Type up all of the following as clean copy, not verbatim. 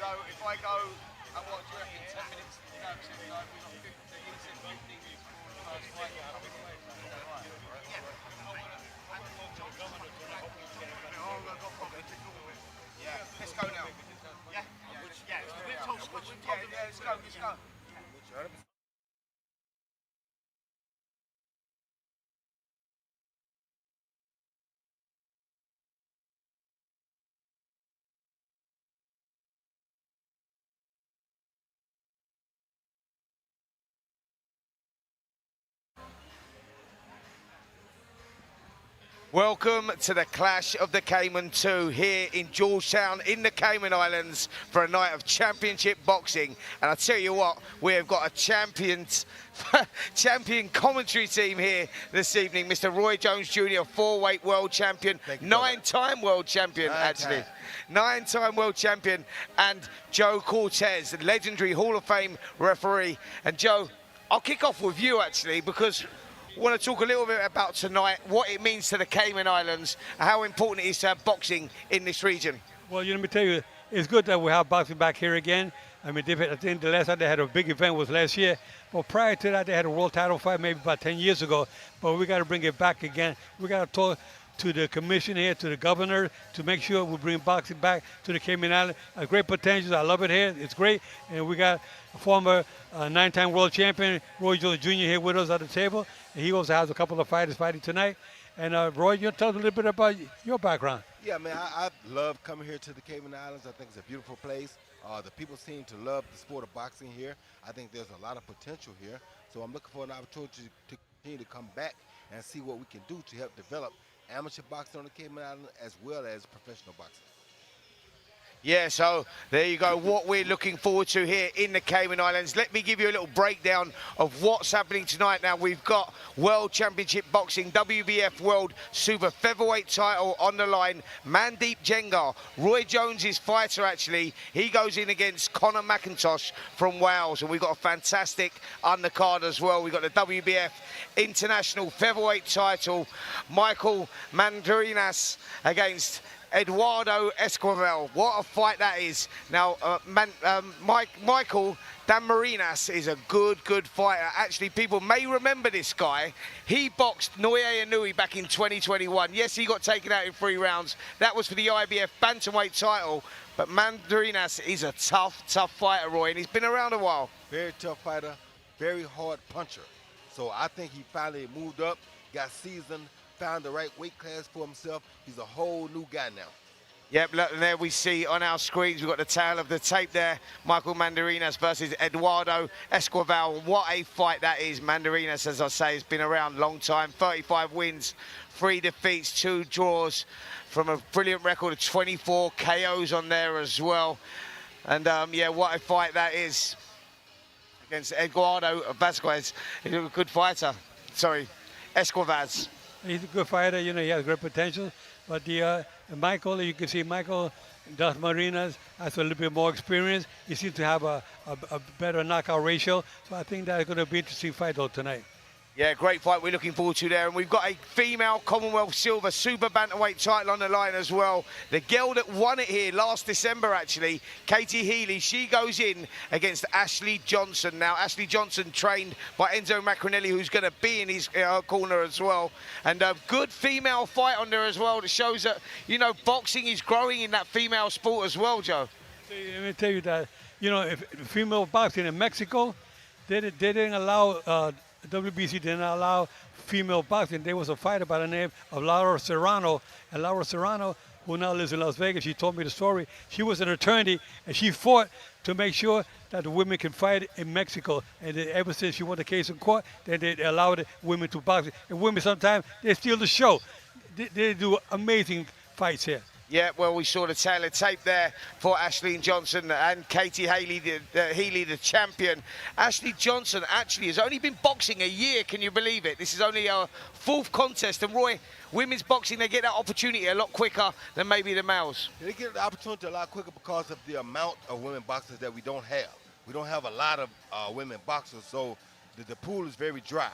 So if I go and what do you reckon, 10 minutes, you know, so we've got 15, so you said 15 minutes before the first fight. Yeah, let's go now. Yeah? Yeah, let's go, let's go. Welcome to the Clash of the Cayman 2 here in Georgetown in the Cayman Islands for a night of championship boxing. And I tell you what, we have got a champion commentary team here this evening. Mr. Roy Jones Jr., four-weight world champion, nine-time world champion, actually. Nine-time world champion, and Joe Cortez, legendary Hall of Fame referee. And Joe, I'll kick off with you actually, because I want to talk a little bit about tonight, what it means to the Cayman Islands, and how important it is to have boxing in this region. Well, let me tell you, it's good that we have boxing back here again. I mean, I think the last time they had a big event was last year. But prior to that, they had a world title fight maybe about 10 years ago. But we got to bring it back again. We got to talk to the commission here, to the governor, to make sure we bring boxing back to the Cayman Islands. A great potential. I love it here. It's great. And we got a former nine-time world champion, Roy Jones Jr. here with us at the table. And he also has a couple of fighters fighting tonight. And Roy, you tell us a little bit about your background. Yeah, man, I love coming here to the Cayman Islands. I think it's a beautiful place. The people seem to love the sport of boxing here. I think there's a lot of potential here. So I'm looking for an opportunity to continue to come back and see what we can do to help develop amateur boxing on the Cayman Islands as well as professional boxing. Yeah, so there you go, what we're looking forward to here in the Cayman Islands. Let me give you a little breakdown of what's happening tonight. Now, we've got World Championship Boxing, WBF World Super Featherweight title on the line. Mandeep Jengar, Roy Jones's fighter, actually. He goes in against Conor McIntosh from Wales. And we've got a fantastic undercard as well. We've got the WBF International Featherweight title, Michael Mandarinas against Eduardo Esquivel. What a fight that is. Now, Michael Damarinas is a good fighter. Actually, people may remember this guy. He boxed Noye Inoue back in 2021. Yes, he got taken out in 3 rounds. That was for the IBF Bantamweight title. But Mandarinas is a tough fighter, Roy, and he's been around a while. Very tough fighter, very hard puncher. So I think he finally moved up, got seasoned, found the right weight class for himself. He's a whole new guy now. Yep, look, there we see on our screens, we've got the tail of the tape there. Michael Mandarinas versus Eduardo Esquivel. What a fight that is. Mandarinas, as I say, has been around a long time. 35 wins, 3 defeats, 2 draws, from a brilliant record of 24 KOs on there as well. And yeah, what a fight that is against Eduardo Vasquez. He's a good fighter. Sorry, Esquivaz. He's a good fighter, you know, he has great potential. But the Michael, you can see Michael Damarinas has a little bit more experience. He seems to have a better knockout ratio. So I think that's going to be an interesting fight though tonight. Yeah, great fight we're looking forward to there. And we've got a female Commonwealth Silver Super Bantamweight title on the line as well. The girl that won it here last December, actually, Katie Healy, she goes in against Ashley Johnson. Now, Ashley Johnson trained by Enzo Macronelli, who's going to be in his corner as well. And a good female fight on there as well that shows that, you know, boxing is growing in that female sport as well, Joe. Let me tell you that, you know, if female boxing in Mexico, they didn't allow... WBC didn't allow female boxing. There was a fighter by the name of Laura Serrano. And Laura Serrano, who now lives in Las Vegas, she told me the story. She was an attorney, and she fought to make sure that the women can fight in Mexico. And ever since she won the case in court, then they allowed women to box. And women sometimes, they steal the show. They do amazing fights here. Yeah, well, we saw the tail of tape there for Ashley Johnson and Katie Healy, the champion. Ashley Johnson actually has only been boxing a year, can you believe it? This is only our 4th contest, and Roy, women's boxing, they get that opportunity a lot quicker than maybe the males. They get the opportunity a lot quicker because of the amount of women boxers that we don't have. We don't have a lot of women boxers, so the pool is very dry.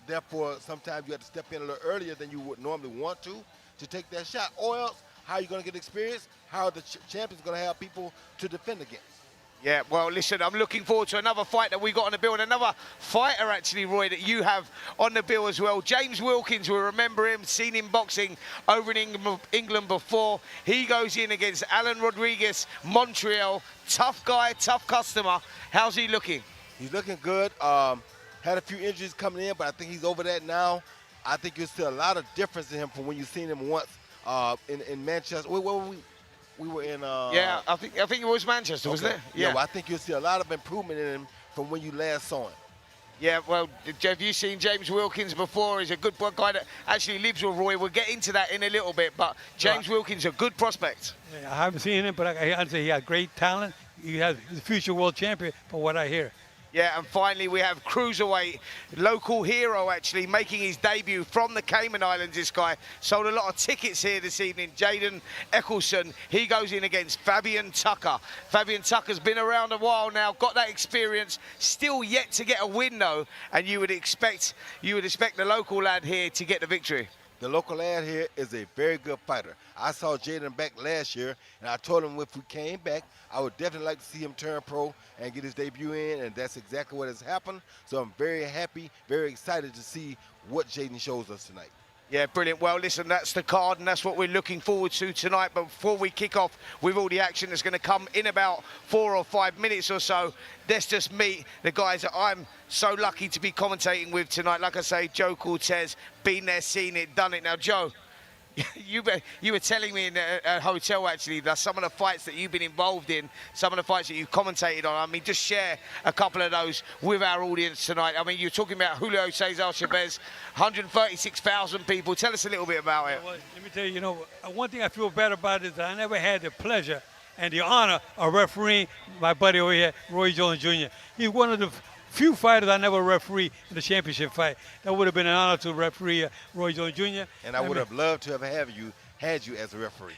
Therefore, sometimes you have to step in a little earlier than you would normally want to take that shot, or else how are you going to get experience? How are the champions going to have people to defend against? Yeah, well, listen, I'm looking forward to another fight that we got on the bill, and another fighter, actually, Roy, that you have on the bill as well. James Wilkins, we remember him, seen him boxing over in England before. He goes in against Alan Rodriguez, Montreal. Tough guy, tough customer. How's he looking? He's looking good. Had a few injuries coming in, but I think he's over that now. I think you'll see a lot of difference in him from when you've seen him once in Manchester. Where were we? We were in. Yeah, I think it was Manchester, wasn't it? Yeah. Well, I think you'll see a lot of improvement in him from when you last saw him. Yeah, well, have you seen James Wilkins before? He's a good guy that actually lives with Roy. We'll get into that in a little bit, but James Wilkins, a good prospect. I haven't seen him, but I'd say he has great talent. He's a future world champion, from what I hear. Yeah, and finally we have cruiserweight, local hero actually, making his debut from the Cayman Islands. This guy sold a lot of tickets here this evening. Jaden Eccleston, he goes in against Fabian Tucker. Fabian Tucker's been around a while now, got that experience, still yet to get a win though, and you would expect the local lad here to get the victory. The local lad here is a very good fighter. I saw Jaden back last year, and I told him if we came back, I would definitely like to see him turn pro and get his debut in, and that's exactly what has happened. So I'm very happy, very excited to see what Jaden shows us tonight. Yeah, brilliant. Well, listen, that's the card, and that's what we're looking forward to tonight. But before we kick off with all the action that's going to come in about 4 or 5 minutes or so, let's just meet the guys that I'm so lucky to be commentating with tonight. Like I say, Joe Cortez, been there, seen it, done it. Now, Joe, you were telling me in a hotel, actually, that some of the fights that you've been involved in, some of the fights that you've commentated on, I mean, just share a couple of those with our audience tonight. I mean, you're talking about Julio Cesar Chavez, 136,000 people. Tell us a little bit about it. Well, let me tell you, one thing I feel bad about is that I never had the pleasure and the honor of refereeing my buddy over here, Roy Jones Jr. He's one of the few fighters I never referee in the championship fight. That would have been an honor to referee Roy Jones Jr. And I would have loved to have had you as a referee.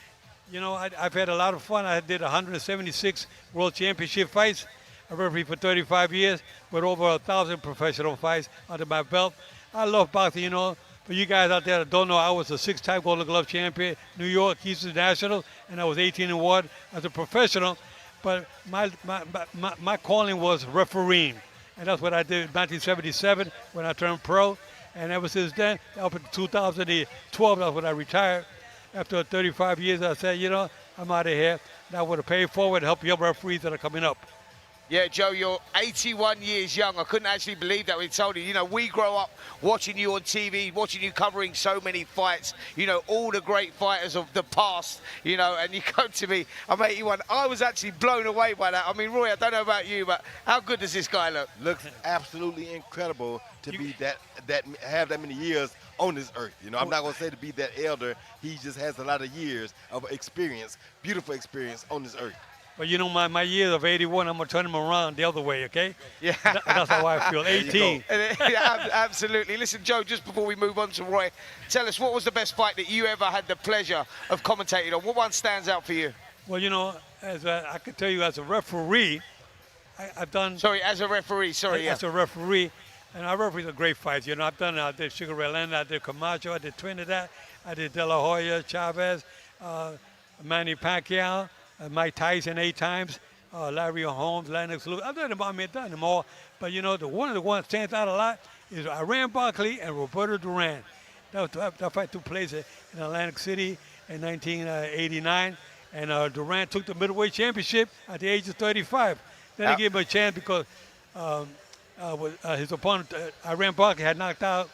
I've had a lot of fun. I did 176 world championship fights. I refereed for 35 years with over 1,000 professional fights under my belt. I love boxing, For you guys out there that don't know, I was a 6-time Golden Glove champion, New York, Houston National, and I was 18-1 as a professional. But my calling was refereeing. And that's what I did in 1977 when I turned pro. And ever since then, up in 2012, that's when I retired. After 35 years, I said, I'm out of here. Now I want to pay forward and help young referees that are coming up. Yeah, Joe, you're 81 years young. I couldn't actually believe that we told you. We grow up watching you on TV, watching you covering so many fights, all the great fighters of the past, and you come to me, I'm 81. I was actually blown away by that. I mean, Roy, I don't know about you, but how good does this guy look? Looks absolutely incredible to be have that many years on this earth. I'm not going to say to be that elder. He just has a lot of years of experience, beautiful experience on this earth. But my years of 81, I'm going to turn them around the other way, okay? Yeah. That's how I feel, 18. Yeah, absolutely. Listen, Joe, just before we move on to Roy, tell us, what was the best fight that you ever had the pleasure of commentating on? What one stands out for you? Well, I can tell you as a referee, I've done... Sorry, as a referee, sorry, As a referee, and I referee the great fights. I did Sugar Ray Leonard, I did Camacho, I did Trinidad, I did De La Hoya, Chavez, Manny Pacquiao, Mike Tyson 8 times, Larry Holmes, Lennox Lewis. I've done them all. But one of the ones that stands out a lot is Iran Barkley and Roberto Duran. That fight took place in Atlantic City in 1989, and Duran took the middleweight championship at the age of 35. Then they gave him a chance because his opponent, Iran Barkley, had knocked out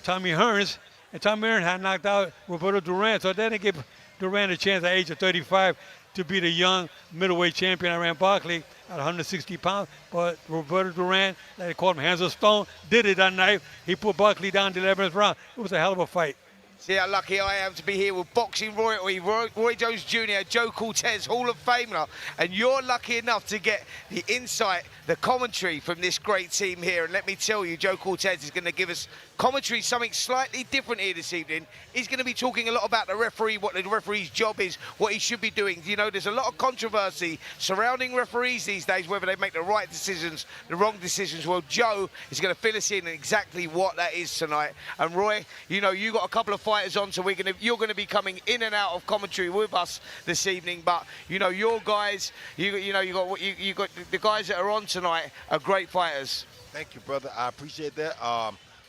Tommy Hearns, and Tommy Hearns had knocked out Roberto Duran. So then they gave Duran a chance at the age of 35 to be the young middleweight champion, Iran Barkley, at 160 pounds. But Roberto Duran, like they called him Hands of Stone, did it that night. He put Barkley down to the 11th round. It was a hell of a fight. See how lucky I am to be here with boxing royalty, Roy Jones Jr., Joe Cortez, Hall of Famer, and you're lucky enough to get the insight, the commentary from this great team here. And let me tell you, Joe Cortez is going to give us commentary, something slightly different here this evening. He's going to be talking a lot about the referee, what the referee's job is, what he should be doing. There's a lot of controversy surrounding referees these days, whether they make the right decisions, the wrong decisions. Well, Joe is going to fill us in exactly what that is tonight. And Roy, you got a couple of fights fighters on, so you're going to be coming in and out of commentary with us this evening. But you know, your guys, you got the guys that are on tonight are great fighters. Thank you, brother. I appreciate that.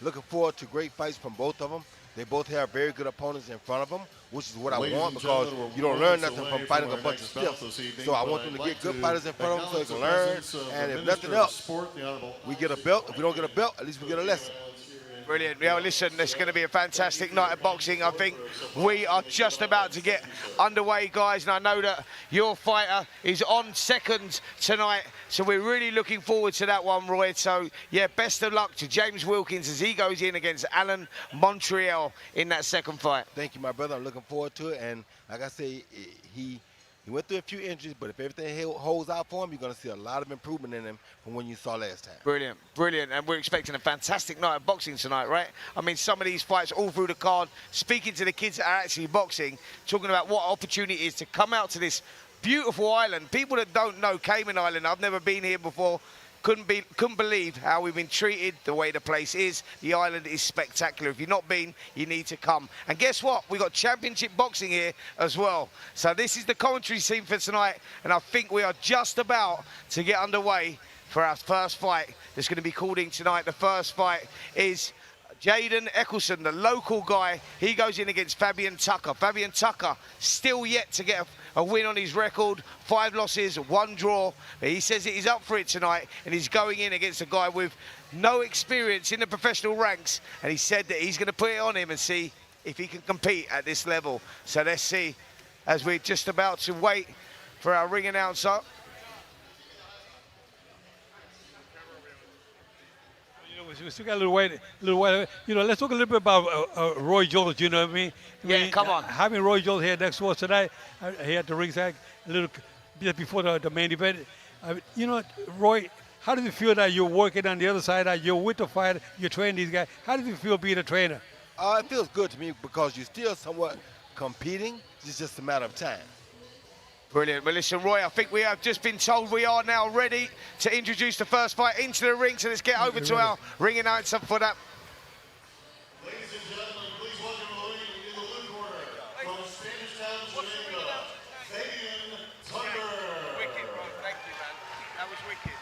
Looking forward to great fights from both of them. They both have very good opponents in front of them, which is what I want, because you don't learn nothing from fighting a bunch of stiffs. So I want them to get good fighters in front of them so they can learn. And if nothing else, we get a belt. If we don't get a belt, at least we get a lesson. Brilliant. Yeah, listen, it's going to be a fantastic night of boxing. I think we are just about to get underway, guys, and I know that your fighter is on second tonight, so we're really looking forward to that one, Roy. So, yeah, best of luck to James Wilkins as he goes in against Alan Montreal in that second fight. Thank you, my brother. I'm looking forward to it, and like I say, he went through a few injuries, but if everything holds out for him, you're going to see a lot of improvement in him from when you saw last time. Brilliant, brilliant. And we're expecting a fantastic night of boxing tonight, right? I mean, some of these fights all through the card, speaking to the kids that are actually boxing, talking about what opportunity it is to come out to this beautiful island. People that don't know Cayman Island, I've never been here before, couldn't believe how we've been treated, the way the place is. The island is spectacular. If you've not been, you need to come. And guess what? We've got championship boxing here as well. So this is the commentary scene for tonight, and I think we are just about to get underway for our first fight that's going to be called in tonight. The first fight is Jaden Eccleston, the local guy. He goes in against Fabian Tucker. Fabian Tucker still yet to get a win on his record, 5 losses, 1 draw. But he says that he's up for it tonight, and he's going in against a guy with no experience in the professional ranks. And he said that he's going to put it on him and see if he can compete at this level. So let's see, as we're just about to wait for our ring announcer. We still got a little way. You know, let's talk a little bit about Roy Jones. You know what I mean? Come on. Having Roy Jones here next to us tonight, he at the ringside a little bit before the main event. You know, Roy, how does it feel that you're working on the other side, that you're with the fighter, you're training these guys? How does it feel being a trainer? It feels good to me because you're still somewhat competing. It's just a matter of time. Brilliant. Well, listen, Roy, I think we have just been told we are now ready to introduce the first fight into the ring. So let's get over to our ring announcer for that. Ladies and gentlemen, please welcome to the ring in the blue corner from Spanish Town, Jamaica, Fabian Tucker. Wicked, bro. Thank you, man. That was wicked.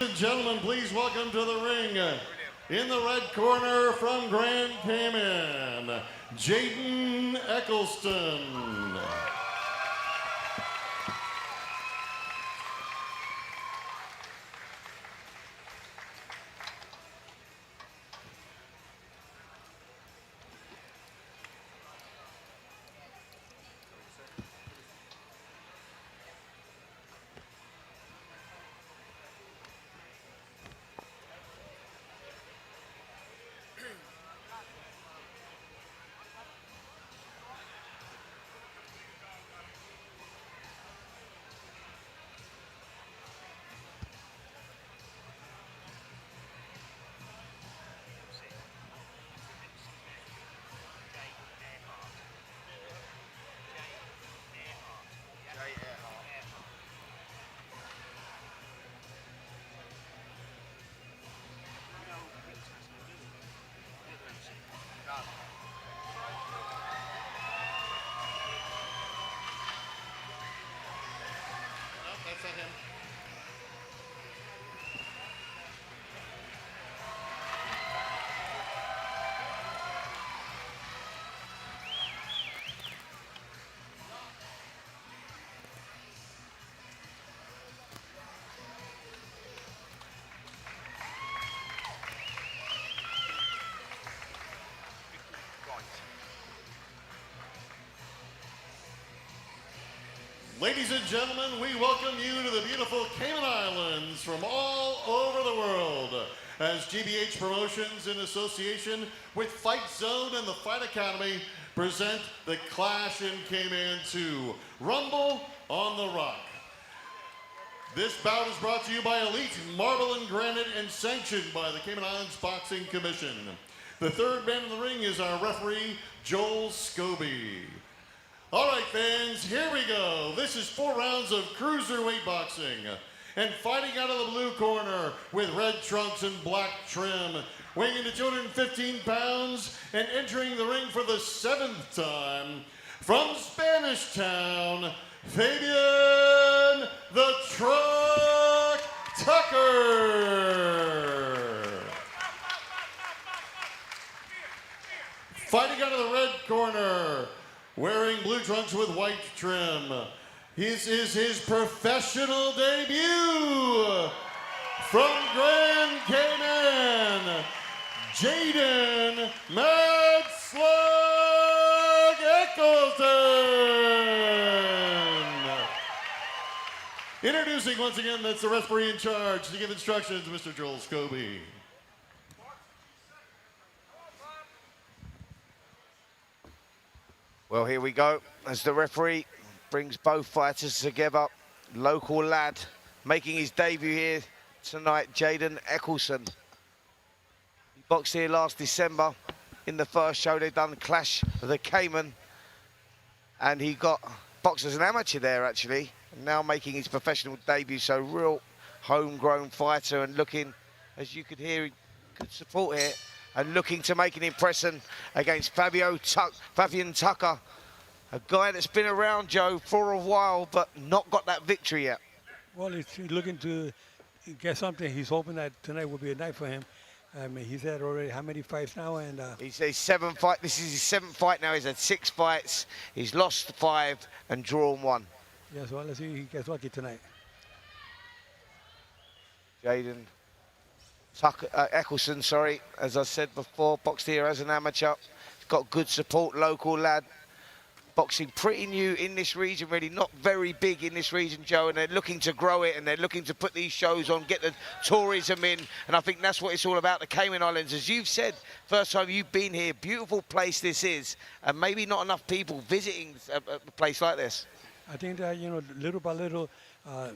Ladies and gentlemen, please welcome to the ring in the red corner from Grand Cayman, Jaden Eccleston. That's not him. Ladies and gentlemen, we welcome you to the beautiful Cayman Islands from all over the world as GBH Promotions in association with Fightzone and the Fight Academy present the Clash in Cayman 2, Rumble on the Rock. This bout is brought to you by Elite Marble and Granite and sanctioned by the Cayman Islands Boxing Commission. The third man in the ring is our referee, Joel Scobie. All right, fans, here we go. This is 4 rounds of cruiserweight boxing. And fighting out of the blue corner with red trunks and black trim weighing in at 215 pounds and entering the ring for the 7th time, from Spanish Town, Fabian the Truck Tucker. Fighting out of the red corner, wearing blue trunks with white trim. This is his professional debut from Grand Cayman, Jaden Mad Slug Eccleston. Introducing once again, that's the referee in charge to give instructions, Mr. Joel Scobie. Well, here we go, as the referee brings both fighters together. Local lad making his debut here tonight, Jaden Eccleston. He boxed here last December. In the first show, they've done Clash of the Cayman. And he got boxed as an amateur there, actually. And now making his professional debut, so real homegrown fighter, and looking, as you could hear, good support here. And looking to make an impression against Fabian Tucker, a guy that's been around, Joe, for a while, but not got that victory yet. Well, he's looking to get something. He's hoping that tonight will be a night for him. I mean, he's had already how many fights now? And he's had 7 fights. This is his 7th fight now. He's had 6 fights. He's lost 5 and drawn 1. Yes, well, let's see if he gets lucky tonight. Jaden Eccleston, sorry, as I said before, boxed here as an amateur. He's got good support, local lad. Boxing pretty new in this region, really not very big in this region, Joe, and they're looking to grow it, and they're looking to put these shows on, get the tourism in, and I think that's what it's all about, the Cayman Islands. As you've said, first time you've been here, beautiful place this is, and maybe not enough people visiting a place like this. I think that, you know, little by little,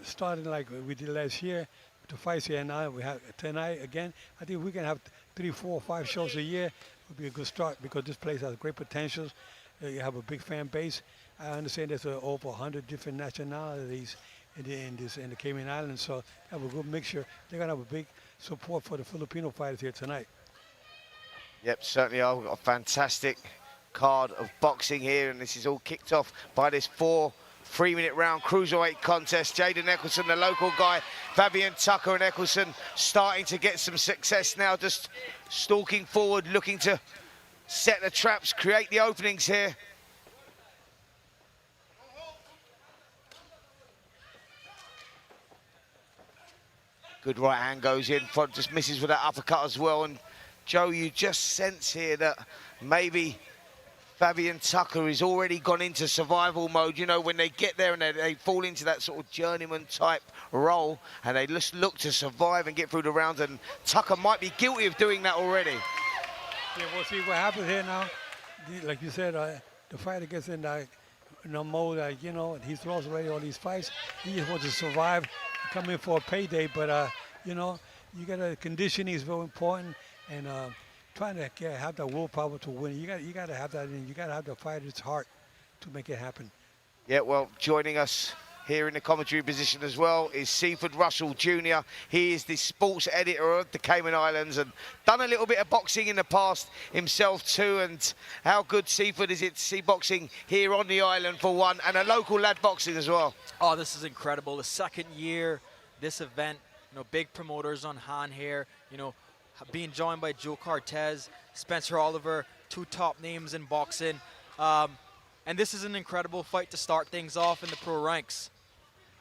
starting like we did last year, to fight here, and now we have tonight again. I think we can have 3, 4, 5 shows a year. Would be a good start, because this place has great potentials. You have a big fan base. I understand there's over 100 different nationalities in the Cayman Islands, so have a good mixture. They're gonna have a big support for the Filipino fighters here tonight. Yep, certainly are. We've got a fantastic card of boxing here, and this is all kicked off by this 4 3-minute round cruiserweight contest. Jaden Eccleston, the local guy, Fabian Tucker and Eccleston starting to get some success now, just stalking forward, looking to set the traps, create the openings here. Good right hand goes in front, just misses with that uppercut as well. And Joe, you just sense here that maybe Fabian Tucker has already gone into survival mode. You know, when they get there and they fall into that sort of journeyman type role, and they just look to survive and get through the rounds, and Tucker might be guilty of doing that already. Yeah, we'll see what happens here now. Like you said, the fighter gets in that mode, you know, he's lost already all these fights. He just wants to survive, come in for a payday, but, you know, conditioning is very important, and trying to have that willpower to win. You got to have that, and you got to have the fighter's heart to make it happen. Yeah, well, joining us here in the commentary position as well is Seaford Russell Jr. He is the sports editor of the Cayman Islands and done a little bit of boxing in the past himself too. And how good, Seaford, is it to see boxing here on the island for one, and a local lad boxing as well? Oh, this is incredible. The 2nd year, this event, you know, big promoters on hand here, you know, being joined by Joe Cortez, Spencer Oliver, 2 top names in boxing. And this is an incredible fight to start things off in the pro ranks.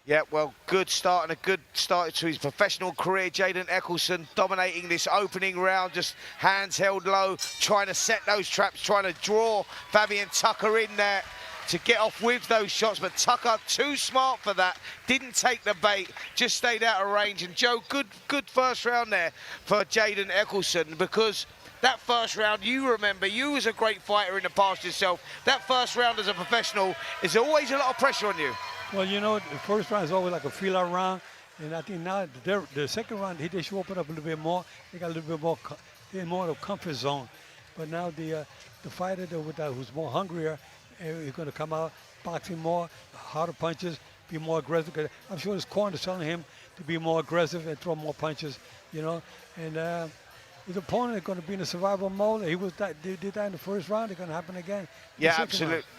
Yeah, well, good start, and a good start to his professional career. Jaden Eccleston dominating this opening round, just hands held low, trying to set those traps, trying to draw Fabian Tucker in there to get off with those shots, but Tucker too smart for that, didn't take the bait, just stayed out of range. And Joe, good first round there for Jaden Eccleston, because that first round, you remember, you was a great fighter in the past yourself. That first round as a professional is always a lot of pressure on you. Well, you know, the first round is always like a feel-out round, and I think now the second round, they should open up a little bit more. They got a little bit more, they're more of a comfort zone. But now the fighter who's more hungrier is going to come out boxing more, harder punches, be more aggressive. 'Cause I'm sure his corner is telling him to be more aggressive and throw more punches, you know. And his opponent is going to be in a survival mode. He did that in the first round. It's going to happen again. Yeah,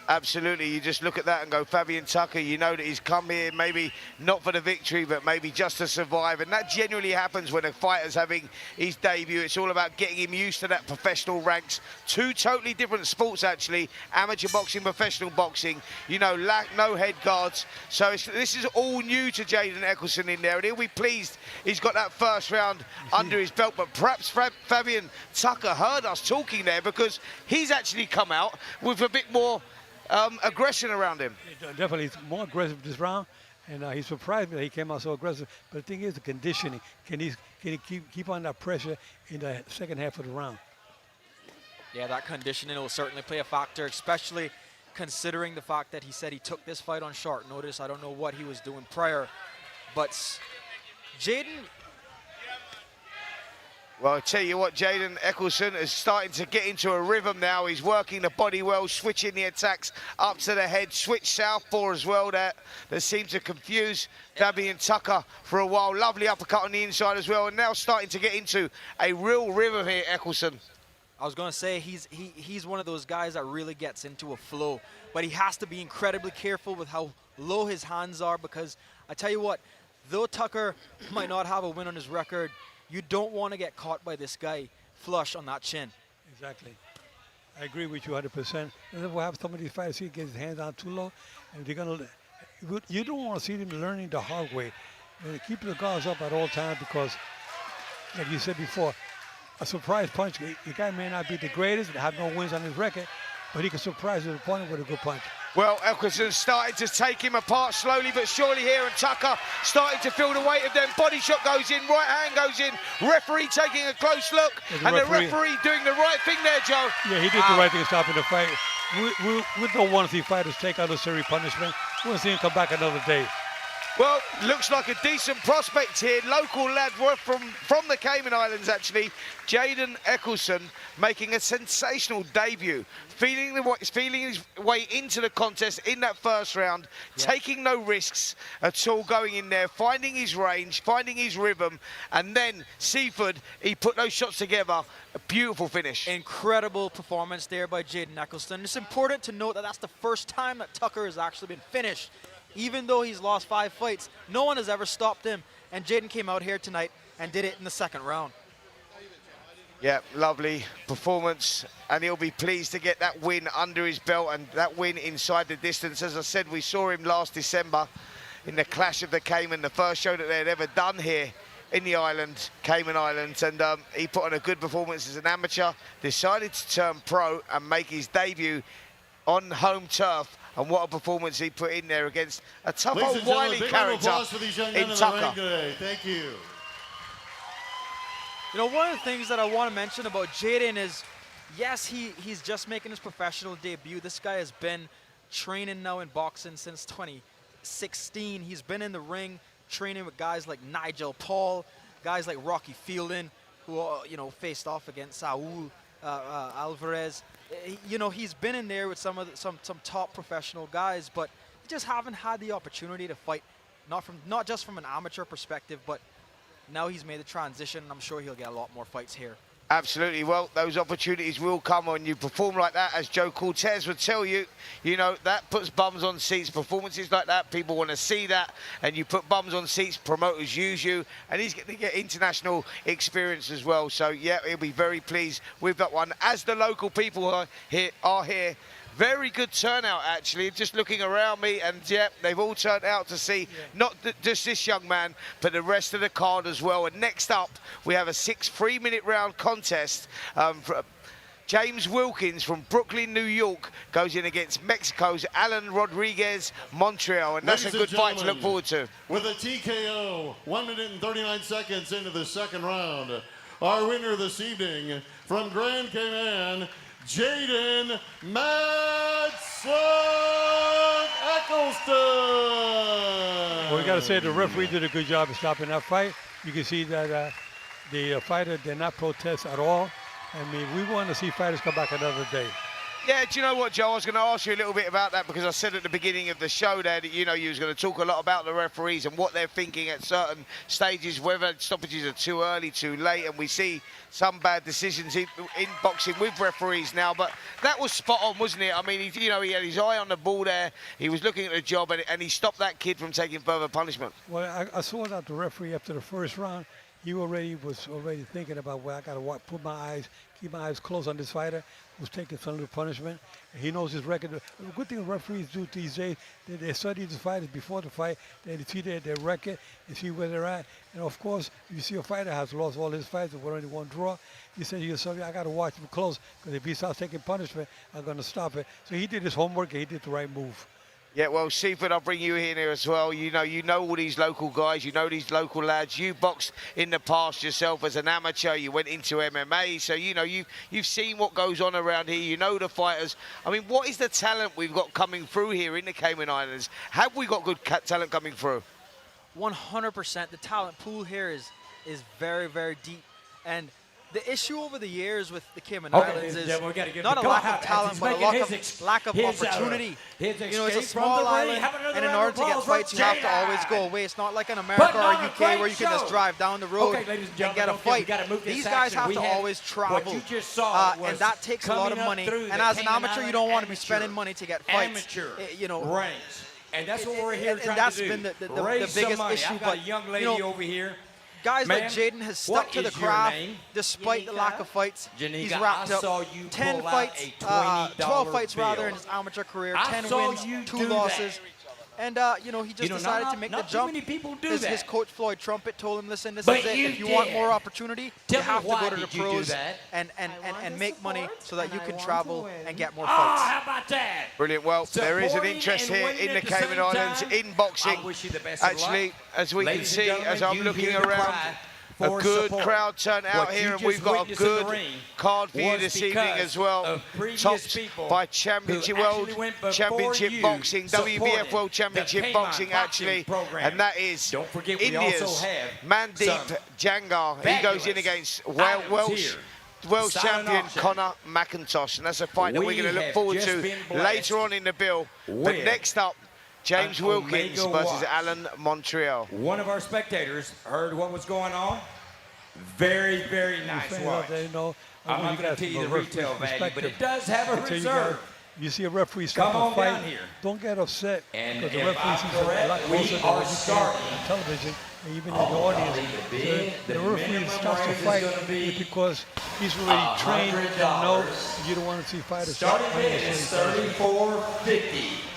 absolutely. You just look at that and go, Fabian Tucker, you know that he's come here maybe not for the victory, but maybe just to survive. And that genuinely happens when a fighter's having his debut. It's all about getting him used to that professional ranks. Two totally different sports, actually. Amateur boxing, professional boxing. You know, no head guards. So this is all new to Jaden Eccleston in there. And he'll be pleased he's got that first round under his belt. But perhaps Fabian Tucker heard us talking there, because he's actually come out with a bit more aggression around him. Definitely, he's more aggressive this round, and he's surprised me that he came out so aggressive. But the thing is, the conditioning. Can he keep on that pressure in the second half of the round? Yeah, that conditioning will certainly play a factor, especially considering the fact that he said he took this fight on short notice. I don't know what he was doing prior, but Jaden. Well, I tell you what, Jaden Eccleston is starting to get into a rhythm now. He's working the body well, switching the attacks up to the head, switch southpaw as well that seemed to confuse Fabian Tucker for a while. Lovely uppercut on the inside as well, and now starting to get into a real rhythm here, Eccleston. I was going to say he's one of those guys that really gets into a flow, but he has to be incredibly careful with how low his hands are, because I tell you what, though Tucker might not have a win on his record, you don't want to get caught by this guy flush on that chin. Exactly. I agree with you 100%. And then we'll have some of these fighters, he gets his hands down too low, and they're going to, you don't want to see them learning the hard way. And keep the guards up at all times, because, like you said before, a surprise punch, the guy may not be the greatest and have no wins on his record, but he can surprise his opponent with a good punch. Well, Eccleston's starting to take him apart slowly but surely here, and Tucker starting to feel the weight of them. Body shot goes in, right hand goes in, referee taking a close look, and the referee doing the right thing there, Joe. Yeah, he did the right thing in stopping the fight. We don't want to see fighters take unnecessary punishment. We want to see him come back another day. Well, looks like a decent prospect here. Local lad from the Cayman Islands, actually. Jaden Eccleston making a sensational debut. Feeling his way into the contest in that first round, taking no risks at all going in there, finding his range, finding his rhythm, and then Seaford, he put those shots together. A beautiful finish. Incredible performance there by Jaden Eccleston. It's important to note that that's the first time that Tucker has actually been finished. Even though he's lost 5 fights, no one has ever stopped him, and Jaden came out here tonight and did it in the second round. Yeah, lovely performance, and he'll be pleased to get that win under his belt, and that win inside the distance. As I said, we saw him last December in the Clash of the Cayman, the first show that they had ever done here in the island, Cayman Islands, and he put on a good performance as an amateur, decided to turn pro and make his debut on home turf. And what a performance he put in there against a tough old wily character in Tucker. Thank you. You know, one of the things that I want to mention about Jaden is, yes, he's just making his professional debut. This guy has been training now in boxing since 2016. He's been in the ring training with guys like Nigel Paul, guys like Rocky Fielding, who faced off against Saul Alvarez. You know, he's been in there with some top professional guys, but he just haven't had the opportunity to fight, not just from an amateur perspective, but now he's made the transition, and I'm sure he'll get a lot more fights here. Absolutely. Well, those opportunities will come when you perform like that. As Joe Cortez would tell you, you know, that puts bums on seats. Performances like that, people want to see that, and you put bums on seats, promoters use you, and he's going to get international experience as well. So, yeah, he'll be very pleased with that one. As the local people are here, very good turnout, actually. Just looking around me, and yeah, they've all turned out to see not just this young man, but the rest of the card as well. And next up, we have a 6 3-minute round contest. James Wilkins from Brooklyn, New York, goes in against Mexico's Alan Rodriguez Montreal, and that's a good fight to look forward to. With a TKO, 1 minute and 39 seconds into the second round, our winner this evening from Grand Cayman, Jaden "Mad Slug" Eccleston. Well, we got to say the referee did a good job of stopping that fight. You can see that the fighter did not protest at all. I mean, we want to see fighters come back another day. Yeah, do you know what, Joe? I was going to ask you a little bit about that because I said at the beginning of the show there that, you was going to talk a lot about the referees and what they're thinking at certain stages, whether stoppages are too early, too late, and we see some bad decisions in boxing with referees now. But that was spot on, wasn't it? I mean, he had his eye on the ball there. He was looking at the job, and he stopped that kid from taking further punishment. Well, I saw that the referee after the first round, he was already thinking about, well, I got to keep my eyes closed on this fighter who's taking some little punishment. And he knows his record. The good thing referees do these days, they study the fighters before the fight, they see their record, they see where they're at. And of course, if you see a fighter has lost all his fights with only one draw, you say to yourself, I got to watch him close, because if he starts taking punishment, I'm going to stop it. So he did his homework, and he did the right move. Yeah, well, Seaford, I'll bring you in here as well. You know all these local guys. You know these local lads. You boxed in the past yourself as an amateur. You went into MMA, so you've seen what goes on around here. You know the fighters. I mean, what is the talent we've got coming through here in the Cayman Islands? Have we got good talent coming through? 100%. The talent pool here is very, very deep, and the issue over the years with the Cayman Islands is not a lack of talent, but a lack of opportunity. It's a small island, and in order to get fights, you have to always go away. It's not like in America or UK where you can just drive down the road and get a fight. These guys have to always travel, and that takes a lot of money. And as an amateur, you don't want to be spending money to get fights. Ranks. And that's what we're here trying to do. And that's been the biggest issue. But, a young lady over here. Guys like Jaden has stuck to the craft despite the lack of fights. He's wrapped up 10 fights, 12 fights rather in his amateur career, 10 wins, 2 losses. And, he just decided to make the jump. His coach, Floyd Trumpet, told him, listen, this is it. If you want more opportunity, you have to go to the pros and make money so that you can travel and get more fights. How about that? Brilliant. Well, there is an interest here in the Cayman Islands in boxing. Actually, as we can see, as I'm looking around, a good crowd turnout here, and we've got a good card for you this evening as well. Topped by World Championship Boxing, WBF World Championship Boxing, actually, and that is India's Mandeep Jangar. He goes in against World Champion Conor McIntosh, and that's a fight that we're going to look forward to later on in the bill. But next up, James Wilkins versus Alan Montreal. One of our spectators heard what was going on. Very, very nice watch. I'm not going to tell you the retail value, but it does have a reserve. You see a referee stop a fight, don't get upset, because the referee sees a lot closer than what you see on television, and even in the audience. The referee stops the fight because he's already trained and knows you don't want to see fighters. Starting bid is $34.50.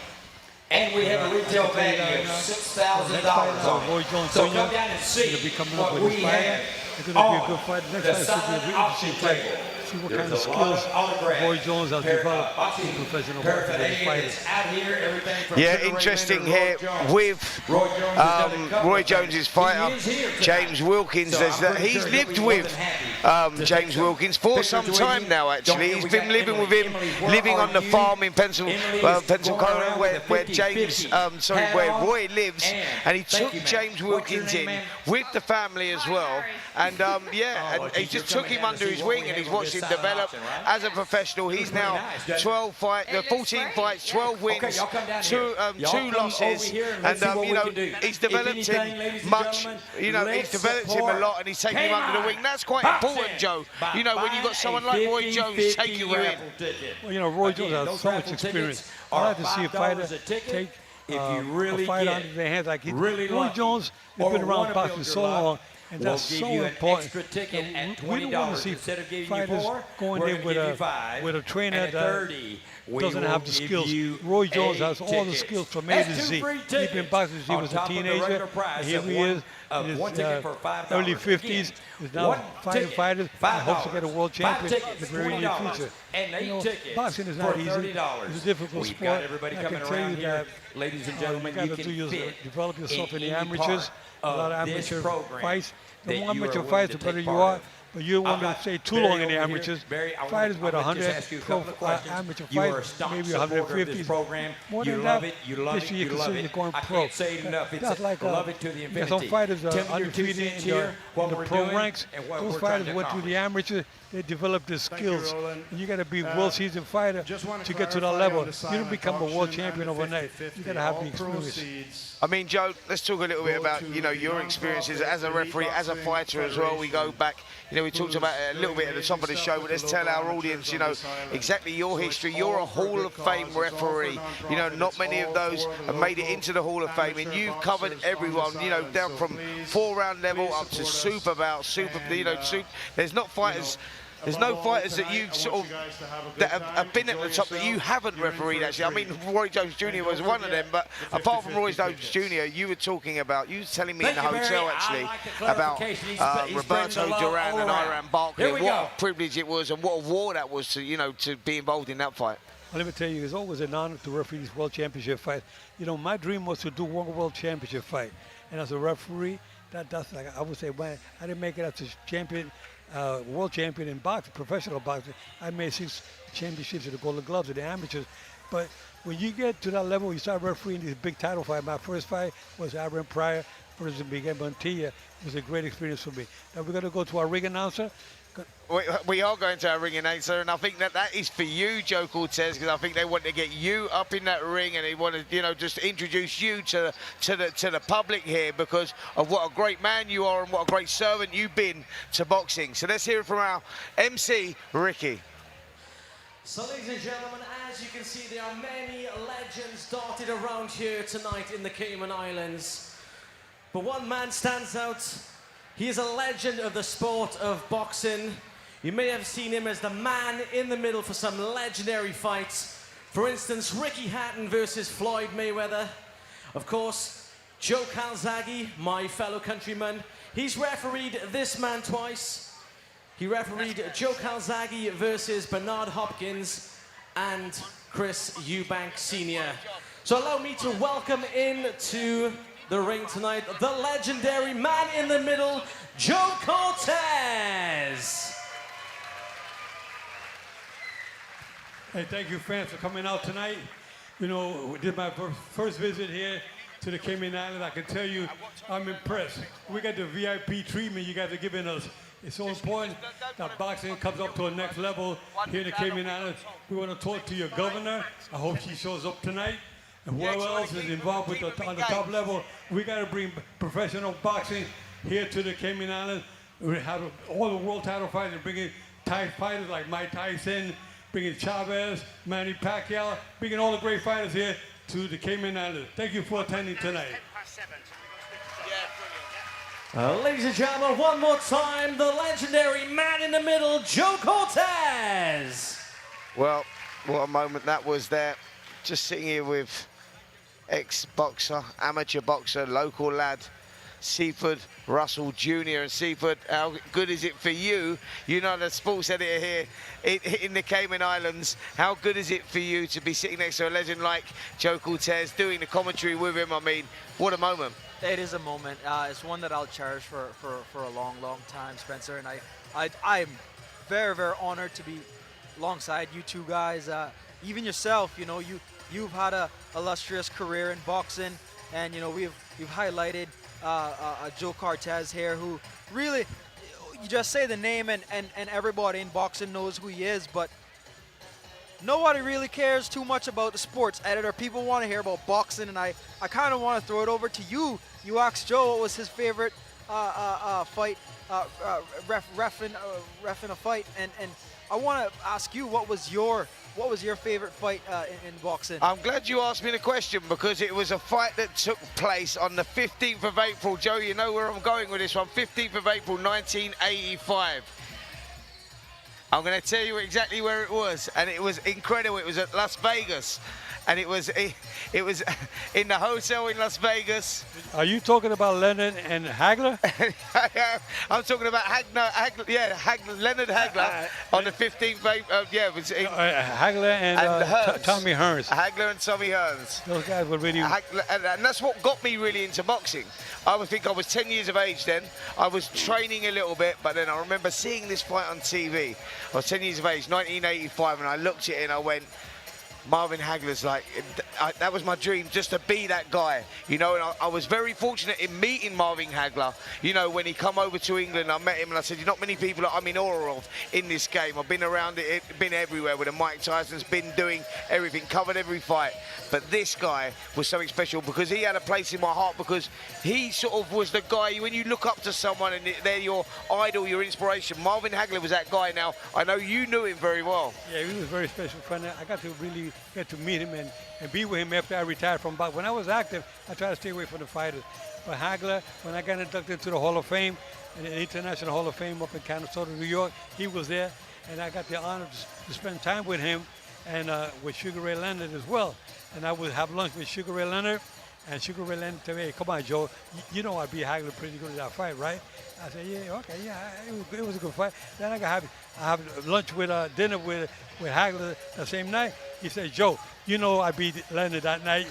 And we have a retail value of $6,000 Roy Jones So Jr. come down and see what we have it's going to be a good fight. The next fight should be a interesting fight. See what kind of skills Roy Jones has developed in professional boxing as a fighter. Yeah, interesting here with Roy Jones's fighter, James Wilkins. He's lived with James Wilkins for some time now, actually. He's been living with him, living on the farm in Pennsylvania, where Roy lives, and he took James Wilkins in with the family as well. And he just took him under his wing, and he's watched him develop as a professional. He's now 14 fights, 12 wins, two losses, and he's developed him much. He's developed him a lot, and he's taken him under the wing. That's quite important, Joe. When you've got someone like Roy Jones taking you in. Well, Roy Jones has so much experience. I like to see a fighter take a fight out of their hands like Roy Jones has been around boxing so long. And that's so important. We don't want to see fighters going in with a trainer that doesn't have the skills. Roy Jones has all the skills from A to Z. He's been boxing since he was a teenager, and here he is in his early 50s. He's now fighting fighters and hopes to get a world champion in the very near future. Boxing is not easy. It's a difficult sport. I can tell you that ladies and gentlemen, you can develop yourself in the amateurs. A lot of amateur fights. The more amateur fights, the better you are. But you don't want to stay too long in the amateurs. Fighters with 100 amateur fights, maybe 150. More than that, this year you consider you're going pro. That's like some fighters are undefeated in the pro ranks. Those fighters went through the amateurs. they develop the skills. Roland. And you got to be a world seasoned fighter to get to that level. You don't become a world champion overnight. You got to have the experience. I mean, Joe, let's talk a little bit about, you know, your experiences as a referee, as a fighter as well. We go back, you know, we talked about it a little bit at the top of the show, but let's tell our audience, you know, exactly your history. You're a Hall of Fame referee. You know, not many of those have made it into the Hall of Fame, and you've covered everyone, you know, down from 4-round level up to super bout, you know, there's not fighters. There's no fighters that you've sort of that have been at the top that you haven't refereed. Actually, I mean, Roy Jones Jr. was one of them, but apart from Roy Jones Jr., you were talking about, you were telling me in the hotel actually about Roberto Duran and Iran Barkley, what a privilege it was and what a war that was to, you know, to be involved in that fight. Well, let me tell you, it's always an honor to referee these world championship fights. You know, my dream was to do one world championship fight, and as a referee, that's like, I would say, man, I didn't make it as a champion. World champion in boxing, professional boxing. I made 6 championships in the Golden Gloves in the amateurs. But when you get to that level, you start refereeing these big title fights. My first fight was Aaron Pryor versus Miguel Montilla. It was a great experience for me. Now we're going to go to our ring announcer. We are going to our ring announcer, and I think that is for you, Joe Cortez, because I think they want to get you up in that ring, and they want to, you know, just introduce you to the public here because of what a great man you are and what a great servant you've been to boxing. So let's hear it from our MC, Ricky. So, ladies and gentlemen, as you can see, there are many legends dotted around here tonight in the Cayman Islands. But one man stands out. He is a legend of the sport of boxing. You may have seen him as the man in the middle for some legendary fights. For instance, Ricky Hatton versus Floyd Mayweather. Of course, Joe Calzaghe, my fellow countryman. He's refereed this man twice. He refereed Joe Calzaghe versus Bernard Hopkins and Chris Eubank Sr. So allow me to welcome into the ring tonight, the legendary man in the middle, Joe Cortez. Hey, thank you, fans, for coming out tonight. You know, this is my first visit here to the Cayman Islands. I can tell you, I'm impressed. We got the VIP treatment you guys are giving us. It's so important that boxing comes up to a next level here in the Cayman Islands. We want to talk to your governor. I hope she shows up tonight. And whoever else is involved with on the top level, we got to bring professional boxing here to the Cayman Islands. We have all the world title fighters, bringing Thai fighters like Mike Tyson, bringing Chavez, Manny Pacquiao, bringing all the great fighters here to the Cayman Islands. Thank you for attending tonight. Ladies and gentlemen, one more time, the legendary man in the middle, Joe Cortez. Well, what a moment that was there. Just sitting here with ex-boxer, amateur boxer, local lad, Seaford Russell Jr. And Seaford, how good is it for you? You know, the sports editor here in the Cayman Islands. How good is it for you to be sitting next to a legend like Joe Cortez, doing the commentary with him? I mean, what a moment. It is a moment. It's one that I'll cherish for a long, long time, Spencer. And I'm very, very honored to be alongside you two guys. Even yourself, you know, you've had a illustrious career in boxing, and you know we've highlighted Joe Cortez here, who really, you just say the name and everybody in boxing knows who he is, but nobody really cares too much about the sports editor. People want to hear about boxing, and I kind of want to throw it over to you. You asked Joe what was his favorite fight, reffing a fight, and I want to ask you what was your favorite fight in boxing? I'm glad you asked me the question because it was a fight that took place on the 15th of April. Joe, you know where I'm going with this one. 15th of April, 1985. I'm going to tell you exactly where it was, and it was incredible. It was at Las Vegas, and it was in the hotel in Las Vegas. Are you talking about Leonard and Hagler? I'm talking about Leonard Hagler on the 15th of April. Yeah, it was Hagler and Tommy Hearns. Hagler and Tommy Hearns. Those guys were really... And that's what got me really into boxing. I think I was 10 years of age then. I was training a little bit, but then I remember seeing this fight on TV. I was 10 years of age, 1985, and I looked at it and I went, Marvin Hagler's like, that was my dream, just to be that guy, you know. And I was very fortunate in meeting Marvin Hagler. You know, when he come over to England, I met him and I said, "There's not many people that I'm in awe of in this game. I've been around it, been everywhere with him. Mike Tyson's been doing everything, covered every fight. But this guy was something special because he had a place in my heart, because he sort of was the guy, when you look up to someone and they're your idol, your inspiration. Marvin Hagler was that guy. Now, I know you knew him very well. Yeah, he was a very special friend. I got to really get to meet him and be with him after I retired from boxing. When I was active, I tried to stay away from the fighters. But Hagler, when I got inducted into the Hall of Fame, the International Hall of Fame up in Canastota, New York, he was there, and I got the honor to spend time with him and with Sugar Ray Leonard as well. And I would have lunch with Sugar Ray Leonard, and Sugar Ray Leonard told me, "Hey, come on, Joe, you know I beat Hagler pretty good in that fight, right?" I said, "Yeah, okay, yeah, it was a good fight." Then I have lunch with dinner with Hagler the same night. He said, "Joe, you know I beat Leonard that night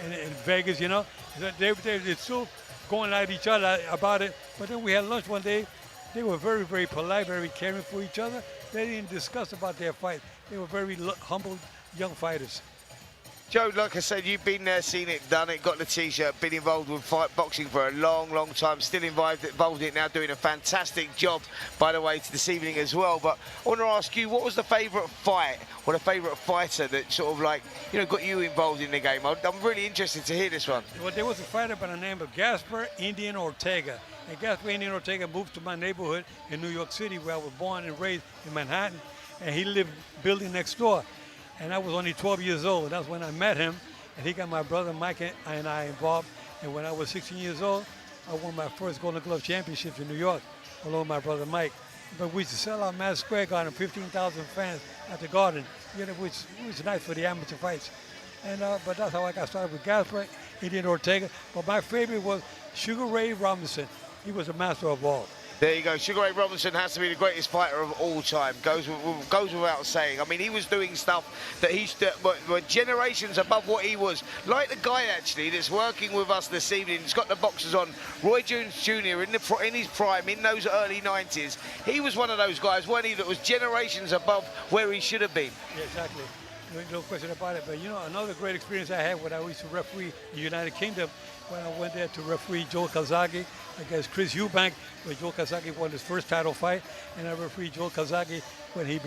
in Vegas, you know." They're still going at each other about it. But then we had lunch one day. They were very, very polite, very caring for each other. They didn't discuss about their fight. They were very humble young fighters. Joe, like I said, you've been there, seen it, done it, got the T-shirt, been involved with boxing for a long, long time, still involved in it now, doing a fantastic job, by the way, this evening as well. But I want to ask you, what was the favourite fight or the favourite fighter that sort of like, you know, got you involved in the game? I'm really interested to hear this one. Well, there was a fighter by the name of Gaspar Indian Ortega. And Gaspar Indian Ortega moved to my neighborhood in New York City, where I was born and raised in Manhattan. And he lived building next door. And I was only 12 years old. That's when I met him. And he got my brother Mike and I involved. And when I was 16 years old, I won my first Golden Glove championship in New York, along with my brother Mike. But we used to sell out Madison Square Garden, 15,000 fans at the Garden, you know, which was nice for the amateur fights. And but that's how I got started with Gaspar Indian Ortega. But my favorite was Sugar Ray Robinson. He was a master of all. There you go. Sugar Ray Robinson has to be the greatest fighter of all time. Goes without saying. I mean, he was doing stuff that were generations above what he was. Like the guy, actually, that's working with us this evening. He's got the boxers on. Roy Jones Jr. in his prime, in those early 90s. He was one of those guys, wasn't he, that was generations above where he should have been. Yeah, exactly. No question about it. But, you know, another great experience I had when I used to referee the United Kingdom, when I went there to referee Joe Kazagi against Chris Eubank, where Joe Kazagi won his first title fight, and I refereed Joe Kazagi when he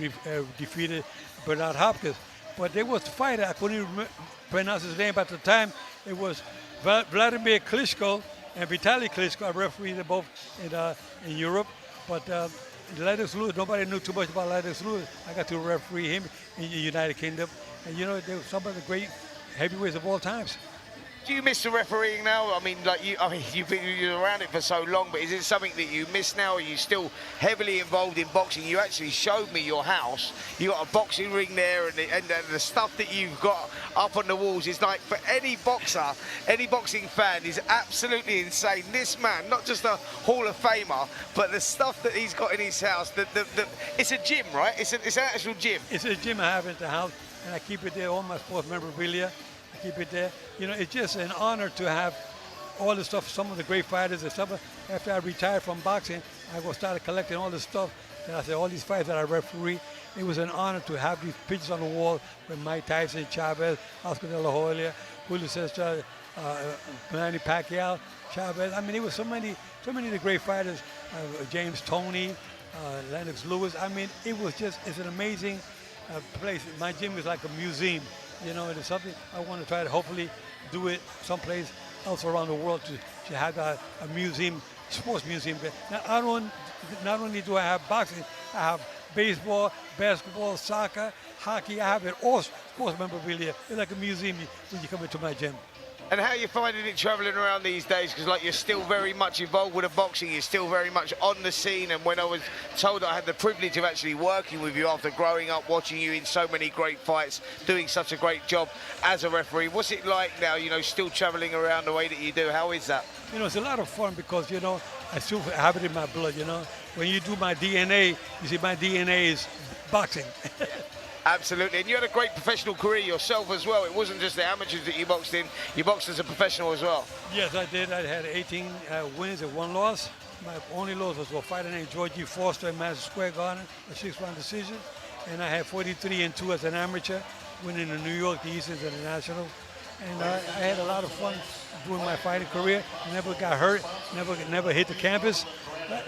defeated Bernard Hopkins. But there was a fighter, I couldn't even pronounce his name at the time. It was Vladimir Klitschko and Vitaly Klitschko. I refereed them both in Europe. But Lennox Lewis, nobody knew too much about Lennox Lewis. I got to referee him in the United Kingdom. And, you know, they were some of the great heavyweights of all times. Do you miss the refereeing now? I mean, like you've been around it for so long, but is it something that you miss now? Are you still heavily involved in boxing? You actually showed me your house. You got a boxing ring there, and the stuff that you've got up on the walls is like, for any boxer, any boxing fan, is absolutely insane. This man, not just a Hall of Famer, but the stuff that he's got in his house. It's a gym, right? It's an actual gym. It's a gym I have in the house, and I keep it there, all my sports memorabilia. Keep it there. You know, it's just an honor to have all the stuff, some of the great fighters and stuff. After I retired from boxing, I started collecting all this stuff. And I said, all these fights that I referee, it was an honor to have these pictures on the wall with Mike Tyson, Chavez, Oscar De La Hoya, Julio Cesar, Manny Pacquiao, Chavez. I mean, it was so many of the great fighters, James Toney, Lennox Lewis. I mean, it's an amazing place. My gym is like a museum. You know, it is something I want to try to hopefully do it someplace else around the world to have a museum, sports museum. Now, not only do I have boxing, I have baseball, basketball, soccer, hockey. I have it all sports memorabilia. It's like a museum when you come into my gym. And how are you finding it travelling around these days? Because like you're still very much involved with the boxing, you're still very much on the scene. And when I was told that I had the privilege of actually working with you after growing up, watching you in so many great fights, doing such a great job as a referee, what's it like now, you know, still traveling around the way that you do? How is that? You know, it's a lot of fun because, you know, I still have it in my blood, you know. When you do my DNA, you see my DNA is boxing. Absolutely, and you had a great professional career yourself as well. It wasn't just the amateurs that you boxed in, you boxed as a professional as well. Yes, I did. I had 18 wins and 1 loss. My only loss was to a fighter named Georgie Foster in Madison Square Garden, a 6-round decision. And I had 43-2 as an amateur, winning in New York, the Eastern International. and I had a lot of fun doing my fighting career. I never got hurt, never hit the canvas.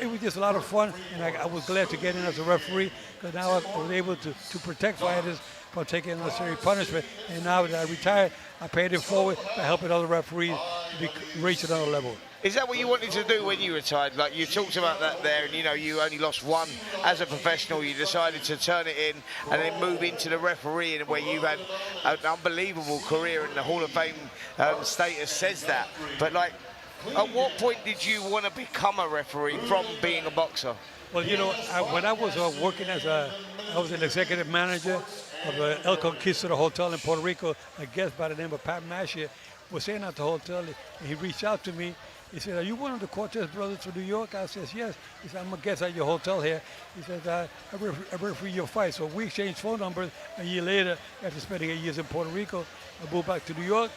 It was just a lot of fun, and I was glad to get in as a referee because now I was able to protect fighters from taking unnecessary punishment. And now that I retired, I paid it forward by helping other referees reach another level. Is that what you wanted to do when you retired? Like you talked about that there, and you only lost one as a professional. You decided to turn it in and then move into the refereeing, where you've had an unbelievable career, and the Hall of Fame status says that. But like, at what point did you want to become a referee from being a boxer? Well, when I was working I was an executive manager of El Conquistador Hotel in Puerto Rico. A guest by the name of Pat Mashier was staying at the hotel, and he reached out to me. He said, "Are you one of the Cortez brothers from New York?" I said, "Yes." He said, "I'm a guest at your hotel here." He said, I referee your fight. So we exchanged phone numbers. A year later, after spending 8 years in Puerto Rico, I moved back to New York.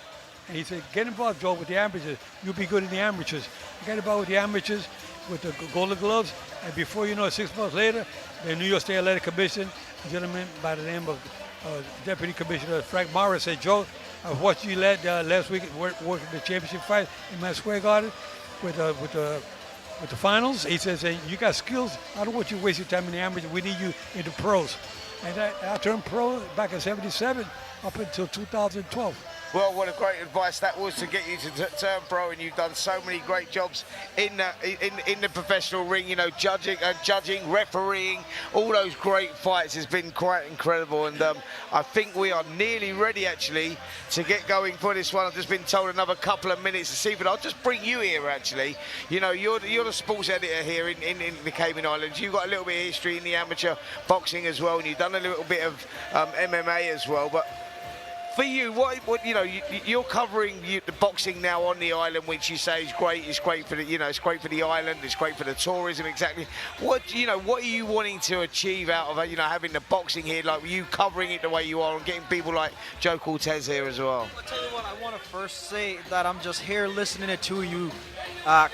And he said, "Get involved, Joe, with the amateurs. You'll be good in the amateurs." I got involved with the amateurs with the Golden Gloves. And before you know it, 6 months later, the New York State Athletic Commission, a gentleman by the name of Deputy Commissioner Frank Morris, said, "Joe, I watched you last week working the championship fight in Madison Square Garden with the finals." He says, "You got skills. I don't want you to waste your time in the amateurs. We need you in the pros." And I turned pro back in '77 up until 2012. Well, what a great advice that was to get you to turn pro, and you've done so many great jobs in the professional ring. Judging, refereeing, all those great fights has been quite incredible. And I think we are nearly ready actually to get going for this one. I've just been told another couple of minutes to see, but I'll just bring you here actually. You're the sports editor here in the Cayman Islands. You've got a little bit of history in the amateur boxing as well, and you've done a little bit of MMA as well, but. For you, you're covering the boxing now on the island, which you say is great. It's great for it's great for the island. It's great for the tourism. Exactly. What are you wanting to achieve out of having the boxing here, like you covering it the way you are, and getting people like Joe Cortez here as well? I'll tell you what. I want to first say that I'm just here listening to you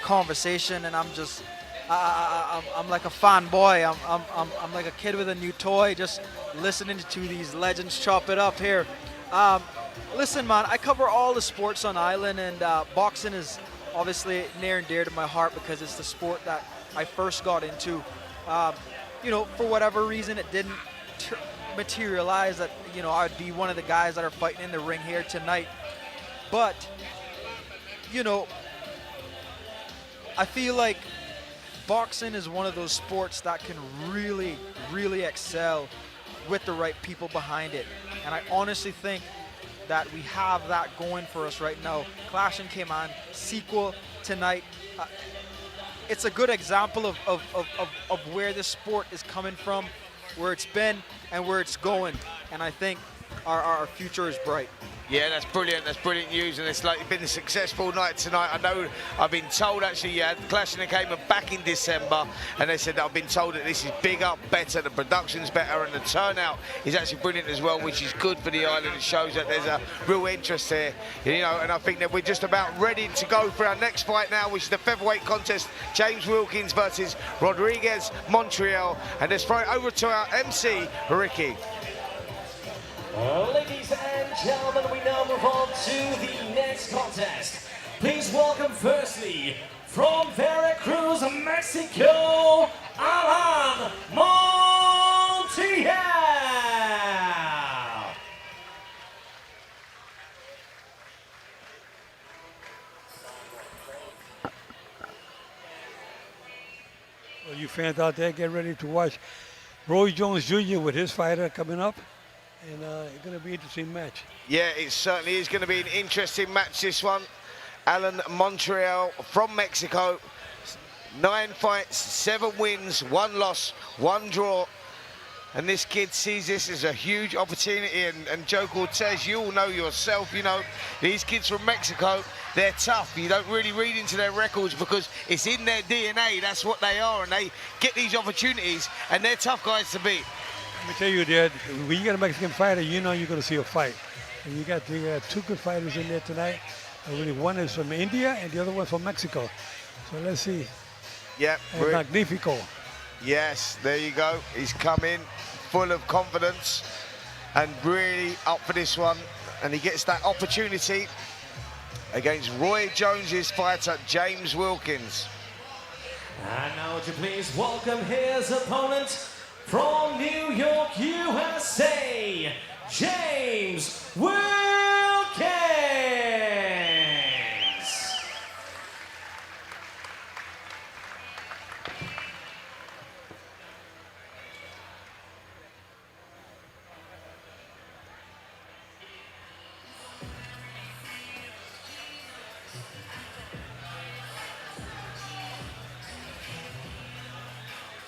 conversation, and I'm just. I'm like a fanboy. I'm like a kid with a new toy, just listening to these legends chop it up here. Listen, man, I cover all the sports on island, and boxing is obviously near and dear to my heart because it's the sport that I first got into. For whatever reason, it didn't materialize that I'd be one of the guys that are fighting in the ring here tonight. But I feel like boxing is one of those sports that can really, really excel with the right people behind it. And I honestly think that we have that going for us right now. Clash in Cayman, sequel tonight. It's a good example of where this sport is coming from, where it's been, and where it's going. And I think our future is bright. Yeah, that's brilliant. That's brilliant news, and it's been a successful night tonight. I know I've been told actually, yeah, Clash in the Cayman back in December, and they said that I've been told that this is bigger, better, the production's better, and the turnout is actually brilliant as well, which is good for the island. It shows that there's a real interest here, and I think that we're just about ready to go for our next fight now, which is the featherweight contest, James Wilkins versus Rodriguez Montreal, and let's throw it over to our MC, Ricky. Ladies and gentlemen, we now move on to the next contest. Please welcome firstly, from Veracruz, Mexico, Alan Montiel. Well, you fans out there, get ready to watch Roy Jones Jr. with his fighter coming up. And it's going to be an interesting match. Yeah, it certainly is going to be an interesting match, this one. Alan Montreal from Mexico. 9 fights, 7 wins, 1 loss, 1 draw. And this kid sees this as a huge opportunity. And Joe Cortez, you all know yourself, these kids from Mexico, they're tough. You don't really read into their records because it's in their DNA. That's what they are. And they get these opportunities, and they're tough guys to beat. Let me tell you, Dad, when you got a Mexican fighter, you're going to see a fight. And you got 2 good fighters in there tonight. One is from India and the other one's from Mexico. So let's see. Yeah. Magnifico. Yes, there you go. He's come in full of confidence and really up for this one. and he gets that opportunity against Roy Jones's fighter, James Wilkins. And now would you please welcome his opponent from New York, USA, James Wilkins.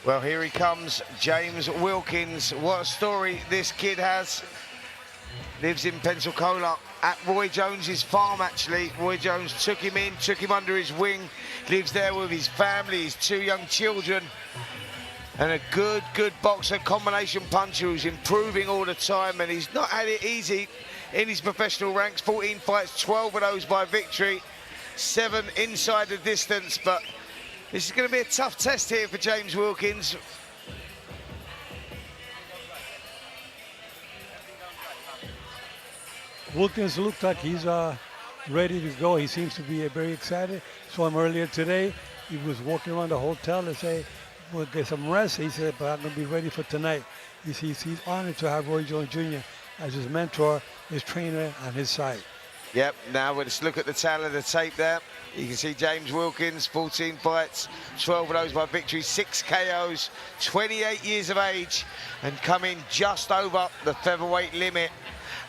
Well, here he comes, James Wilkins. What a story this kid has. Lives in Pensacola at Roy Jones's farm, actually. Roy Jones took him in, took him under his wing, lives there with his family, his 2 young children, and a good boxer, combination puncher who's improving all the time, and he's not had it easy in his professional ranks. 14 fights, 12 of those by victory, 7 inside the distance, but this is going to be a tough test here for James Wilkins. Wilkins looks like he's ready to go. He seems to be very excited. Saw him earlier today. He was walking around the hotel and say, we'll get some rest. He said, but I'm going to be ready for tonight. He's honored to have Roy Jones Jr. as his mentor, his trainer on his side. Yep, now let's look at the tally of the tape there. You can see James Wilkins, 14 fights, 12 of those by victory, 6 KOs, 28 years of age, and coming just over the featherweight limit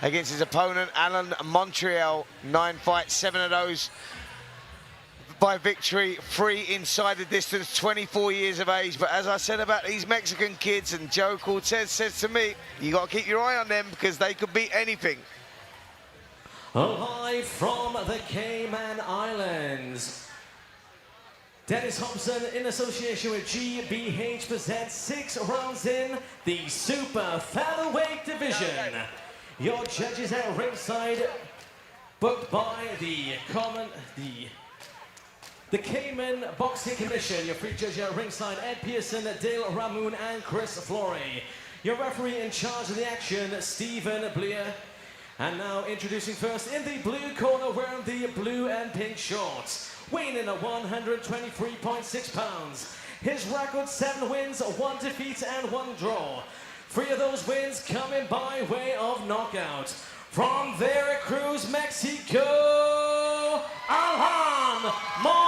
against his opponent, Alan Montreal. 9 fights, 7 of those by victory, 3 inside the distance, 24 years of age. But as I said about these Mexican kids, and Joe Cortez says to me, you got to keep your eye on them because they could beat anything. Live from the Cayman Islands, Dennis Hobson in association with GBH presents 6 rounds in the super featherweight division. Your judges at ringside, booked by the Cayman Boxing Commission. Your free judge at ringside, Ed Pearson, Dale Ramoon, and Chris Flory. Your referee in charge of the action, Stephen Bleer. And now introducing first in the blue corner, wearing the blue and pink shorts, weighing in at 123.6 pounds. His record, 7 wins, 1 defeat, and 1 draw. 3 of those wins coming by way of knockout. From Veracruz, Mexico, Alan Montreal.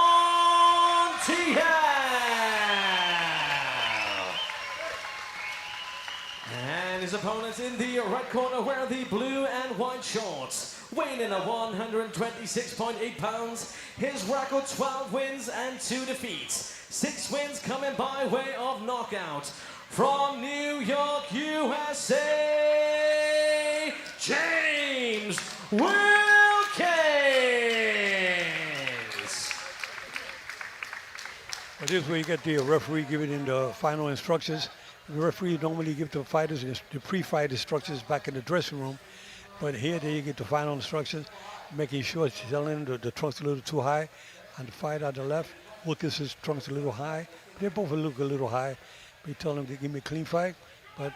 And his opponent in the red corner, wearing the blue and white shorts, weighing in at 126.8 pounds. His record, 12 wins and 2 defeats. 6 wins coming by way of knockout. From New York, USA, James Wilkins. Well, this is where you get the referee giving in the final instructions. The referee normally give the fighters the pre-fight instructions back in the dressing room, but here you get the final instructions, making sure she's telling the trunk's a little too high, and the fighter on the left, Wilkins' trunk's a little high. They both look a little high. We tell him to give me a clean fight, but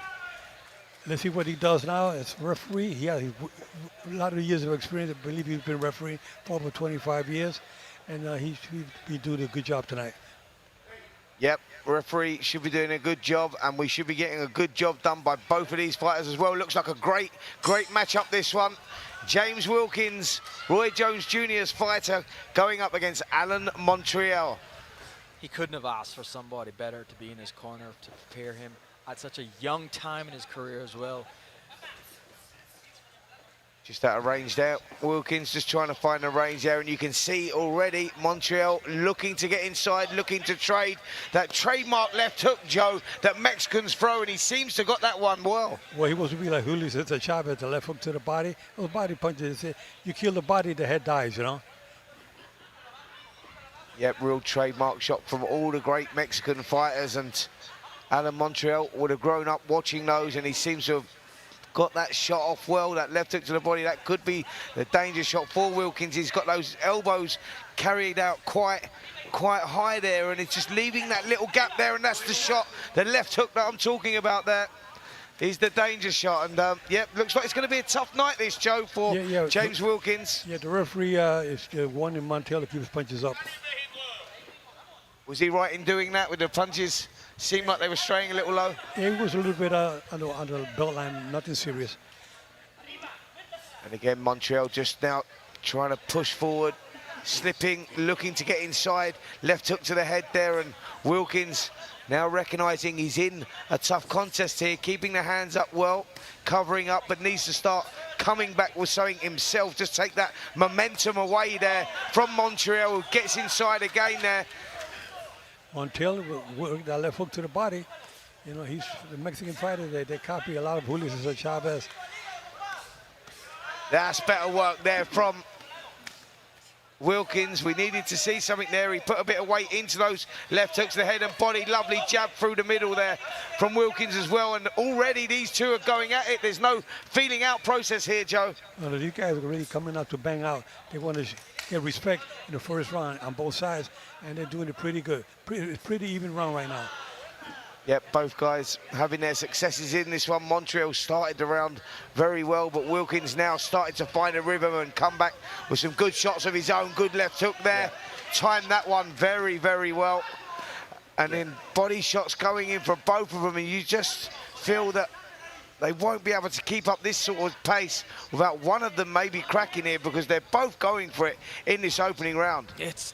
let's see what he does now as referee. He has a lot of years of experience. I believe he's been refereeing for over 25 years, and he should be doing a good job tonight. Yep, referee should be doing a good job, and we should be getting a good job done by both of these fighters as well. Looks like a great matchup, this one. James Wilkins, Roy Jones Jr.'s fighter, going up against Alan Montreal. He couldn't have asked for somebody better to be in his corner to prepare him at such a young time in his career as well. Just out of range there. Wilkins just trying to find the range there, and you can see already Montreal looking to get inside, looking to trade. That trademark left hook, Joe, that Mexicans throw, and he seems to got that one well. Well, he wants to be like Julio Cesar Chavez, the left hook to the body. Those body punches, you kill the body, the head dies, you know? Yep, real trademark shot from all the great Mexican fighters, and Alan Montreal would have grown up watching those, and he seems to have got that shot off well. That left hook to the body, that could be the danger shot for Wilkins. He's got those elbows carried out quite high there, and it's just leaving that little gap there, and that's the shot, the left hook that I'm talking about there. is the danger shot. And, yep, looks like it's going to be a tough night, this, Joe, for James Wilkins. Yeah, the referee is wanting Montiel to keep his punches up. Was he right in doing that with the punches? Seemed like they were straying a little low. Yeah, he was a little bit under the belt line, nothing serious. And again, Montreal just now trying to push forward, slipping, looking to get inside. Left hook to the head there, and Wilkins now recognising he's in a tough contest here, keeping the hands up well, covering up, but needs to start coming back with something himself. Just take that momentum away there from Montreal, who gets inside again there. Montiel with that left hook to the body. You know, he's the Mexican fighter. They copy a lot of Julio Cesar Chavez. That's better work there from Wilkins. We needed to see something there. He put a bit of weight into those left hooks to the head and body. Lovely jab through the middle there from Wilkins as well. And already these two are going at it. There's no feeling out process here, Joe. Well, these guys are really coming out to bang out. They want to get respect in the first round on both sides, and they're doing it pretty good. Pretty even round right now. Yep, both guys having their successes in this one. Montreal started the round very well, but Wilkins now started to find a rhythm and come back with some good shots of his own. Good left hook there. Timed that one very, very well. And then body shots going in from both of them, and you just feel that they won't be able to keep up this sort of pace without one of them maybe cracking here, because they're both going for it in this opening round. It's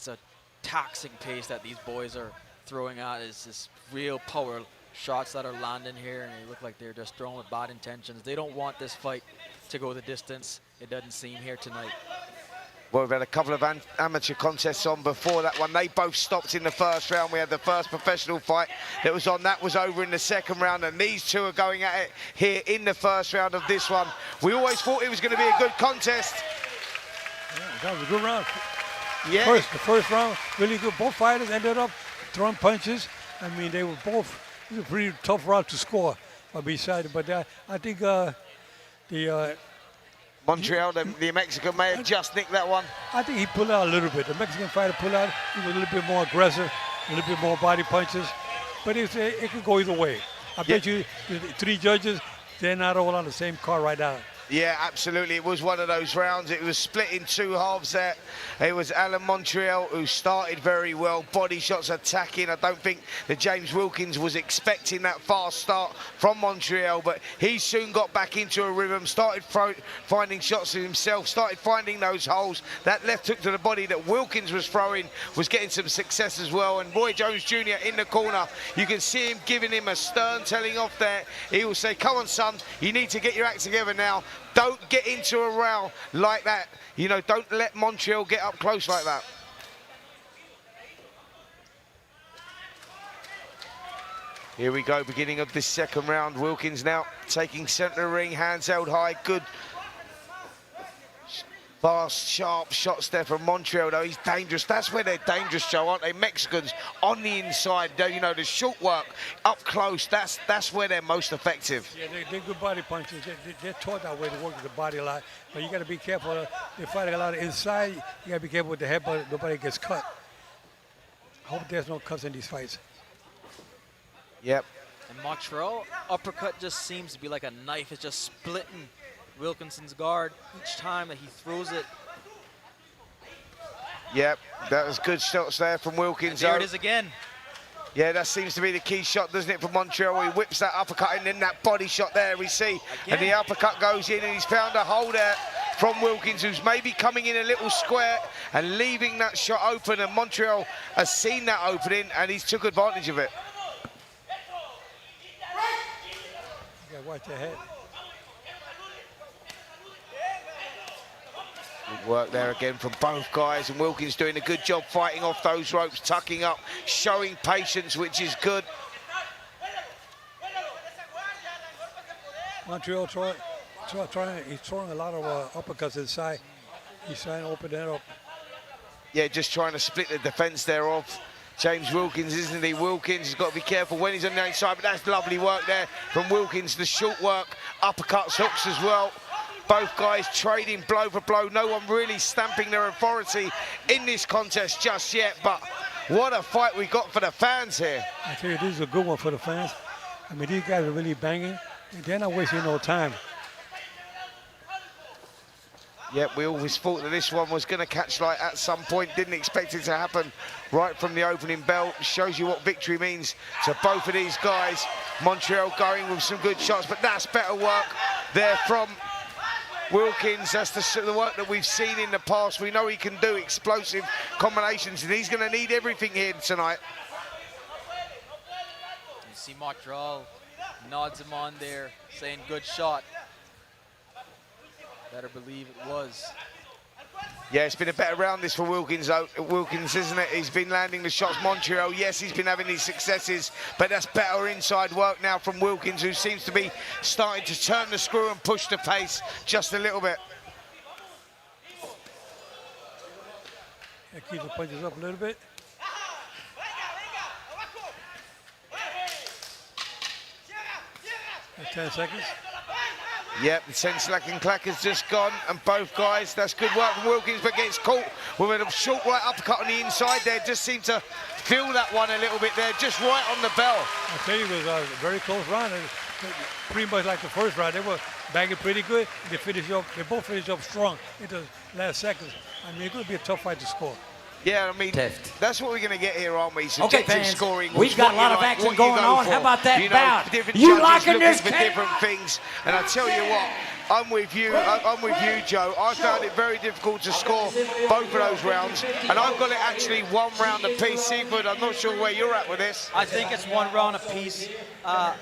a taxing pace that these boys are throwing out. Is this real power shots that are landing here, and they look like they're just throwing with bad intentions. They don't want this fight to go the distance. It doesn't seem here tonight. Well, we've had a couple of amateur contests on before that one. They both stopped in the first round. We had the first professional fight that was on. That was over in the second round, and these two are going at it here in the first round of this one. We always thought it was going to be a good contest. Yeah, that was a good round. Yeah. The first round, really good. Both fighters ended up throwing punches. I mean, they were both, it was a pretty tough round to score. But I think Montreal, the Mexican may have just nicked that one. I think he pulled out a little bit. The Mexican fighter pulled out. He was a little bit more aggressive, a little bit more body punches. But it could go either way. I bet you the three judges, they're not all on the same car right now. Yeah, absolutely. It was one of those rounds. It was split in two halves there. It was Alan Montreal who started very well. Body shots attacking. I don't think that James Wilkins was expecting that fast start from Montreal, but he soon got back into a rhythm, started finding shots of himself, started finding those holes. That left hook to the body that Wilkins was throwing was getting some success as well. And Roy Jones Jr. in the corner, you can see him giving him a stern telling off there. He will say, come on, son, you need to get your act together now. Don't get into a row like that. You know, don't let Montreal get up close like that. Here we go, beginning of this second round. Wilkins now taking centre ring, hands held high. Good, fast, sharp shots there from Montreal, though. He's dangerous. That's where they're dangerous, Joe, aren't they? Mexicans on the inside, you know, the short work up close, that's where they're most effective. Yeah, they're good body punches. They're taught that way to work with the body a lot. But you got to be careful. They're fighting a lot of inside. You got to be careful with the head, but nobody gets cut. I hope there's no cuts in these fights. Yep. And Montreal uppercut just seems to be like a knife. It's just splitting Wilkinson's guard each time that he throws it. Yep, that was good shots there from Wilkins. And there it is again. Yeah, that seems to be the key shot, doesn't it, from Montreal? He whips that uppercut in, then that body shot there we see. Again. And the uppercut goes in, and he's found a hole there from Wilkins, who's maybe coming in a little square and leaving that shot open, and Montreal has seen that opening, and he's took advantage of it. You gotta watch your head. Good work there again from both guys, and Wilkins doing a good job fighting off those ropes, tucking up, showing patience, which is good. Montreal he's throwing a lot of uppercuts inside. He's trying to open that up. Yeah, just trying to split the defense there off James Wilkins, isn't he? Wilkins has got to be careful when he's on the outside, but that's lovely work there from Wilkins. The short work, uppercuts, hooks as well. Both guys trading blow for blow. No one really stamping their authority in this contest just yet, but what a fight we got for the fans here. I tell you, this is a good one for the fans. I mean, these guys are really banging. They're not wasting no time. Yep, we always thought that this one was going to catch light at some point. Didn't expect it to happen right from the opening bell. Shows you what victory means to both of these guys. Montreal going with some good shots, but that's better work there from Wilkins. That's the work that we've seen in the past. We know he can do explosive combinations, and he's going to need everything here tonight. You see Montreal nods him on there, saying good shot. Better believe it was. Yeah, it's been a better round this for Wilkins, isn't it? He's been landing the shots. Montreal, yes, he's been having these successes, but that's better inside work now from Wilkins, who seems to be starting to turn the screw and push the pace just a little bit. Yeah, keep the punches up a little bit. That's 10 seconds. Yep, the 10 second clack has just gone, and both guys, that's good work from Wilkins, but gets caught with a short right uppercut on the inside there. Just seemed to feel that one a little bit there, just right on the bell. I tell you, it was a very close round. Pretty much like the first round. They were banging pretty good. They both finished up strong into the last seconds. I mean, it's going to be a tough fight to score. Yeah, I mean, that's what we're going to get here, aren't we? Okay, fans, scoring. we've got a lot of action going on. How about that bout? Different You judges liking this, for different things. And I tell you what, I'm with you, Joe. I found it very difficult to score both of those rounds. And I've got it actually one round apiece. Seafood, I'm not sure where you're at with this. I think it's one round apiece. I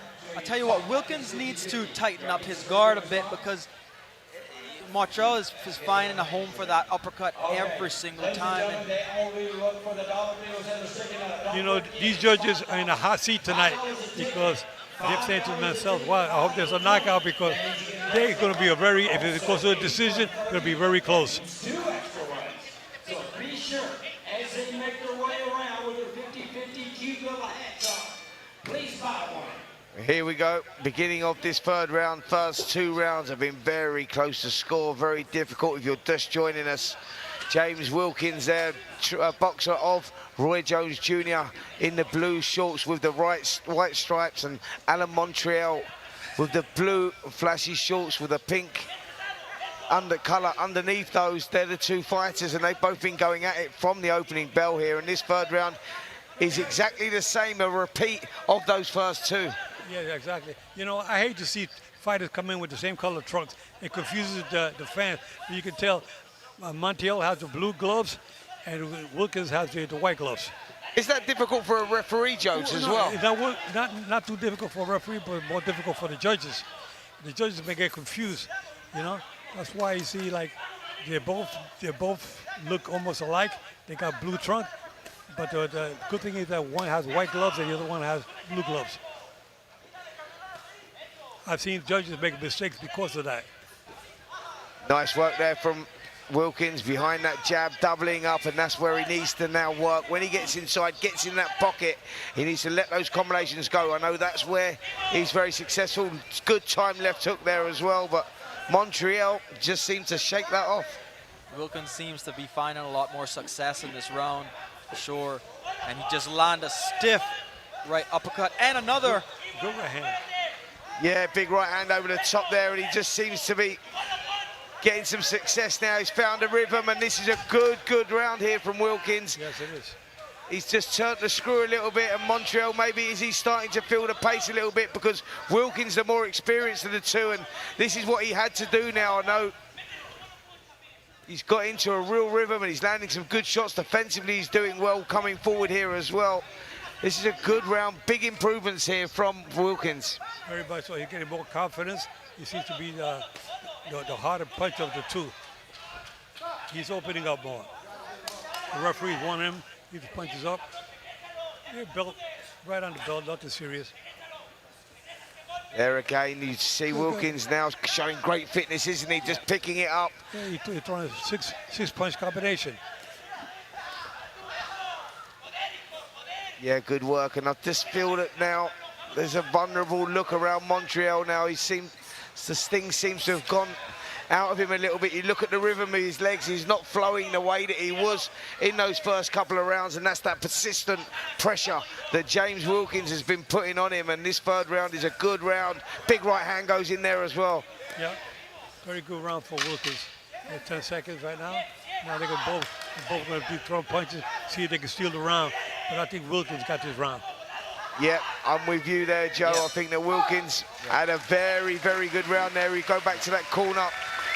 tell you what, Wilkins needs to tighten up his guard a bit, because Montreal is finding a home for that uppercut every single time. You know, these judges are in a hot seat tonight because they're saying to themselves, well, I hope there's a knockout, because they're going to be if it goes to a decision, it's going to be very close. 2 extra runs. So be sure, as they make their way around with their 50-50 cute little hats on, please buy one. Here we go, beginning of this third round. First 2 rounds have been very close to score, very difficult if you're just joining us. James Wilkins there, a boxer of Roy Jones Jr. in the blue shorts with the white stripes, and Alan Montreal with the blue flashy shorts with the pink colour underneath those. They're the 2 fighters, and they've both been going at it from the opening bell here. And this third round is exactly the same, a repeat of those first 2. Yeah, exactly. You know, I hate to see fighters come in with the same color trunks. It confuses the fans. You can tell Montiel has the blue gloves and Wilkins has the white gloves. Is that difficult for a referee, Jones, as well? It's not too difficult for a referee, but more difficult for the judges. The judges may get confused, you know. That's why you see, like, they both look almost alike. They got blue trunk, but the good thing is that one has white gloves and the other one has blue gloves. I've seen judges make mistakes because of that. Nice work there from Wilkins behind that jab, doubling up, and that's where he needs to now work. When he gets inside, gets in that pocket, he needs to let those combinations go. I know that's where he's very successful. Good time left hook there as well, but Montreal just seemed to shake that off. Wilkins seems to be finding a lot more success in this round, for sure. And he just landed a stiff right uppercut and another. Good right hand. Yeah, big right hand over the top there, and he just seems to be getting some success now. He's found a rhythm, and this is a good round here from Wilkins. Yes, it is. He's just turned the screw a little bit, and Montreal, maybe is he starting to feel the pace a little bit, because Wilkins the more experienced of the 2, and this is what he had to do now. I know he's got into a real rhythm, and he's landing some good shots defensively. He's doing well coming forward here as well. This is a good round, big improvements here from Wilkins. Very much so. He's getting more confidence. He seems to be the harder punch of the 2. He's opening up more. The referees want him. He punches up. Yeah, belt right on the belt, nothing serious. There again, you see Wilkins now showing great fitness, isn't he? Just picking it up. Yeah, he's throwing a six punch combination. Yeah, good work, and I just feel that now there's a vulnerable look around Montreal now. The sting seems to have gone out of him a little bit. You look at the rhythm of his legs, he's not flowing the way that he was in those first couple of rounds, and that's that persistent pressure that James Wilkins has been putting on him, and this third round is a good round. Big right hand goes in there as well. Yeah, very good round for Wilkins. 10 seconds right now. Now they're both going to be throwing punches, see if they can steal the round. But I think Wilkins got this round. Yeah, I'm with you there, Joe. I think that Wilkins had a very, very good round there. He go back to that corner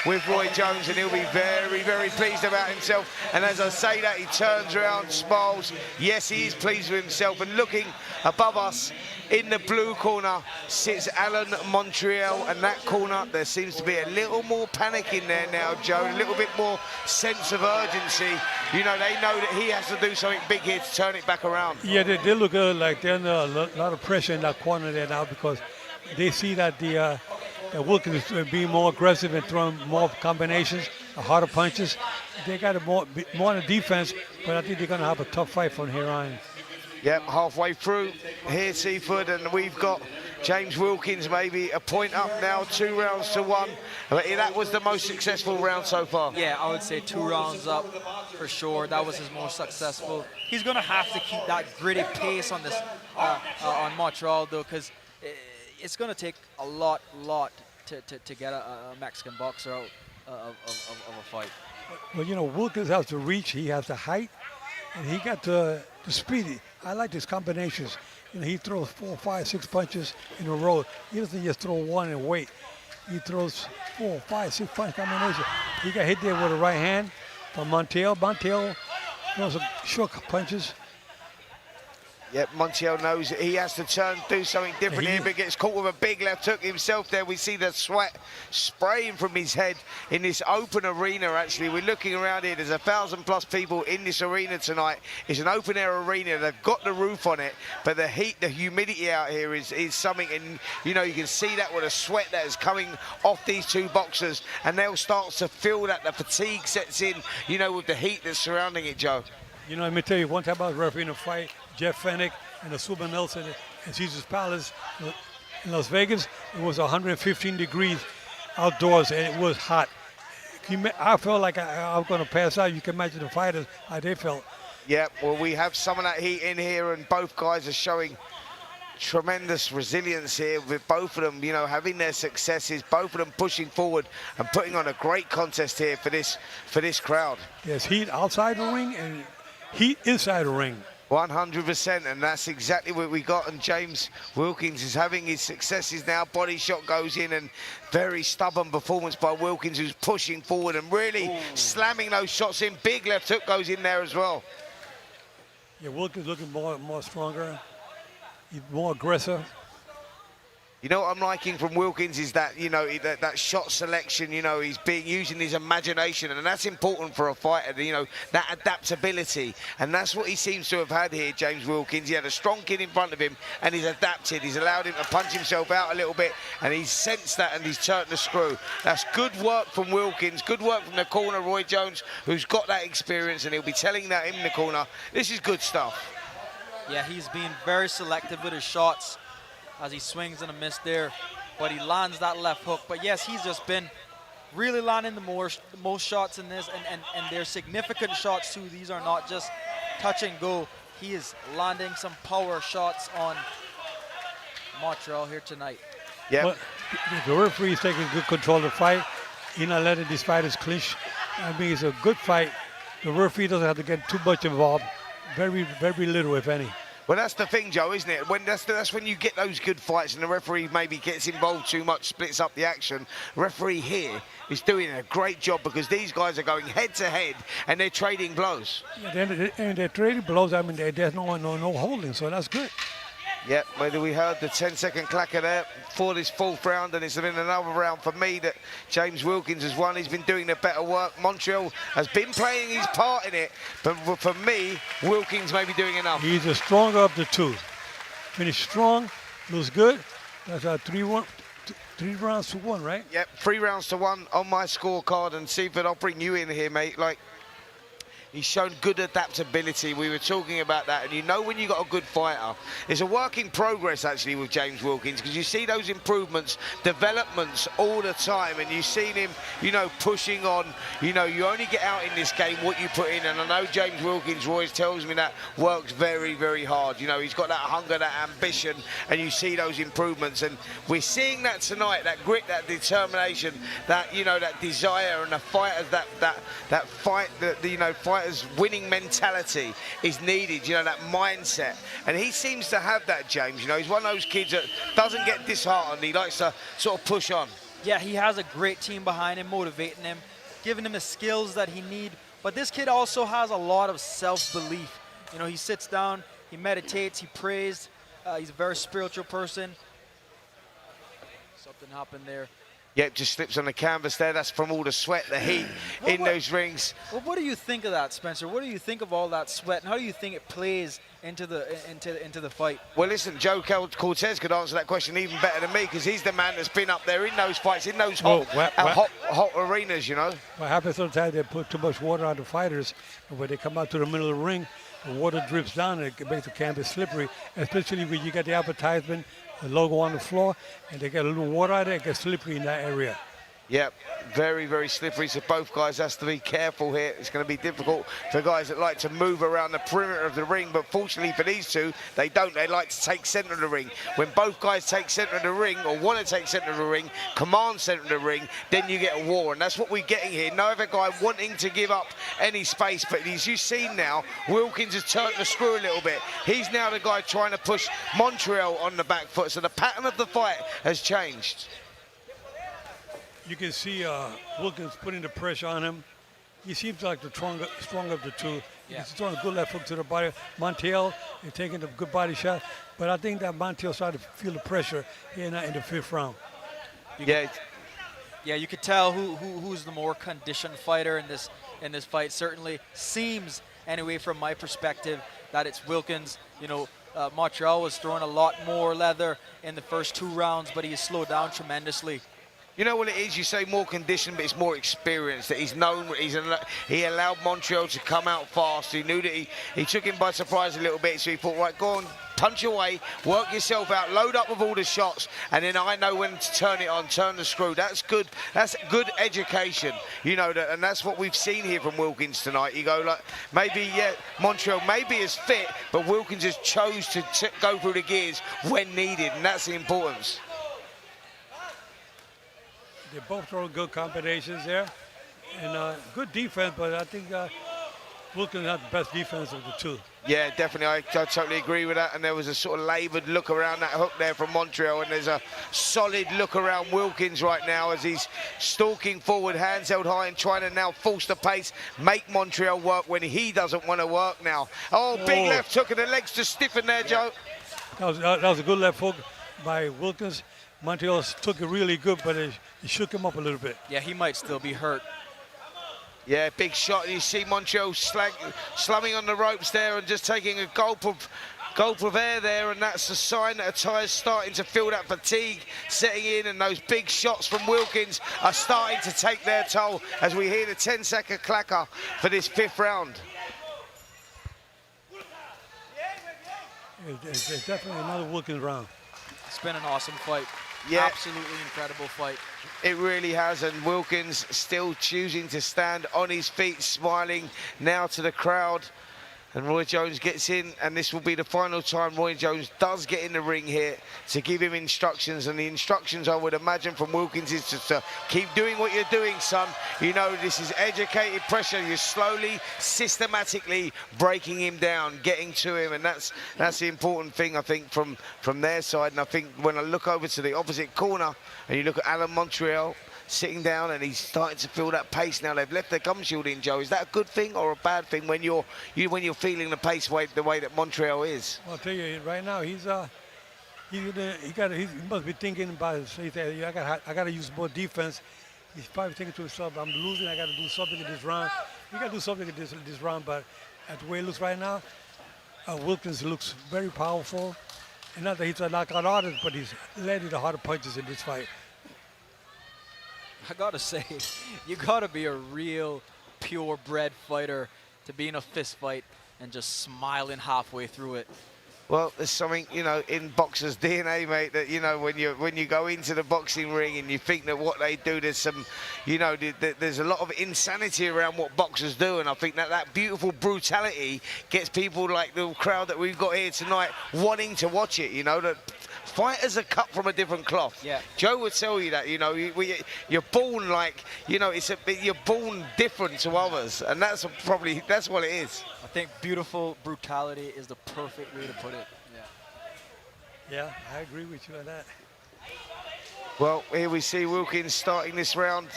with Roy Jones, and he'll be very, very pleased about himself. And as I say that, he turns around, smiles. Yes, he is pleased with himself. And looking above us in the blue corner sits Alan Montreal, and that corner, there seems to be a little more panic in there now, Joe, a little bit more sense of urgency. You know, they know that he has to do something big here to turn it back around. Yeah, they look like they're under a lot of pressure in that corner there now, because they see that that Wilkins is being more aggressive and throwing more combinations, harder punches. They got more on the defense, but I think they're going to have a tough fight from here on. Yep, halfway through here, Seaford, and we've got James Wilkins maybe a point up now, 2 rounds to 1. But that was the most successful round so far. Yeah, I would say 2 rounds up for sure. That was his most successful. He's going to have to keep that gritty pace on this on Montreal, though, because it's going to take a lot to get a Mexican boxer out of a fight. Well, you know, Wilkins has the reach, he has the height, and he got the speed. I like his combinations. You know, he throws 4, 5, 6 punches in a row. He doesn't just throw one and wait. He throws 4, 5, 6 punch combinations. He got hit there with a right hand from Montiel. Montiel throws some short punches. Yep, Montiel knows he has to do something different here, but gets caught with a big left hook himself there. We see the sweat spraying from his head in this open arena, actually. We're looking around here. There's 1,000+ people in this arena tonight. It's an open-air arena. They've got the roof on it, but the heat, the humidity out here is something, and, you know, you can see that with the sweat that is coming off these two boxers, and they'll start to feel that the fatigue sets in, you know, with the heat that's surrounding it, Joe. You know, let me tell you, one time I was refereeing a fight, Jeff Fennick and Asuba Nelson at Caesar's Palace in Las Vegas. It was 115 degrees outdoors, and it was hot. I felt like I was going to pass out. You can imagine the fighters, how they felt. Yeah, well, we have some of that heat in here, and both guys are showing tremendous resilience here, with both of them, you know, having their successes, both of them pushing forward and putting on a great contest here for this crowd. There's heat outside the ring and heat inside the ring. 100%, and that's exactly what we got. And James Wilkins is having his successes now. Body shot goes in, and very stubborn performance by Wilkins, who's pushing forward and really slamming those shots in. Big left hook goes in there as well. Yeah, Wilkins looking more stronger. He's more aggressive. You know what I'm liking from Wilkins is that, you know, that shot selection, you know, he's using his imagination, and that's important for a fighter, you know, that adaptability. And that's what he seems to have had here, James Wilkins. He had a strong kid in front of him, and he's adapted. He's allowed him to punch himself out a little bit, and he's sensed that, and he's turned the screw. That's good work from Wilkins, good work from the corner, Roy Jones, who's got that experience, and he'll be telling that in the corner. This is good stuff. Yeah, he's being very selective with his shots as he swings and a miss there, but he lands that left hook. But yes, he's just been really landing the most shots in this, and they're significant shots too. These are not just touch and go. He is landing some power shots on Montreal here tonight. Yeah, well, the referee is taking good control of the fight. He's not letting these fighters clinch. I mean, it's a good fight. The referee doesn't have to get too much involved. Very, very little, if any. Well, that's the thing, Joe, isn't it? That's when you get those good fights and the referee maybe gets involved too much, splits up the action. Referee here is doing a great job, because these guys are going head to head and they're trading blows. Yeah, and they're trading blows. I mean, there's no holding, so that's good. Yep, whether we heard the 10-second clacker there for this fourth round, and it's been another round for me that James Wilkins has won. He's been doing the better work. Montreal has been playing his part in it, but for me, Wilkins may be doing enough. He's the stronger of the two. Finished strong, looks good. That's a 3 rounds to 1, right? Yep, 3 rounds to 1 on my scorecard. And Seaford, I'll bring you in here, mate. Like, He's shown good adaptability. We were talking about that, and you know when you've got a good fighter. It's a work in progress, actually, with James Wilkins, because you see those improvements, developments all the time, and you've seen him, you know, pushing on. You know, you only get out in this game what you put in, and I know James Wilkins always tells me that works very, very hard. You know, he's got that hunger, that ambition, and you see those improvements, and we're seeing that tonight, that grit, that determination, that, you know, that desire, and the fighters, that fight, you know, fighters' winning mentality is needed, you know, that mindset. And he seems to have that, James. You know, he's one of those kids that doesn't get disheartened. He likes to sort of push on. Yeah, he has a great team behind him, motivating him, giving him the skills that he needs. But this kid also has a lot of self-belief. You know, he sits down, he meditates, he prays. He's a very spiritual person. Something happened there. Yep, just slips on the canvas there. That's from all the sweat, the heat in those rings. Well, what do you think of that, Spencer? What do you think of all that sweat, and how do you think it plays into the fight? Well, listen, Joe Cortez could answer that question even better than me, because he's the man that's been up there in those fights, in those hot arenas, you know. What happens sometimes, they put too much water on the fighters, and when they come out to the middle of the ring, the water drips down and it makes the canvas slippery, especially when you get the advertisement, the logo on the floor, and they get a little water out there, it gets slippery in that area. Yep, very, very slippery, so both guys has to be careful here. It's going to be difficult for guys that like to move around the perimeter of the ring, but fortunately for these two, they don't. They like to take center of the ring. When both guys take center of the ring, or want to take center of the ring, command center of the ring, then you get a war, and that's what we're getting here. No other guy wanting to give up any space, but as you've seen now, Wilkins has turned the screw a little bit. He's now the guy trying to push Montreal on the back foot, so the pattern of the fight has changed. You can see Wilkins putting the pressure on him. He seems like the stronger of the two. Yeah. He's throwing a good left hook to the body. Montiel is taking a good body shot, but I think that Montiel started to feel the pressure in the fifth round. Yeah, you could tell who's the more conditioned fighter in this fight. Certainly seems, anyway, from my perspective, that it's Wilkins. You know, Montreal was throwing a lot more leather in the first 2 rounds, but he has slowed down tremendously. You know what it is? You say more conditioned, but it's more experience. That he's known. He allowed Montreal to come out fast. He knew that he took him by surprise a little bit. So he thought, right, go on, punch away, work yourself out, load up with all the shots, and then I know when to turn it on, turn the screw. That's good. That's good education. You know, and that's what we've seen here from Wilkins tonight. You go like, maybe Montreal maybe is fit, but Wilkins has chose to go through the gears when needed, and that's the importance. They both throw good combinations there, and good defense, but I think Wilkins had the best defense of the two. Yeah, definitely, I totally agree with that, and there was a sort of laboured look around that hook there from Montreal, and there's a solid look around Wilkins right now as he's stalking forward, hands held high, and trying to now force the pace, make Montreal work when he doesn't want to work now. Oh, big left hook, and the legs just stiffen there, Joe. That was a good left hook by Wilkins. Montreal took it really good, but it shook him up a little bit. Yeah, he might still be hurt. Yeah, big shot. You see Montreal slumming on the ropes there and just taking a gulp of air there, and that's a sign that Attai's starting to feel that fatigue setting in, and those big shots from Wilkins are starting to take their toll as we hear the 10-second clacker for this 5th round. It's definitely another Wilkins round. It's been an awesome fight. Yeah. Absolutely incredible fight. It really has, and Wilkins still choosing to stand on his feet, smiling now to the crowd. And Roy Jones gets in, and this will be the final time Roy Jones does get in the ring here to give him instructions. And the instructions, I would imagine, from Wilkins is just to keep doing what you're doing, son. You know, this is educated pressure. You're slowly, systematically breaking him down, getting to him, and that's the important thing, I think, from their side. And I think when I look over to the opposite corner, and you look at Alan Montreal, sitting down, and he's starting to feel that pace now. They've left their gum shield in, Joe. Is that a good thing or a bad thing when you're feeling the pace the way that Montreal is? Well, I'll tell you right now, he must be thinking about it. So he said, I got to use more defense. He's probably thinking to himself, I'm losing. I got to do something in this round. We got to do something in this round. But at the way it looks right now, Wilkins looks very powerful. And not that he's a knockout artist, but he's landed the harder punches in this fight. I gotta say, you gotta be a real purebred fighter to be in a fist fight and just smiling halfway through it. Well, there's something, you know, in boxers' DNA, mate, that, you know, when you go into the boxing ring and you think that what they do, there's some, you know, there's a lot of insanity around what boxers do, and I think that beautiful brutality gets people like the crowd that we've got here tonight wanting to watch it, you know, that fighters are cut from a different cloth. Yeah. Joe would tell you that, you know, you're born like, you know, you're born different to others, and that's what it is. I think beautiful brutality is the perfect way to put it. Yeah, I agree with you on that. Well, here we see Wilkins starting this round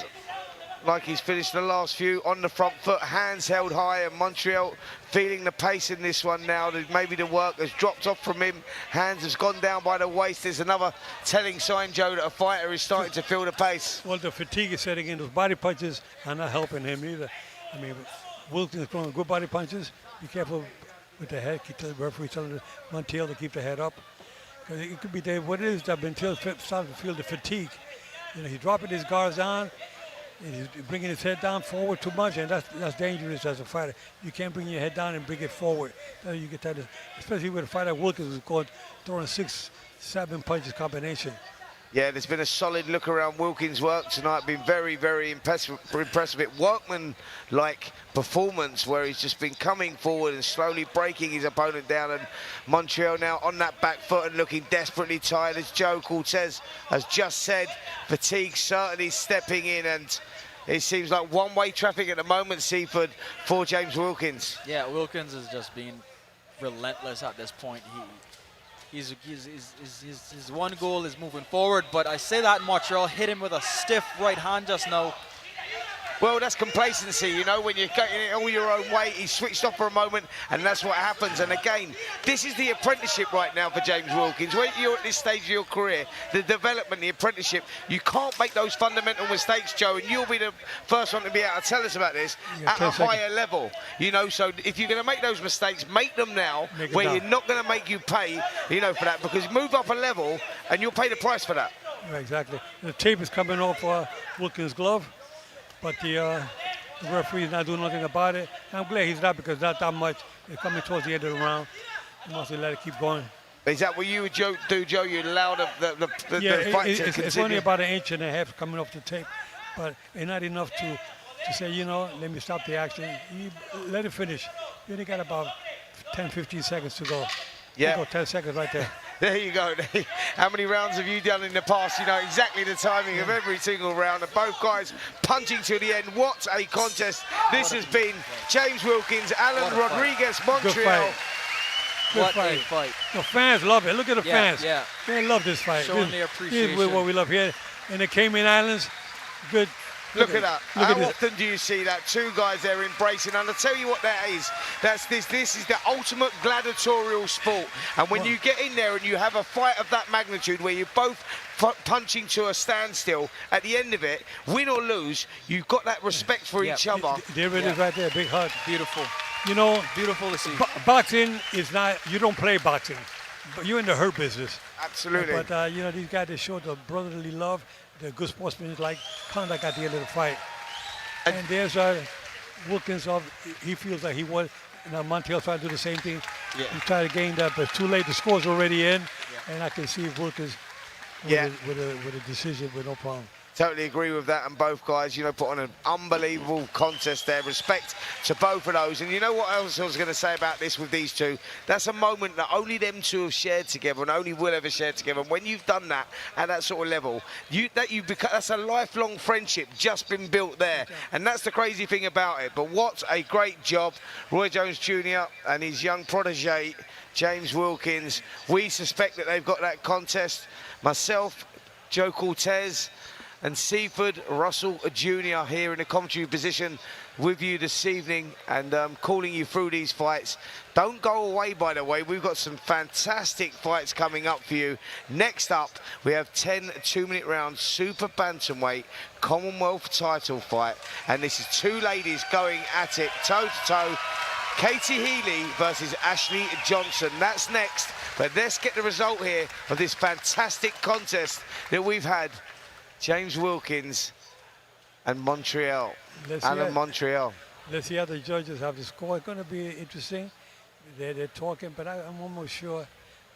like he's finished the last few, on the front foot, hands held high, and Montreal feeling the pace in this one now. Maybe the work has dropped off from him. Hands has gone down by the waist. There's another telling sign, Joe, that a fighter is starting to feel the pace. Well, the fatigue is setting in. Those body punches are not helping him either. I mean, Wilkins throwing good body punches. Be careful with the head. Keep the referee telling Montiel to keep the head up. Because it could be what it is that Montiel starting to feel the fatigue. You know, he's dropping his guards down, and he's bringing his head down forward too much, and that's dangerous as a fighter. You can't bring your head down and bring it forward. Then you get that, especially with a fighter like Wilkins who's throwing 6, 7 punches combination. Yeah, there's been a solid look around Wilkins' work tonight. Been very, very impressive. Workman-like performance where he's just been coming forward and slowly breaking his opponent down. And Montreal now on that back foot and looking desperately tired, as Joe Cortez has just said. Fatigue certainly stepping in, and it seems like one-way traffic at the moment, Seaford, for James Wilkins. Yeah, Wilkins is just being relentless at this point. His one goal is moving forward, but I say that Montreal hit him with a stiff right hand just now. Well, that's complacency, you know, when you're getting it all your own way. He switched off for a moment, and that's what happens. And again, this is the apprenticeship right now for James Wilkins. When you're at this stage of your career, the development, the apprenticeship, you can't make those fundamental mistakes, Joe, and you'll be the first one to be able to tell us about this at a higher level. You know, so if you're going to make those mistakes, make them now, where you're not going to make you pay, you know, for that, because move up a level, and you'll pay the price for that. Yeah, exactly. The tape is coming off Wilkins' glove. But the referee is not doing nothing about it. I'm glad he's not, because not that much. It's coming towards the end of the round. He must let it keep going. Is that what you would do, Joe? You allow the fight to continue? It's only about 1.5 inches coming off the tape, but it's not enough to say, you know, let me stop the action. Let it finish. You only got about 10, 15 seconds to go. Yeah. Go 10 seconds right there. There you go. How many rounds have you done in the past? You know exactly the timing of every single round, and both guys punching to the end. What a contest this has been. James Wilkins, Alan Rodriguez, Montreal. Good fight. The fans love it. Look at the fans. Yeah. They love this fight. Showing their appreciation. This is what we love here in the Cayman Islands. Good. Look at that. How often do you see that? Two guys there embracing, and I'll tell you what that is. This is the ultimate gladiatorial sport. And when you get in there and you have a fight of that magnitude where you're both punching to a standstill, at the end of it, win or lose, you've got that respect for each other. There it is right there, big hug. Beautiful. You know, beautiful to see. Boxing is not, you don't play boxing, but you're in the hurt business. Absolutely. But, you know, these guys, they show the brotherly love. The good sportsmen like conduct at the end of the fight. And there's Wilkins, he feels like he won. Now Montiel's trying to do the same thing. Yeah. He tried to gain that, but it's too late. The score's already in. Yeah. And I can see Wilkins with a decision with no problem. Totally agree with that, and both guys, you know, put on an unbelievable contest there. Respect to both of those. And you know what else I was going to say about this with these two? That's a moment that only them two have shared together, and only will ever share together. And when you've done that at that sort of level, that's a lifelong friendship just been built there. And that's the crazy thing about it. But what a great job, Roy Jones Jr. and his young protege, James Wilkins. We suspect that they've got that contest. Myself, Joe Cortez, and Seaford Russell Jr. here in the commentary position with you this evening, and calling you through these fights. Don't go away, by the way. We've got some fantastic fights coming up for you. Next up, we have 10 2-minute rounds super bantamweight Commonwealth title fight, and this is two ladies going at it toe-to-toe. Katie Healy versus Ashley Johnson. That's next, but let's get the result here of this fantastic contest that we've had. James Wilkins and Montreal. Alan Montreal. Let's see how the judges have the score. It's going to be interesting. They're talking, but I'm almost sure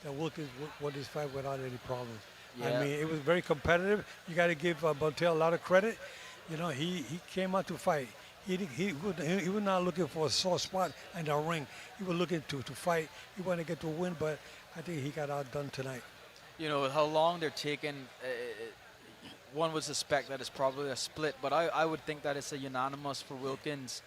that Wilkins won this fight without any problems. Yeah. I mean, it was very competitive. You got to give Montiel a lot of credit. You know, he came out to fight. He was not looking for a sore spot in the ring. He was looking to fight. He wanted to get to a win, but I think he got outdone tonight. You know, how long they're taking, one would suspect that it's probably a split, but I would think that it's a unanimous for Wilkins.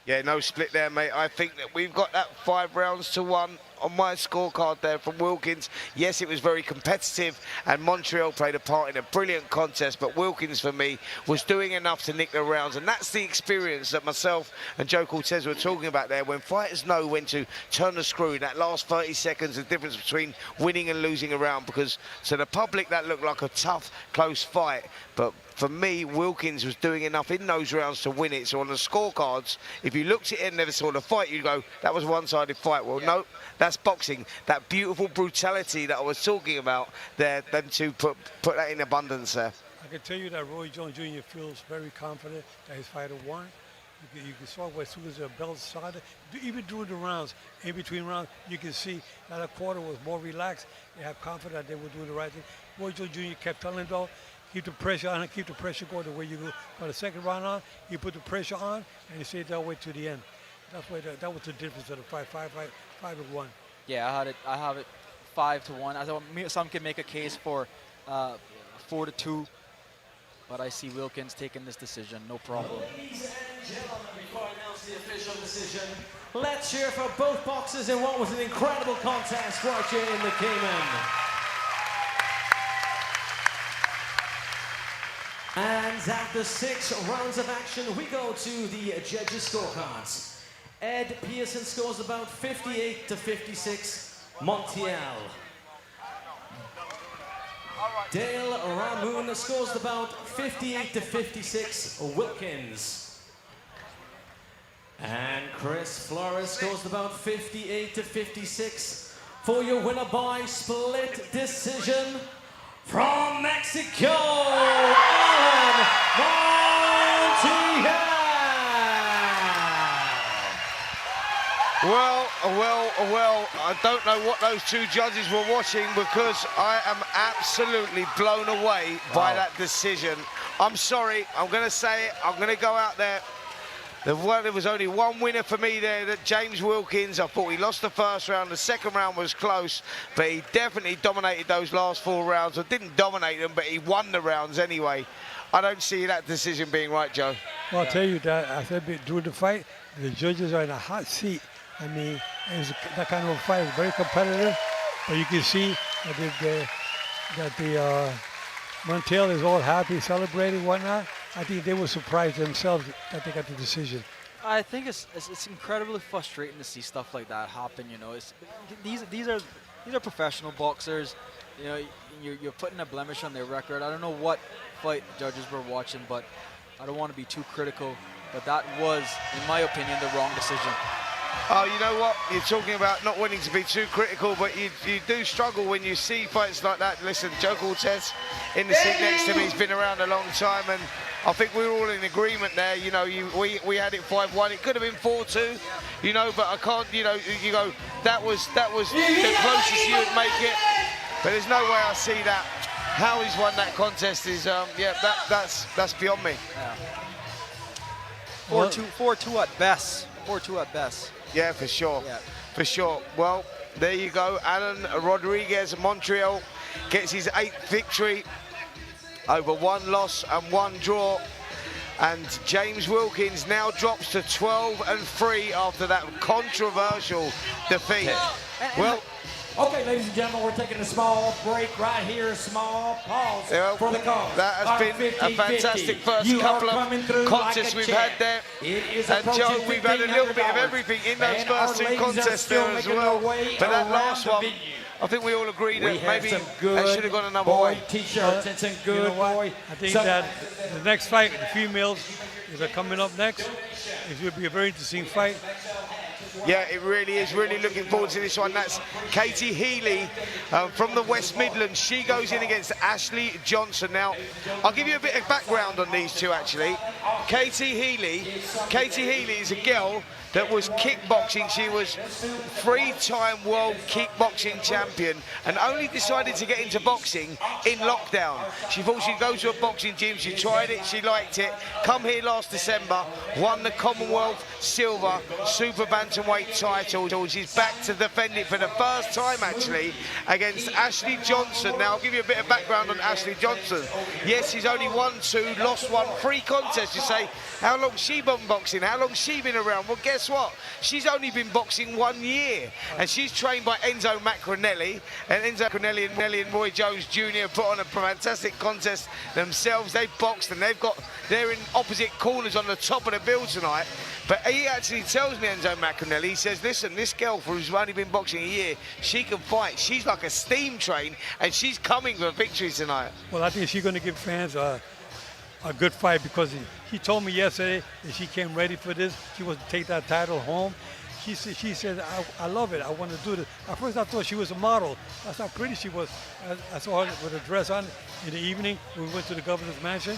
Yeah, no split there, mate. I think that we've got that 5 rounds to 1 on my scorecard there from Wilkins. Yes, it was very competitive, and Montreal played a part in a brilliant contest, but Wilkins, for me, was doing enough to nick the rounds, and that's the experience that myself and Joe Cortez were talking about there. When fighters know when to turn the screw, that last 30 seconds, the difference between winning and losing a round, because to the public, that looked like a tough, close fight, but for me, Wilkins was doing enough in those rounds to win it. So on the scorecards, if you looked at it and never saw the fight, you'd go, that was a one-sided fight. Well, no, that's boxing. That beautiful brutality that I was talking about there, them two put that in abundance there. I can tell you that Roy Jones Jr. feels very confident that his fighter won. You can saw as soon as the bell started, even during the rounds, in between rounds, you can see that a quarter was more relaxed. They have confidence that they were doing the right thing. Roy Jones Jr. kept telling them, though, keep the pressure on and keep the pressure going the way you go. For the second round on, you put the pressure on and you stay that way to the end. That's why that was the difference of the fight, 5-1. Yeah, I have it 5-1. I thought some can make a case for 4-2, but I see Wilkins taking this decision, no problem. Ladies and gentlemen, before I announce the official decision, let's cheer for both boxers in what was an incredible contest right here in the Cayman. And after 6 rounds of action, we go to the judges' scorecards. Ed Pearson scores about 58-56, Montiel. Dale Ramoon scores about 58-56, Wilkins. And Chris Flores scores about 58-56 for your winner by split decision from Mexico, Alan Montiel. Well, I don't know what those two judges were watching, because I am absolutely blown away by that decision. I'm sorry, I'm going to say it, I'm going to go out there. There was only one winner for me there, that James Wilkins. I thought he lost the first round. The second round was close, but he definitely dominated those last 4 rounds. Or didn't dominate them, but he won the rounds anyway. I don't see that decision being right, Joe. Well, I'll tell you that I said during the fight, the judges are in a hot seat. I mean, that kind of a fight is very competitive, but you can see that the Montiel is all happy, celebrating, whatnot. I think they were surprised themselves that they got the decision. I think it's incredibly frustrating to see stuff like that happen. You know, these are professional boxers. You know, you're putting a blemish on their record. I don't know what fight the judges were watching, but I don't want to be too critical. But that was, in my opinion, the wrong decision. Oh, you know what? You're talking about not wanting to be too critical, but you do struggle when you see fights like that. Listen, Joe Cortez in the seat next to me, he's been around a long time, and I think we're all in agreement there. You know, we had it 5-1. It could have been 4-2, you know, but I can't, you know, you go, that was the closest you would make it. But there's no way I see that. How he's won that contest is, yeah, that's beyond me. Yeah. 4-2 at best. 4-2 at best. Yeah, for sure. Yeah. For sure. Well, there you go. Alan Rodriguez, Montreal, gets his 8th victory over 1 loss and 1 draw. And James Wilkins now drops to 12-3 after that controversial defeat. Well, okay, ladies and gentlemen, we're taking a small break right here, a small pause for the call. That has been a fantastic first couple of contests we've had there. And Joe, we've had a little bit of everything in those first 2 contests there as well. But that last one, I think we all agree that maybe that should have gone another way. T-shirts and some good boy. I think that the next fight, the females, is coming up next. It will be a very interesting fight. Yeah, it really is. Really looking forward to this one. That's Katie Healy from the West Midlands. She goes in against Ashley Johnson. Now, I'll give you a bit of background on these two, actually. Katie Healy is a girl that was kickboxing. She was three-time world kickboxing champion and only decided to get into boxing in lockdown. She thought she'd go to a boxing gym, she tried it, she liked it, come here last December, won the Commonwealth Silver Super Bantamweight title. She's back to defend it for the first time actually against Ashley Johnson. Now I'll give you a bit of background on Ashley Johnson. Yes, she's only won 2, lost 1, 3 contests. You say, how long's she been boxing? How long's she been around? Well, guess what? She's only been boxing 1 year, and she's trained by Enzo Macronelli, and Enzo Macronelli and Roy Jones Jr. put on a fantastic contest themselves. They've boxed and they're in opposite corners on the top of the bill tonight. But he actually tells me, Enzo Macronelli, he says, listen, this girl who's only been boxing a year, she can fight. She's like a steam train, and she's coming for victory tonight. Well, I think she's going to give fans a good fight, because he told me yesterday that she came ready for this. She wants to take that title home. She said, I love it. I want to do this. At first, I thought she was a model. That's how pretty she was. I saw her with a dress on in the evening when we went to the governor's mansion.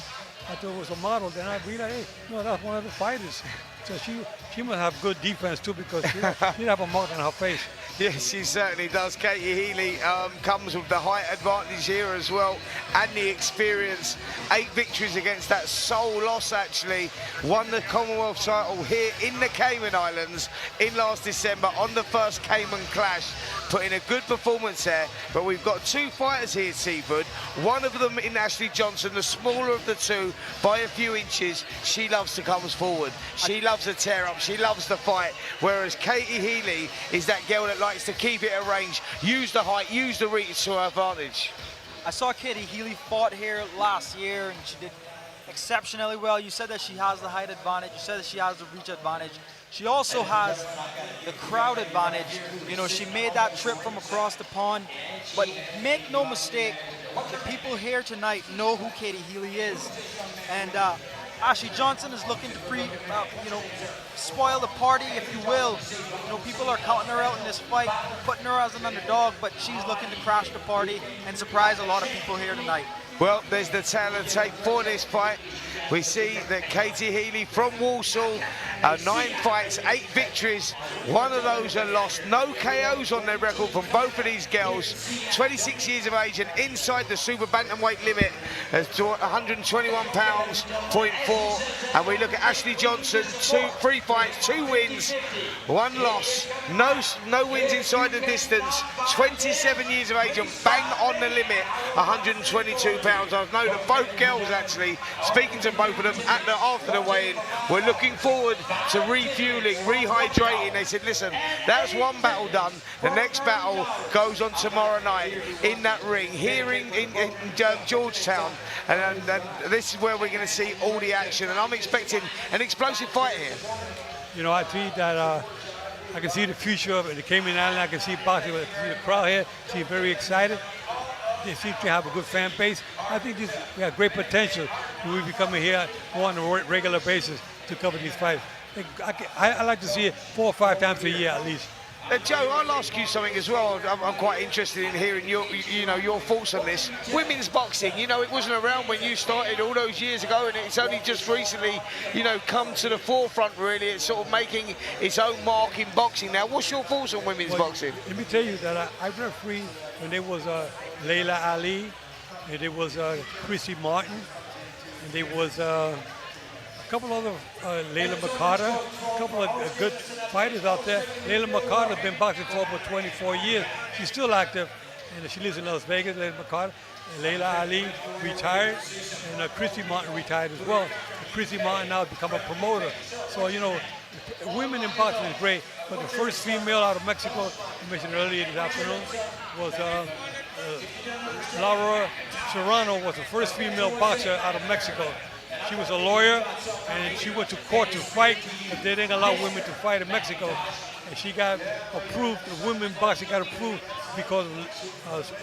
I thought it was a model. Then I realized, hey, no, that's one of the fighters. So she must have good defense too, because she didn't have a mark on her face. Yes, she certainly does. Katie Healy comes with the height advantage here as well, and the experience. 8 victories against that sole loss, actually. Won the Commonwealth title here in the Cayman Islands in last December on the first Cayman Clash. Put in a good performance there, but we've got 2 fighters here at Seaford. One of them in Ashley Johnson, the smaller of the 2 by a few inches. She loves to come forward. She loves to tear up. She loves to fight. Whereas Katie Healy is that girl that likes to keep it at range, use the height, use the reach to her advantage. I saw Katie Healy fought here last year, and she did exceptionally well. You said that she has the height advantage. You said that she has the reach advantage. She also has the crowd advantage. You know, she made that trip from across the pond. But make no mistake, the people here tonight know who Katie Healy is. And Ashley Johnson is looking to spoil the party, if you will. You know, people are counting her out in this fight, putting her as an underdog, but she's looking to crash the party and surprise a lot of people here tonight. Well, there's the tale of tape for this fight. We see that Katie Healy from Walsall, 9 fights, 8 victories. 1 of those are lost. No KOs on their record from both of these girls. 26 years of age and inside the super bantamweight limit to 121 pounds, 0.4. And we look at Ashley Johnson, 3 fights, 2 wins, 1 loss. No wins inside the distance. 27 years of age and bang on the limit, 122 pounds. I know that both girls, actually, speaking to both of them after the weigh-in, were looking forward to refueling, rehydrating. They said, listen, that's 1 battle done. The next battle goes on tomorrow night in that ring here in Georgetown, and this is where we're going to see all the action, and I'm expecting an explosive fight here. You know, I think that I can see the future of it. The Cayman Islands, I can see boxing. I can see the crowd here, see very excited. They seem to have a good fan base. I think we have great potential. We'll be coming here on a regular basis to cover these fights. I like to see it 4 or 5 times a year at least. Joe, I'll ask you something as well. I'm quite interested in hearing your thoughts on this. Women's boxing, you know, it wasn't around when you started all those years ago, and it's only just recently, come to the forefront, really. It's sort of making its own mark in boxing now. What's your thoughts on women's boxing? Let me tell you that I refereed when there was Layla Ali, and there was Chrissy Martin, and there was a couple other, Layla McCarter, a couple of good fighters out there. Layla McCarter has been boxing for over 24 years. She's still active, and she lives in Las Vegas, Layla McCarter. Layla Ali retired, and Chrissy Martin retired as well. Chrissy Martin now has become a promoter. So, women in boxing is great, but the first female out of Mexico, you mentioned earlier this afternoon, was Laura Serrano, was the first female boxer out of Mexico. She was a lawyer, and she went to court to fight, but they didn't allow women to fight in Mexico. And she got approved, the women boxing got approved because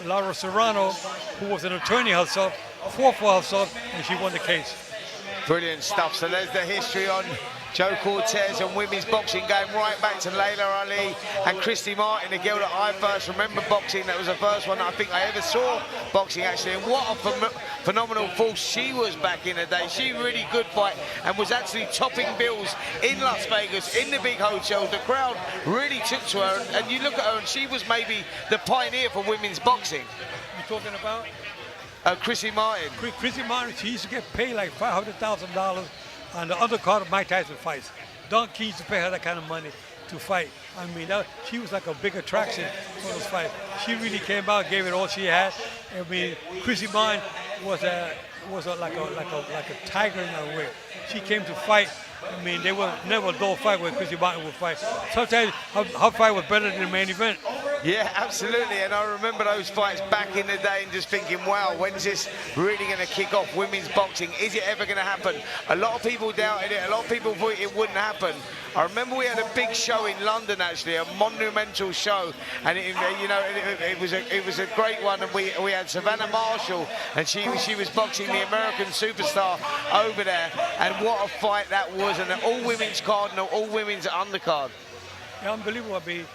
Laura Serrano, who was an attorney herself, fought for herself, and she won the case. Brilliant stuff. So there's the history on Joe Cortez and women's boxing, going right back to Layla Ali and Christy Martin, a girl that I first remember boxing. That was the first one that I think I ever saw boxing, actually. And what a phenomenal force she was back in the day. She really good fight and was actually topping bills in Las Vegas, in the big hotels. The crowd really took to her. And you look at her, and she was maybe the pioneer for women's boxing. You're talking about? Chrissy Martin. Chrissy Martin, she used to get paid like $500,000 on the undercard of Mike Tyson fights. Don King used to pay her that kind of money to fight. I mean, she was like a big attraction for those fights. She really came out, gave it all she had. I mean, Chrissy Martin was like a tiger in her way. She came to fight. I mean, they were never a dull fight where Chrissy Martin would fight. Sometimes her fight was better than the main event. Yeah, absolutely. And I remember those fights back in the day and just thinking, wow, when's this really going to kick off? Women's boxing, is it ever going to happen? A lot of people doubted it. A lot of people thought it wouldn't happen. I remember we had a big show in London, actually, a monumental show, and it was a great one. And we had Savannah Marshall, and she was boxing the American superstar over there. And what a fight that was! And an all-women's card and an all-women's undercard. Yeah, unbelievable. I mean,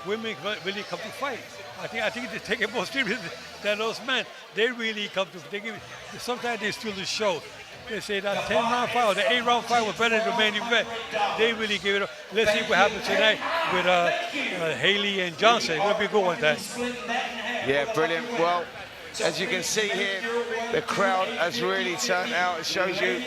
women really come to fight. I think they take it more serious than those men. They really come to. Sometimes they steal the show. They say that 10-round fight or the 8-round fight was better than the main event. They really give it up. Let's see what happens tonight with Haley and Johnson. It's going to be a good one tonight. Yeah, brilliant. Well, as you can see here, the crowd has really turned out. It shows you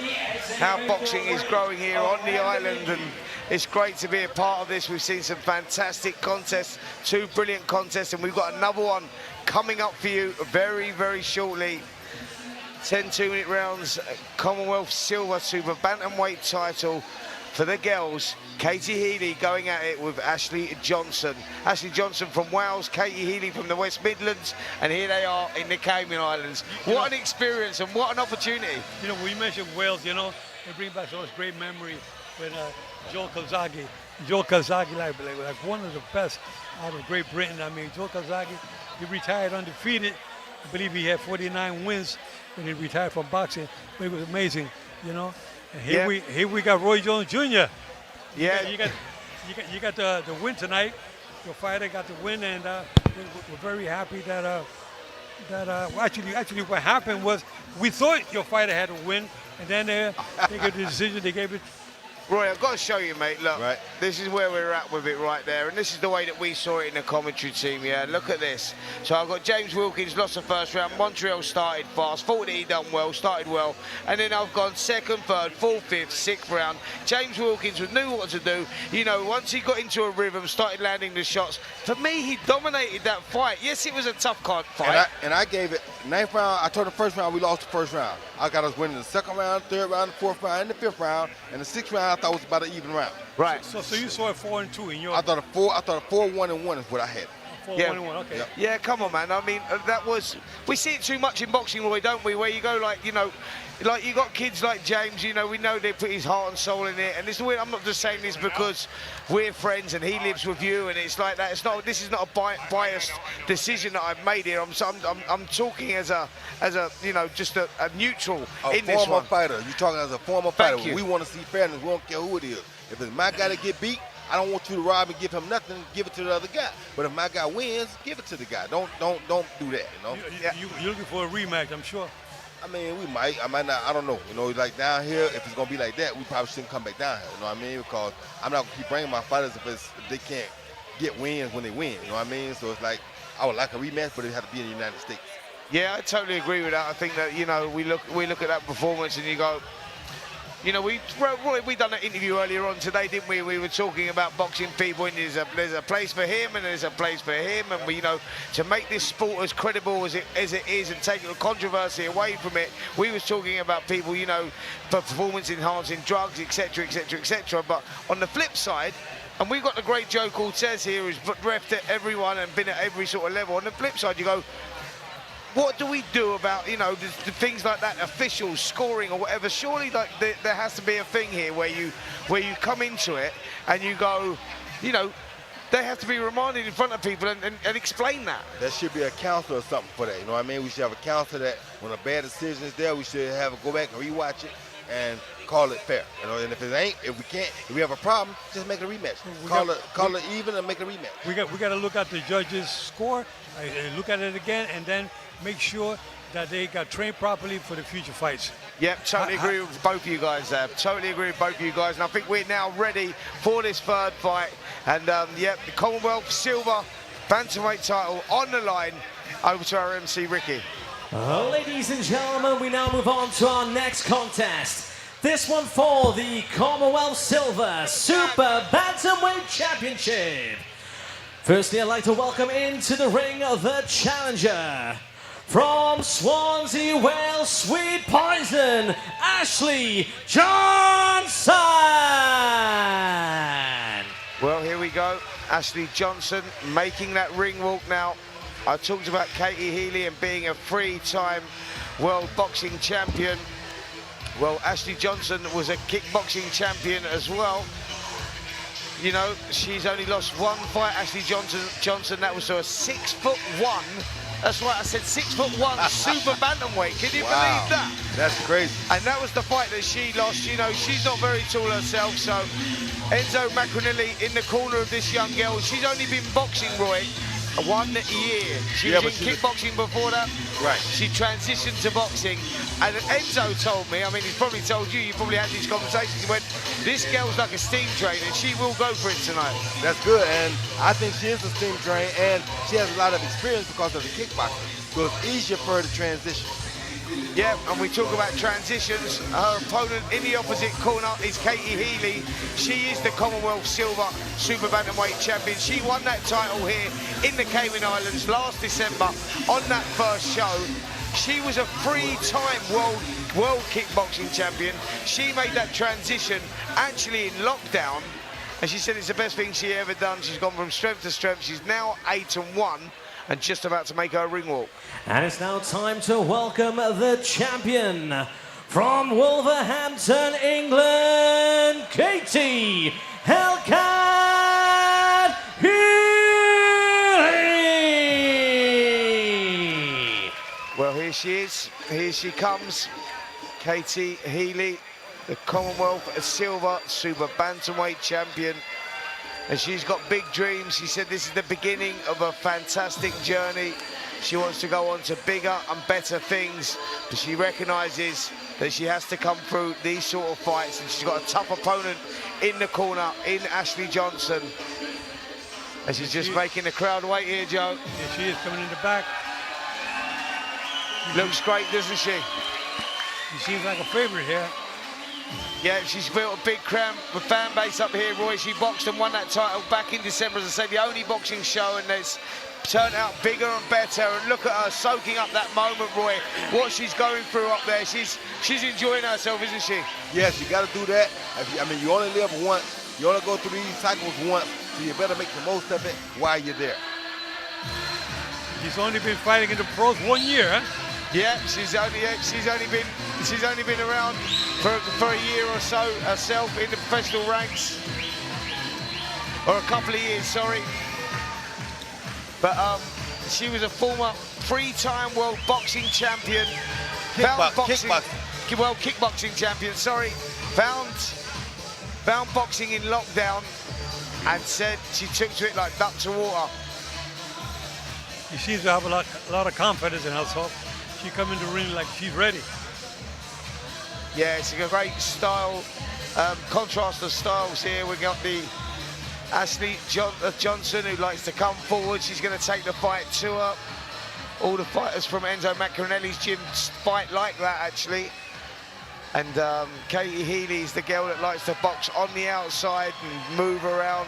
how boxing is growing here on the island, and it's great to be a part of this. We've seen some fantastic contests, 2 brilliant contests, and we've got another one coming up for you very, very shortly. 10 2-minute rounds, Commonwealth Silver Super Bantamweight title for the girls. Katie Healy going at it with Ashley Johnson. Ashley Johnson from Wales, Katie Healy from the West Midlands, and here they are in the Cayman Islands. What an experience and what an opportunity. You know, when you mention Wales, you know, they bring back so much great memory with Joe Calzaghe. Joe Calzaghe, like one of the best out of Great Britain. I mean, Joe Calzaghe, he retired undefeated. I believe he had 49 wins when he retired from boxing. But it was amazing, you know. And here we got Roy Jones Jr. Yeah, you got the win tonight. Your fighter got the win, and we're very happy that actually what happened was we thought your fighter had to win, and then they gave the decision. They gave it. Roy, I've got to show you, mate. Look, right. This is where we're at with it right there. And this is the way that we saw it in the commentary team, yeah. Look at this. So I've got James Wilkins, lost the first round. Montreal started fast. Thought that he done well, started well. And then I've gone second, third, fourth, fifth, sixth round. James Wilkins knew what to do. You know, once he got into a rhythm, started landing the shots. For me, he dominated that fight. Yes, it was a tough fight. And I gave it 9th round. I told the first round we lost the first round. I got us winning the 2nd round, 3rd round, the 4th round, and the 5th round. And the 6th round, I thought was about an even round. Right. So you saw it 4-2 in your. I thought a 4-1-1 is what I had. 4-1-1, okay. Yep. Yeah, come on, man. I mean, that was... We see it too much in boxing, Roy, don't we? Where you go, like, you know, like you got kids like James, you know, we know they put his heart and soul in it. And this is I'm not just saying this because we're friends and he lives with you and it's like that. It's not. This is not a biased decision that I've made here. I'm talking as a you know, just a neutral in this one. A former fighter. You're talking as a former fighter. Thank you. We want to see fairness. We don't care who it is. If it's my guy to get beat, I don't want you to rob and give him nothing. Give it to the other guy. But if my guy wins, give it to the guy. Don't do that. You know. You're looking for a rematch, I'm sure. I mean, we might. I might not. I don't know. You know, like down here, if it's gonna be like that, we probably shouldn't come back down here. You know what I mean? Because I'm not gonna keep bringing my fighters if they can't get wins when they win. You know what I mean? So it's like I would like a rematch, but it has to be in the United States. Yeah, I totally agree with that. I think that, you know, we look at that performance and you go, you know, we done an interview earlier on today, didn't we? We were talking about boxing people, and there's a place for him and there's a place for him, and we, you know, to make this sport as credible as it is and take the controversy away from it, we was talking about people, you know, performance enhancing drugs, etc., etc., etc. But on the flip side, and we've got the great Joe Cortez here, who's reffed at everyone and been at every sort of level. On the flip side, you go, what do we do about, you know, the things like that, officials scoring or whatever? Surely, like, there has to be a thing here where you come into it and you go, you know, they have to be reminded in front of people and explain that. There should be a counselor or something for that. You know what I mean? We should have a counselor that when a bad decision is there, we should have a go back and rewatch it and call it fair. You know, and if it ain't, if we have a problem, just make a rematch. Call it even and make a rematch. We got to look at the judges' score, look at it again, and then make sure that they got trained properly for the future fights. Yep, totally agree with both of you guys there. Totally agree with both of you guys. And I think we're now ready for this third fight. And yep, the Commonwealth Silver Bantamweight title on the line. Over to our MC, Ricky. Ladies and gentlemen, we now move on to our next contest. This one for the Commonwealth Silver Super Bantamweight Championship. Firstly, I'd like to welcome into the ring the challenger. From Swansea, Wales, Sweet Poison, Ashley Johnson. Well, here we go. Ashley Johnson making that ring walk now. I talked about Katie Healy and being a three-time world boxing champion. Well, Ashley Johnson was a kickboxing champion as well. You know, she's only lost one fight, Ashley Johnson, that was to a 6'1". That's right, I said 6'1" super bantamweight. Can you believe that? That's crazy. And that was the fight that she lost. You know, she's not very tall herself, so Enzo Macronelli in the corner of this young girl. She's only been boxing, Roy, 1 year. She was in kickboxing before that. Right. She transitioned to boxing. And Enzo told me, I mean, he's probably told you, you probably had these conversations. He went, this girl's like a steam train and she will go for it tonight. That's good, and I think she is a steam train, and she has a lot of experience because of the kickboxing. So it's easier for her to transition. Yeah, and we talk about transitions. Her opponent in the opposite corner is Katie Healy. She is the Commonwealth Silver Super Bantamweight champion. She won that title here in the Cayman Islands last December on that first show. She was a three-time world kickboxing champion. She made that transition actually in lockdown, and she said it's the best thing she ever done. She's gone from strength to strength. She's now 8-1 and just about to make her ring walk. And it's now time to welcome the champion from Wolverhampton, England, Katie Hellcat Healy. Well, here she is. Here she comes. Katie Healy, the Commonwealth Silver Super Bantamweight champion. And she's got big dreams. She said this is the beginning of a fantastic journey. She wants to go on to bigger and better things, but she recognises that she has to come through these sort of fights, and she's got a tough opponent in the corner in Ashley Johnson. And she's just making the crowd wait here, Joe. Yeah, she is coming in the back. Looks great, doesn't she? She seems like a favorite here. Yeah, she's built a big fan base up here, Roy. She boxed and won that title back in December, as I said, the only boxing show, and it's turned out bigger and better. And look at her soaking up that moment, Roy. What she's going through up there, she's enjoying herself, isn't she? Yes, you got to do that. I mean, you only live once. You only go through these cycles once, so you better make the most of it while you're there. She's only been fighting in the pros 1 year, huh? Yeah, she's only been around for a year or so herself in the professional ranks, or a couple of years, sorry. But she was a former three-time world boxing champion, kickboxing champion. Sorry, found boxing in lockdown, and said she took to it like duck to water. She seems to have a lot of confidence in herself. She come in the ring like she's ready. Yeah, it's a great style, contrast of styles here. We've got the Ashley Johnson, who likes to come forward. She's going to take the fight to her. All the fighters from Enzo Macronelli's gym fight like that, actually. And Katie Healy is the girl that likes to box on the outside and move around.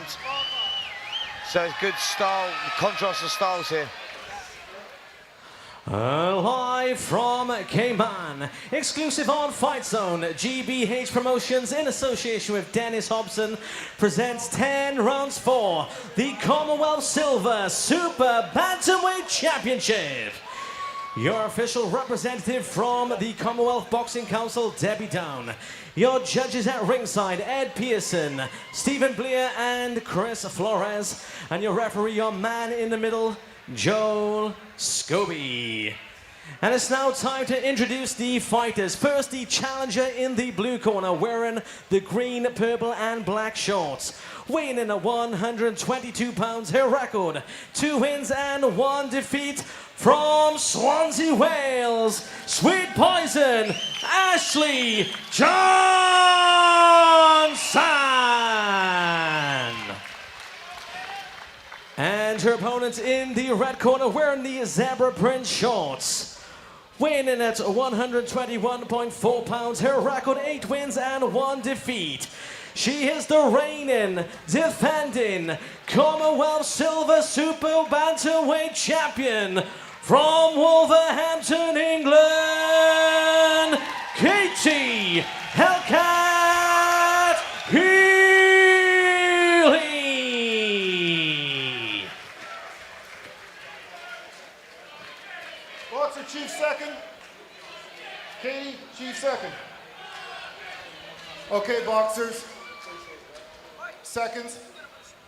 So it's good style, contrast of styles here. Live from Cayman, exclusive on Fightzone, GBH Promotions in association with Dennis Hobson presents 10 rounds for the Commonwealth Silver Super Bantamweight Championship. Your official representative from the Commonwealth Boxing Council, Debbie Down. Your judges at ringside, Ed Pearson, Stephen Bleer, and Chris Flores. And your referee, your man in the middle, Joel Scobie. And it's now time to introduce the fighters. First, the challenger in the blue corner, wearing the green, purple, and black shorts. Weighing in at 122 pounds, her record, 2 wins and 1 defeat. from Swansea, Wales, Sweet Poison, Ashley Johnson. And her opponent in the red corner wearing the zebra print shorts. Weighing in at 121.4 pounds, her record 8 wins and 1 defeat. She is the reigning, defending Commonwealth Silver Super Bantamweight Champion from Wolverhampton, England, Katie Hellcat Healy. Boxer Chief second. Katie, Chief second. Okay, boxers. Seconds.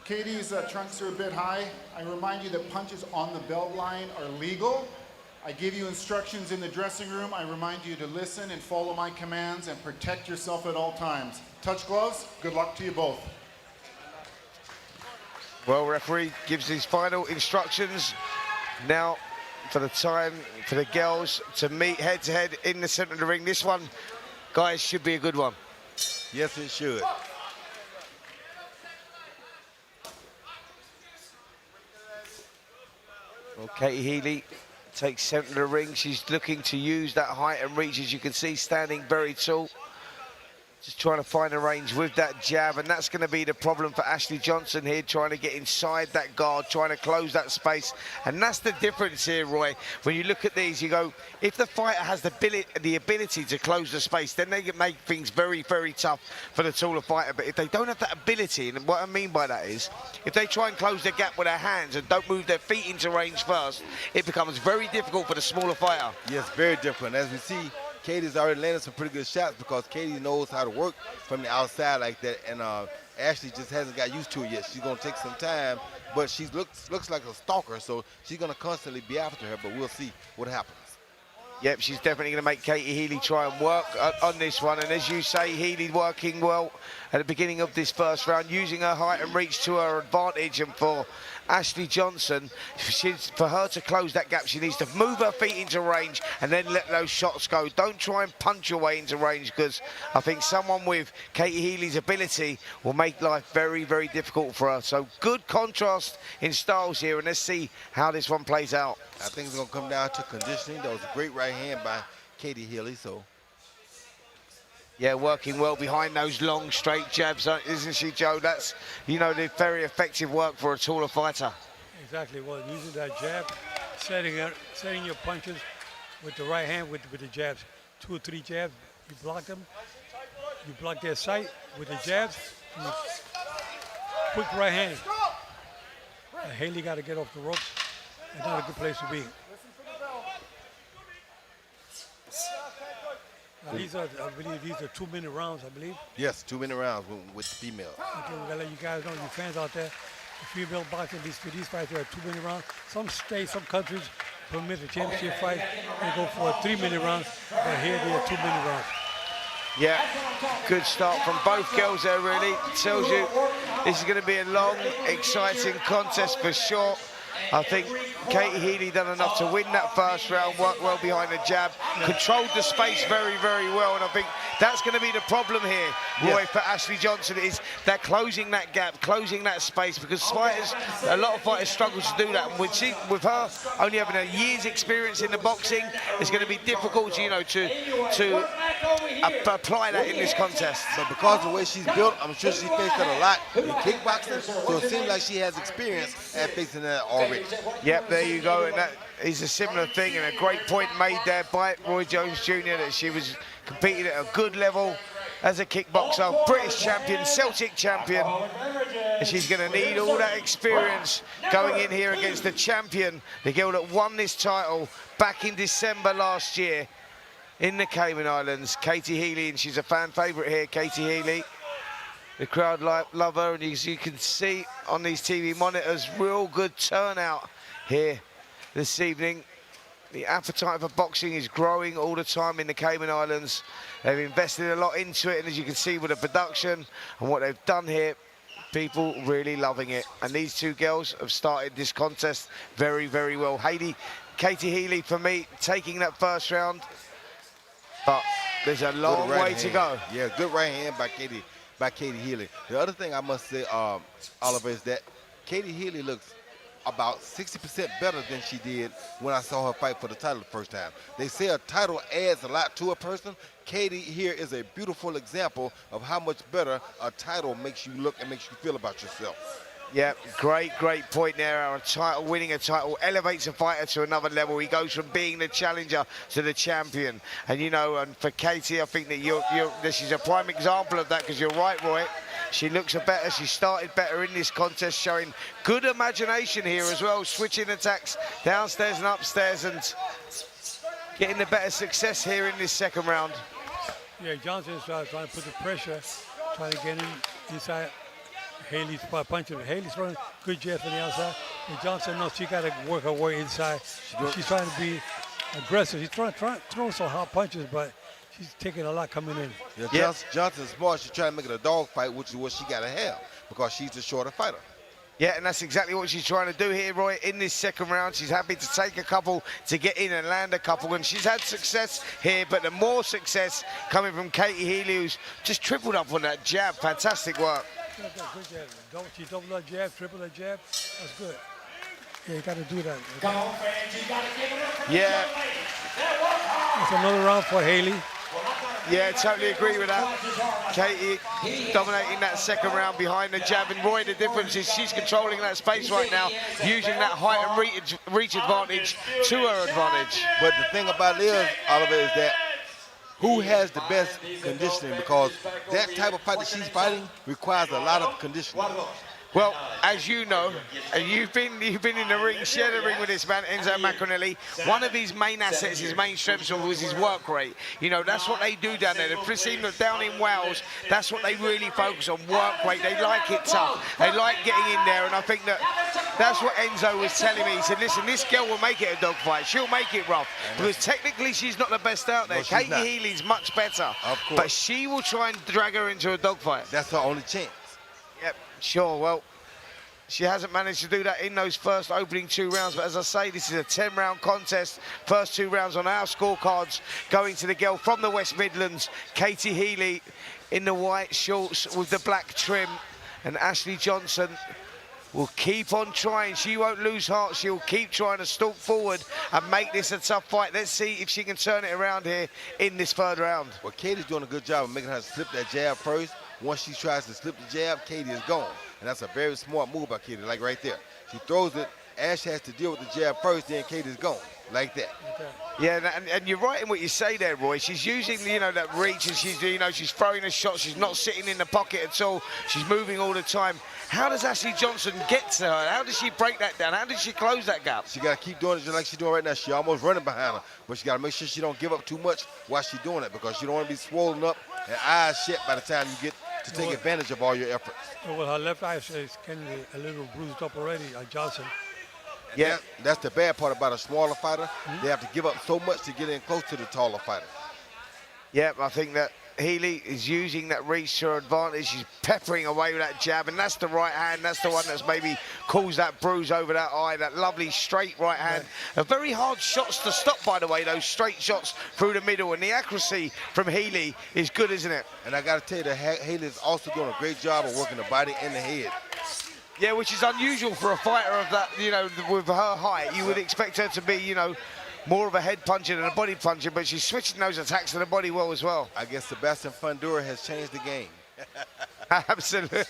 Katie's trunks are a bit high. I remind you that punches on the belt line are legal. I give you instructions in the dressing room. I remind you to listen and follow my commands and protect yourself at all times. Touch gloves. Good luck to you both. Well, referee gives his final instructions. Now, for the time for the girls to meet head-to-head in the center of the ring. This one, guys, should be a good one. Yes, it should. Well, Katie Healy takes center of the ring. She's looking to use that height and reach, as you can see, standing very tall. Just trying to find a range with that jab, and that's going to be the problem for Ashley Johnson here, trying to get inside that guard, trying to close that space. And that's the difference here, Roy. When you look at these, you go, if the fighter has the ability to close the space, then they can make things very, very tough for the taller fighter. But if they don't have that ability, and what I mean by that is, if they try and close the gap with their hands and don't move their feet into range first, it becomes very difficult for the smaller fighter. Yes, very different. As we see, Katie's already landed some pretty good shots because Katie knows how to work from the outside like that, and Ashley just hasn't got used to it yet. She's going to take some time, but she looks like a stalker, so she's going to constantly be after her, but we'll see what happens. Yep, she's definitely going to make Katie Healy try and work on this one. And as you say, Healy working well at the beginning of this first round, using her height and reach to her advantage. And for Ashley Johnson, for her to close that gap, she needs to move her feet into range and then let those shots go. Don't try and punch your way into range, because I think someone with Katie Healy's ability will make life very, very difficult for her. So good contrast in styles here, and let's see how this one plays out. I think it's going to come down to conditioning. That was a great right hand by Katie Healy, so. Yeah, working well behind those long, straight jabs, isn't she, Joe? That's, you know, the very effective work for a taller fighter. Exactly. Well, using that jab, setting your punches with the right hand with the jabs. 2 or 3 jabs, you block them. You block their sight with the jabs. Quick right hand. Haley got to get off the ropes. It's not a good place to be. These are, I believe, these are 2-minute rounds, I believe. Yes, 2-minute rounds with the female. Okay, we gotta let you guys know, you fans out there, the female boxing, these fights are 2-minute rounds. Some states, some countries permit the championship fight, they go for a 3-minute round, but here they are 2-minute rounds. Yeah, good start from both girls there, really. Tells you this is going to be a long, exciting contest for sure. I think Katie Healy done enough to win that first round, worked well behind the jab, controlled the space very, very well, and I think that's going to be the problem here, Roy, for Ashley Johnson, is that closing that gap, closing that space, because fighters, a lot of fighters struggle to do that, and with her only having a year's experience in the boxing, it's going to be difficult, you know, to apply that in this contest. But because of the way she's built, I'm sure she faced that a lot in kickboxing, so it seems like she has experience at facing that already. Yep, there you go, and that is a similar thing, and a great point made there by Roy Jones Jr. that she was competing at a good level as a kickboxer, British champion, Celtic champion, and she's going to need all that experience going in here against the champion, the girl that won this title back in December last year in the Cayman Islands, Katie Healy, and she's a fan favourite here, Katie Healy. The crowd love her, and as you can see on these TV monitors, real good turnout here this evening. The appetite for boxing is growing all the time in the Cayman Islands. They've invested a lot into it, and as you can see with the production and what they've done here, people really loving it. And these two girls have started this contest very, very well. Healy Katie Healy, for me, taking that first round. But there's a long way to go. Yeah, good right hand by Katie Healy. The other thing I must say, Oliver, is that Katie Healy looks about 60% better than she did when I saw her fight for the title the first time. They say a title adds a lot to a person. Katie here is a beautiful example of how much better a title makes you look and makes you feel about yourself. Yeah, great point there. Winning a title elevates a fighter to another level. He goes from being the challenger to the champion. And you know, and for Katie, I think that this is a prime example of that, because you're right, Roy. She looks better. She started better in this contest, showing good imagination here as well, switching attacks downstairs and upstairs, and getting the better success here in this second round. Yeah, Johnson's trying to put the pressure, trying to get inside. Haley's punching. Haley's throwing good jab from the outside. And Johnson knows she got to work her way inside. She's trying to be aggressive. She's throwing some hard punches, but she's taking a lot coming in. Yeah, Johnson's smart. She's trying to make it a dog fight, which is what she got to have, because she's the shorter fighter. Yeah, and that's exactly what she's trying to do here, Roy, in this second round. She's happy to take a couple, to get in and land a couple, and she's had success here, but the more success coming from Katie Healy, who's just tripled up on that jab. Fantastic work. Good jab. She doubled her jab, tripled her jab. That's good. Yeah, you got to do that. Come on, fans, you got to give it up. Yeah. That's another round for Haley. Yeah, totally agree with that. Katie dominating that second round behind the jab. And Roy, the difference is she's controlling that space right now, using that height and reach advantage to her advantage. But the thing about it is, Oliver, is that who has the best conditioning, because that type of fight that she's fighting requires a lot of conditioning. Well, as you know, and you've been in the ring, shared the ring with this man, Enzo Macronelli. One of his main assets, his main strengths was his work rate. You know, that's what they do down there. The team down in Wales, that's what they really focus on, work rate. They like it tough. They like getting in there, and I think that's what Enzo was telling me. He said, listen, this girl will make it a dogfight. She'll make it rough, because technically she's not the best out there. No, Katie Healy's much better, but she will try and drag her into a dogfight. That's her only chance. Yep, sure. Well, she hasn't managed to do that in those first opening 2 rounds. But as I say, this is a 10-round contest. First 2 rounds on our scorecards going to the girl from the West Midlands, Katie Healy, in the white shorts with the black trim. And Ashley Johnson will keep on trying. She won't lose heart. She'll keep trying to stalk forward and make this a tough fight. Let's see if she can turn it around here in this 3rd round. Well, Katie's doing a good job of making her slip that jab first. Once she tries to slip the jab, Katie is gone. And that's a very smart move by Katie, like right there. She throws it, Ash has to deal with the jab first, then Katie's gone, like that. Yeah, and you're right in what you say there, Roy. She's using, you know, that reach, and she's, you know, she's throwing a shot. She's not sitting in the pocket at all. She's moving all the time. How does Ashley Johnson get to her? How does she break that down? How does she close that gap? She got to keep doing it just like she's doing right now. She's almost running behind her, but she got to make sure she don't give up too much while she's doing it, because you don't want to be swollen up and eyes shut by the time you get to take advantage of all your efforts. Well, her left eye is kind of a little bruised up already, Johnson. Yeah, that's the bad part about a smaller fighter. They have to give up so much to get in close to the taller fighter. Yeah, I think that Healy is using that reach to her advantage. She's peppering away with that jab, and that's the right hand. That's the one that's maybe caused that bruise over that eye, that lovely straight right hand. A very hard shots to stop, by the way, those straight shots through the middle, and the accuracy from Healy is good, isn't it? And I got to tell you that Healy's also doing a great job of working the body and the head. Yeah, which is unusual for a fighter of that, you know, with her height. You would expect her to be, you know, more of a head puncher than a body puncher, but she's switching those attacks to the body well as well. I guess Sebastian Fundora has changed the game. Absolutely.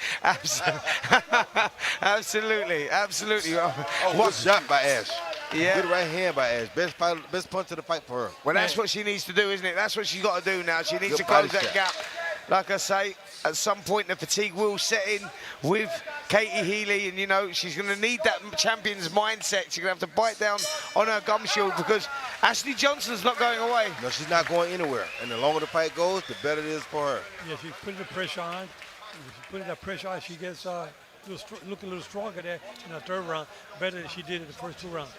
Oh, good shot by Ash. Yeah. Good right hand by Ash. Best punch of the fight for her. Well, that's what she needs to do, isn't it? That's what she's got to do now. She needs to close that gap. Like I say, at some point the fatigue will set in with Katie Healy, and you know, she's going to need that champion's mindset. She's going to have to bite down on her gum shield, because Ashley Johnson's not going away. No, she's not going anywhere. And the longer the fight goes, the better it is for her. Yeah, she's putting the pressure on. If she's putting that pressure on, she gets looking a little stronger there in the 3rd round, better than she did in the first 2 rounds.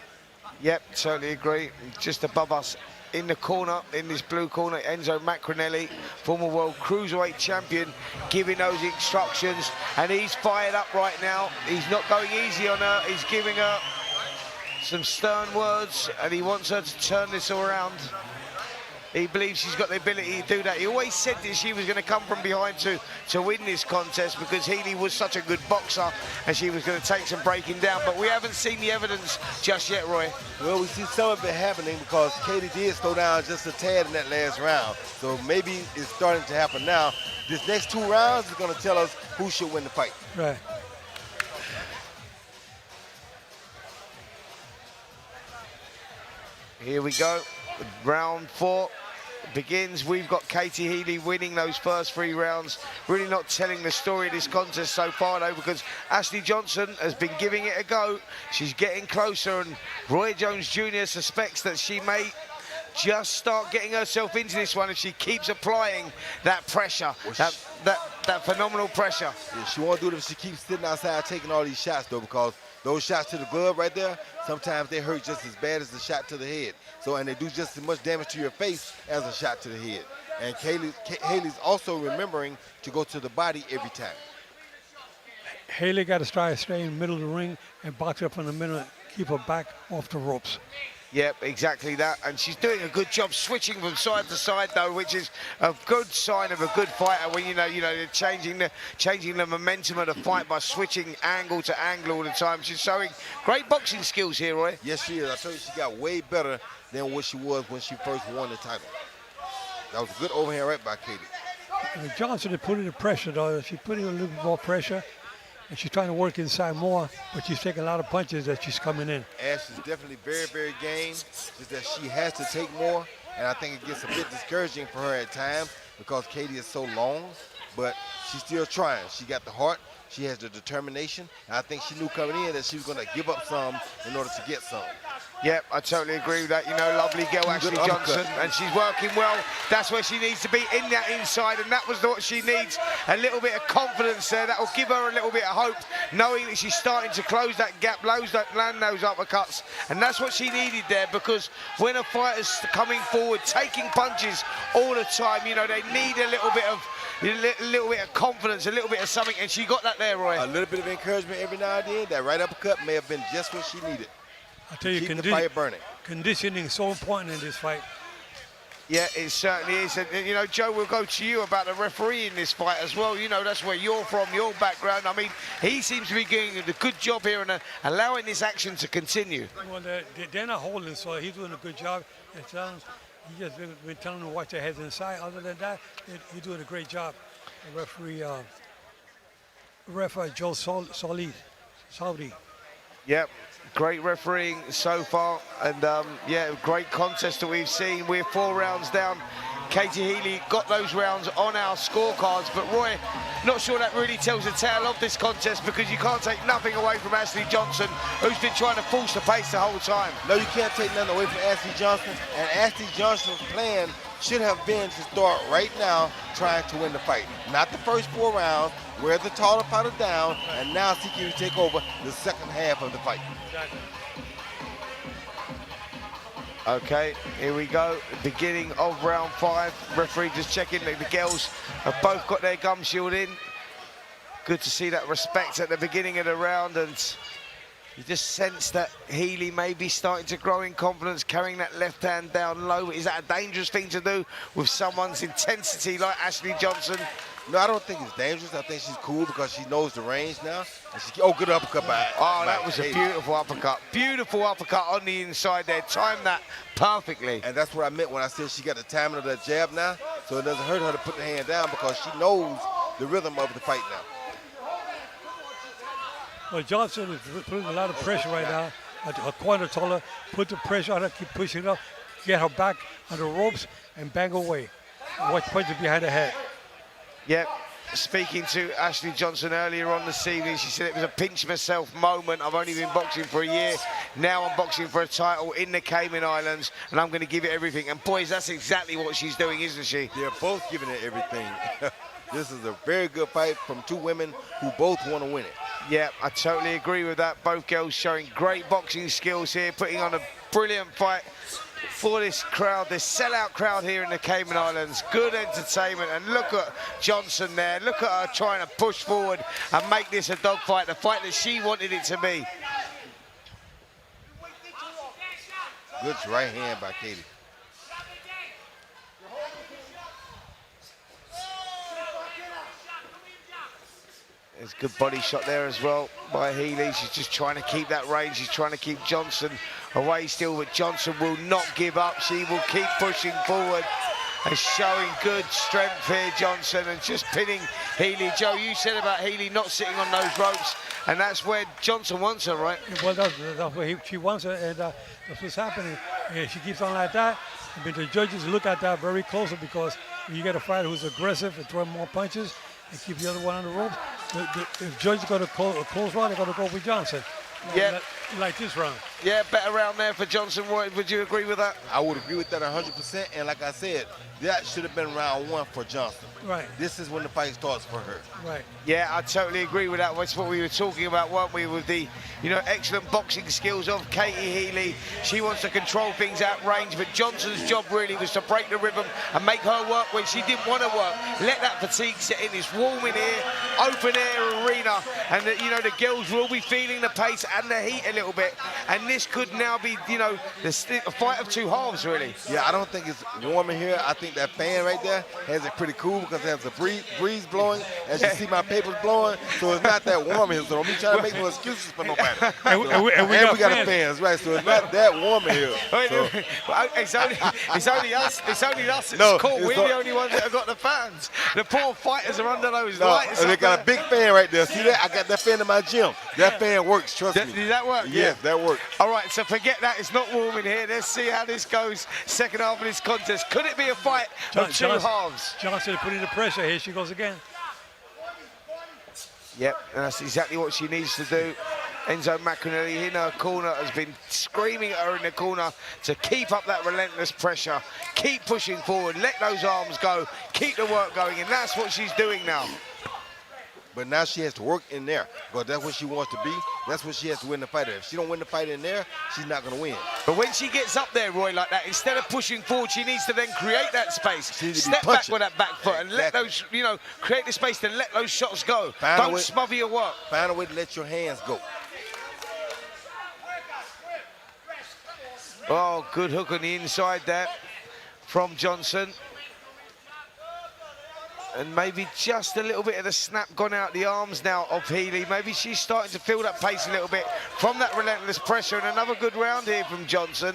Yep, totally agree. Just above us in the corner, in this blue corner, Enzo Macronelli, former world cruiserweight champion, giving those instructions, and he's fired up right now. He's not going easy on her. He's giving her some stern words, and he wants her to turn this all around. He believes she's got the ability to do that. He always said that she was going to come from behind to win this contest because Healy was such a good boxer and she was going to take some breaking down. But we haven't seen the evidence just yet, Roy. Well, we see some of it happening because Katie did slow down just a tad in that last round. So maybe it's starting to happen now. This next 2 rounds is going to tell us who should win the fight. Right. Here we go. Round 4 begins. We've got Katie Healy winning those first 3 rounds. Really not telling the story of this contest so far, though, because Ashley Johnson has been giving it a go. She's getting closer, and Roy Jones Jr. suspects that she may just start getting herself into this one if she keeps applying that pressure, that phenomenal pressure. Yeah, she won't do it if she keeps sitting outside taking all these shots, though, because those shots to the glove right there, sometimes they hurt just as bad as the shot to the head. So, and they do just as much damage to your face as a shot to the head. And Haley's also remembering to go to the body every time. Haley got to try to stay in the middle of the ring and box up in the middle and keep her back off the ropes. Yep, exactly that. And she's doing a good job switching from side to side, though, which is a good sign of a good fighter when, you know, they're changing the momentum of the fight by switching angle to angle all the time. She's showing great boxing skills here, Roy. Yes, she is. I told you she got way better than what she was when she first won the title. That was a good overhand right by Katie. Johnson is putting the pressure, though. She's putting a little bit more pressure. And she's trying to work inside more, but she's taking a lot of punches as she's coming in. Ash is definitely very, very game. Just that she has to take more, and I think it gets a bit discouraging for her at times because Katie is so long, but she's still trying. She got the heart, she has the determination, and I think she knew coming in that she was going to give up some in order to get some. Yep, I totally agree with that. You know, lovely girl, Ashley Johnson, and she's working well. That's where she needs to be, in that inside, and that was what she needs. A little bit of confidence there. That will give her a little bit of hope, knowing that she's starting to close that gap, land those uppercuts. And that's what she needed there, because when a fighter's coming forward, taking punches all the time, you know, they need a little bit of confidence, a little bit of something, and she got that there, Roy. A little bit of encouragement every now and then. That right uppercut may have been just what she needed. I tell you, the fire burning. Conditioning is so important in this fight. Yeah, it certainly is. And, you know, Joe, we'll go to you about the referee in this fight as well. You know, that's where you're from, your background. I mean, he seems to be doing a good job here and allowing this action to continue. Well, they're not holding, so he's doing a good job. He's just been telling them to watch their heads inside. Other than that, he's doing a great job. The referee Joe Saudi. Yep. Great refereeing so far, and yeah, great contest that we've seen. We're 4 rounds down. Katie Healy got those rounds on our scorecards, but Roy, not sure that really tells the tale of this contest, because you can't take nothing away from Ashley Johnson, who's been trying to force the pace the whole time. No, you can't take nothing away from Ashley Johnson, and Ashley Johnson's plan should have been to start right now trying to win the fight. Not the first 4 rounds, wear the taller powder down, and now seeking to take over the second half of the fight. Okay, here we go. Beginning of round 5. Referee just checking that the girls have both got their gum shield in. Good to see that respect at the beginning of the round, and you just sense that Healy may be starting to grow in confidence, carrying that left hand down low. Is that a dangerous thing to do with someone's intensity like Ashley Johnson? No, I don't think it's dangerous. I think she's cool because she knows the range now. And good uppercut by that was a beautiful uppercut. Beautiful uppercut on the inside there. Timed that perfectly. And that's what I meant when I said she got the timing of that jab now. So it doesn't hurt her to put the hand down because she knows the rhythm of the fight now. Well, Johnson is putting a lot of pressure right now. Her corner told her, put the pressure on her, keep pushing her, get her back on the ropes and bang away. Watch punches behind the head. Yep, speaking to Ashley Johnson earlier on this evening, she said it was a pinch myself moment. I've only been boxing for a year. Now I'm boxing for a title in the Cayman Islands, and I'm going to give it everything. And boys, that's exactly what she's doing, isn't she? They're both giving it everything. This is a very good fight from 2 women who both want to win it. Yeah, I totally agree with that. Both girls showing great boxing skills here, putting on a brilliant fight for this crowd, this sellout crowd here in the Cayman Islands. Good entertainment, and look at Johnson there. Look at her trying to push forward and make this a dogfight, the fight that she wanted it to be. Good right hand by Katie. There's a good body shot there as well by Healy. She's just trying to keep that range. She's trying to keep Johnson away still, but Johnson will not give up. She will keep pushing forward and showing good strength here, Johnson, and just pinning Healy. Joe, you said about Healy not sitting on those ropes, and that's where Johnson wants her, right? Well, that's where she wants her, and that's what's happening. And she keeps on like that. I mean, the judges look at that very closely because you get a fighter who's aggressive and throwing more punches and keep the other one on the ropes. If judges go to a close round, they're going to go with Johnson. Yeah. Like this round. Yeah, better round there for Johnson. Roy, would you agree with that? I would agree with that 100%. And like I said, that should have been round 1 for Johnson. Right. This is when the fight starts for her. Right. Yeah, I totally agree with that. That's what we were talking about, weren't we? With the, excellent boxing skills of Katie Healy. She wants to control things at range, but Johnson's job really was to break the rhythm and make her work when she didn't want to work. Let that fatigue set in. It's warm in here, open air arena, and the girls will be feeling the pace and the heat a little bit. And this could now be, the fight of two halves, really. Yeah, I don't think it's warm in here. I think that fan right there has it pretty cool because there's a breeze blowing. As you see, my paper's blowing, so it's not that warm in here. So don't be trying to make no excuses for nobody. And we got fans, right? So it's not that warm in here. So. It's only us. It's No, cool. it's We're the only ones that have got the fans. The poor fighters are under those lights. And they got a big fan right there. See that? I got that fan in my gym. That fan works. Trust me. Did that work? Yes, that worked. All right, so forget that. It's not warm in here. Let's see how this goes. Second half of this contest. Could it be a fight of two halves? Johnson putting the pressure. Here she goes again. Yep, and that's exactly what she needs to do. Enzo McInerney in her corner has been screaming at her in the corner to keep up that relentless pressure, keep pushing forward, let those arms go, keep the work going, and that's what she's doing now. But now she has to work in there, because that's what she wants to be. That's what she has to win the fight. If she don't win the fight in there, she's not going to win. But when she gets up there, Roy, like that, instead of pushing forward, she needs to then create that space. Step back with that back foot and let those, create the space to let those shots go. Don't smother your work. Find a way to let your hands go. Oh, good hook on the inside there from Johnson. And maybe just a little bit of the snap gone out the arms now of Healy. Maybe she's starting to feel that pace a little bit from that relentless pressure. And another good round here from Johnson.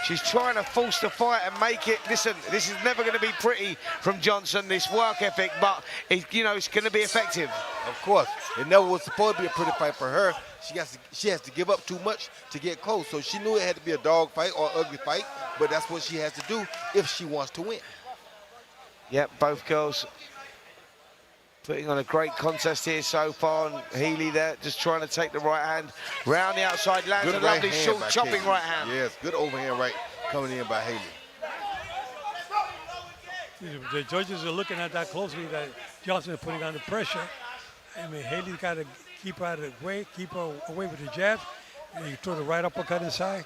She's trying to force the fight and make it. Listen, this is never going to be pretty from Johnson, this work ethic, but it's going to be effective. Of course, it never was supposed to be a pretty fight for her. She has to give up too much to get close. So she knew it had to be a dog fight or ugly fight, but that's what she has to do if she wants to win. Yep, both girls putting on a great contest here so far, and Healy there just trying to take the right hand round the outside, lands a lovely short chopping right hand. Yes, good overhand right coming in by Healy. The judges are looking at that closely, that Johnson is putting on the pressure. I mean, Healy's got to keep her out of the way, keep her away with the jab, and you throw the right uppercut inside.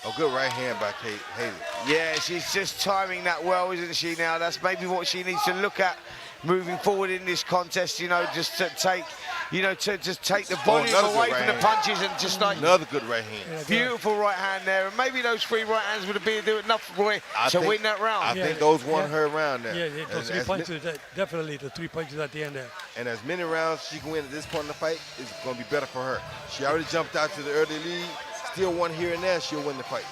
A good right hand by Healy. Yeah, she's just timing that well, isn't she now? That's maybe what she needs to look at moving forward in this contest, just to take, to just take the volume away from the punches and just like... Another good right hand. Beautiful right hand there. And maybe those three right hands would have been enough, Roy, to win that round. I think those won her round there. Yeah, those three punches, definitely the three punches at the end there. And as many rounds she can win at this point in the fight, is going to be better for her. She already jumped out to the early lead. Still one here and there, she'll win the fight.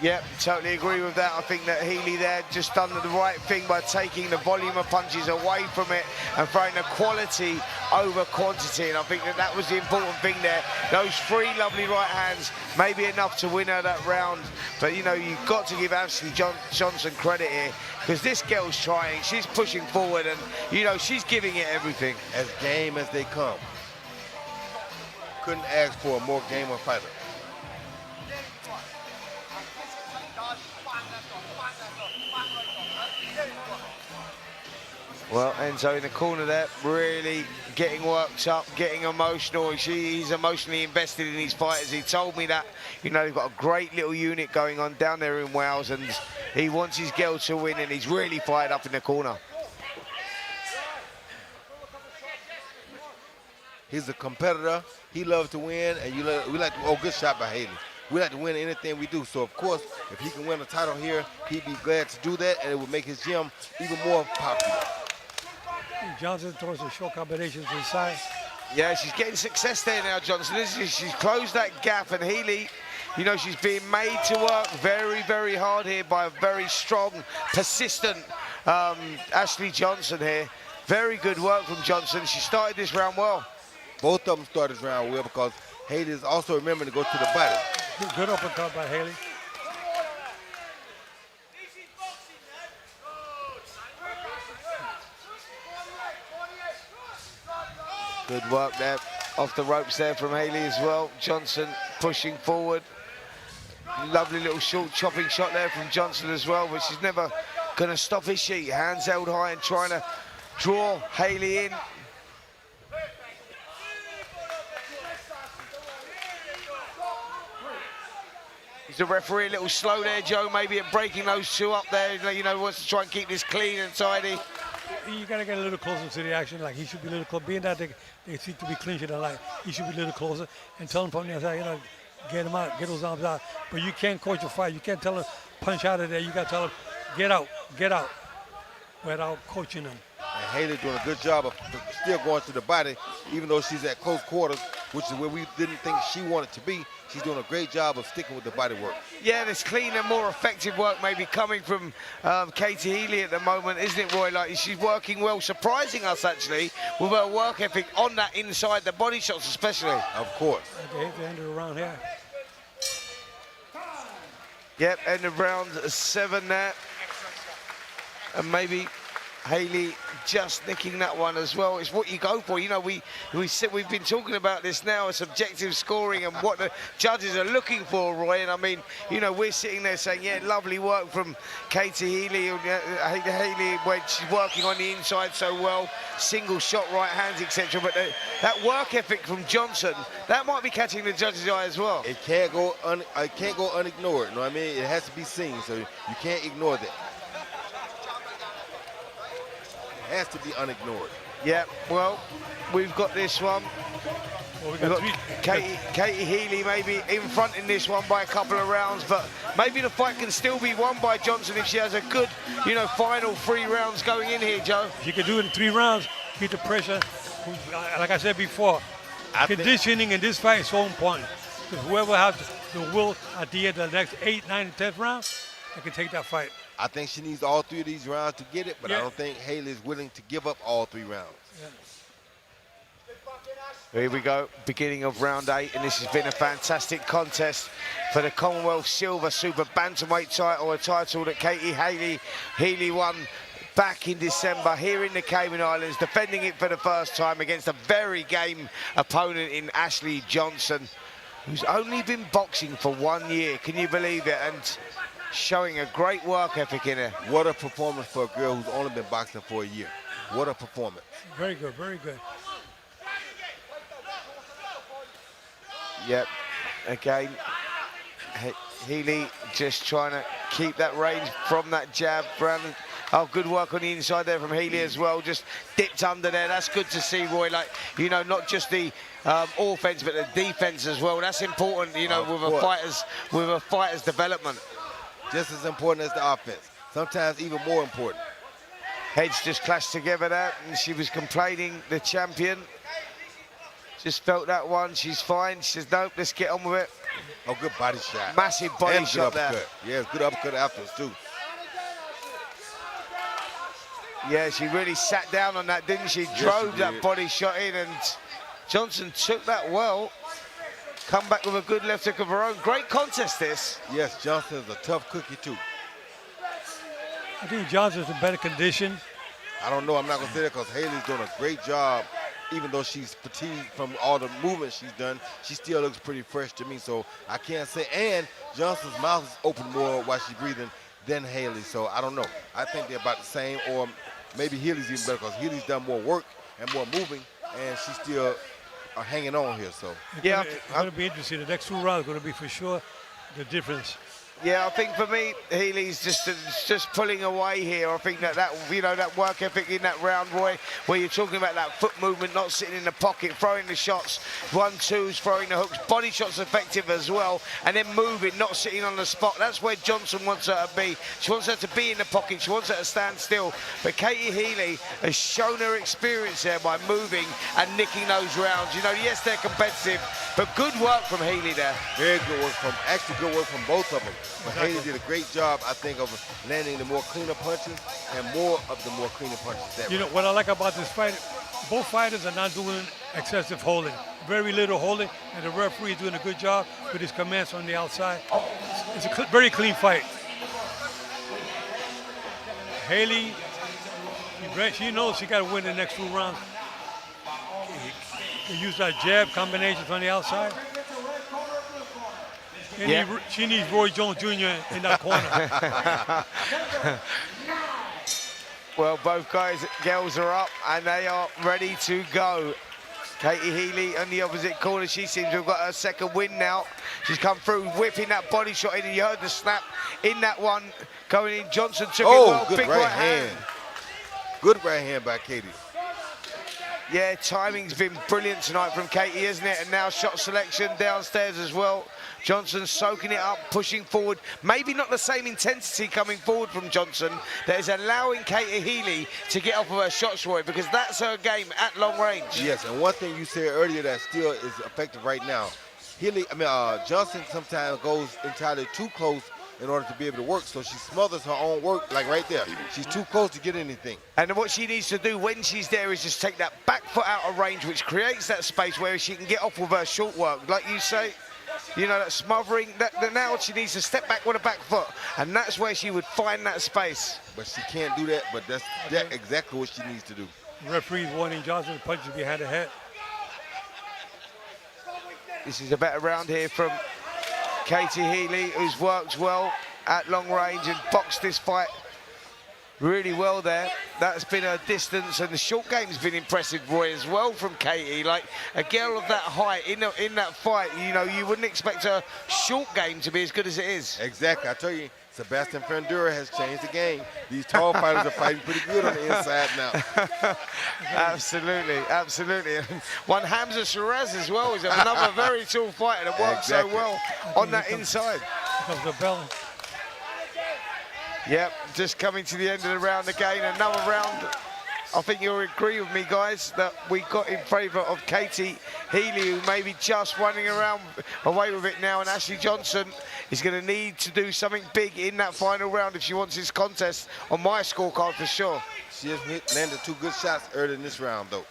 Yep, totally agree with that. I think that Healy there just done the right thing by taking the volume of punches away from it and throwing the quality over quantity. And I think that was the important thing there. Those three lovely right hands may be enough to win her that round. But, you've got to give Ashley Johnson credit here, because this girl's trying. She's pushing forward and, she's giving it everything. As game as they come. Couldn't ask for a more gamer fighter. Well, Enzo in the corner there, really getting worked up, getting emotional. He's emotionally invested in his fighters. He told me that, they've got a great little unit going on down there in Wales, and he wants his girl to win, and he's really fired up in the corner. He's a competitor. He loves to win, and we like to, good shot by Healy. we like to win anything we do. So, of course, if he can win a title here, he'd be glad to do that, and it would make his gym even more popular. Johnson throws a short combinations inside. Yeah, she's getting success there now, Johnson. She's closed that gap, and Healy, you know, she's being made to work very, very hard here by a very strong, persistent Ashley Johnson here. Very good work from Johnson. She started this round well. Both of them started this round well because Haley is also remembering to go to the body. Good uppercut by Haley. Good work there, off the ropes there from Haley as well. Johnson pushing forward. Lovely little short chopping shot there from Johnson as well, but she's never going to stop, is she? Hands held high and trying to draw Haley in. Is the referee a little slow there, Joe? Maybe at breaking those two up there. You know, wants to try and keep this clean and tidy. You gotta get a little closer to the action. Like he should be a little close. Being that they seem to be clinching, and like he should be a little closer and tell him from the outside, you know, get him out, get those arms out. But you can't coach a fight. You can't tell him punch out of there. You gotta tell him get out, without coaching him. And Haley doing a good job of still going to the body, even though she's at close quarters, which is where we didn't think she wanted to be. She's doing a great job of sticking with the body work. Yeah, this cleaner, more effective work maybe coming from Katie Healy at the moment, isn't it, Roy? Like, she's working well, surprising us actually with her work ethic on that inside, the body shots especially. Of course. Okay, the end of the round here. Yep, end of round 7 there. And maybe Haley just nicking that one as well. It's what you go for. You know, we've been talking about this now, it's objective scoring and what the judges are looking for, Roy. And I mean, you know, we're sitting there saying, yeah, lovely work from Katie Healy. Haley, when she's working on the inside so well, single shot, right hands, etc. But that work ethic from Johnson, that might be catching the judge's eye as well. It can't go unignored. You know what I mean? It has to be seen, so you can't ignore that. Has to be unignored. Yeah, well, we've got this one. Well, we've got Katie Healy maybe in front in this one by a couple of rounds, but maybe the fight can still be won by Johnson if she has a good, you know, final 3 rounds going in here, Joe. She can do it in 3 rounds, keep the pressure. Like I said before, conditioning in this fight is so important. Because whoever has the will at the end of the next 8, 9, and 10th round, they can take that fight. I think she needs all 3 of these rounds to get it, but I don't think Haley is willing to give up all 3 rounds. Yeah. Here we go, beginning of round 8, and this has been a fantastic contest for the Commonwealth Silver Super Bantamweight title, a title that Katie Healy won back in December here in the Cayman Islands, defending it for the first time against a very game opponent in Ashley Johnson, who's only been boxing for 1 year. Can you believe it? And showing a great work ethic in her. What a performance for a girl who's only been boxing for a year. What a performance. Very good, very good. Yep, again, Healy just trying to keep that range from that jab. Brandon, oh, good work on the inside there from Healy as well, just dipped under there. That's good to see, Roy, like, you know, not just the offense, but the defense as well. That's important, you know, with a fighter's development. Just as important as the offense, sometimes even more important. Heads just clashed together there, and she was complaining, the champion. Just felt that one, she's fine. She says, nope, let's get on with it. Oh, good body shot. Massive body shot there. Yeah, good uppercut afterwards, too. Yeah, she really sat down on that, didn't she? Drove that body shot in, and Johnson took that well. Come back with a good left hook of her own. Great contest, this. Yes, Johnson's a tough cookie, too. I think Johnson's in better condition. I don't know. I'm not going to say that because Haley's doing a great job. Even though she's fatigued from all the movement she's done, she still looks pretty fresh to me. So I can't say. And Johnson's mouth is open more while she's breathing than Haley. So I don't know. I think they're about the same. Or maybe Healy's even better because Healy's done more work and more moving. And she's still hanging on here. So yeah, it's going to be interesting. The next 2 rounds are going to be for sure the difference. Yeah, I think for me, Healy's just pulling away here. I think that that work ethic in that round, Roy, where you're talking about that foot movement, not sitting in the pocket, throwing the shots, 1-2s, throwing the hooks, body shots effective as well, and then moving, not sitting on the spot. That's where Johnson wants her to be. She wants her to be in the pocket. She wants her to stand still. But Katie Healy has shown her experience there by moving and nicking those rounds. You know, yes, they're competitive, but good work from Healy there. Very good work actually good work from both of them. But Healy did a great job, I think, of landing the more cleaner punches and more of the more cleaner punches. You know, what I like about this fight, both fighters are not doing excessive holding. Very little holding, and the referee is doing a good job with his commands on the outside. It's a very clean fight. Healy, she knows she got to win the next 2 rounds. He used that jab combinations on the outside. And she needs Roy Jones Jr. in that corner. Well, both girls are up and they are ready to go. Katie Healy on the opposite corner. She seems to have got her second win now. She's come through whipping that body shot in, and you heard the snap in that one going in. Johnson took it well. Good big right hand. Good right hand by Katie. Yeah, timing's been brilliant tonight from Katie, isn't it? And now shot selection downstairs as well. Johnson soaking it up, pushing forward. Maybe not the same intensity coming forward from Johnson that is allowing Katie Healy to get off of her shots, Roy, because that's her game at long range. Yes, and one thing you said earlier that still is effective right now. Johnson sometimes goes entirely too close in order to be able to work, so she smothers her own work, like right there. She's too close to get anything. And what she needs to do when she's there is just take that back foot out of range, which creates that space where she can get off with her short work. Like you say, you know, that smothering, now she needs to step back with a back foot, and that's where she would find that space. But she can't do that, but that's exactly what she needs to do. Referee's warning Johnson punches behind the head. This is a better round here from Katie Healy, who's worked well at long range and boxed this fight really well there. That's been her distance, and the short game's been impressive, Roy, as well from Katie. Like a girl of that height in that fight, you know, you wouldn't expect her short game to be as good as it is. Exactly. I tell you, Sebastian Ferndura has changed the game. These tall fighters are fighting pretty good on the inside now. Absolutely, absolutely. One Hamza Shiraz as well is another very tall fighter that works so well on that inside. Comes the belly. Yep, just coming to the end of the round again. Another round. I think you'll agree with me, guys, that we got in favour of Katie Healy, who may be just running around away with it now, and Ashley Johnson is going to need to do something big in that final round if she wants this contest on my scorecard for sure. She has landed 2 good shots early in this round, though.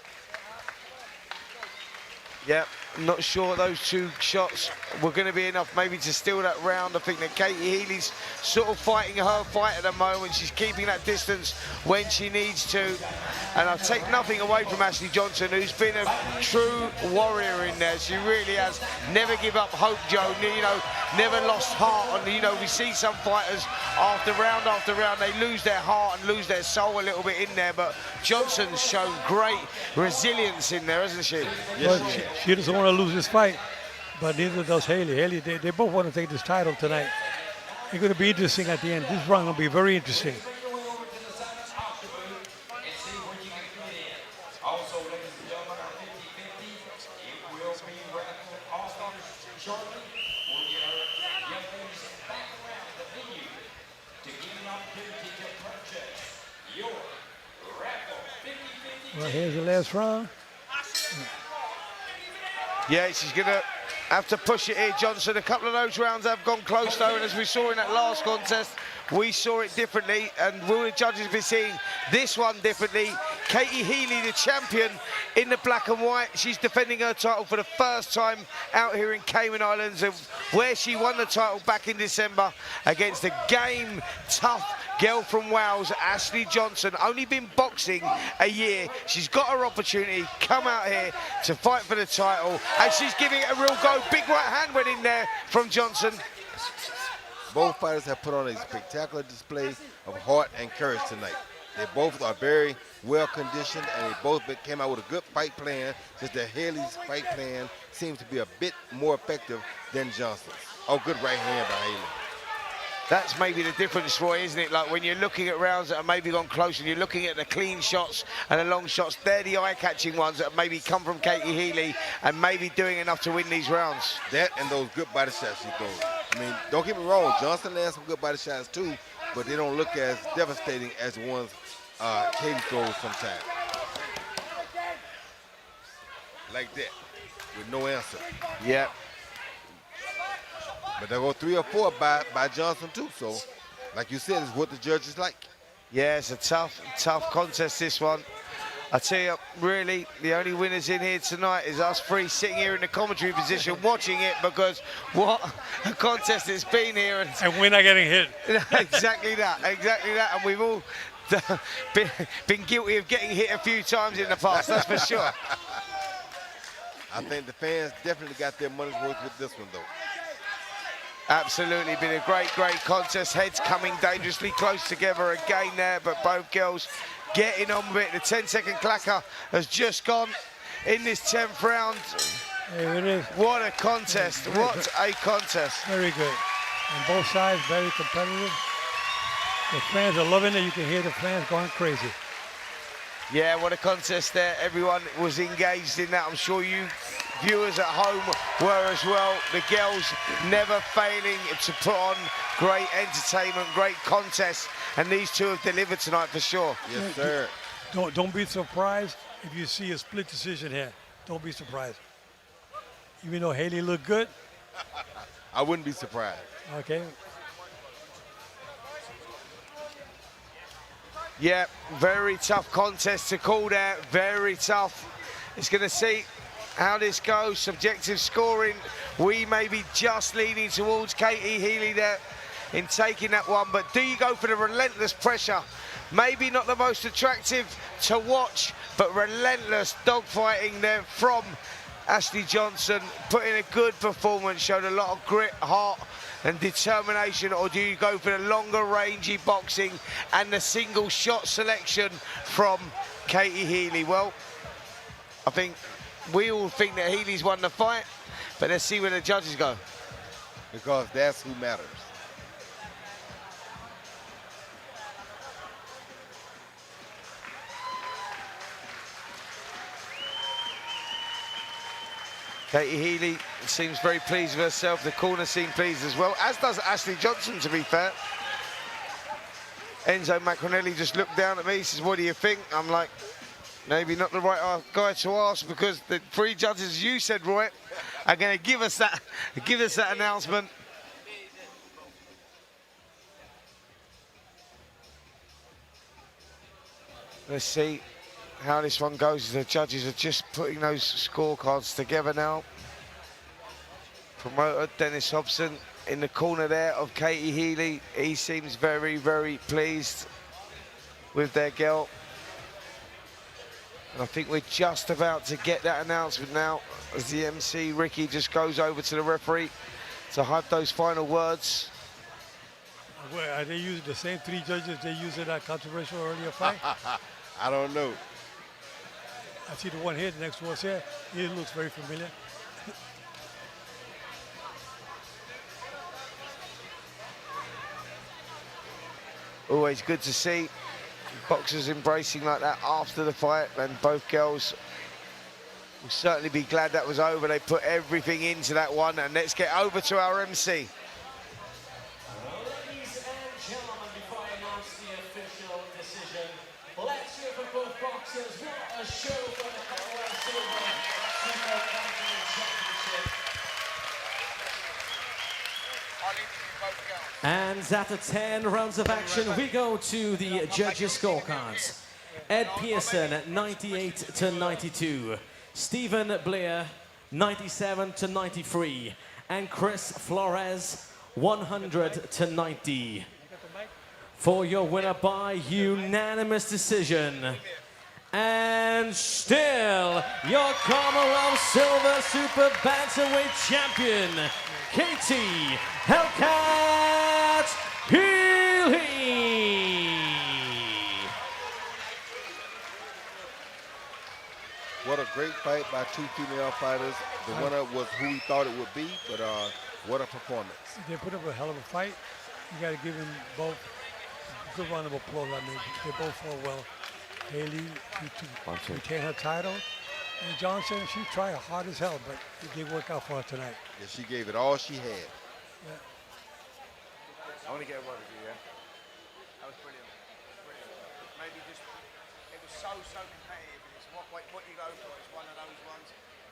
Yep, not sure those 2 shots were going to be enough maybe to steal that round. I think that Katie Healy's sort of fighting her fight at the moment. She's keeping that distance when she needs to. And I'll take nothing away from Ashley Johnson, who's been a true warrior in there. She really has. Never give up hope, Joe. You know, never lost heart. And, you know, we see some fighters after round, they lose their heart and lose their soul a little bit in there. But Johnson's shown great resilience in there, hasn't she? Yes, she doesn't want to lose this fight, but neither does Healy. Healy, they both want to take this title tonight. It's going to be interesting at the end. This round will be very interesting. Well, here's the last round. Yeah, she's going to have to push it here, Johnson. A couple of those rounds have gone close, though, and as we saw in that last contest, we saw it differently, and will the judges be seeing this one differently? Katie Healy, the champion in the black and white. She's defending her title for the first time out here in Cayman Islands, where she won the title back in December against the game tough girl from Wales, Ashley Johnson. Only been boxing a year. She's got her opportunity, come out here to fight for the title, and she's giving it a real go. Big right hand went in there from Johnson. Both fighters have put on a spectacular display of heart and courage tonight. They both are very well conditioned, and they both came out with a good fight plan, just that Haley's fight plan seems to be a bit more effective than Johnson's. Oh, good right hand by Haley. That's maybe the difference, Roy, isn't it? Like when you're looking at rounds that have maybe gone close and you're looking at the clean shots and the long shots, they're the eye-catching ones that have maybe come from Katie Healy and maybe doing enough to win these rounds. That and those good body shots she throws. I mean, don't get me wrong, Johnson lands some good body shots too, but they don't look as devastating as the ones Katie throws sometimes. Like that, with no answer. Yeah. But they go 3 or 4 by Johnson too. So, like you said, it's what the judges like. Yeah, it's a tough contest, this one. I tell you, really, the only winners in here tonight is us three sitting here in the commentary position watching it, because what a contest it's been here. And we're not getting hit. Exactly that. And we've all been guilty of getting hit a few times in the past, that's for sure. I think the fans definitely got their money's worth with this one, though. Absolutely, been a great contest. Heads coming dangerously close together again there, but both girls getting on with it. The 10-second clacker has just gone in this 10th round. There it is. What a contest, what a contest. Very good. On both sides, very competitive. The fans are loving it. You can hear the fans going crazy. Yeah, what a contest there. Everyone was engaged in that. I'm sure you viewers at home were as well. The girls never failing to put on great entertainment, great contests, and these two have delivered tonight for sure. Yes, sir. Don't be surprised if you see a split decision here. Don't be surprised. Even though Haley looked good. I wouldn't be surprised. Okay. Yeah, very tough contest to call there, very tough. It's going to see how this goes. Subjective scoring, we may be just leaning towards Katie Healy there in taking that one, but do you go for the relentless pressure? Maybe not the most attractive to watch, but relentless dogfighting there from Ashley Johnson, put in a good performance, showed a lot of grit, heart and determination, or do you go for the longer rangey boxing and the single shot selection from Katie Healy? Well, I think we all think that Healy's won the fight, but let's see where the judges go. Because that's who matters. Katie Healy seems very pleased with herself. The corner seemed pleased as well, as does Ashley Johnson, to be fair. Enzo Macronelli just looked down at me, says, what do you think? I'm like, maybe not the right guy to ask, because the three judges, you said, Roy, are going to give us that announcement. Let's see how this one goes. The judges are just putting those scorecards together now. Promoter Dennis Hobson in the corner there of Katie Healy. He seems very, very pleased with their girl. And I think we're just about to get that announcement now as the MC, Ricky, just goes over to the referee to have those final words. Well, are they using the same three judges they used in that controversial earlier fight? I don't know. I see the one here, the next one's here. He looks very familiar. Always good to see boxers embracing like that after the fight, and both girls will certainly be glad that was over. They put everything into that one, and let's get over to our MC. Ladies and gentlemen, before I announce the official decision, let's hear from both boxers. What a show for the Colorado Silver Super Continental Championship. And after 10 rounds of action, we go to the judges' scorecards. Ed Pearson at 98-92. Stephen Blair, 97-93. And Chris Flores, 100-90. For your winner by unanimous decision. And still, your Commonwealth Silver Super Bantamweight Champion, Katie Hellcat Healy. What a great fight by two female fighters. The winner was who we thought it would be, but what a performance. They put up a hell of a fight. You got to give them both a good round of applause. I mean, they both fought well. Haley, to retain her title. And Johnson, she tried hard as hell, but it did work out for her tonight. Yeah, she gave it all she had. Yeah. I want to get a word with you, yeah? That was brilliant. Maybe just, it was so competitive. And it's what you go for. It's one of those ones.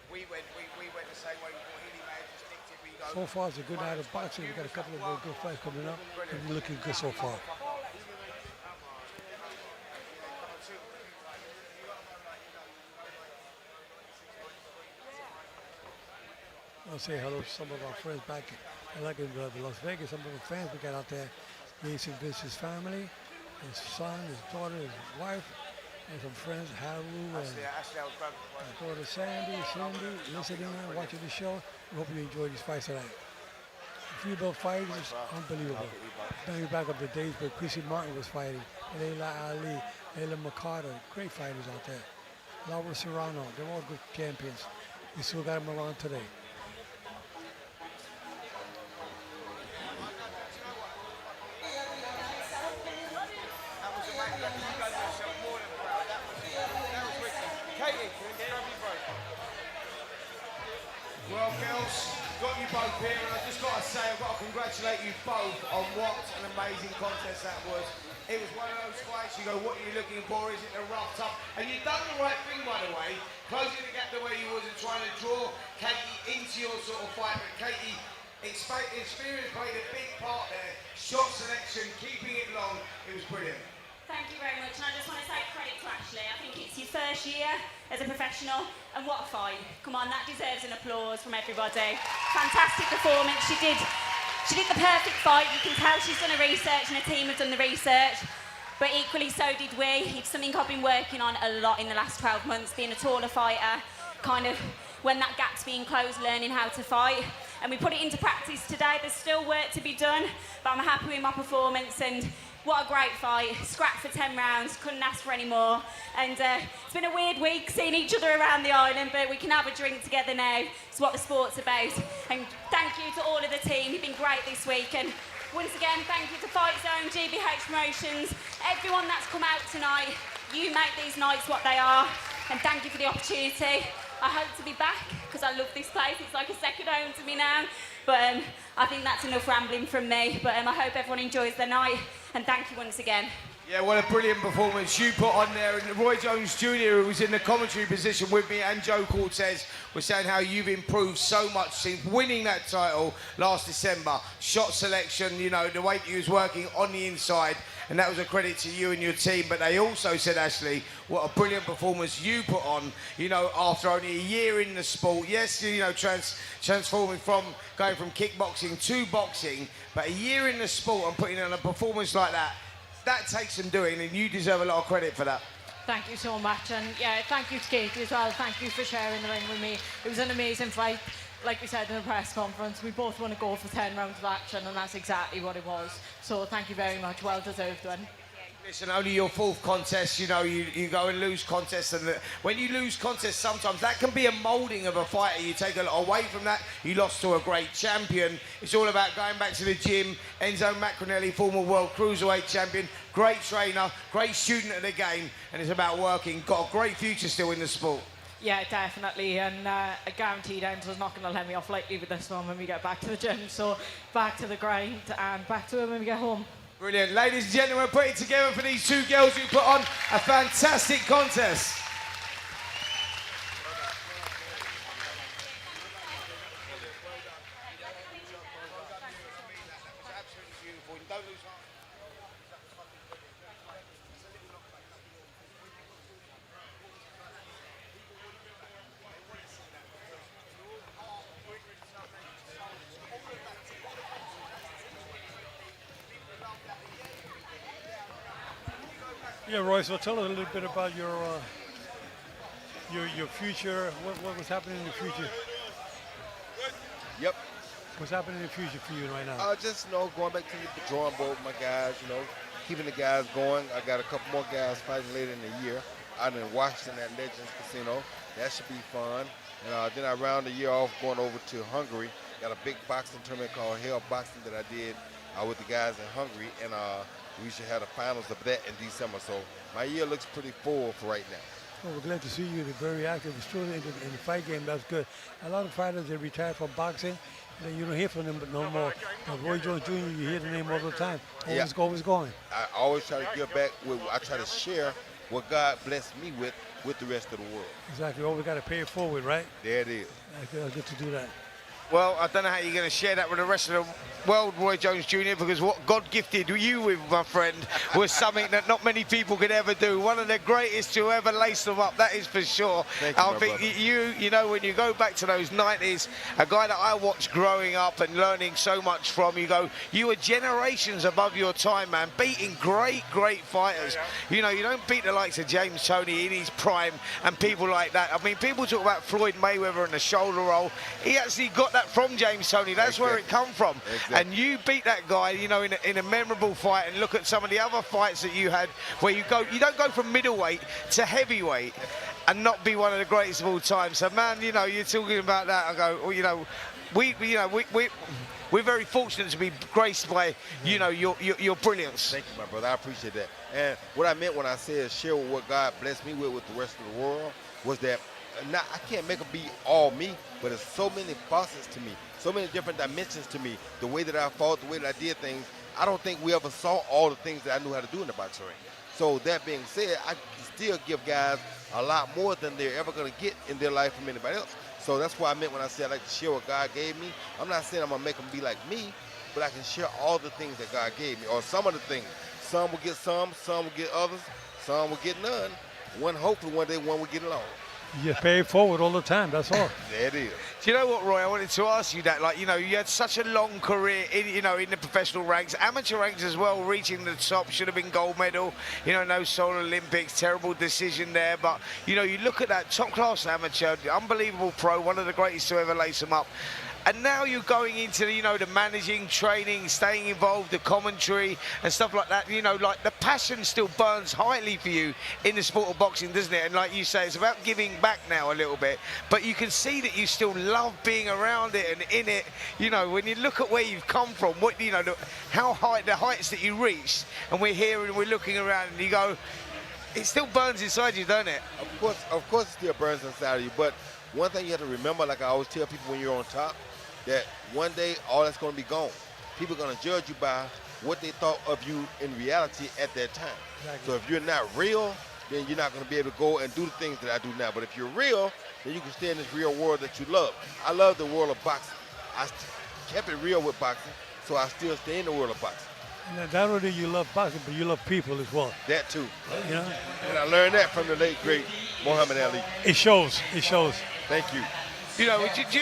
We went the same way. Healy may have just nicked it, but you go. So far, it's a good night of boxing. We've got a couple of very good fights coming up. We're looking good so far. I'll say hello to some of our friends back in Las Vegas, some of the fans we got out there. Jason Vince's family, his son, his daughter, his wife, and some friends, Haru and his daughter Cindy, listening and watching the show. We hope you enjoy these fights tonight. The female fight is unbelievable. Bringing back up the days where Chrissy Martin was fighting, Layla Ali, Layla Mercado, great fighters out there. Laura Serrano, they're all good champions. We still got them around today. Well, girls, got you both here, and I just got to say, I've got to congratulate you both on what an amazing contest that was. It was one of those fights, you go, what are you looking for? Is it the rough, tough? And you've done the right thing, by the way, closing the gap the way you was and trying to draw Katie into your sort of fight. But Katie, experience played a big part there. Shot selection, keeping it long, it was brilliant. Thank you very much, and I just want to say credit to Ashley. I think it's your first year as a professional, and what a fight. Come on, that deserves an applause from everybody. Fantastic performance. She did the perfect fight. You can tell she's done the research, and her team have done the research. But equally, so did we. It's something I've been working on a lot in the last 12 months, being a taller fighter, kind of when that gap's being closed, learning how to fight. And we put it into practice today. There's still work to be done, but I'm happy with my performance, and what a great fight. Scrapped for 10 rounds, couldn't ask for any more. And it's been a weird week seeing each other around the island, but we can have a drink together now. It's what the sport's about. And thank you to all of the team. You've been great this week. And once again, thank you to Fightzone, GBH Promotions, everyone that's come out tonight. You make these nights what they are. And thank you for the opportunity. I hope to be back, because I love this place. It's like a second home to me now. But I think that's enough rambling from me. But I hope everyone enjoys their night. And thank you once again. Yeah, what a brilliant performance you put on there. And Roy Jones Jr., who was in the commentary position with me, and Joe Cortez, was saying how you've improved so much since winning that title last December. Shot selection, you know, the way that you was working on the inside. And that was a credit to you and your team. But they also said, Ashley, what a brilliant performance you put on, you know, after only a year in the sport. Yes, you know, transforming from going from kickboxing to boxing, but a year in the sport and putting on a performance like that, that takes some doing, and you deserve a lot of credit for that. Thank you so much, and yeah, thank you to Katie as well. Thank you for sharing the ring with me. It was an amazing fight. Like we said in the press conference, we both want to go for 10 rounds of action, and that's exactly what it was. So thank you very much. Well deserved one. Listen, only your fourth contest, you know, you go and lose contests, and when you lose contests, sometimes that can be a moulding of a fighter. You take a lot away from that. You lost to a great champion. It's all about going back to the gym. Enzo Macronelli, former world cruiserweight champion, great trainer, great student of the game, and it's about working. Got a great future still in the sport. Yeah, definitely, and I guaranteed Enzo's not going to let me off lightly with this one when we get back to the gym. So back to the grind and back to it when we get home. Brilliant. Ladies and gentlemen, put it together for these two girls who put on a fantastic contest. Yeah, Roy, so tell us a little bit about your future. What was happening in the future? Yep. What's happening in the future for you right now? Just, you know, going back to the drawing board with my guys, you know, keeping the guys going. I got a couple more guys fighting later in the year out in Washington at Legends Casino. That should be fun. And then I round the year off going over to Hungary. Got a big boxing tournament called Hell Boxing that I did with the guys in Hungary, and we should have the finals of that in December. So my year looks pretty full for right now. Well, we're glad to see you. They're very active. Still in the fight game. That's good. A lot of fighters, they retire from boxing. And you don't hear from them no more. But Roy Jones Jr., you hear the name all the time. Always going. I always try to give back. I try to share what God blessed me with the rest of the world. Exactly. We got to pay it forward, right? There it is. Good to do that. Well, I don't know how you're going to share that with the rest of the world, Roy Jones Jr., because what God gifted you with, my friend, was something that not many people could ever do. One of the greatest to ever lace them up, that is for sure. Thank you, I think you know, when you go back to those 90s, a guy that I watched growing up and learning so much from, you were generations above your time, man, beating great fighters. You know, you don't beat the likes of James Toney in his prime and people like that. I mean, people talk about Floyd Mayweather and the shoulder roll. He actually got that from James Toney. That's where it come from. Exactly. And you beat that guy, you know, in a memorable fight. And look at some of the other fights that you had where you don't go from middleweight to heavyweight and not be one of the greatest of all time. So, man, you know, you're talking about that. I go, well, you know, we're very fortunate to be graced by, you know, your brilliance. Thank you, my brother. I appreciate that. And what I meant when I said share what God blessed me with the rest of the world was that I can't make them be all me, but there's so many facets to me, so many different dimensions to me. The way that I fought, the way that I did things, I don't think we ever saw all the things that I knew how to do in the boxing ring. So that being said, I still give guys a lot more than they're ever going to get in their life from anybody else. So that's what I meant when I said I like to share what God gave me. I'm not saying I'm going to make them be like me, but I can share all the things that God gave me, or some of the things. Some will get some will get others, some will get none. Hopefully one day one will get along. You pay it forward all the time, that's all. There it is. Do you know what, Roy? I wanted to ask you that. Like, you know, you had such a long career in the professional ranks, amateur ranks as well, reaching the top, should have been gold medal. You know, no Seoul Olympics, terrible decision there. But, you know, you look at that top-class amateur, unbelievable pro, one of the greatest to ever lace them up. And now you're going into, you know, the managing, training, staying involved, the commentary and stuff like that. You know, like the passion still burns highly for you in the sport of boxing, doesn't it? And like you say, it's about giving back now a little bit. But you can see that you still love being around it and in it. You know, when you look at where you've come from, what, you know, how high, the heights that you reached, and we're here and we're looking around and you go, it still burns inside you, don't it? Of course it still burns inside of you. But one thing you have to remember, like I always tell people when you're on top, that one day all that's going to be gone. People are going to judge you by what they thought of you in reality at that time. Exactly. So if you're not real, then you're not going to be able to go and do the things that I do now. But if you're real, then you can stay in this real world that you love. I love the world of boxing. I kept it real with boxing, so I still stay in the world of boxing. Now, not only you love boxing, but you love people as well. That too. You know? And I learned that from the late, great Muhammad Ali. It shows. It shows. Thank you. You know, did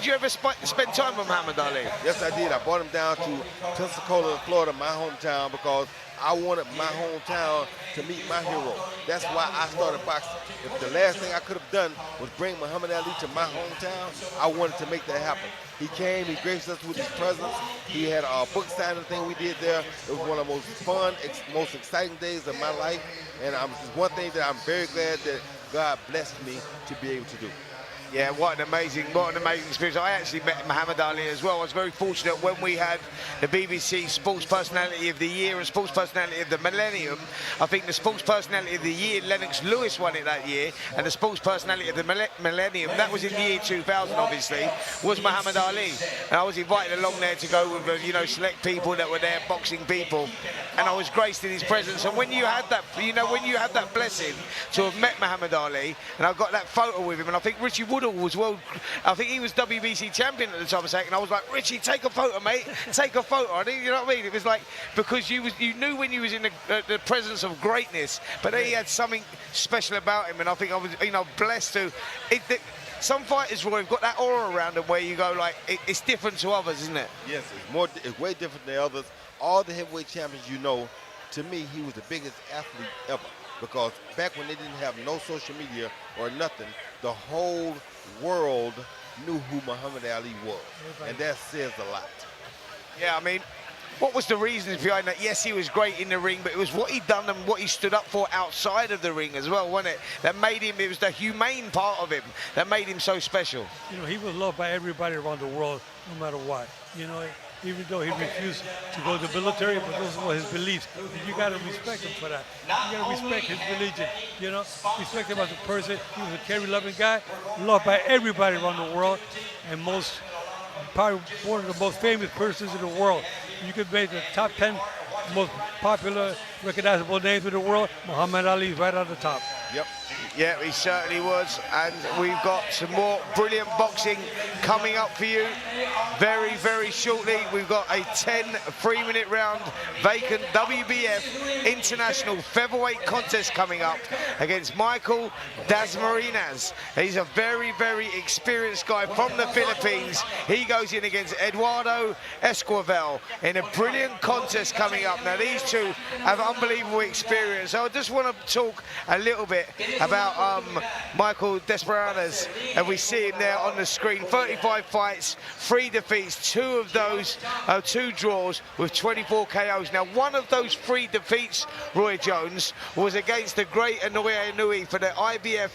you ever spend time with Muhammad Ali? Yes, I did. I brought him down to Pensacola, Florida, my hometown, because I wanted my hometown to meet my hero. That's why I started boxing. If the last thing I could have done was bring Muhammad Ali to my hometown, I wanted to make that happen. He came, he graced us with his presence. He had a book signing thing we did there. It was one of the most fun, most exciting days of my life. And it's one thing that I'm very glad that God blessed me to be able to do. Yeah, what an amazing experience. I actually met Muhammad Ali as well. I was very fortunate when we had the BBC Sports Personality of the Year and Sports Personality of the Millennium. I think the Sports Personality of the Year, Lennox Lewis won it that year, and the Sports Personality of the Millennium, that was in the year 2000 obviously, was Muhammad Ali. And I was invited along there to go with, you know, select people that were there, boxing people, and I was graced in his presence. And when you had that, you know, when you had that blessing to have met Muhammad Ali, and I got that photo with him, and I think Richie Woodall was I think he was WBC champion at the time of second. And I was like, Richie, take a photo, mate. Take a photo. I think, you know what I mean? It was like, because you knew when you was in the presence of greatness, but then he had something special about him. And I think I was, you know, blessed to. Some fighters, Roy, have got that aura around them where you go like, it's different to others, isn't it? Yes, it's way different than others. All the heavyweight champions, you know, to me, he was the biggest athlete ever. Because back when they didn't have no social media or nothing, the whole world knew who Muhammad Ali was. And that says a lot. Yeah, I mean, what was the reasons behind that? Yes, he was great in the ring, but it was what he'd done and what he stood up for outside of the ring as well, wasn't it? That made him, it was the humane part of him that made him so special. You know, he was loved by everybody around the world, no matter what. You know, even though he refused to go to the military, but those were his beliefs. And you got to respect him for that. You got to respect his religion, you know, respect him as a person. He was a caring-loving guy, loved by everybody around the world, and probably one of the most famous persons in the world. You could make the top 10 most popular, recognizable names in the world. Muhammad Ali is right on the top. Yep. Yeah, he certainly was. And we've got some more brilliant boxing coming up for you very, very shortly. We've got a 10 3-minute round vacant WBF International Featherweight contest coming up against Michael Dasmariñas. He's a very, very experienced guy from the Philippines. He goes in against Eduardo Esquivel in a brilliant contest coming up. Now, these two have unbelievable experience. So I just want to talk a little bit about Michael Dasmariñas, and we see him there on the screen. 35 fights, 3 defeats, 2 of those, 2 draws with 24 KOs. Now, one of those 3 defeats, Roy Jones, was against the great Inoue Inoue for the IBF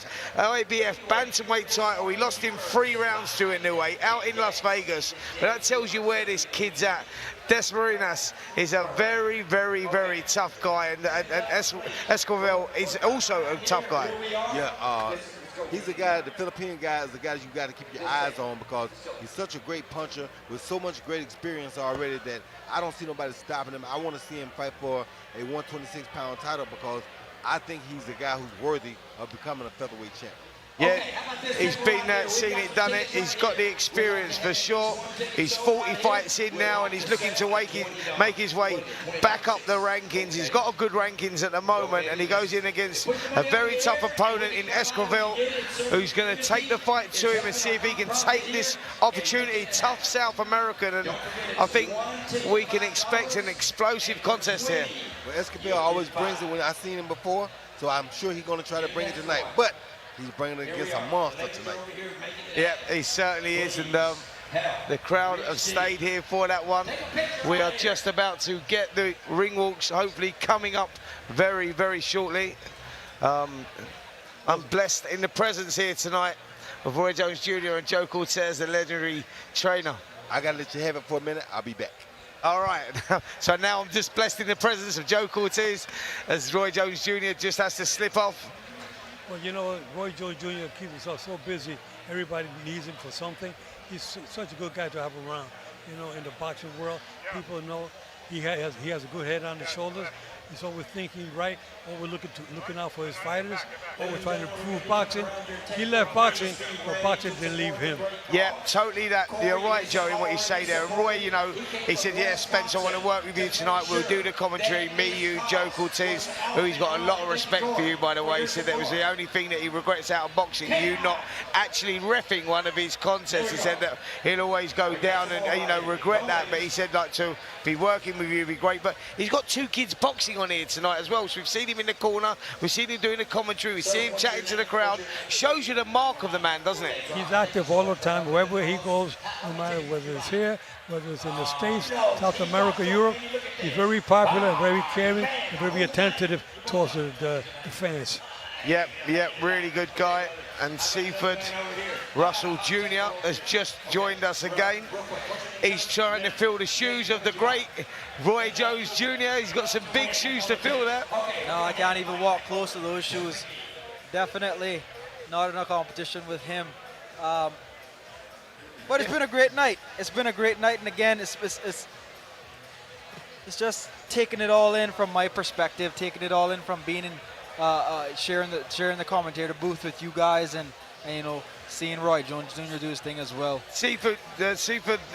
bantamweight title. He lost in 3 rounds to Inoue out in Las Vegas. But that tells you where this kid's at. Dasmariñas is a very, very, very tough guy, and Esquivel is also a tough guy. Yeah, he's a guy, the Philippine guy is the guy that you got to keep your eyes on, because he's such a great puncher with so much great experience already that I don't see nobody stopping him. I want to see him fight for a 126-pound title, because I think he's a guy who's worthy of becoming a featherweight champion. Yeah, he's been there, seen it, done it. He's got the experience for sure. He's 40 fights in now, and he's looking to make his way back up the rankings. He's got a good rankings at the moment, and he goes in against a very tough opponent in Esquivel, who's going to take the fight to him and see if he can take this opportunity. Tough South American, and I think we can expect an explosive contest here. Well, Esquivel always brings it when I've seen him before, so I'm sure he's going to try to bring it tonight. But he's bringing it against a monster tonight. Yeah, he certainly is, and the crowd have stayed here for that one. We are just about to get the ring walks, hopefully coming up very, very shortly. I'm blessed in the presence here tonight of Roy Jones Jr. and Joe Cortez, the legendary trainer. I got to let you have it for a minute. I'll be back. All right, so now I'm just blessed in the presence of Joe Cortez, as Roy Jones Jr. just has to slip off. Well, you know, Roy Jones Jr. keeps himself so busy. Everybody needs him for something. He's such a good guy to have around. You know, in the boxing world, people know he has a good head on his shoulders. He's always thinking right, always looking out for his fighters, always trying to improve boxing. He left boxing, but boxing didn't leave him. Yeah, totally that. You're right, Joe, in what you say there. And Roy, you know, he said, yeah, Spence, I want to work with you tonight. We'll do the commentary, me, you, Joe Cortez, who he's got a lot of respect for you, by the way. He said that was the only thing that he regrets out of boxing, you not actually reffing one of his contests. He said that he'll always go down and, you know, regret that. But he said, like, to be working with you would be great. But he's got 2 kids boxing on here tonight as well, so we've seen him in the corner, we've seen him doing the commentary, we see him chatting to the crowd. Shows you the mark of the man, doesn't it? He's active all the time, wherever he goes, no matter whether it's here, whether it's in the States, South America, Europe. He's very popular, very caring, and very attentive towards the fans. Yep, really good guy. And Seaford Russell Jr. has just joined us again. He's trying to fill the shoes of the great Roy Jones Jr. He's got some big shoes to fill there. No, I can't even walk close to those shoes. Definitely not in a competition with him. But it's been a great night. It's been a great night, and again, it's just taking it all in from my perspective, taking it all in from being in, sharing the commentator booth with you guys, and you know, seeing Roy Jones Jr. do his thing as well. Seaford,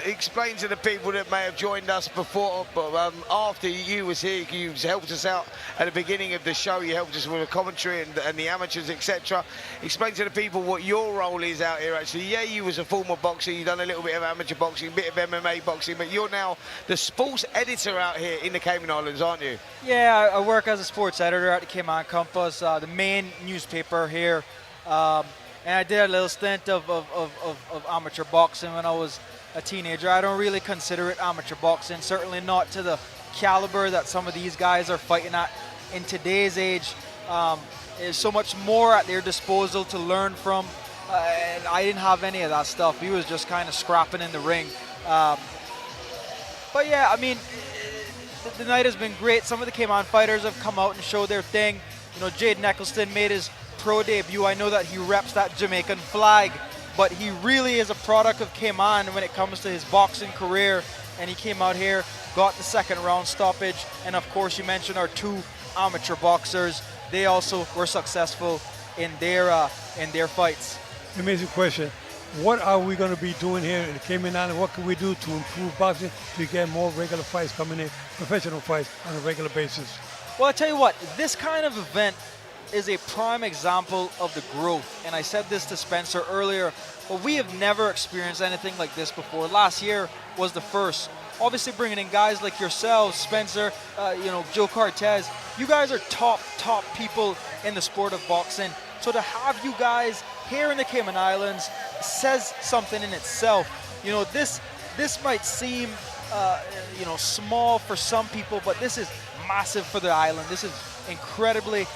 explain to the people that may have joined us before, but after you was here, you helped us out at the beginning of the show. You helped us with the commentary and the amateurs, etc. Explain to the people what your role is out here, actually. Yeah, you was a former boxer. You've done a little bit of amateur boxing, a bit of MMA boxing, but you're now the sports editor out here in the Cayman Islands, aren't you? Yeah, I work as a sports editor at the Cayman Compass, the main newspaper here. And I did a little stint of amateur boxing when I was a teenager. I don't really consider it amateur boxing, certainly not to the caliber that some of these guys are fighting at in today's age. There's so much more at their disposal to learn from, and I didn't have any of that stuff. We was just kind of scrapping in the ring. But yeah, I mean, the night has been great. Some of the Cayman fighters have come out and showed their thing. You know, Jade Eccleston made his pro debut. I know that he reps that Jamaican flag, but he really is a product of Cayman when it comes to his boxing career. And he came out here, got the second round stoppage. And of course, you mentioned our 2 amateur boxers. They also were successful in their fights. Amazing question. What are we going to be doing here in the Cayman Islands? What can we do to improve boxing to get more regular fights coming in, professional fights on a regular basis? Well, I tell you what, this kind of event is a prime example of the growth. And I said this to Spencer earlier, but we have never experienced anything like this before. Last year was the first. Obviously bringing in guys like yourselves, Spencer, Joe Cortez. You guys are top people in the sport of boxing. So to have you guys here in the Cayman Islands says something in itself. You know, this might seem, small for some people, but this is massive for the island. This is incredibly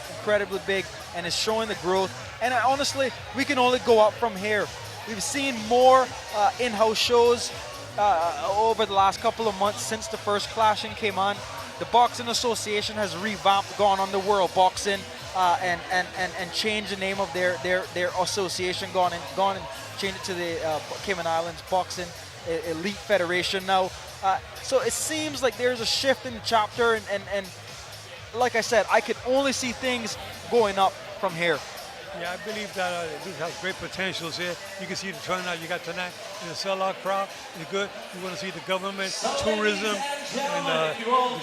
big, and it's showing the growth. And honestly, we can only go up from here. We've seen more in-house shows over the last couple of months since the first clashing came on. The Boxing Association has revamped, gone on the World Boxing, and changed the name of their association, gone and changed it to the Cayman Islands Boxing Elite Federation now. So it seems like there's a shift in the chapter, and like I said, I could only see things going up from here. Yeah, I believe that this has great potentials here. You can see the turnout you got tonight in the sellout crowd. It's good. You want to see the government, tourism, and the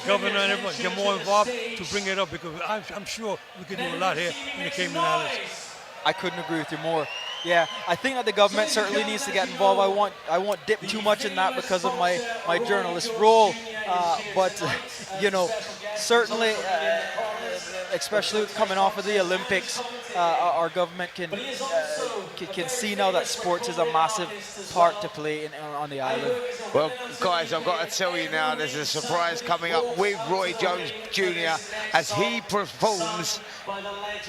governor and everyone get more involved to bring it up, because I'm sure we can do a lot here in the Cayman Islands. I couldn't agree with you more. Yeah, I think that the government certainly needs to get involved. I won't dip too much in that because of my journalist role, but certainly, especially coming off of the Olympics, our government can see now that sports is a massive part to play on the island. Well, guys, I've got to tell you now, there's a surprise coming up with Roy Jones Jr. as he performs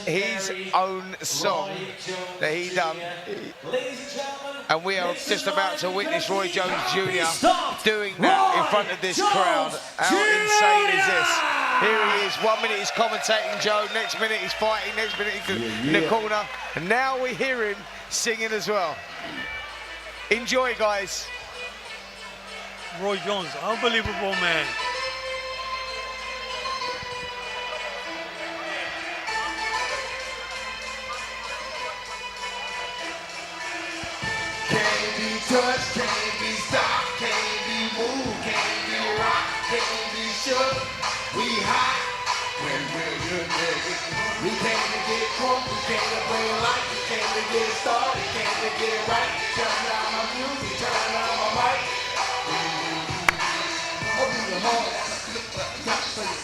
his own song that he done. And we are just about to witness Roy Jones Jr. doing that in front of this crowd. How insane is this? Here he is. 1 minute he's commentating, Joe. Next minute he's fighting. Next minute he's in the corner. And now we hear him singing as well. Enjoy, guys. Roy Jones, unbelievable man. Can't be touched, can't be stopped, can't be moved, can't be rocked, can't be shook. We hot when we're united. We came to get crunk, we came to bring light, we came to get started, came to get right. Turn down my music, turn down my mic. Open your heart, not for you.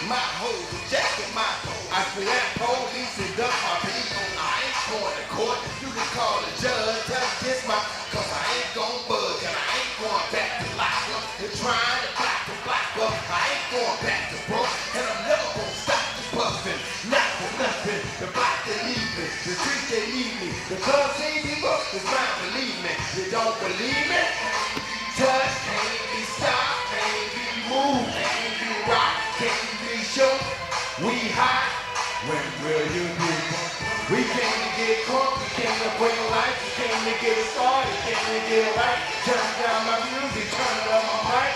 My hoes, jacket, my I feel that police and dump my people. I ain't going to court. You can call the judge, tell him this my, cause I ain't gon' budge and I ain't going back to lock up. They're trying to block up. I ain't going back to broke, and I'm never gonna stop the puffin'. Not for nothing. The block they need me, the streets they need me, the clubs they need me. It's mine, believe me. You don't believe me? Touch, can't be stopped, can't be moved, can't be rocked, can't be shook. We hot when we're unique. We came to get crunk, we came to bring life, we came to get started, came to get right. Turn down my music, turn it on my mic.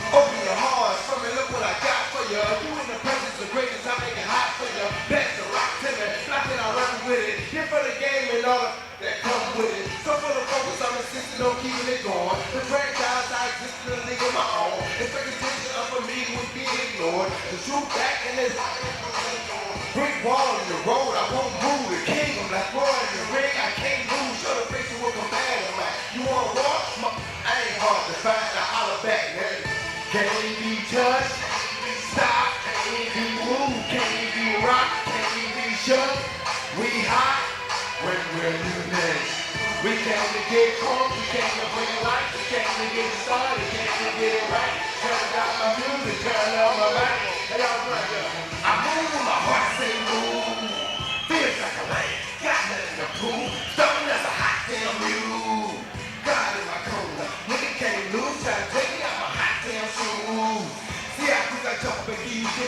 Open your hearts for me, look what I got for you. You in the presence of greatness, I make it hot for you. Best to rock to me, not that I run with it. Here for the game and all that comes with it. So for the focus, I'm insisting on keeping it going. The franchise, I exist in a league of my own. Expectation of a me would be ignored. The truth back in this brick wall in the road, I won't move the kingdom. Like Roy in the ring, I can't lose. Show the face of what come bad in my. You want war? I ain't hard to find. I holler back, man. Can't be touched, stop, can't be moved, can't be rocked, can't be shook. We hot when we're united. We came to get crunk, we came to bring life, we came to get started, came to get it right. Turn down my music, turn on my mic. Hey, y'all right here. I move when my heart say move. Feels like a lion, got nothing to prove. Stubborn as a hot damn mule.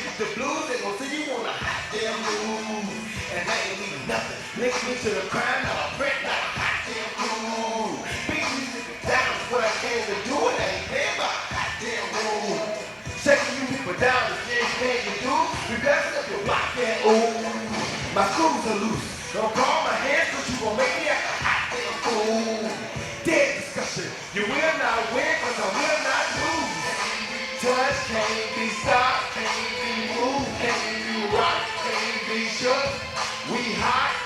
get the blues, they gon' say you want a hot damn move. And that ain't even nothing. Link me to the crime, now I'm break like a hot damn move. Big music down is what I came to do, and I ain't paying my hot damn move. Shaking you people down, the same thing you do. We best up your block and ooh. My screws are loose. Don't call my hands, cause you gon' make me act a hot damn fool. Dead discussion. You will not win, cause I will not lose. Touch can't be stopped, can't be moved, can't be rocked, can't be shook. We hot,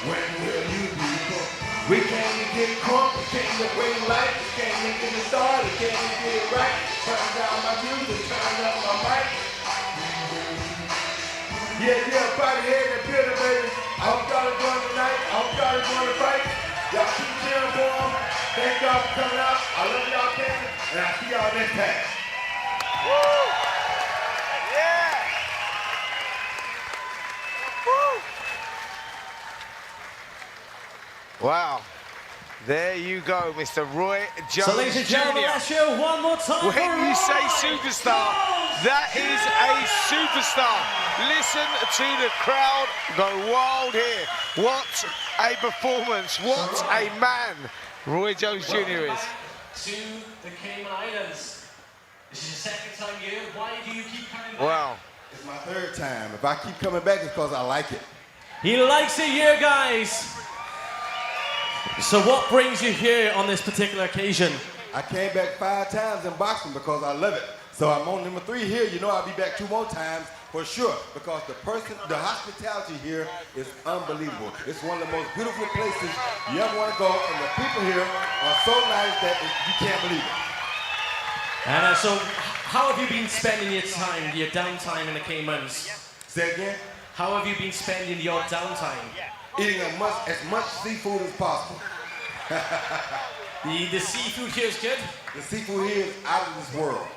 when will you be cooked? We can't even get crunk, we can't even bring light, we can't even get it started, can't even get it right. Turn down my music, turn up my mic. Yeah, party here in the building, baby. I hope y'all enjoying tonight. I hope y'all enjoying the fight. Y'all keep cheering for them. Thank y'all for coming out. I love y'all, Cayman, and I'll see y'all next time. Woo! Yeah! Woo! Wow. There you go, Mr. Roy Jones So ladies and gentlemen, Jr. let's show one more time. When you say superstar, that is a superstar. Listen to the crowd go wild here. What a performance. What a man Roy Jones Jr. is. To the Cayman Islands. This is your second time here. Why do you keep coming back? Wow. It's my third time. If I keep coming back, it's because I like it. He likes it here, guys. So what brings you here on this particular occasion? I came back 5 times in boxing because I love it. So I'm on number 3 here. You know I'll be back 2 more times for sure because the hospitality here is unbelievable. It's one of the most beautiful places you ever want to go, and the people here are so nice that you can't believe it. And so how have you been spending your time, your downtime in the Caymans? Say again? How have you been spending your downtime? Eating as much seafood as possible. The seafood here is good? The seafood here is out of this world.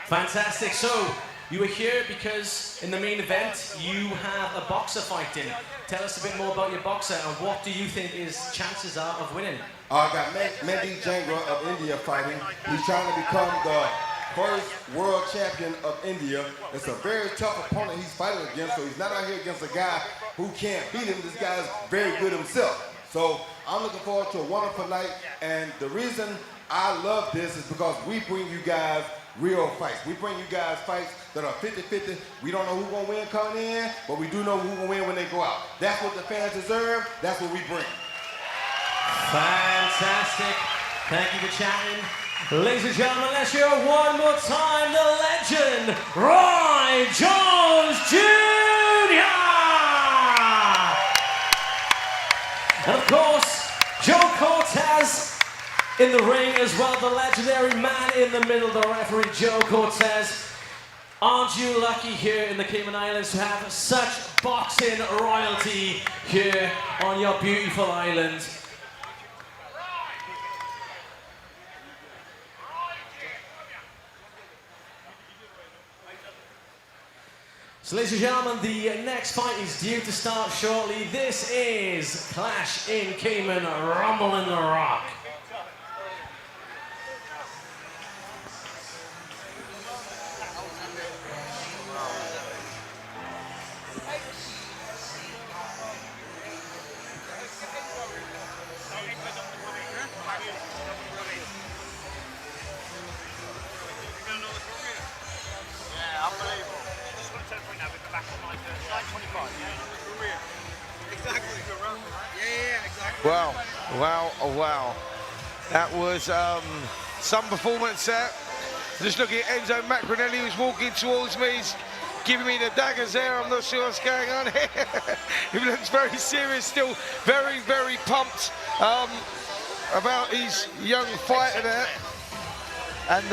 Fantastic. So, you are here because in the main event, you have a boxer fighting. Tell us a bit more about your boxer and what do you think his chances are of winning? I got Mehdi Jangra of India fighting. He's trying to become the first world champion of India. It's a very tough opponent he's fighting against, so he's not out here against a guy who can't beat him. This guy's very good himself. So I'm looking forward to a wonderful night, and the reason I love this is because we bring you guys real fights. We bring you guys fights that are 50-50. We don't know who's gonna win coming in, but we do know who's gonna win when they go out. That's what the fans deserve, that's what we bring. Fantastic. Thank you for chatting. Ladies and gentlemen, let's hear one more time the legend, Roy Jones Jr. And of course, Joe Cortez in the ring as well, the legendary man in the middle, the referee, Joe Cortez. Aren't you lucky here in the Cayman Islands to have such boxing royalty here on your beautiful island? So ladies and gentlemen, the next fight is due to start shortly. This is Clash in Cayman, Rumble in the Rock. Wow, wow, oh wow. That was some performance there. Just looking at Enzo Macronelli, who's walking towards me. He's giving me the daggers there. I'm not sure what's going on here. He looks very serious still, very, very pumped about his young fighter there. And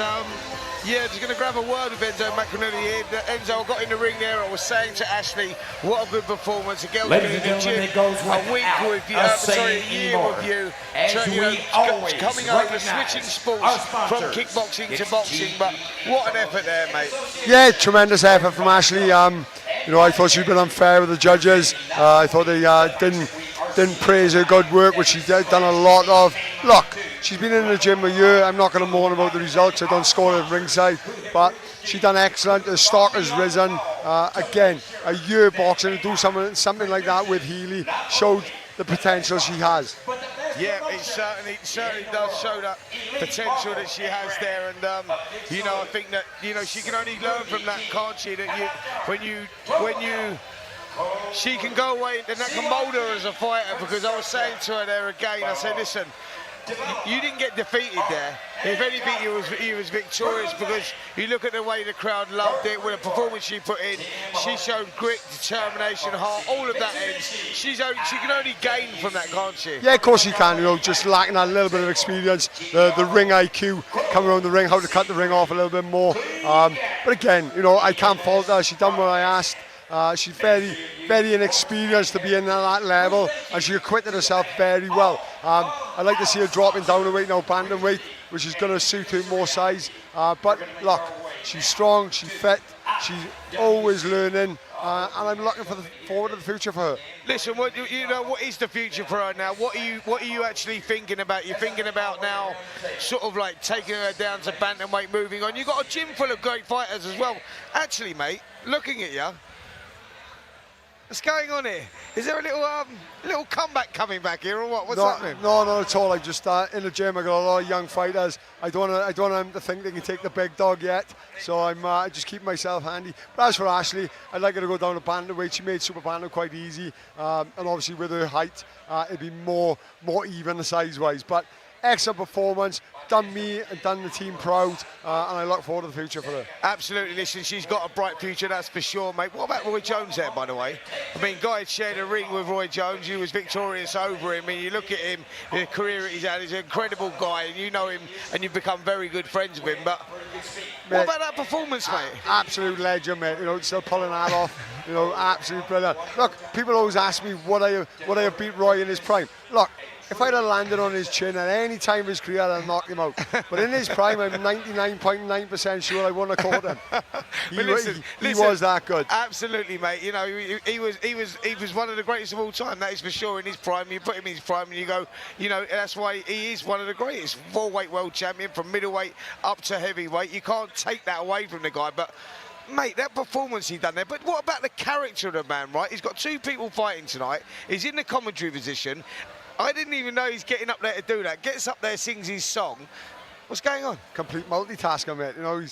yeah, just going to grab a word with Enzo Macronelli here. Enzo got in the ring there. I was saying to Ashley, what a good performance. A girl's been in the gym a week with you, sorry, a year with you. Coming over, switching sports from kickboxing to boxing. But what an effort there, mate. Yeah, tremendous effort from Ashley. You know, I thought she'd been unfair with the judges. I thought they didn't praise her good work, which she's done a lot of. Look, she's been in the gym a year. I'm not going to moan about the results. I don't score at ringside, but she done excellent. The stock has risen. Again, a year boxing to do something like that with Healy showed the potential she has. Yeah, it certainly does show that potential that she has there, and you know, I think that, you know, she can only learn from that, can't she? That she can go away and that can mould her as a fighter, because I was saying to her there again, I said, listen, you didn't get defeated there. If anything, you was victorious, because you look at the way the crowd loved it, with the performance she put in. She showed grit, determination, heart, all of that ends. She can only gain from that, can't she? Yeah, of course she can, you know, just lacking that little bit of experience, the ring IQ, coming around the ring, how to cut the ring off a little bit more. But again, you know, I can't fault her. She done what I asked. She's very, very inexperienced to be in at that level, and she acquitted herself very well. I'd like to see her dropping down a weight now, bantamweight, which is going to suit her more size. But look, she's strong, she's fit, she's always learning, and I'm looking forward to the future for her. Listen, what is the future for her now? What are you actually thinking about? You're thinking about now, sort of like taking her down to bantamweight, moving on. You've got a gym full of great fighters as well. Actually, mate, looking at you, what's going on here? Is there a little comeback coming back here, or what? What's happening? No, not at all. I just in the gym. I got a lot of young fighters. I don't want them to think they can take the big dog yet. So I'm just keeping myself handy. But as for Ashley, I'd like her to go down to bantamweight. She made super bantam quite easy, and obviously with her height, it'd be more even size-wise. But excellent performance. Done me and done the team proud, and I look forward to the future for her. Absolutely. Listen, she's got a bright future, that's for sure, mate. What about Roy Jones there, by the way? I mean, Guy had shared a ring with Roy Jones. He was victorious over him. I mean, you look at him, the career that he's had, he's an incredible guy, and you know him, and you've become very good friends with him. But what about that performance, mate? Absolute legend, mate. You know, still pulling that off. You know, absolute brilliant. Look, people always ask me, would I have beat Roy in his prime? Look, if I'd have landed on his chin at any time of his career, I'd have knocked him out. But in his prime, I'm 99.9% sure I wouldn't have caught him. He was that good. Absolutely, mate. You know, he was one of the greatest of all time. That is for sure. In his prime, you put him in his prime, and you go, you know, that's why he is one of the greatest. 4-weight world champion, from middleweight up to heavyweight. You can't take that away from the guy. But mate, that performance he done there. But what about the character of the man, right? He's got two people fighting tonight. He's in the commentary position. I didn't even know he's getting up there to do that. Gets up there, sings his song. What's going on? Complete multitasker, mate. You know,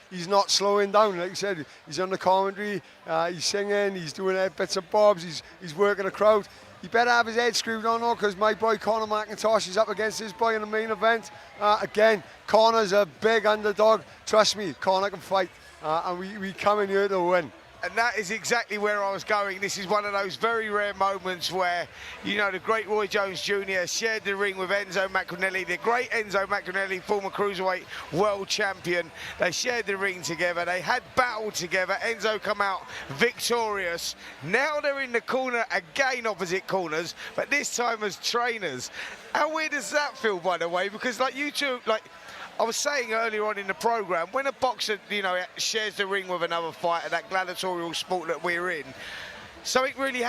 he's not slowing down. Like you said, he's on the commentary. He's singing. He's doing bits and bobs. He's working the crowd. He better have his head screwed on, though, because my boy Conor McIntosh is up against his boy in the main event. Again, Conor's a big underdog. Trust me, Conor can fight, and we come in here to win. And that is exactly where I was going. This is one of those very rare moments where, you know, the great Roy Jones Jr. shared the ring with Enzo Maccarinelli, the great Enzo Maccarinelli, former cruiserweight world champion. They shared the ring together. They had battled together. Enzo come out victorious. Now they're in the corner again, opposite corners, but this time as trainers. How weird does that feel, by the way? Because like you two, like I was saying earlier on in the programme, when a boxer, you know, shares the ring with another fighter, that gladiatorial sport that we're in, something really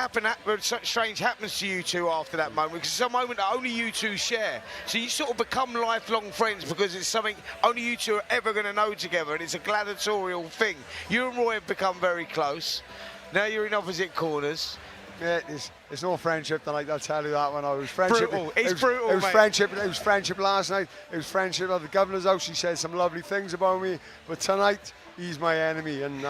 strange happens to you two after that moment, because it's a moment that only you two share. So you sort of become lifelong friends, because it's something only you two are ever going to know together, and it's a gladiatorial thing. You and Roy have become very close. Now you're in opposite corners. Yeah, it's no friendship tonight, I'll tell you that one. It was friendship. Brutal. It's brutal, It was mate. friendship. It was friendship last night. It was friendship at the governor's house. He said some lovely things about me, but tonight he's my enemy. And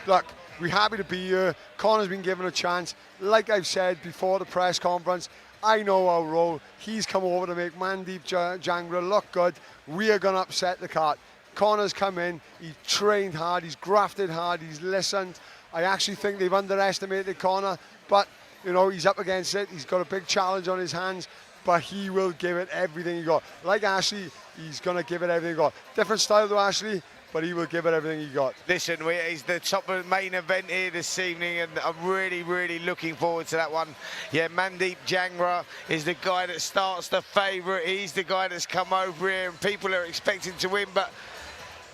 look, we're happy to be here. Conor's been given a chance. Like I've said before the press conference, I know our role. He's come over to make Mandeep Jangra look good. We are going to upset the cart. Conor's come in. He trained hard. He's grafted hard. He's listened. I actually think they've underestimated Conor, but you know, he's up against it. He's got a big challenge on his hands, but he will give it everything he got. Like Ashley, he's going to give it everything he got. Different style to Ashley, but he will give it everything he got. Listen, he's the top of the main event here this evening, and I'm really, really looking forward to that one. Yeah, Mandeep Jangra is the guy that starts the favourite. He's the guy that's come over here, and people are expecting to win, but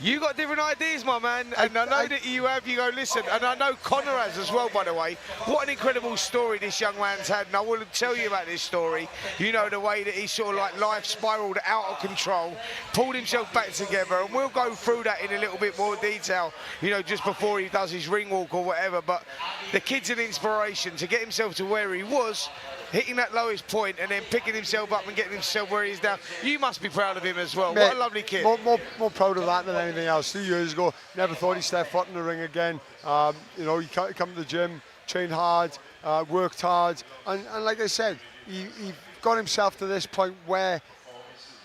You got different ideas, my man, and I know that you have. You go, listen, and I know Connor has as well, by the way. What an incredible story this young man's had, and I will tell you about this story. You know, the way that he sort of like life spiraled out of control, pulled himself back together, and we'll go through that in a little bit more detail, you know, just before he does his ring walk or whatever. But the kid's an inspiration to get himself to where he was, hitting that lowest point and then picking himself up and getting himself where he is now. You must be proud of him as well. Mate, what a lovely kid. More proud of that than anything else. 2 years ago, never thought he'd step foot in the ring again. You know, he come to the gym, trained hard, worked hard, and like I said, he got himself to this point where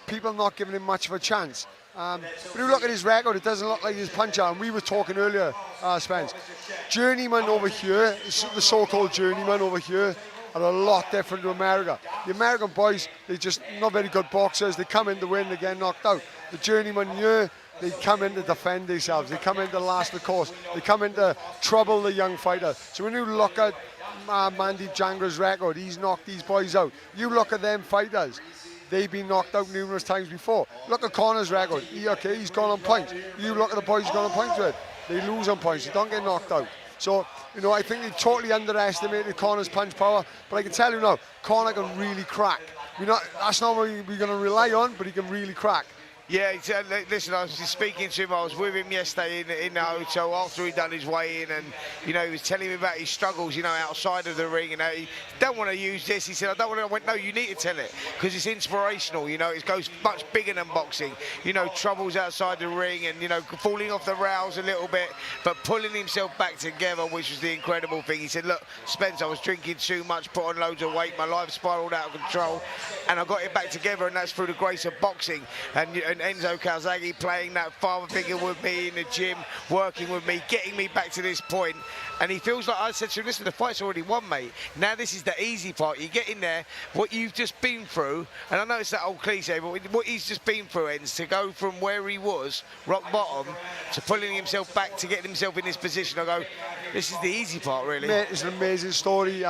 people are not giving him much of a chance. But if you look at his record, it doesn't look like his punch out. And we were talking earlier, Spence, journeyman over here, the so-called journeyman over here, are a lot different to America. The American boys, they're just not very good boxers. They come in to win, they get knocked out. The journeyman here, they come in to defend themselves. They come in to last the course. They come in to trouble the young fighter. So when you look at Mandeep Jangra's record, he's knocked these boys out. You look at them fighters, they've been knocked out numerous times before. Look at Connor's record. He's gone on points. You look at the boys he's gone on points with. They lose on points. They don't get knocked out. So, you know, I think they totally underestimated Connor's punch power. But I can tell you now, Connor can really crack. That's not what we're going to rely on, but he can really crack. Yeah, listen, I was speaking to him, I was with him yesterday in the hotel after he'd done his weigh-in, and, you know, he was telling me about his struggles, you know, outside of the ring, and he don't want to use this. He said, I don't want to. I went, no, you need to tell it, because it's inspirational, you know, it goes much bigger than boxing. You know, troubles outside the ring and, you know, falling off the rails a little bit, but pulling himself back together, which was the incredible thing. He said, look, Spence, I was drinking too much, put on loads of weight, my life spiraled out of control, and I got it back together, and that's through the grace of boxing. And Enzo Calzaghe playing that father figure with me in the gym, working with me, getting me back to this point. And he feels like, I said to him, listen, the fight's already won, mate. Now this is the easy part. You get in there, what you've just been through, and I know it's that old cliche, but what he's just been through, Ends, to go from where he was, rock bottom, to pulling himself back, to getting himself in this position, I go, this is the easy part, really. Mate, it's an amazing story.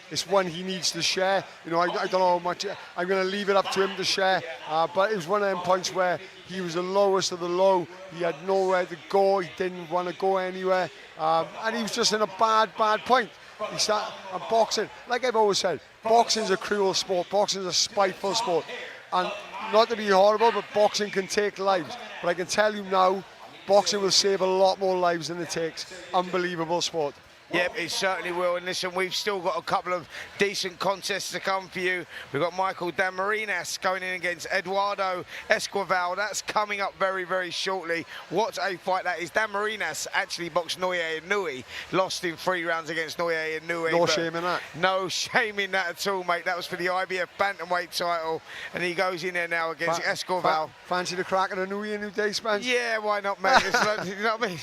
It's one he needs to share. You know, I don't know how much, I'm going to leave it up to him to share, but it was one of them points where he was the lowest of the low. He had nowhere to go. He didn't want to go anywhere. And he was just in a bad point. He started boxing. Like I've always said, boxing's a cruel sport. Boxing's a spiteful sport. And not to be horrible, but boxing can take lives. But I can tell you now, boxing will save a lot more lives than it takes. Unbelievable sport. Yep, it certainly will. And listen, we've still got a couple of decent contests to come for you. We've got Michael Damarinas going in against Eduardo Esquivel. That's coming up very, very shortly. What a fight that is. Damarinas actually boxed Noye Inoue, lost in 3 rounds against Noye Inoue. No shame in that. No shame in that at all, mate. That was for the IBF bantamweight title. And he goes in there now against Esquivel. Fancy the crack of the Inoue a new day, Spence? Yeah, why not, mate? It's like, you know what I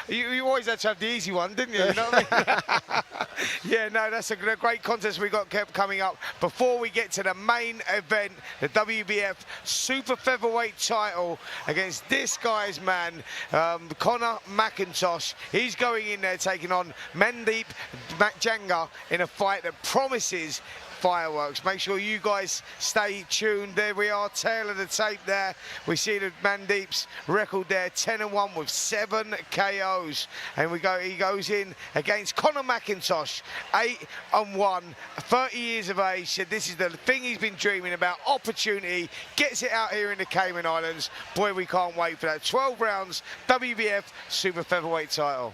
mean? You always had to have the easy one, didn't you? You know what I mean? Yeah, no, that's a great contest we got kept coming up. Before we get to the main event, the WBF Super Featherweight title against this guy's man, Conor McIntosh. He's going in there taking on Mandeep Janga in a fight that promises fireworks. Make sure you guys stay tuned. There we are, tail of the tape there. We see the Mandeep's record there, 10-1 with 7 KOs. And he goes in against Conor McIntosh, 8-1, 30 years of age. Said this is the thing he's been dreaming about, opportunity, gets it out here in the Cayman Islands. Boy, we can't wait for that. 12 rounds, WBF Super Featherweight title.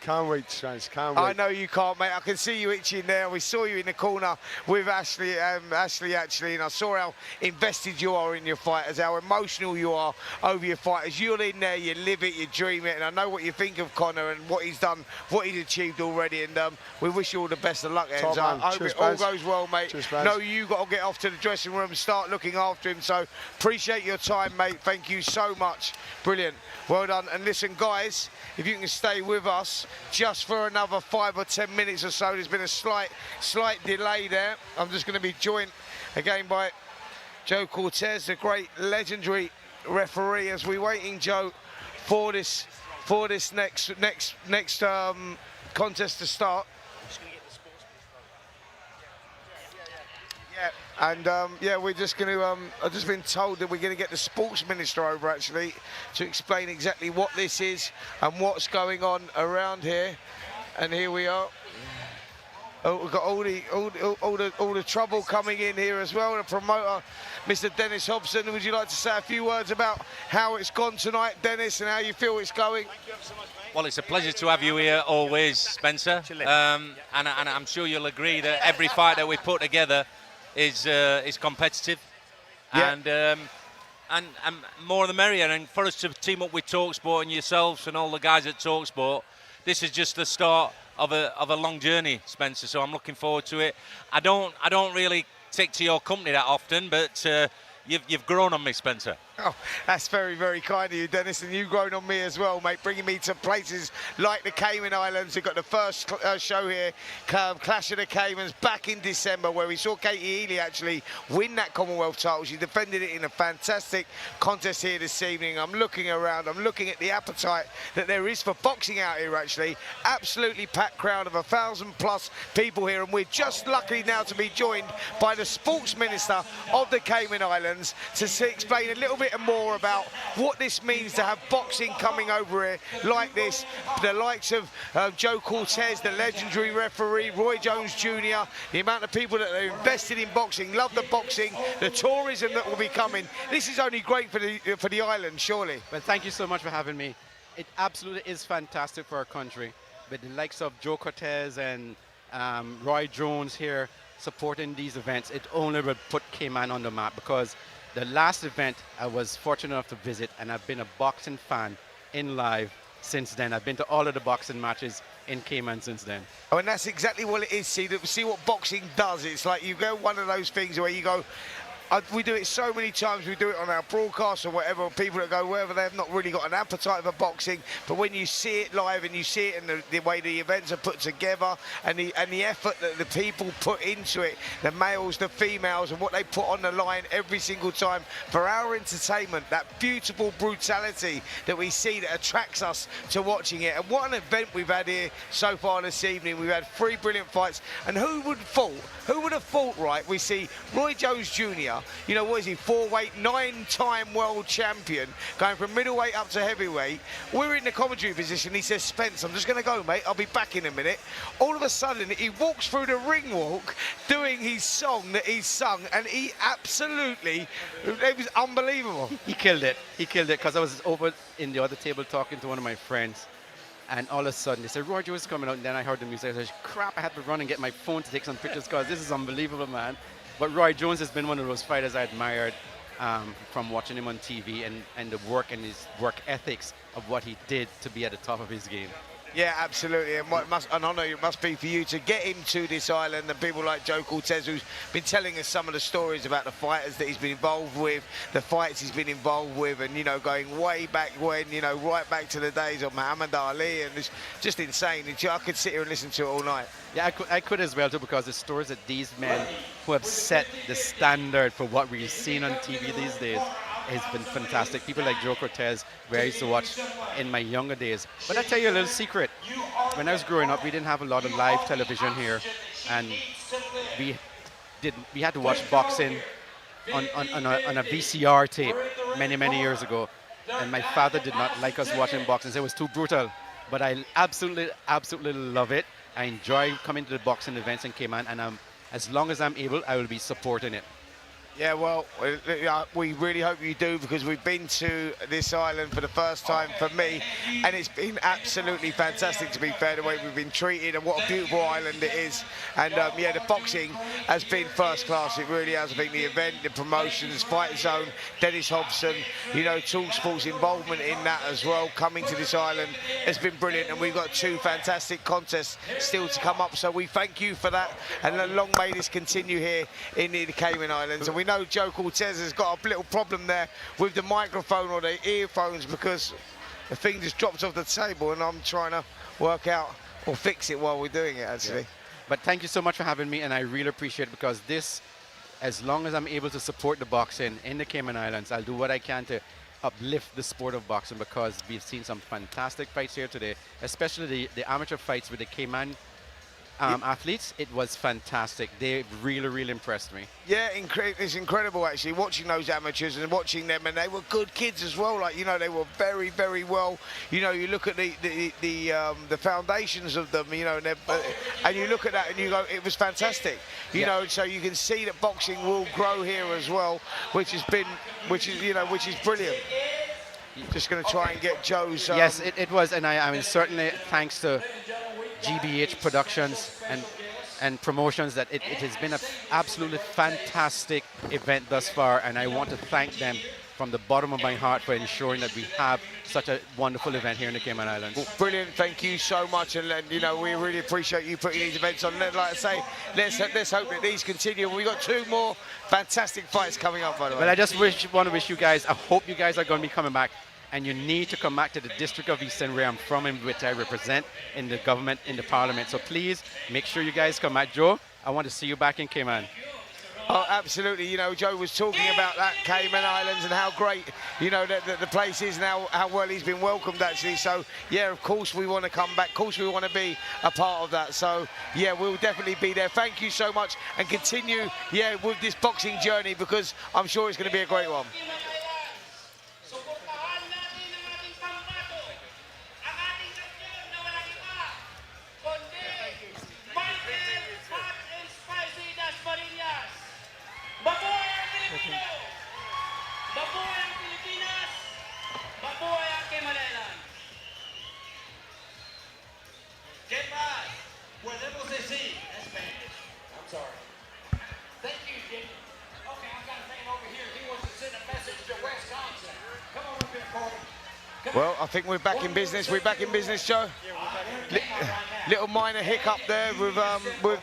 Can't wait, Spence, can't wait. I know you can't, mate. I can see you itching there. We saw you in the corner with Ashley, actually, and I saw how invested you are in your fighters, how emotional you are over your fighters. You're in there, you live it, you dream it, and I know what you think of Conor and what he's done, what he's achieved already, and we wish you all the best of luck, Enzo. I hope it all goes well, mate. No, you got to get off to the dressing room and start looking after him, so appreciate your time, mate. Thank you so much. Brilliant. Well done. And listen, guys, if you can stay with us just for another 5 or 10 minutes or so. There's been a slight delay there. I'm just going to be joined again by Joe Cortez, the great legendary referee, as we're waiting, Joe, for this next contest to start. Yeah, and yeah, we're just going to, I've just been told that we're going to get the sports minister over actually to explain exactly what this is and what's going on around here. And here we are. Oh, we've got all the trouble coming in here as well. The promoter, Mr. Dennis Hobson. Would you like to say a few words about how it's gone tonight, Dennis, and how you feel it's going? Thank you ever so much, mate. Well, it's a pleasure to have you here always, Spencer. And I'm sure you'll agree that every fight that we put together is competitive. Yeah. And more the merrier. And for us to team up with talkSPORT and yourselves and all the guys at talkSPORT, this is just the start of a long journey, Spencer. So I'm looking forward to it. I don't really take to your company that often, but you've grown on me, Spencer. Oh, that's very, very kind of you, Dennis, and you've grown on me as well, mate, bringing me to places like the Cayman Islands. We've got the first show here, Clash of the Caymans, back in December, where we saw Katie Healy actually win that Commonwealth title. She defended it in a fantastic contest here this evening. I'm looking around, I'm looking at the appetite that there is for boxing out here, actually. Absolutely packed crowd of 1,000+ people here, and we're just lucky now to be joined by the sports minister of the Cayman Islands to explain a little bit more about what this means to have boxing coming over here like this. The likes of Joe Cortez, the legendary referee, Roy Jones Jr., the amount of people that are invested in boxing, love the boxing, the tourism that will be coming. This is only great for the island, surely. Well, thank you so much for having me. It absolutely is fantastic for our country, with the likes of Joe Cortez and Roy Jones here supporting these events. It only will put Cayman on the map, because the last event I was fortunate enough to visit, and I've been a boxing fan in live since then. I've been to all of the boxing matches in Cayman since then. Oh, and that's exactly what it is. See what boxing does. It's like you go one of those things where you go, we do it so many times, we do it on our broadcasts or whatever, people that go wherever they have not really got an appetite for boxing, but when you see it live and you see it in the way the events are put together and the effort that the people put into it, the males, the females, and what they put on the line every single time for our entertainment, that beautiful brutality that we see that attracts us to watching it. And what an event we've had here so far this evening. We've had 3 brilliant fights, and who would have thought, right? We see Roy Jones Jr., you know, what is he, 4-weight, 9-time world champion, going from middleweight up to heavyweight. We're in the commentary position. He says, Spence, I'm just going to go, mate. I'll be back in a minute. All of a sudden, he walks through the ring walk doing his song that he sung, and he absolutely, it was unbelievable. He killed it. He killed it, because I was over in the other table talking to one of my friends, and all of a sudden they said, Roger was coming out, and then I heard the music. I said, crap, I had to run and get my phone to take some pictures, because this is unbelievable, man. But Roy Jones has been one of those fighters I admired from watching him on TV, and the work and his work ethics of what he did to be at the top of his game. Yeah, absolutely, and what an honour it must be for you to get him to this island, and people like Joe Cortez, who's been telling us some of the stories about the fighters that he's been involved with, the fights he's been involved with, and, you know, going way back when, you know, right back to the days of Muhammad Ali, and it's just insane. I could sit here and listen to it all night. Yeah, I could as well, too, because the stories that these men who have set the standard for what we've seen on TV these days has been fantastic. People like Joe Cortez, where I used to watch in my younger days. But I'll tell you a little secret. When I was growing up, we didn't have a lot of live television here, and we had to watch boxing on a VCR tape many years ago. And my father did not like us watching boxing. It was too brutal. But I absolutely love it. I enjoy coming to the boxing events in Cayman, and as long as I'm able, I will be supporting it. Yeah, well, we really hope you do, because we've been to this island for the first time for me, and it's been absolutely fantastic, to be fair, the way we've been treated, and what a beautiful island it is. And yeah, the boxing has been first class. It really has. I think the event, the promotions, Fightzone, Dennis Hobson, you know, talkSPORT's involvement in that as well, coming to this island has been brilliant, and we've got 2 fantastic contests still to come up. So we thank you for that, and long may this continue here in the Cayman Islands. And we know Joe Cortez has got a little problem there with the microphone or the earphones, because the thing just dropped off the table, and I'm trying to work out or fix it while we're doing it, actually. Yeah. But thank you so much for having me, and I really appreciate it, because this, as long as I'm able to support the boxing in the Cayman Islands, I'll do what I can to uplift the sport of boxing, because we've seen some fantastic fights here today, especially the amateur fights with the Cayman athletes, it was fantastic. They really, really impressed me. Yeah, it's incredible actually watching those amateurs and watching them, and they were good kids as well. Like, you know, they were very, very well. You know, you look at the foundations of them, you know, and you look at that and you go, it was fantastic. You know, so you can see that boxing will grow here as well, which is brilliant. Just going to try and get Joe's. Yes, it was, and I mean certainly thanks to GBH Productions and promotions that it has been an absolutely fantastic event thus far, and I want to thank them from the bottom of my heart for ensuring that we have such a wonderful event here in the Cayman Islands. Well, brilliant, thank you so much, and you know, we really appreciate you putting these events on. Like I say, let's hope that these continue. We've got 2 more fantastic fights coming up, by the way. Well, I just want to wish you guys, I hope you guys are going to be coming back, and you need to come back to the District of Eastern where I'm from and which I represent in the government, in the parliament. So please make sure you guys come back. Joe, I want to see you back in Cayman. Oh, absolutely. You know, Joe was talking about that Cayman Islands and how great, you know, the place is now, how well he's been welcomed, actually. So, yeah, of course we want to come back. Of course we want to be a part of that. So, yeah, we'll definitely be there. Thank you so much, and continue, yeah, with this boxing journey, because I'm sure it's going to be a great one. Well, I think we're back in business. We're back in business, Joe. Little minor hiccup there with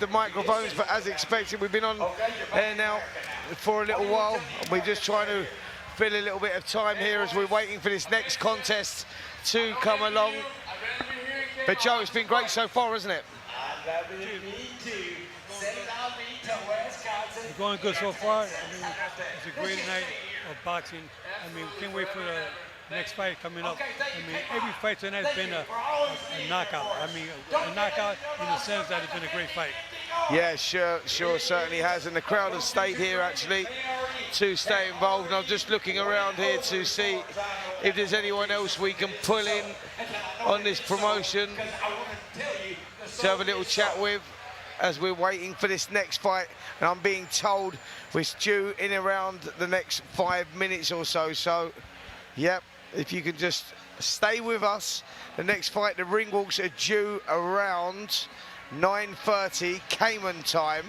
the microphones, but as expected, we've been on air now for a little while. We're just trying to fill a little bit of time here as we're waiting for this next contest to come along. But Joe, it's been great so far, isn't it? It's going good so far. I mean, it's a great night of boxing. I mean, we can't wait for the next fight coming up. I mean, every fight tonight has been a knockout. I mean, a knockout in the sense that it's been a great fight. Yeah, sure, certainly has. And the crowd have stayed here, actually, to stay involved. And I'm just looking around here to see if there's anyone else we can pull in on this promotion to have a little chat with as we're waiting for this next fight. And I'm being told it's due in around the next 5 minutes or so. So, yep, if you can just stay with us. The next fight, the ring walks, are due around 9:30 Cayman time.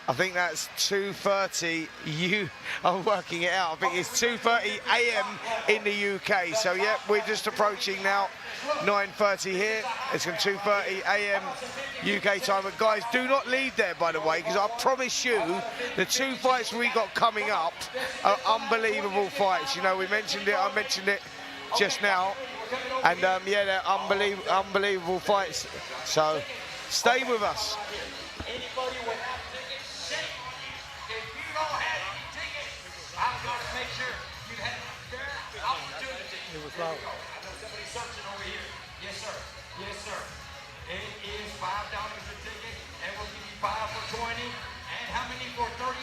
I think that's 2:30. You are working it out. I think it's 2:30 a.m. in the UK. So, yeah, we're just approaching now 9:30 here. It's from 2:30 a.m. UK time. But guys, do not leave there, by the way, because I promise you the 2 fights we got coming up are unbelievable fights. You know, we mentioned it. I mentioned it just now. And, yeah, they're unbelievable fights. So, stay with us. I know somebody's searching over here. Yes, sir. Yes, sir. It is $5 a ticket, and we'll give you 5 for 20. And how many for 38?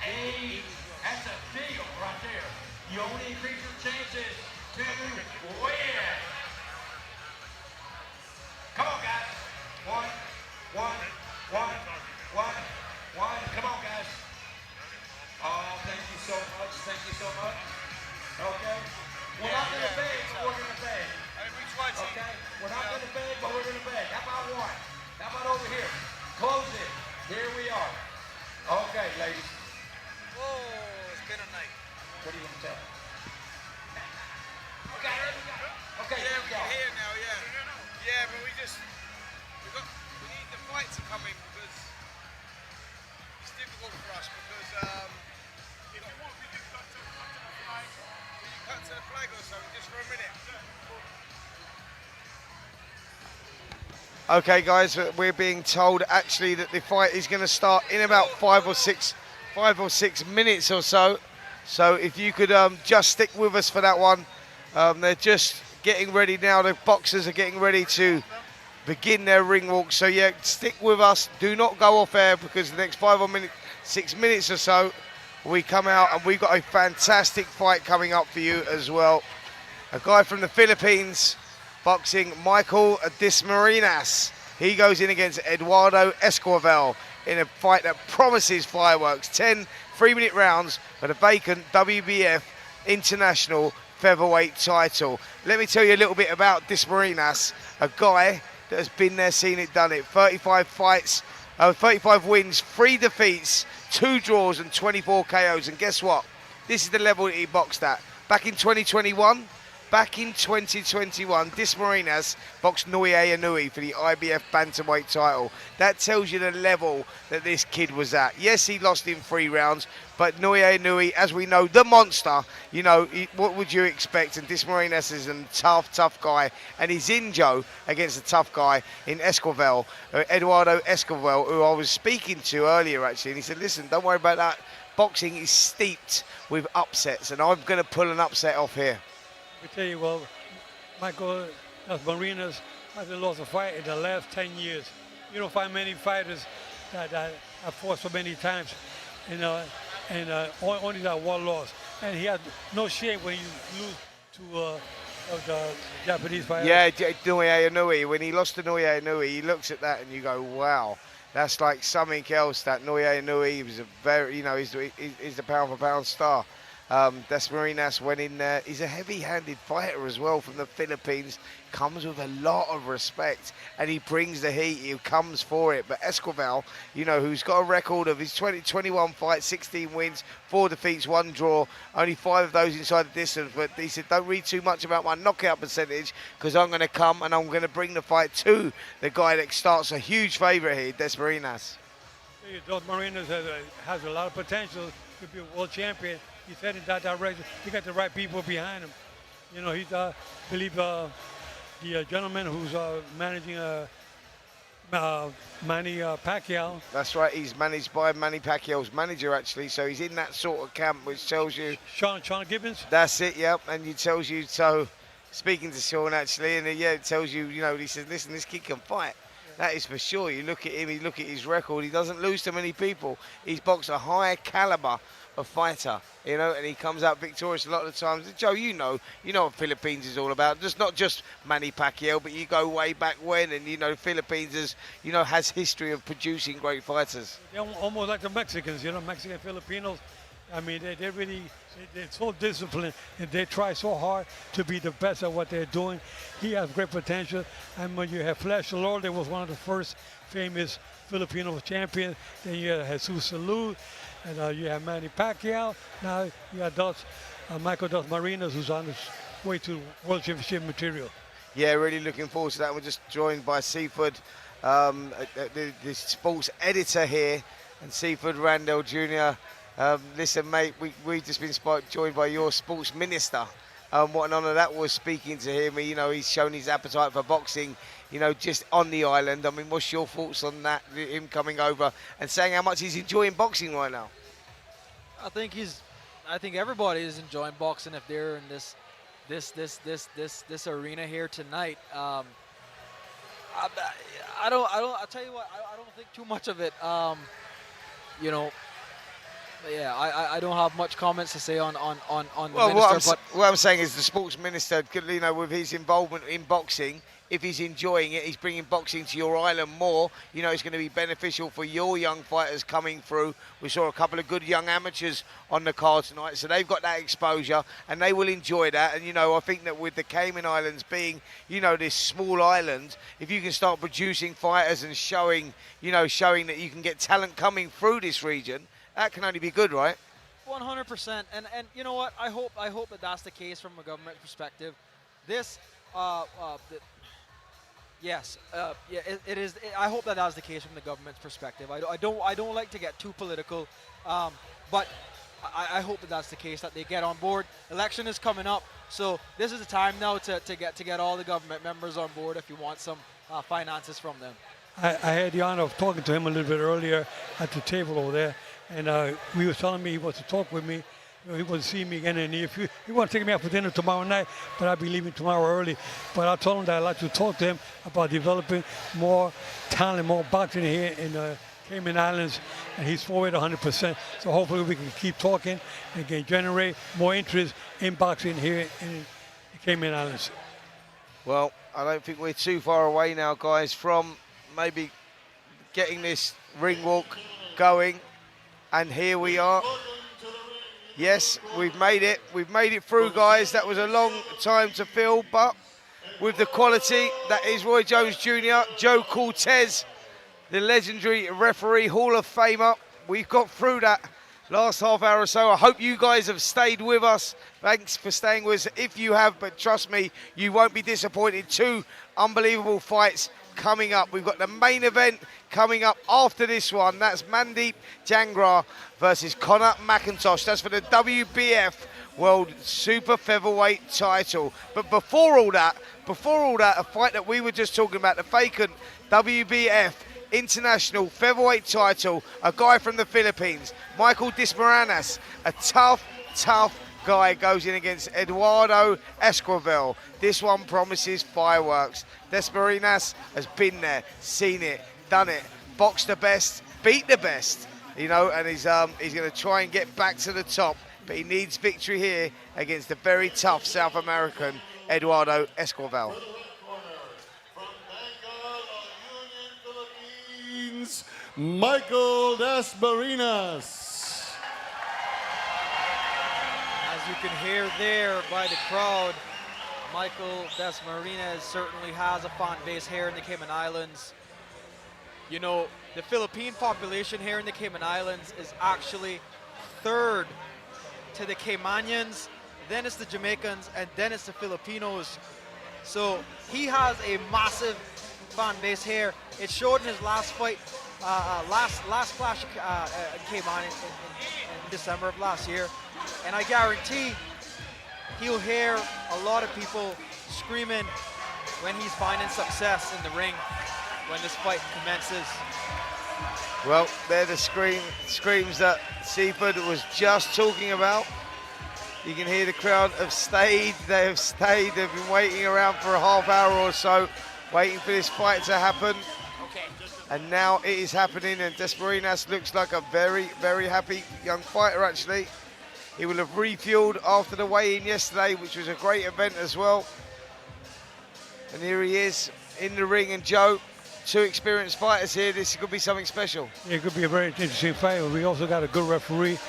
8. That's a deal right there. You only increase your chances to win. Come on, guys. One. Come on, guys. Oh, thank you so much. Thank you so much. Okay. We're not going to beg, but we're going to beg. Okay? We're not going to beg, but we're going to beg. How about one? How about over here? Close it. Here we are. Okay, ladies. Whoa, it's been a night. What are you going to tell? Okay. Okay. Yeah, we're here now, yeah. Yeah, but we need the fight to come in because it's difficult for us because if you want, we can cut to the flag. Cut to the flag or something, just for a minute. Okay, guys, we're being told actually that the fight is going to start in about 5 or 6 minutes or so. So if you could just stick with us for that one. They're just getting ready now. The boxers are getting ready to begin their ring walk. So yeah, stick with us. Do not go off air, because the next 6 minutes or so, we come out and we've got a fantastic fight coming up for you as well. A guy from the Philippines, boxing, Michael Dismarinas. He goes in against Eduardo Esquivel in a fight that promises fireworks. 10 3-minute rounds for the vacant WBF International Featherweight title. Let me tell you a little bit about Dismarinas, a guy that has been there, seen it, done it. 35 fights, 35 wins, 3 defeats, 2 draws and 24 KOs. And guess what? This is the level that he boxed at. Back in 2021, Dismarinas boxed Noye Inoue for the IBF Bantamweight title. That tells you the level that this kid was at. Yes, he lost in 3 rounds, but Noye Inoue, as we know, the monster, you know, what would you expect? And Dismarinas is a tough guy. And he's in Joe against a tough guy in Esquivel, Eduardo Esquivel, who I was speaking to earlier, actually. And he said, listen, don't worry about that. Boxing is steeped with upsets, and I'm going to pull an upset off here. I tell you, well, Michael Dismarinas hasn't lost a fight in the last 10 years. You don't find many fighters that have fought so many times, and only that one loss. And he had no shame when he lose to the Japanese fighter. Yeah, Noye Inoue. When he lost to Noye Inoue, he looks at that and you go, wow, that's like something else. That Noye Inoue, he was a very, you know, he's the pound for pound star. Dismarinas went in there. He's a heavy-handed fighter as well from the Philippines. Comes with a lot of respect, and he brings the heat. He comes for it. But Esquivel, you know, who's got a record of his 21 fights, 16 wins, 4 defeats, 1 draw, only 5 of those inside the distance. But he said, don't read too much about my knockout percentage, because I'm going to come and I'm going to bring the fight to the guy that starts a huge favourite here, Dismarinas. Dismarinas has a lot of potential to be a world champion. He's heading that direction. He got the right people behind him. You know, he's, I believe, the gentleman who's managing Manny Pacquiao. That's right. He's managed by Manny Pacquiao's manager, actually. So he's in that sort of camp, which tells you. Sean Gibbons. That's it. Yep. And it tells you. So, speaking to Sean, actually, and yeah, it tells you. You know, he says, listen, this kid can fight. That is for sure. You look at him. You look at his record. He doesn't lose to many people. He's boxed a high caliber of fighter, you know, and he comes out victorious a lot of the times. Joe, you know what Philippines is all about. Just not just Manny Pacquiao, but you go way back when, and you know, Philippines is, you know, has history of producing great fighters. They're almost like the Mexicans, you know, Mexican Filipinos. I mean, they're so disciplined, and they try so hard to be the best at what they're doing. He has great potential, and when you have Flash Lord, was one of the first famous Filipino champions. Then you have Jesus Salud, and you have Manny Pacquiao. Now you have Michael Dismarinas, who's on his way to World Championship material. Yeah, really looking forward to that. We're just joined by Seaford, the sports editor here, and Seaford Randall Jr. Listen, mate, we've just been joined by your sports minister. What an honour that was, speaking to him. You know, he's shown his appetite for boxing, you know, just on the island. I mean, what's your thoughts on that, him coming over and saying how much he's enjoying boxing right now? I think everybody is enjoying boxing if they're in this arena here tonight. I'll tell you what, I don't think too much of it. You know, yeah, I don't have much comments to say on the minister. What I'm saying is the sports minister, you know, with his involvement in boxing, if he's enjoying it, he's bringing boxing to your island more. You know, it's going to be beneficial for your young fighters coming through. We saw a couple of good young amateurs on the card tonight, so they've got that exposure and they will enjoy that. And, you know, I think that with the Cayman Islands being, you know, this small island, if you can start producing fighters and showing that you can get talent coming through this region, that can only be good, right? 100%. And you know what? I hope that that's the case from a government perspective. This, yes, yeah, it is. I hope that that's the case from the government's perspective. I don't like to get too political, but I hope that that's the case, that they get on board. Election is coming up, so this is the time now to get all the government members on board if you want some finances from them. I had the honor of talking to him a little bit earlier at the table over there, and he was telling me he wants to talk with me He wants to see me again in the near future. He wants to take me out for dinner tomorrow night, but I'll be leaving tomorrow early. But I told him that I'd like to talk to him about developing more talent, more boxing here in Cayman Islands, and he's for it 100%. So hopefully we can keep talking and can generate more interest in boxing here in the Cayman Islands. Well, I don't think we're too far away now, guys, from maybe getting this ring walk going. And here we are. Yes, we've made it. We've made it through, guys. That was a long time to fill, but with the quality that is Roy Jones Jr., Joe Cortez, the legendary referee, Hall of Famer. We've got through that last half hour or so. I hope you guys have stayed with us. Thanks for staying with us if you have, but trust me, you won't be disappointed. 2 unbelievable fights coming up. We've got the main event coming up after this one. That's Mandeep Jangra versus Conor McIntosh. That's for the WBF World Super Featherweight title. But before all that, a fight that we were just talking about, the vacant WBF International Featherweight title, a guy from the Philippines, Michael Dismaranas, a tough guy, goes in against Eduardo Esquivel. This one promises fireworks. Desmarinas has been there, seen it, done it, boxed the best, beat the best, you know, and he's going to try and get back to the top, but he needs victory here against the very tough South American Eduardo Esquivel. Michael Desmarinas. As you can hear there by the crowd, Michael Desmarinas certainly has a fan base here in the Cayman Islands. You know, the Philippine population here in the Cayman Islands is actually 3rd to the Caymanians, then it's the Jamaicans, and then it's the Filipinos. So he has a massive fan base here. It showed in his last fight, last clash came on in December of last year, and I guarantee he'll hear a lot of people screaming when he's finding success in the ring when this fight commences. Well, they're the screams that Seaford was just talking about. You can hear the crowd have stayed. They have stayed. They've been waiting around for a half hour or so, waiting for this fight to happen. And now it is happening, and Desmarinas looks like a very, very happy young fighter, actually. He will have refueled after the weigh-in yesterday, which was a great event as well. And here he is in the ring, and Joe, 2 experienced fighters here. This could be something special. Yeah, it could be a very interesting fight. We also got a good referee,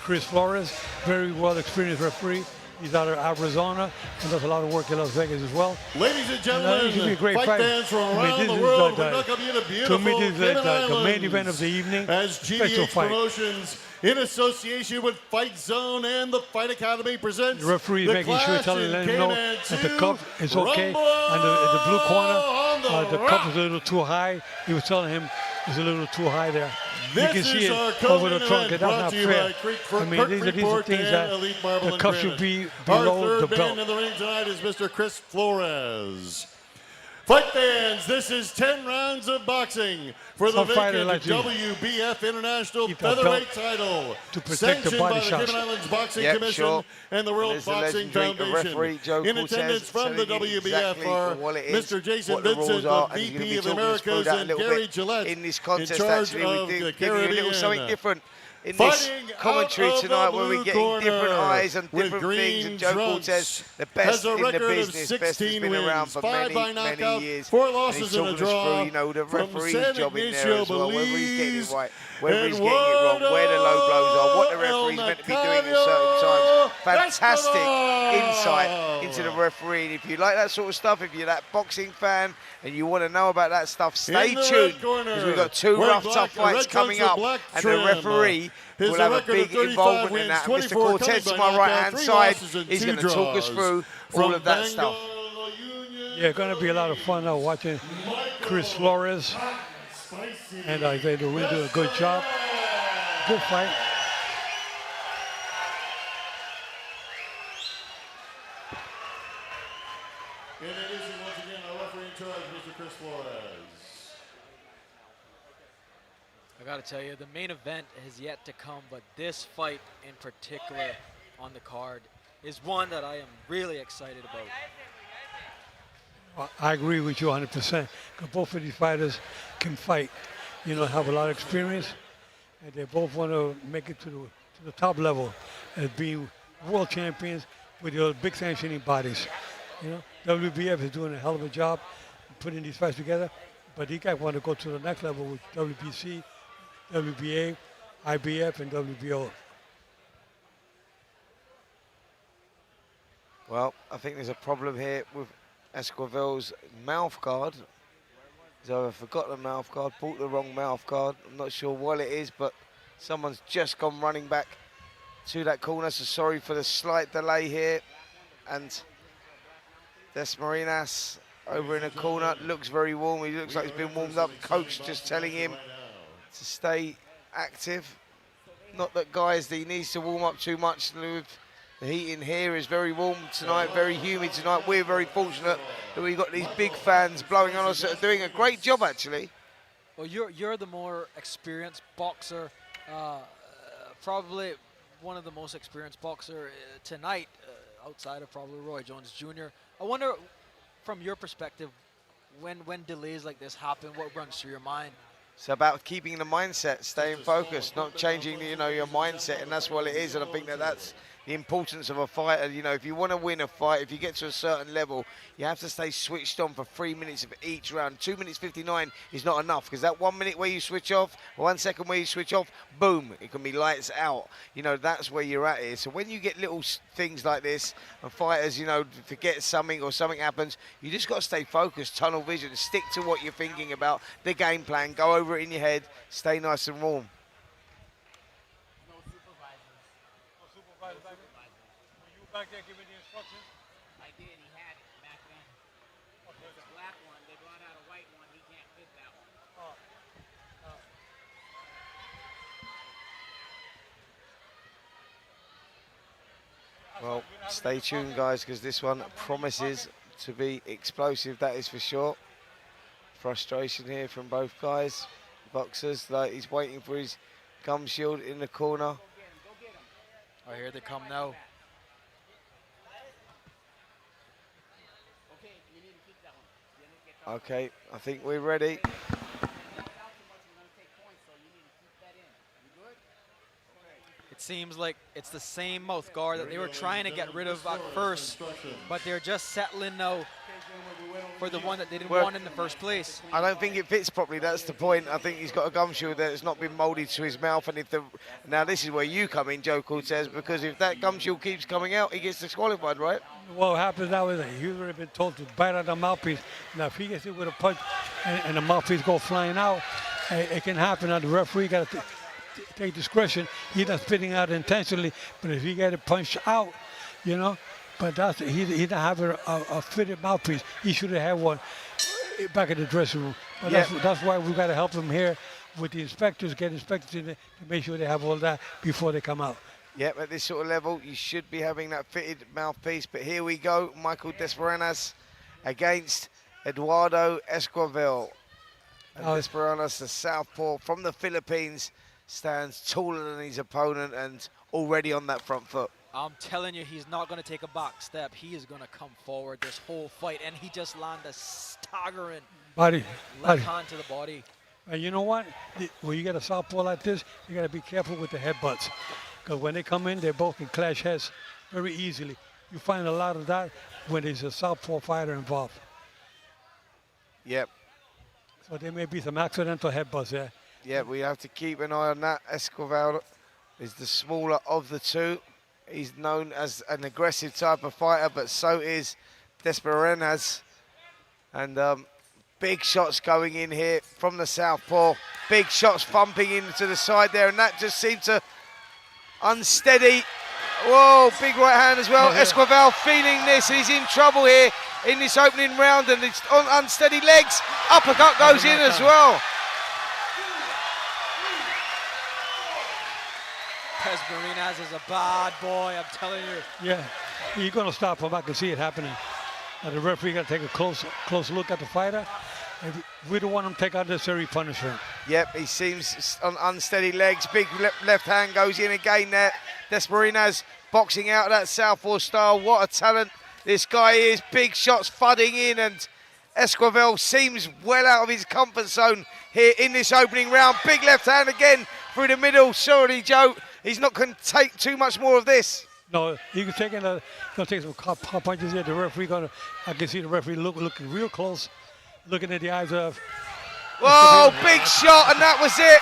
Chris Flores, very well experienced referee. He's out of Arizona and does a lot of work in Las Vegas as well. Ladies and gentlemen, fight fans from around the world, we welcome you to beautiful Cayman Islands. The main event of the evening. As GBH Promotions, in association with Fightzone and the Fight Academy, presents the referee is making sure, telling them know that the cup is okay. And the blue corner, the cup is a little too high. He was telling him it's a little too high there. You can see it over the trunk, and that's not fair. I mean, these are the things that the cup should be below the belt. Our 3rd man in the ring tonight is Mr. Chris Flores. Fight fans, this is 10 rounds of boxing for the vacant WBF International Featherweight title, to protect the body shots. Cayman Islands Boxing Commission and the World Boxing Foundation. In attendance from the WBF are Mr. Jason Vincent, the VP of the Americas, and Gary Gillette in this contest. in charge Actually, of we the do give you a little something Caribbean. different in this commentary tonight, where we're getting different eyes and different things. And Joe Cortez, the best in the business, best has been around for many years. 4 losses and a draw. You know, the from referee's job in there as well, whether he's getting it right, whether he's and getting it wrong, where the low blows are, what the referee's meant to be doing at certain times. Fantastic insight into the referee. And if you like that sort of stuff, if you're that boxing fan and you want to know about that stuff, stay tuned, because we've got 2 rough, tough fights coming up, and the referee will have a big involvement in that. And Mr. Cortez, to my right-hand side, is going to talk us through all of that stuff. Yeah, going to be a lot of fun now watching Chris Flores, and I think they're really doing a good job. Good fight. And it is once again our referee in charge, Mr. Chris Flores. I gotta tell you, the main event has yet to come, but this fight in particular on the card is one that I am really excited about. Well, I agree with you 100%. Because both of these fighters can fight. You know, have a lot of experience, and they both want to make it to the top level as being world champions with your big sanctioning bodies. You know, WBF is doing a hell of a job putting these fights together, but these guys want to go to the next level with WBC, WBA, IBF, and WBO. Well, I think there's a problem here with Esquivel's mouth guard. He's either forgot the mouth guard, bought the wrong mouth guard. I'm not sure what it is, but someone's just gone running back to that corner, so sorry for the slight delay here. And Desmarinas over in the corner, looks very warm. He looks like he's been warmed up. Coach just telling him to stay active. Not that, guys, that he needs to warm up too much. The heat in here is very warm tonight, very humid tonight. We're very fortunate that we've got these big fans blowing on us that are doing a great job, actually. Well, you're the more experienced boxer, probably one of the most experienced boxer tonight, outside of probably Roy Jones Jr. I wonder, from your perspective, when delays like this happen, what runs through your mind? It's about keeping the mindset, staying focused, not changing, you know, your mindset, and that's what it is. And I think that that's the importance of a fighter. You know, if you want to win a fight, if you get to a certain level, you have to stay switched on for 3 minutes of each round. 2 minutes 59 is not enough, because that 1 minute where you switch off, 1 second where you switch off, boom, it can be lights out. You know, that's where you're at here. So when you get little things like this and fighters, you know, forget something or something happens, you just got to stay focused, tunnel vision, stick to what you're thinking about, the game plan, go over it in your head, stay nice and warm. Back there giving the instructions? I did, he had it back then. Okay. It's a black one, they brought out a white one, he can't fit that one. Well, stay tuned, guys, because this one promises to be explosive, that is for sure. Frustration here from both guys. Boxers, like he's waiting for his gum shield in the corner. Oh, here they come now. Okay, I think we're ready. It seems like it's the same mouth guard that they were trying to get rid of at first, but they're just settling now for the one that they didn't want in the first place. I don't think it fits properly, that's the point. I think he's got a gum shield that has not been moulded to his mouth, and now this is where you come in, Joe Cortez, because if that gum shield keeps coming out, he gets disqualified, right? What happens now is that he's already been told to bite out the mouthpiece. Now, if he gets it with a punch and the mouthpiece go flying out, it can happen. Now, the referee got to take discretion. He's not spitting out intentionally, but if he get it punched out, you know, but he didn't have a fitted mouthpiece. He should have had one back in the dressing room. But that's why we got to help him here with the inspectors, get inspectors in there to make sure they have all that before they come out. Yep, at this sort of level, you should be having that fitted mouthpiece. But here we go, Michael Desmarinas against Eduardo Esquivel. And Desmarinas, the southpaw from the Philippines, stands taller than his opponent and already on that front foot. I'm telling you, he's not going to take a back step. He is going to come forward this whole fight, and he just landed a staggering left hand to the body. And you know what? When you get a southpaw like this, you got to be careful with the headbutts. Because when they come in, they both can clash heads very easily. You find a lot of that when there's a southpaw fighter involved. Yep. So there may be some accidental headbutts there. Yeah, we have to keep an eye on that. Esquivel is the smaller of the two. He's known as an aggressive type of fighter, but so is Desmarinas. And big shots going in here from the southpaw. Big shots thumping into the side there, and that just seemed to unsteady. Whoa, big right hand as well. Esquivel feeling this, and he's in trouble here in this opening round, and it's on unsteady legs. Uppercut goes in as well. Desmarinas is a bad boy, I'm telling you. Yeah, you're going to stop him. I can see it happening. The referee got to take a close look at the fighter. We don't want him to take unnecessary punishment. Yep, he seems on unsteady legs. Big left hand goes in again there. Desmarinas boxing out of that southpaw style. What a talent this guy is. Big shots thudding in, and Esquivel seems well out of his comfort zone here in this opening round. Big left hand again through the middle. Sorry, Joe, he's not going to take too much more of this. No, he can take gonna take some punches here. The referee I can see the referee looking real close, looking at the eyes of. Whoa, big shot, and that was it.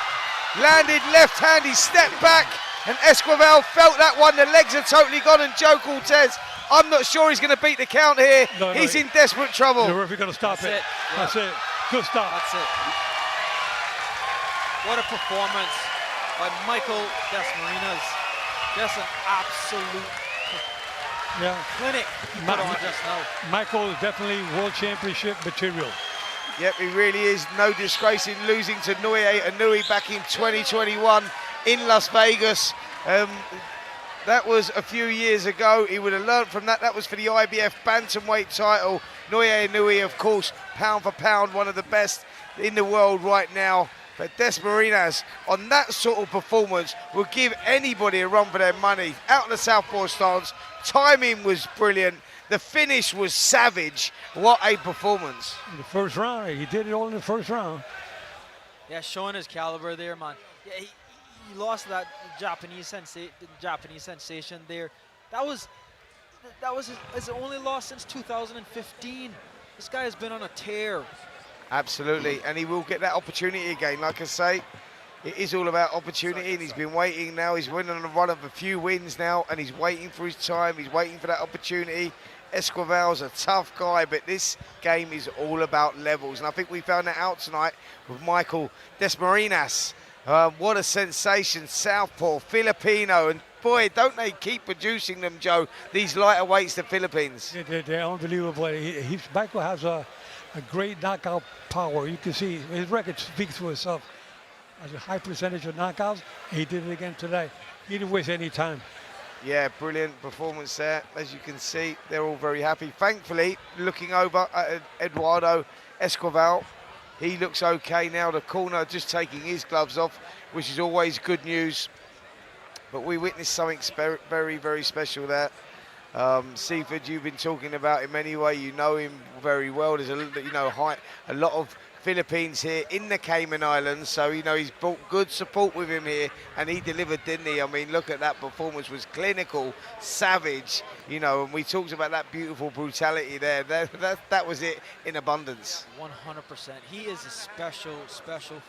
Landed left hand, he stepped back, and Esquivel felt that one. The legs are totally gone, and Joe Cortez, I'm not sure he's going to beat the count here. No, he's in desperate trouble. The referee going to stop it. That's it. Good stop. That's it. What a performance by Michael Desmarinas. Just an absolute clinic he put on just now. Michael is definitely world championship material. Yep, he really is. No disgrace in losing to Noye Anui back in 2021 in Las Vegas. That was a few years ago. He would have learned from that. That was for the IBF bantamweight title. Noye Anui, of course, pound for pound, one of the best in the world right now. But Desmarinas, on that sort of performance, will give anybody a run for their money. Out in the southpaw stance, timing was brilliant. The finish was savage. What a performance. In the first round, he did it all in the first round. Yeah, showing his caliber there, man. Yeah, he lost that Japanese sensation there. That was his only loss since 2015. This guy has been on a tear. Absolutely, and he will get that opportunity again. Like I say, it is all about opportunity, and he's been waiting now. He's winning on a run of a few wins now, and he's waiting for his time. He's waiting for that opportunity. Esquivel's a tough guy, but this game is all about levels, and I think we found that out tonight with Michael Desmarinas. What a sensation, southpaw, Filipino, and boy, don't they keep producing them, Joe, these lighter weights, the Philippines. They're unbelievable. Michael has a great knockout power. You can see his record speaks for itself. Has a high percentage of knockouts. He did it again today. He didn't waste any time. Yeah, brilliant performance there. As you can see, they're all very happy. Thankfully, looking over at Eduardo Esquivel, he looks okay now. The corner just taking his gloves off, which is always good news. But we witnessed something very, very special there. Seaford, you've been talking about him anyway. You know him very well. There's a lot of Philippines here in the Cayman Islands, so he's brought good support with him here, and he delivered, didn't he? I mean, look at that performance. Was clinical, savage, and we talked about that beautiful brutality there. That was it in abundance. 100%. He is a special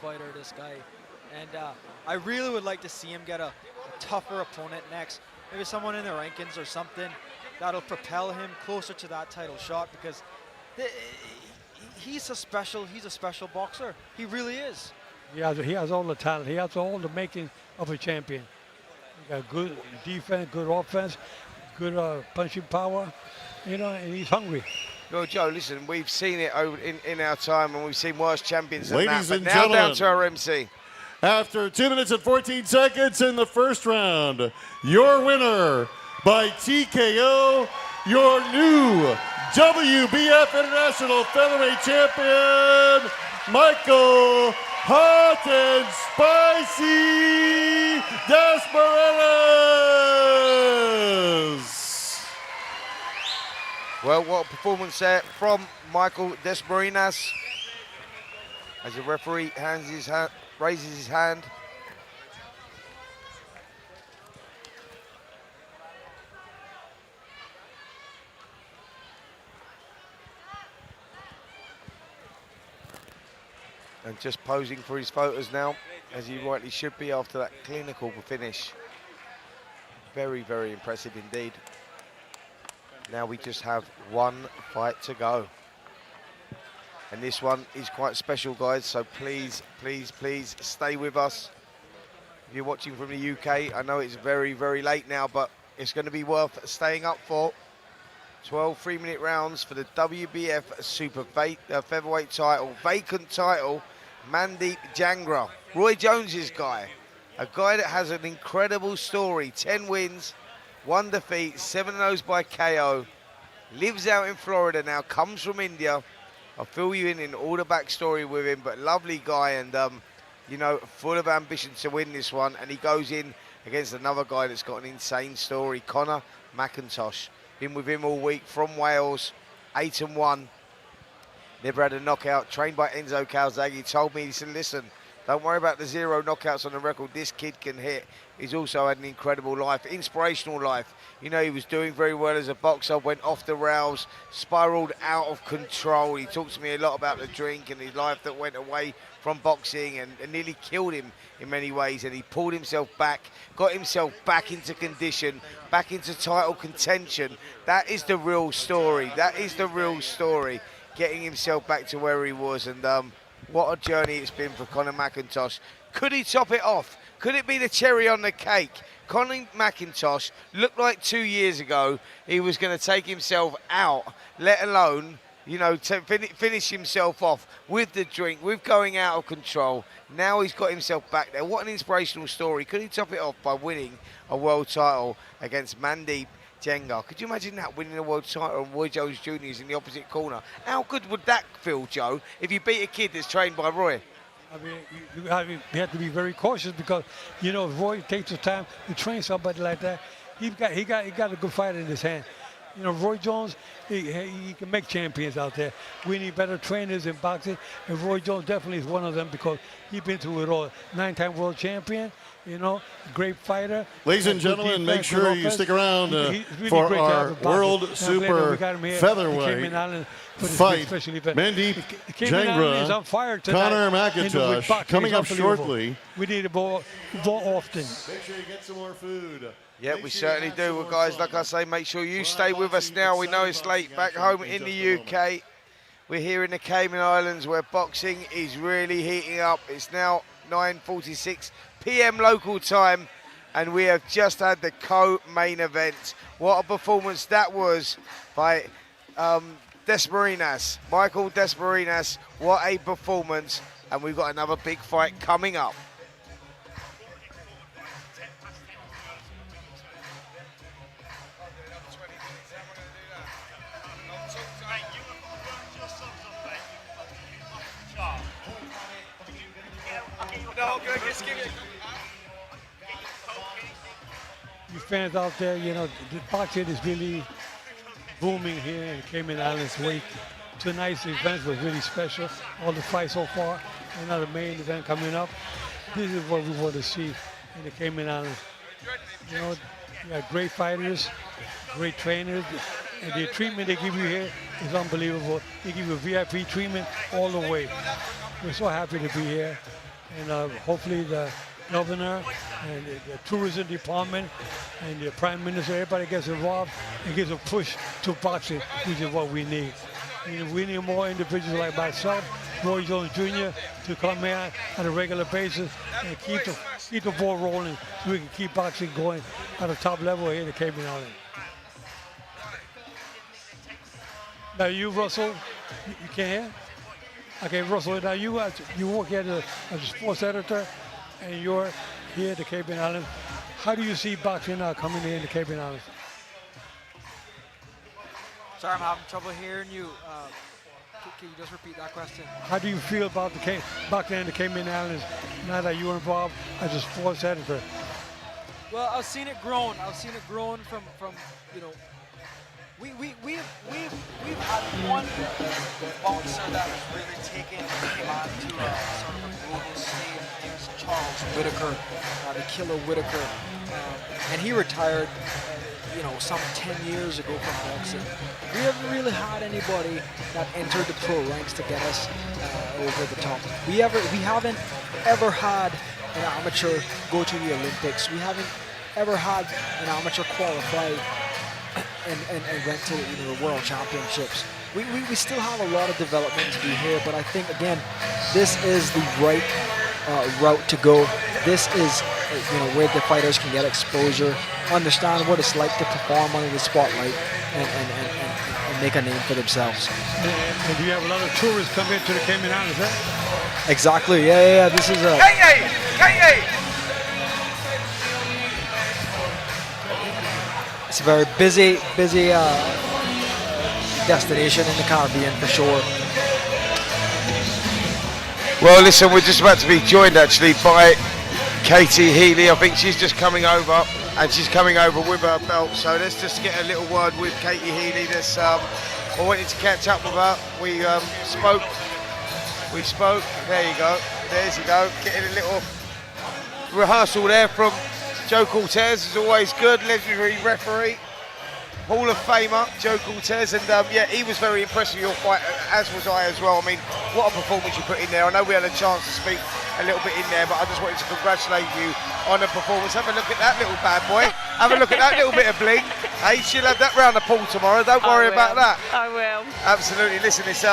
fighter, this guy, and I really would like to see him get a tougher opponent next. Maybe someone in the rankings or something that'll propel him closer to that title shot, because he's a special boxer. He really is. He has all the talent. He has all the making of a champion. He got good defense, good offense, good punching power, and he's hungry. Well, Joe, listen, we've seen it over in our time, and we've seen worse champions than Ladies that. and But now gentlemen, down to our MC. After 2 minutes and 14 seconds in the first round, your winner by TKO, your new WBF International Featherweight Champion, Michael Hot and Spicy Desmarinas. Well, what a performance there from Michael Desmarinas. As the referee raises his hand. And just posing for his photos now, as he rightly should be after that clinical finish. Very, very impressive indeed. Now we just have one fight to go. And this one is quite special, guys, so please, please, please stay with us. If you're watching from the UK, I know it's very, very late now, but it's going to be worth staying up for. 12 3-minute rounds for the WBF Super Featherweight title, vacant title, Mandeep Jangra, Roy Jones's guy. A guy that has an incredible story, 10 wins, 1 defeat, 7 0s by KO, lives out in Florida now, comes from India. I'll fill you in all the backstory with him, but lovely guy, and full of ambition to win this one. And he goes in against another guy that's got an insane story, Conor McIntosh. Been with him all week from Wales, 8-1. Never had a knockout, trained by Enzo Calzaghe. Told me, he said, listen, don't worry about the 0 knockouts on the record. This kid can hit. He's also had an incredible life, inspirational life. You know, he was doing very well as a boxer, went off the rails, spiraled out of control. He talks to me a lot about the drink and his life that went away from boxing and nearly killed him in many ways. And he pulled himself back, got himself back into condition, back into title contention. That is the real story. That is the real story. Getting himself back to where he was. And what a journey it's been for Conor McIntosh. Could he top it off? Could it be the cherry on the cake? Conor McIntosh looked like 2 years ago he was going to take himself out, let alone, you know, to finish himself off with the drink, with going out of control. Now he's got himself back there. What an inspirational story. Could he top it off by winning a world title against Mandeep Jenga? Could you imagine that, winning a world title and Roy Jones Jr. is in the opposite corner? How good would that feel, Joe, if you beat a kid that's trained by Roy? I mean, you have to be very cautious because, you know, if Roy takes the time to train somebody like that, he got a good fight in his hand. You know, Roy Jones, he can make champions out there. We need better trainers in boxing, and Roy Jones definitely is one of them because he's been through it all. 9-time world champion, you know, great fighter. Ladies and gentlemen, make sure you stick around for our World Super Featherweight fight. Mandeep Jenga, Conor McIntosh, coming up shortly. We need to go often. Make sure you get some more food. Yeah, we certainly do. Well, guys, like I say, make sure you stay with us now. We know it's late back home in the UK. We're here in the Cayman Islands where boxing is really heating up. It's now 9:46 p.m. local time, and we have just had the co-main event. What a performance that was by Desperinas, Michael Desperinas. What a performance, and we've got another big fight coming up. You fans out there, you know, the boxing is really booming here in Cayman Islands week. Tonight's event was really special. All the fights so far, another main event coming up. This is what we want to see in the Cayman Islands. You know, you got great fighters, great trainers, and the treatment they give you here is unbelievable. They give you VIP treatment all the way. We're so happy to be here, and hopefully the governor and the tourism department and the prime minister, everybody gets involved and gives a push to boxing, which is what we need. We need more individuals like myself, Roy Jones Jr., to come here on a regular basis and keep the ball rolling so we can keep boxing going at a top level here in the Cayman Islands. Now you, Russell, you can't hear? Okay, Russell, now you work here as a sports editor, and you're here at the Cayman Islands. How do you see boxing now coming in the Cayman Islands? Sorry, I'm having trouble hearing you. Can you just repeat that question? How do you feel about the boxing in the Cayman Islands now that you're involved as a sports editor? Well, I've seen it grown. I've seen it grown from you know. We've had one boxer that has really taken command to sort of a global stage. His name is Charles Whitaker, the Killer Whitaker, and he retired, you know, some 10 years ago from boxing. We haven't really had anybody that entered the pro ranks to get us over the top. We haven't ever had an amateur go to the Olympics. We haven't ever had an amateur qualify and went to the World Championships. We still have a lot of development to do here, but I think, again, this is the right route to go. This is where the fighters can get exposure, understand what it's like to perform under the spotlight, and make a name for themselves. And you have a lot of tourists come into the Cayman Islands, huh? Exactly, yeah. This is a... It's a very busy destination in the Caribbean for sure. Well, listen, we're just about to be joined actually by Katie Healy. I think she's just coming over, and she's coming over with her belt. So let's just get a little word with Katie Healy. I wanted to catch up with her. We spoke. There you go. There's you go. Getting a little rehearsal there from Joe Cortez. Is always good. Legendary referee, Hall of Famer Joe Cortez, and yeah, he was very impressed with your fight, as was I as well. I mean, what a performance you put in there. I know we had a chance to speak a little bit in there, but I just wanted to congratulate you on the performance. Have a look at that little bad boy. Have a look at that little bit of bling. Hey, she'll have that round the pool tomorrow. Don't worry about that. I will. Absolutely. Listen, it's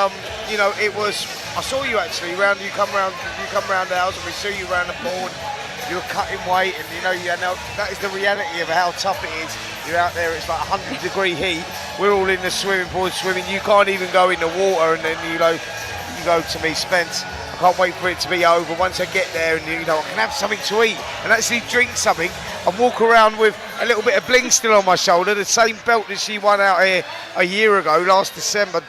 you know, it was. I saw you actually you come round the house, and we saw you round the pool. And you were cutting weight, and you know that is the reality of how tough it is. You're out there, it's like 100-degree heat. We're all in the swimming pool swimming. You can't even go in the water, and then you go to me, Spence. I can't wait for it to be over. Once I get there, and I can have something to eat and actually drink something and walk around with a little bit of bling still on my shoulder, the same belt that she won out here a year ago, last December.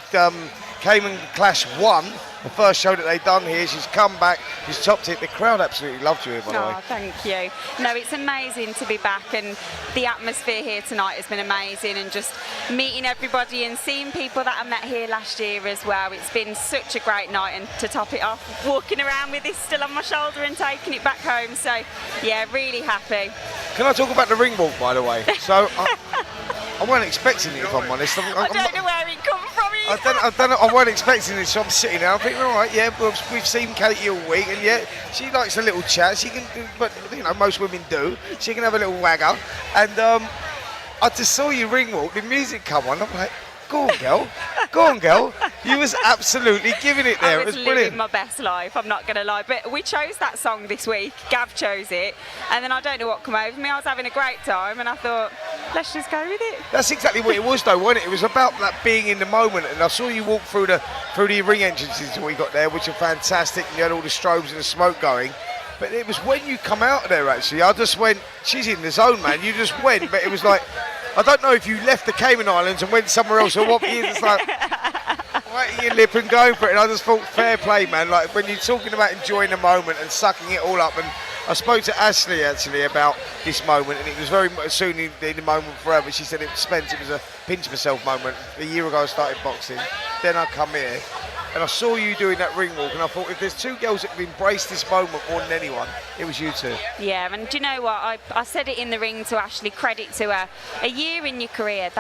Cayman Clash 1. The first show that they've done here. She's come back, she's topped it. The crowd absolutely loved you here, by the way. Oh, thank you. No, it's amazing to be back, and the atmosphere here tonight has been amazing, and just meeting everybody and seeing people that I met here last year as well. It's been such a great night, and to top it off, walking around with this still on my shoulder and taking it back home. So, yeah, really happy. Can I talk about the ring walk, by the way? So, I weren't expecting it, if I'm honest. I don't know where it come from. I weren't expecting this, so I'm sitting there. I'm thinking, all right, yeah, we've seen Katie all week, and yeah, she likes a little chat. She can, but most women do. She can have a little wagger, and I just saw you ring walk. The music come on. I'm like, go on, girl. Go on, girl. You was absolutely giving it there. I was it was brilliant. living my best life, I'm not going to lie. But we chose that song this week. Gav chose it. And then I don't know what came over me. I was having a great time, and I thought, let's just go with it. That's exactly what it was, though, wasn't it? It was about that being in the moment. And I saw you walk through the ring entrances that we got there, which are fantastic. And you had all the strobes and the smoke going. But it was when you come out of there, actually, I just went, she's in the zone, man. You just went, but it was like, I don't know if you left the Cayman Islands and went somewhere else or what, but you're just like, wetting your lip and going for it. And I just thought, fair play, man. Like, when you're talking about enjoying the moment and sucking it all up. And I spoke to Ashley, actually, about this moment, and it was very soon in the moment for her, but she said it was a pinch myself moment. A year ago I started boxing, then I come here, and I saw you doing that ring walk, and I thought, if there's two girls that have embraced this moment more than anyone, it was you two. Yeah, and do you know what? I said it in the ring to Ashley, credit to her. A year in your career,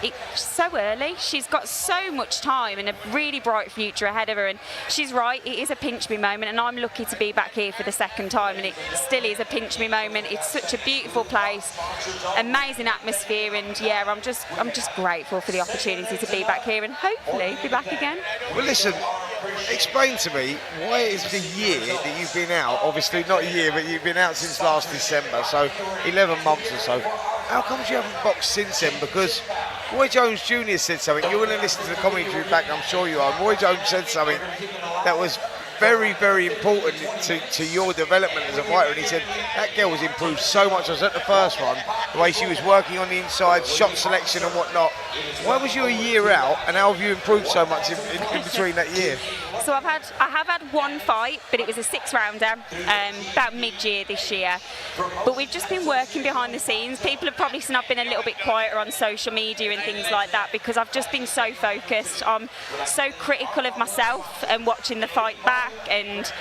it's so early. She's got so much time and a really bright future ahead of her, and she's right, it is a pinch me moment, and I'm lucky to be back here for the second time, and it still is a pinch me moment. It's such a beautiful place, amazing atmosphere, and yeah, I'm just grateful for the opportunity to be back here and hopefully be back again. Well, listen, explain to me, why is the year that you've been out, obviously not a year, but you've been out since last December, so 11 months or so, how comes you haven't boxed since then? Because Roy Jones Jr. said something, you're going to listen to the commentary back, I'm sure you are. Roy Jones said something that was very, very important to your development as a fighter, and he said that girl was improved so much. I was at the first one, the way she was working on the inside, shot selection and whatnot. Why was you a year out, and how have you improved so much in between that year? So I have had one fight, but it was a 6-rounder about mid-year this year. But we've just been working behind the scenes. People have probably seen I've been a little bit quieter on social media and things like that, because I've just been so focused. I'm so critical of myself and watching the fight back and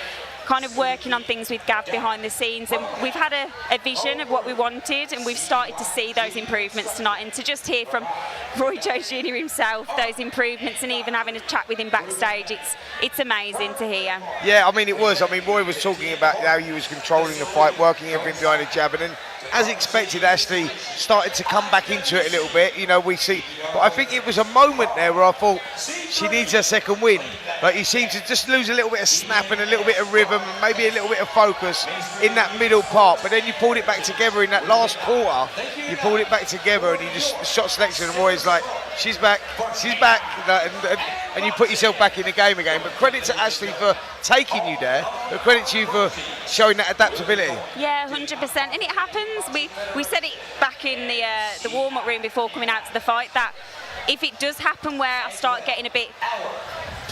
kind of working on things with Gav behind the scenes, and we've had a vision of what we wanted, and we've started to see those improvements tonight, and to just hear from Roy Jones Jr. himself those improvements, and even having a chat with him backstage, it's amazing to hear. Yeah, I mean it was. I mean Roy was talking about how he was controlling the fight, working everything behind the jab, and then as expected, Ashley started to come back into it a little bit. You know, we see, but I think it was a moment there where I thought she needs her second win. Like, you seem to just lose a little bit of snap and a little bit of rhythm and maybe a little bit of focus in that middle part, but then you pulled it back together in that last quarter. You pulled it back together, and you just shot selection, and Roy's like, she's back, and you put yourself back in the game again. But credit to Ashley for taking you there, but credit to you for showing that adaptability. Yeah, 100%, and it happens. We said it back in the warm-up room before coming out to the fight, that if it does happen where I start getting a bit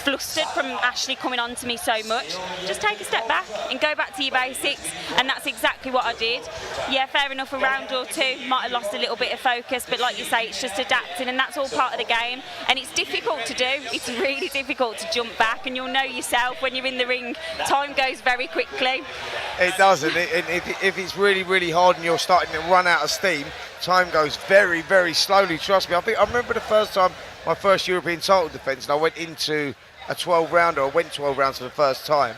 flustered from Ashley coming on to me so much. Just take a step back and go back to your basics, and that's exactly what I did. Yeah, fair enough, a round or two, might have lost a little bit of focus, but like you say, it's just adapting, and that's all part of the game, and it's difficult to do. It's really difficult to jump back, and you'll know yourself when you're in the ring, time goes very quickly. It does, and if it's really, really hard and you're starting to run out of steam, time goes very, very slowly, trust me. I remember the first time, my first European title defence, and I went into a 12-rounder, I went 12 rounds for the first time,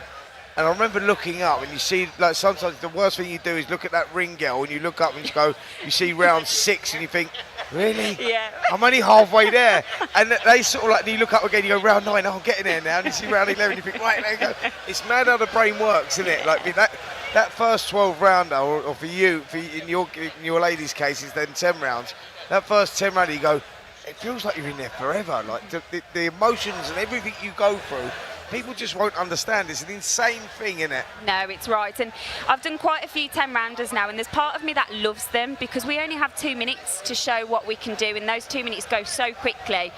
and I remember looking up, and you see, like, sometimes the worst thing you do is look at that ring girl, and you look up and you see round 6, and you think, really? Yeah. I'm only halfway there. And they sort of like, and you look up again, you go, round 9, oh, I'm getting there now, and you see round 11, you think, right, there you go. It's mad how the brain works, isn't it? Like, that first 12-rounder, or for you, in your ladies' cases, then 10 rounds, that first 10 rounder, you go, it feels like you're in there forever. Like, the emotions and everything you go through, people just won't understand. It's an insane thing, isn't it? No, it's right. And I've done quite a few 10-rounders now, and there's part of me that loves them because we only have 2 minutes to show what we can do, and those 2 minutes go so quickly.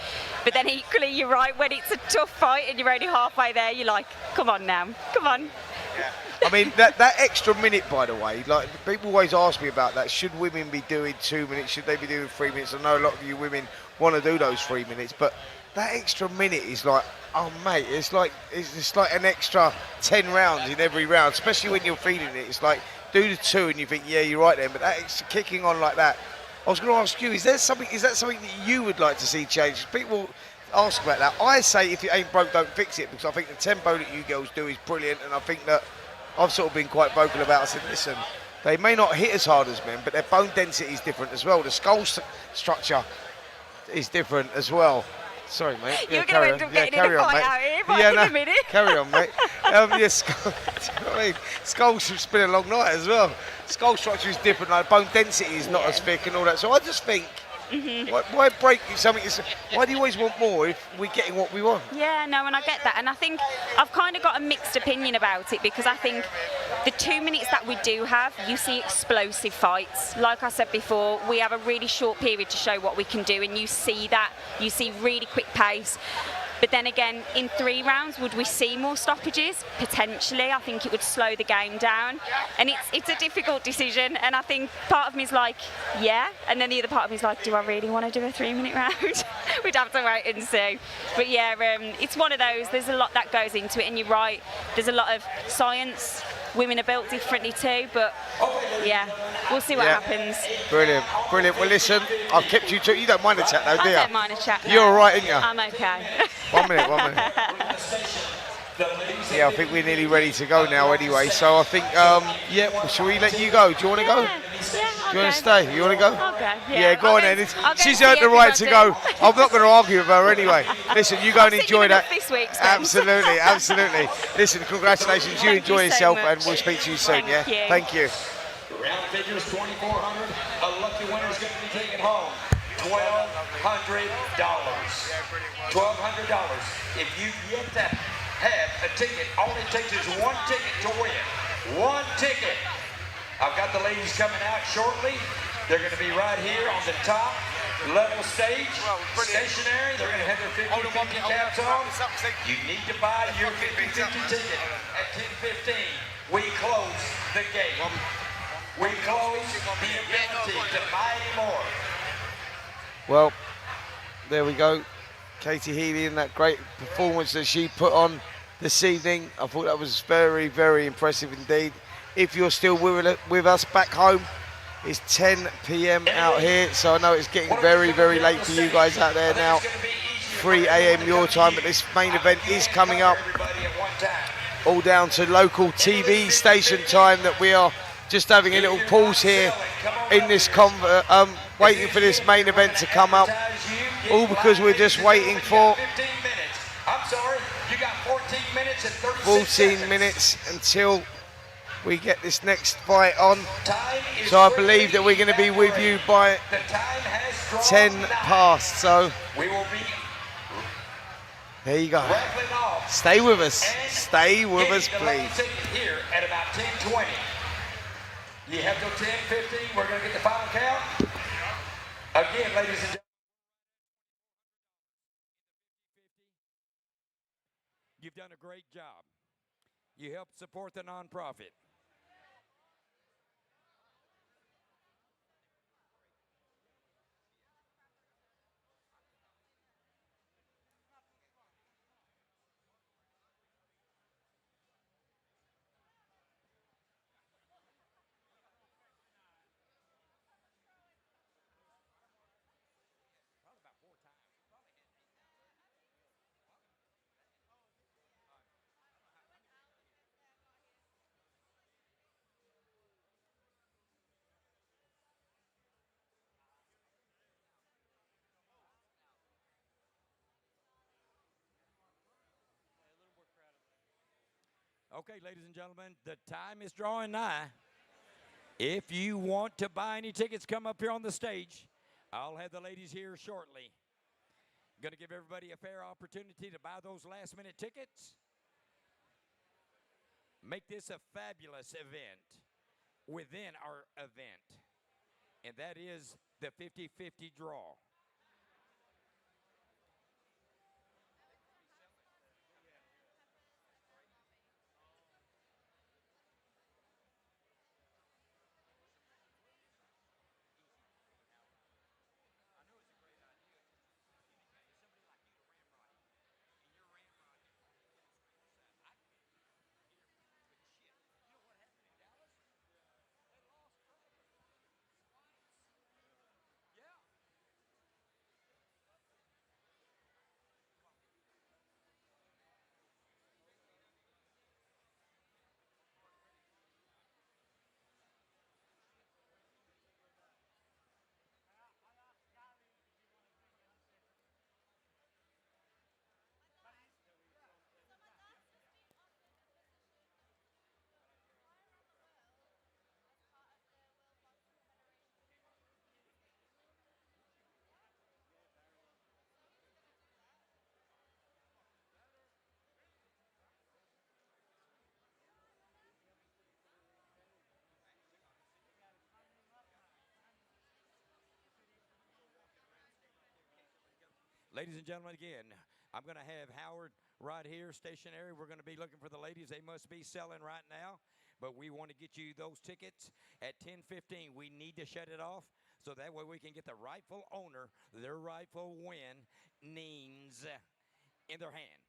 But then equally, you're right, when it's a tough fight and you're only halfway there, you're like, come on now, come on. I mean, that extra minute, by the way, like, people always ask me about that. Should women be doing 2 minutes? Should they be doing 3 minutes? I know a lot of you women want to do those 3 minutes, but that extra minute is like, oh mate, it's like an extra 10 rounds in every round, especially when you're feeling it. It's like, do the 2 and you think, yeah, you're right then, but that extra kicking on like that. I was going to ask you, is that something that you would like to see change? People ask about that. I say, if it ain't broke, don't fix it, because I think the tempo that you girls do is brilliant, and I think that I've sort of been quite vocal about it. I said, listen, they may not hit as hard as men, but their bone density is different as well. The skull structure is different as well. Sorry, mate. You're going to end up getting in a fight out here, but in a minute. Carry on, mate. Skull, you know what I mean? Skulls been a long night as well. Skull structure is different, like bone density is not as thick and all that. So I just think, why break something? Why do you always want more if we're getting what we want? Yeah, no, and I get that. And I think I've kind of got a mixed opinion about it, because I think the 2 minutes that we do have, you see explosive fights. Like I said before, we have a really short period to show what we can do, and you see that. You see really quick pace. But then again, in 3 rounds, would we see more stoppages? Potentially. I think it would slow the game down. And it's a difficult decision. And I think part of me is like, yeah. And then the other part of me is like, do I really want to do a 3-minute round? We'd have to wait and see. But yeah, it's one of those. There's a lot that goes into it. And you're right, there's a lot of science. Women are built differently too, but yeah, we'll see what happens. Brilliant, brilliant. Well, listen, I've kept you you don't mind a chat though, do you? I don't mind a chat. You're all right, aren't you? I'm okay. 1 minute, 1 minute. Yeah, I think we're nearly ready to go now anyway, so I think, yeah, shall we let you go? Do you want to go? Yeah, do you want to stay? You want to go? I'll go. Yeah, go on then. She's earned the right to go. I'm not going to argue with her anyway. Listen, you go and enjoy that. This week, absolutely, absolutely. Listen, congratulations. You enjoy yourself, and we'll speak to you soon, yeah? Thank you. Round figures 2,400. A lucky winner is going to be taking home $1,200. $1,200. If you get to have a ticket, all it takes is 1 ticket to win. 1 ticket. I've got the ladies coming out shortly. They're going to be right here on the top level stage, stationary. They're going to have their 50-50 caps on. You need to buy your 50-50 ticket at 10:15. We close the gate. We close the ability to buy any more. Well, there we go. Katie Healy and that great performance that she put on this evening. I thought that was very, very impressive indeed. If you're still with us back home, it's 10 p.m. out here, so I know it's getting very, very late for you guys out there now. 3 a.m. your time, but this main event is coming up. All down to local TV station time that we are just having a little pause here in this waiting for this main event to come up. All because we're just waiting for 14 minutes until we get this next fight on. So I believe that we're going to be with you by 10 past. So there you go. Stay with us. Stay with us, please. Here at about 10:20. You have till 10:15. We're going to get the final count. Again, ladies and gentlemen. You've done a great job. You helped support the nonprofit. Probably about 4 times. Okay, ladies and gentlemen, the time is drawing nigh. If you want to buy any tickets, come up here on the stage. I'll have the ladies here shortly. Going to give everybody a fair opportunity to buy those last-minute tickets. Make this a fabulous event within our event, and that is the 50-50 draw. Ladies and gentlemen, again, I'm going to have Howard right here, stationary. We're going to be looking for the ladies. They must be selling right now, but we want to get you those tickets at 10:15. We need to shut it off so that way we can get the rightful owner, their rightful winnings in their hand.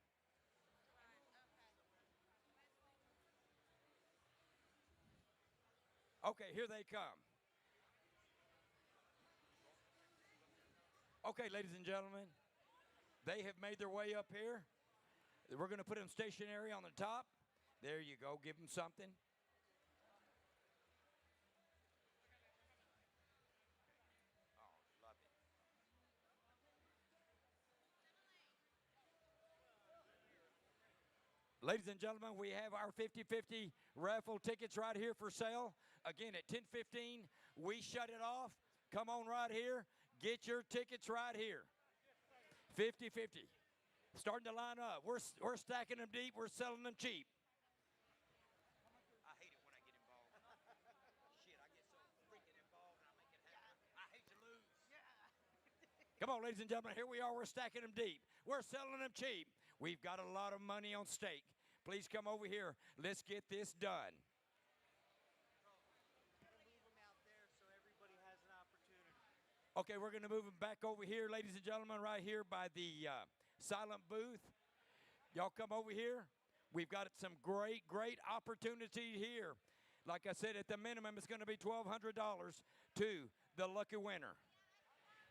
Okay, here they come. Okay, ladies and gentlemen, they have made their way up here. We're going to put them stationary on the top. There you go. Give them something. Oh, love it. Ladies and gentlemen, we have our 50-50 raffle tickets right here for sale. Again, at 10:15, we shut it off. Come on right here. Get your tickets right here. 50-50. Starting to line up. We're stacking them deep. We're selling them cheap. I hate it when I get involved. Shit, I get so freaking involved and I make it happen. I hate to lose. Come on, ladies and gentlemen. Here we are. We're stacking them deep. We're selling them cheap. We've got a lot of money on stake. Please come over here. Let's get this done. Okay, we're going to move them back over here, ladies and gentlemen, right here by the silent booth. Y'all come over here. We've got some great opportunity here. Like I said, at the minimum, it's going to be $1,200 to the lucky winner.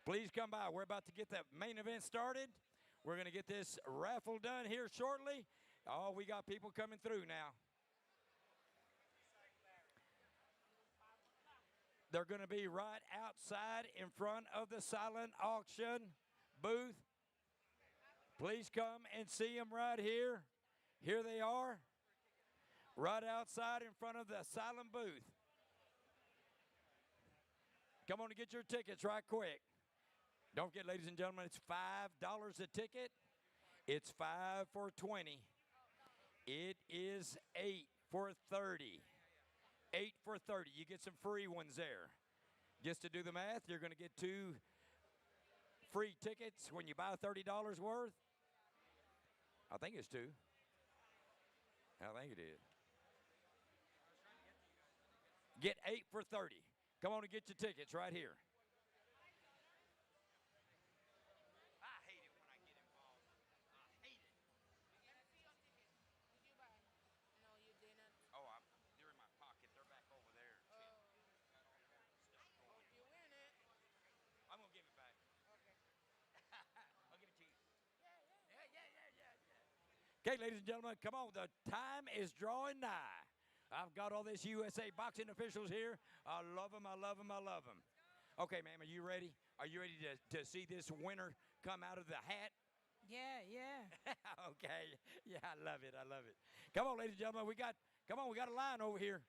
Please come by. We're about to get the main event started. We're going to get this raffle done here shortly. Oh, we got people coming through now. They're going to be right outside in front of the silent auction booth. Please come and see them right here. Here they are, right outside in front of the silent booth. Come on and get your tickets right quick. Don't forget, ladies and gentlemen, it's $5 a ticket. It's 5 for 20. It is 8 for 30. 8 for 30. You get some free ones there. Just to do the math, you're going to get 2 free tickets when you buy $30 worth. I think it's 2. I think it is. Get 8 for 30. Come on and get your tickets right here. I hate it when I get involved. I hate it. Did you buy? No, you didn't. Oh, they're in my pocket. They're back over there. Oh. You win it. I'm going to give it back. Okay. I'll give it to you. Yeah. Okay, ladies and gentlemen, come on. The time is drawing nigh. I've got all this USA boxing officials here. I love them. I love them. I love them. Okay, ma'am, are you ready? Are you ready to see this winner come out of the hat? Yeah. Okay. Yeah, I love it. I love it. Come on, ladies and gentlemen. We got a line over here.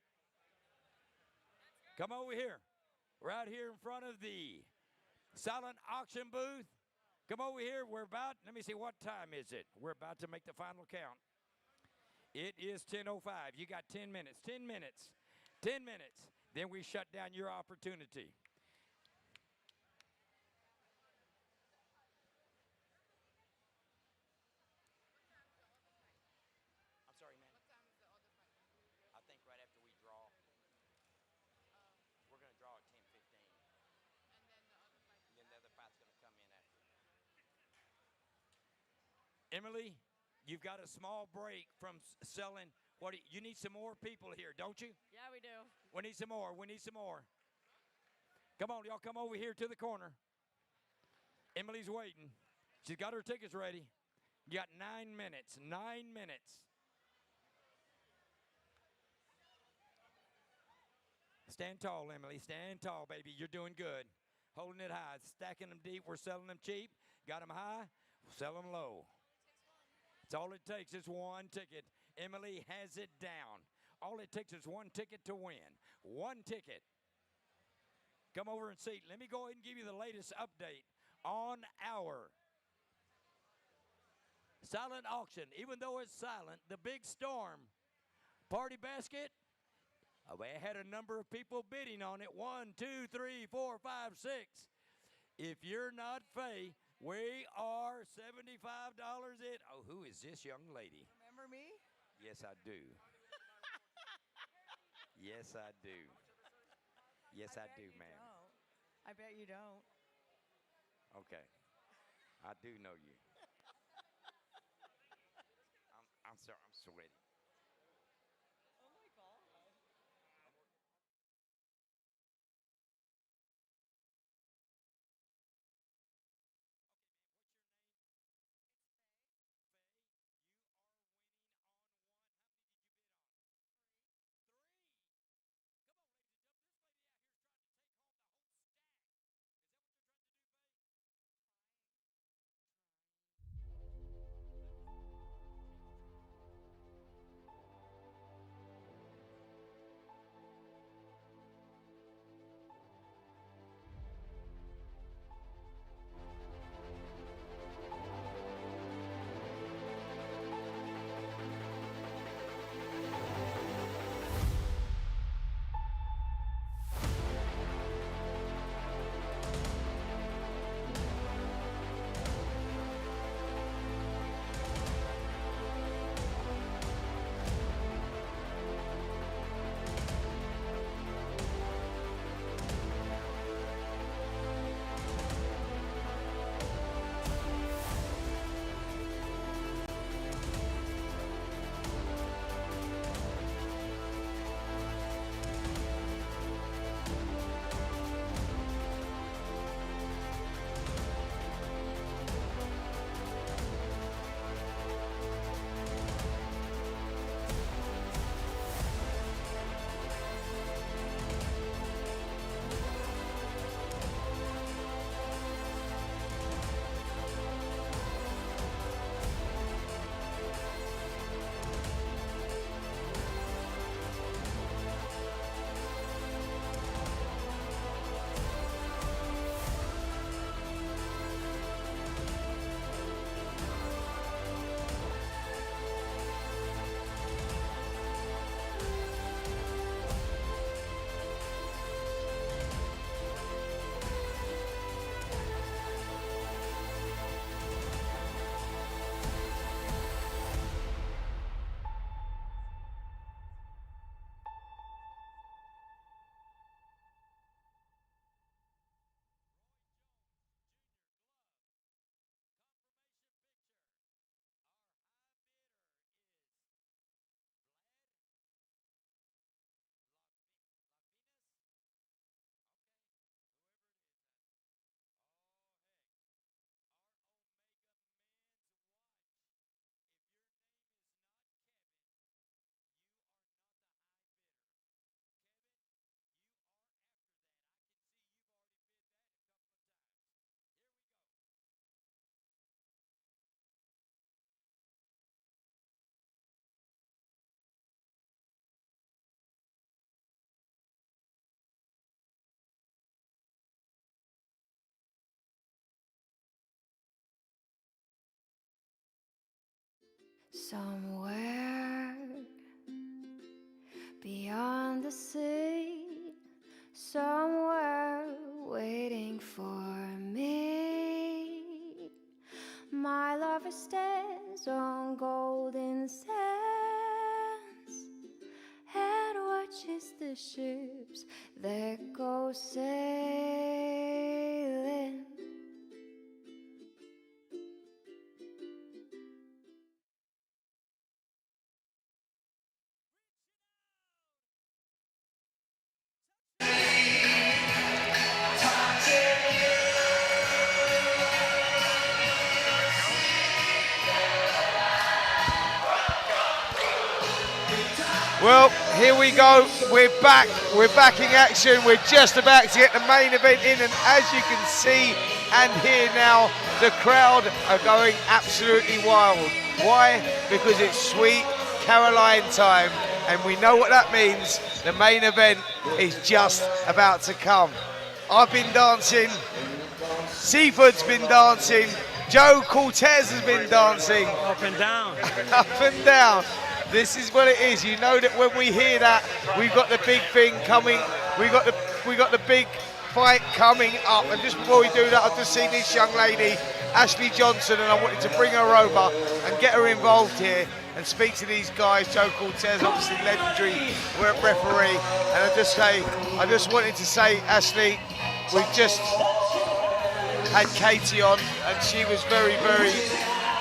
Come over here. Right here in front of the silent auction booth. Come over here. Let me see, what time is it? We're about to make the final count. It is 10:05. You got 10 minutes. 10 minutes. 10 minutes. Then we shut down your opportunity. I'm sorry, man. What time is the other fight? I think right after we draw. We're going to draw at 10:15. And then the other fight? And then the other fight's going to come in after. Emily, you've got a small break from selling. You need some more people here, don't you? Yeah, we do. We need some more. We need some more. Come on, y'all come over here to the corner. Emily's waiting. She's got her tickets ready. You got 9 minutes. 9 minutes. Stand tall, Emily. Stand tall, baby. You're doing good. Holding it high. Stacking them deep. We're selling them cheap. Got them high. We'll sell them low. It's all it takes is one ticket. Emily has it down. All it takes is one ticket to win. One ticket. Come over and see. Let me go ahead and give you the latest update on our silent auction. Even though it's silent, the big storm party basket, we had a number of people bidding on it. 1, 2, 3, 4, 5, 6. If you're not Faye, we are $75 in. Oh, who is this young lady? Remember me? Yes, I do. Yes, I do. Yes, I do, ma'am. I bet you don't. Okay. I do know you. I'm sorry. I'm sweaty. Oh my God. What's your name? It's Faye. Faye, you are winning on one. How many did you bid on? 3. 3. Come on, ladies and gentlemen. This lady out here is trying to take home the whole stack. Is that what you're trying to do, Faye? Trying. Somewhere beyond the sea, somewhere waiting for me, my lover stands on golden sands and watches the ships that go sailing. Well, here we go. We're back. We're back in action. We're just about to get the main event in, and as you can see and hear now, the crowd are going absolutely wild. Why? Because it's Sweet Caroline time, and we know what that means. The main event is just about to come. I've been dancing. Seafood's been dancing. Joe Cortez has been dancing. Up and down. Up and down. This is what it is. You know that when we hear that, we've got the big thing coming. We got the big fight coming up. And just before we do that, I've just seen this young lady, Ashley Johnson, and I wanted to bring her over and get her involved here and speak to these guys. Joe Cortez, obviously legendary referee. And I just wanted to say, Ashley, we've just had Katie on, and she was very, very,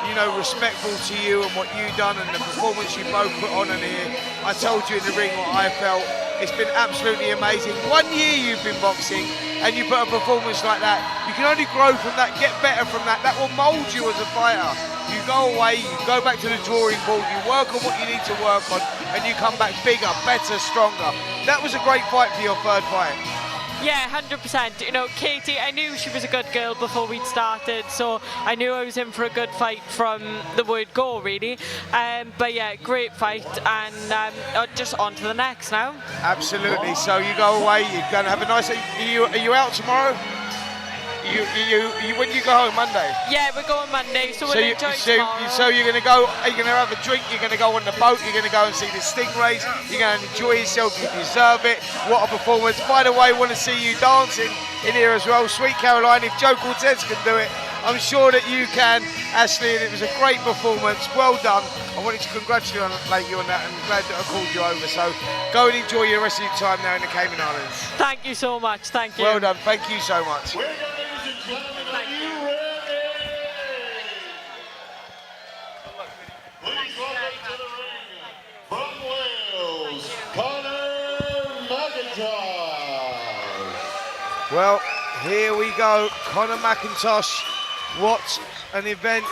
you know, respectful to you and what you've done and the performance you both put on in here. I told you in the ring what I felt. It's been absolutely amazing. 1 year you've been boxing and you put a performance like that. You can only grow from that, get better from that. That will mould you as a fighter. You go away, you go back to the drawing board, you work on what you need to work on, and you come back bigger, better, stronger. That was a great fight for your third fight. Yeah, 100%. You know, Katie, I knew she was a good girl before we'd started, so I knew I was in for a good fight from the word go, really. But yeah, great fight, and just on to the next now. Absolutely. So you go away, you're going to have a nice... Are you out tomorrow? When you go home, Monday? Yeah, we're going Monday, so we'll enjoy tomorrow. So you're going to go, are you going to have a drink, you're going to go on the boat, you're going to go and see the stingrays, you're going to enjoy yourself, you deserve it. What a performance. By the way, I want to see you dancing in here as well. Sweet Caroline, if Joe Cortez can do it, I'm sure that you can, Ashley, and it was a great performance. Well done. I wanted to congratulate you on that, and I'm glad that I called you over. So go and enjoy your rest of your time now in the Cayman Islands. Thank you so much. Thank you. Well done. Thank you so much. Please welcome to the ring, from Wales, Conor McIntosh. Well, here we go, Conor McIntosh. What an event,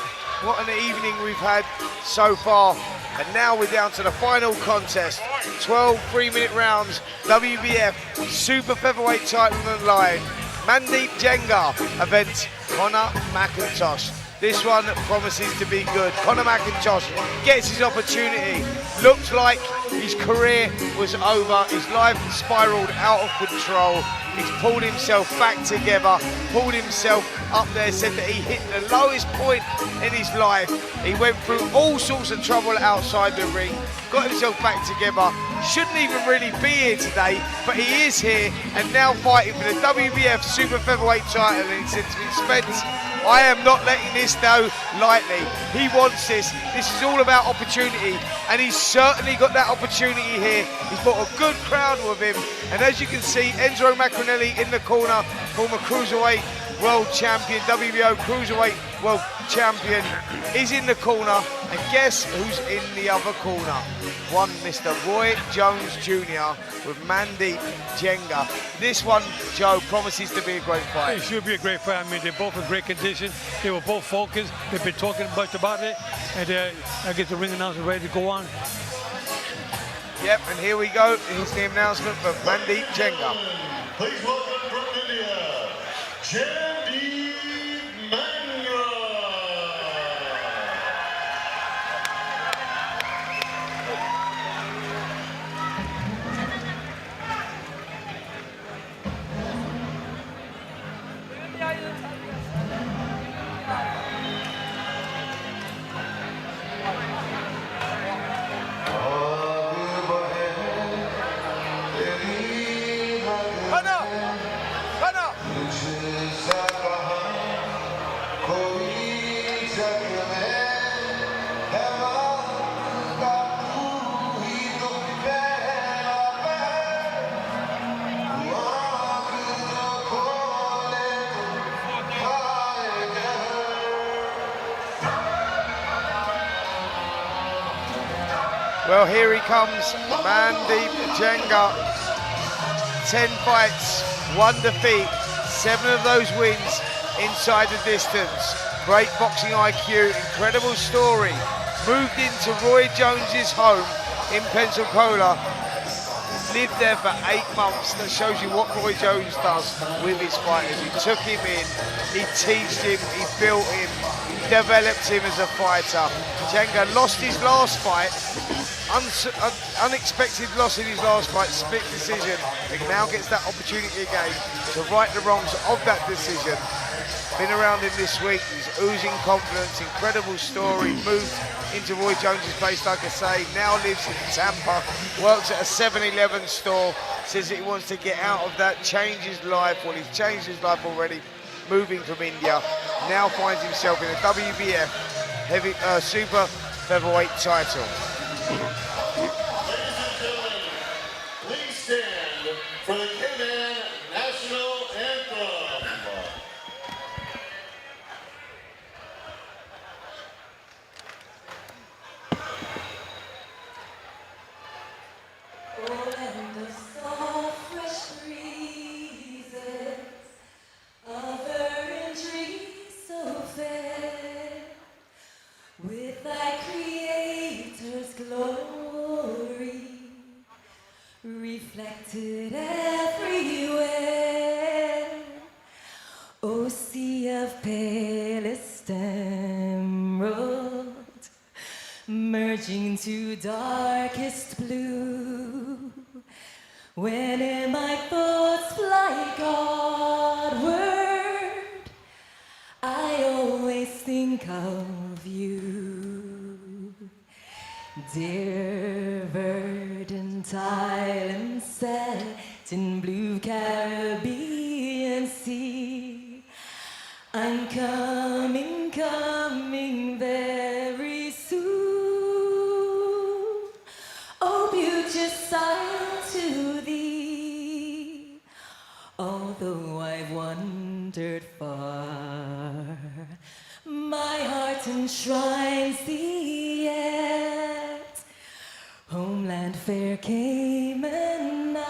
what an evening we've had so far. And now we're down to the final contest. 12 3-minute rounds, WBF Super Featherweight title on the line. Mandeep Jenga event, Conor McIntosh. This one promises to be good. Conor McIntosh gets his opportunity. Looked like his career was over. His life spiraled out of control. He's pulled himself back together, pulled himself up there, said that he hit the lowest point in his life. He went through all sorts of trouble outside the ring, got himself back together. Shouldn't even really be here today, but he is here and now fighting for the WBF Super Featherweight title. And he said to me, Spence, I am not letting this go lightly. He wants this. This is all about opportunity, and he's certainly got that opportunity here. He's brought a good crowd with him, and as you can see, Enzo Macronelli in the corner, former cruiserweight world champion, WBO cruiserweight world champion, is in the corner, and guess who's in the other corner? One Mr. Roy Jones Jr. with Mandeep Jenga. This one, Joe, promises to be a great fight. It should be a great fight. I mean, they're both in great condition. They were both focused. They've been talking much about it, and I get the ring announcer ready to go on. Yep, and here we go. Here's the announcement for Mandeep Jenga. Please welcome from India, Jandeep Mangra. Well, here he comes, Mandeep Jenga. 10 fights, 1 defeat, 7 of those wins inside the distance. Great boxing IQ, incredible story. Moved into Roy Jones's home in Pensacola. Lived there for 8 months. That shows you what Roy Jones does with his fighters. He took him in, he teached him, he built him, he developed him as a fighter. Jenga lost his last fight, unexpected loss in his last fight, split decision. He now gets that opportunity again to right the wrongs of that decision. Been around him this week, he's oozing confidence, incredible story, moved into Roy Jones's place, like I say, now lives in Tampa, works at a 7-Eleven store, says that he wants to get out of that, change his life. Well, he's changed his life already, moving from India, now finds himself in a WBF heavy, super featherweight title. Please stand for the Cayman National Anthem. Oh, and the soft, fresh breezes of verdant trees so fair, with thy Creator's glory reflected everywhere. O sea of palest emerald, merging to darkest blue, when in my thoughts fly Godward, I always think of you. Dear verdant island set in blue Caribbean sea, I'm coming, coming very soon. Oh, beauteous sign to thee, although I've wandered far, my heart enshrines thee yet, homeland fair Cayman Isle.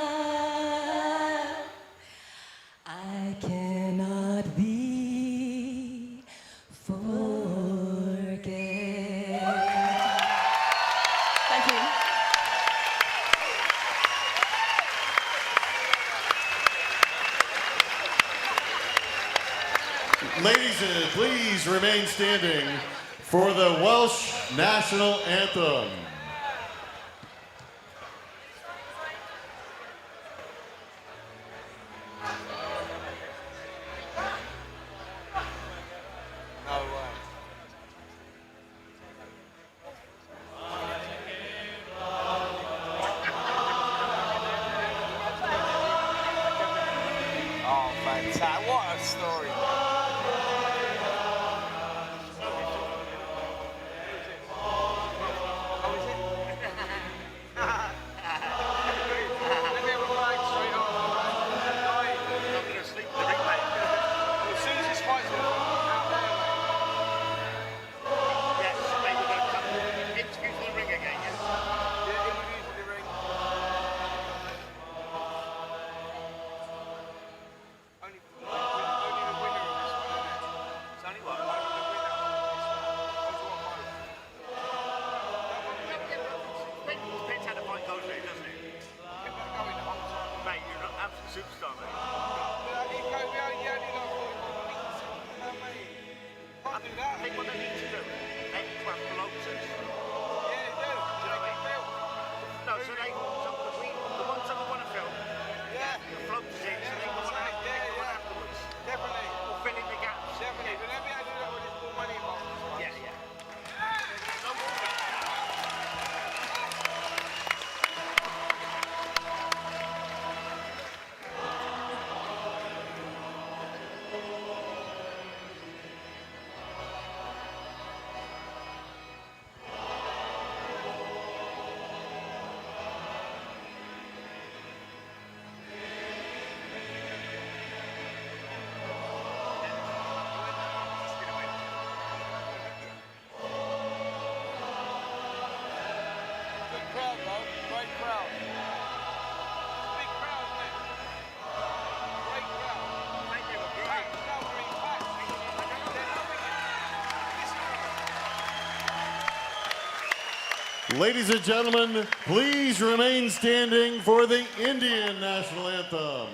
I cannot be forget. Thank you. Ladies, please remain standing for the Welsh National Anthem. Oh, fantastic. What a story. bro. Great crowd. Big crowd, isn't it? Great crowd. Thank you. Packed. Crowd really packed. Ladies and gentlemen, please remain standing for the Indian National Anthem.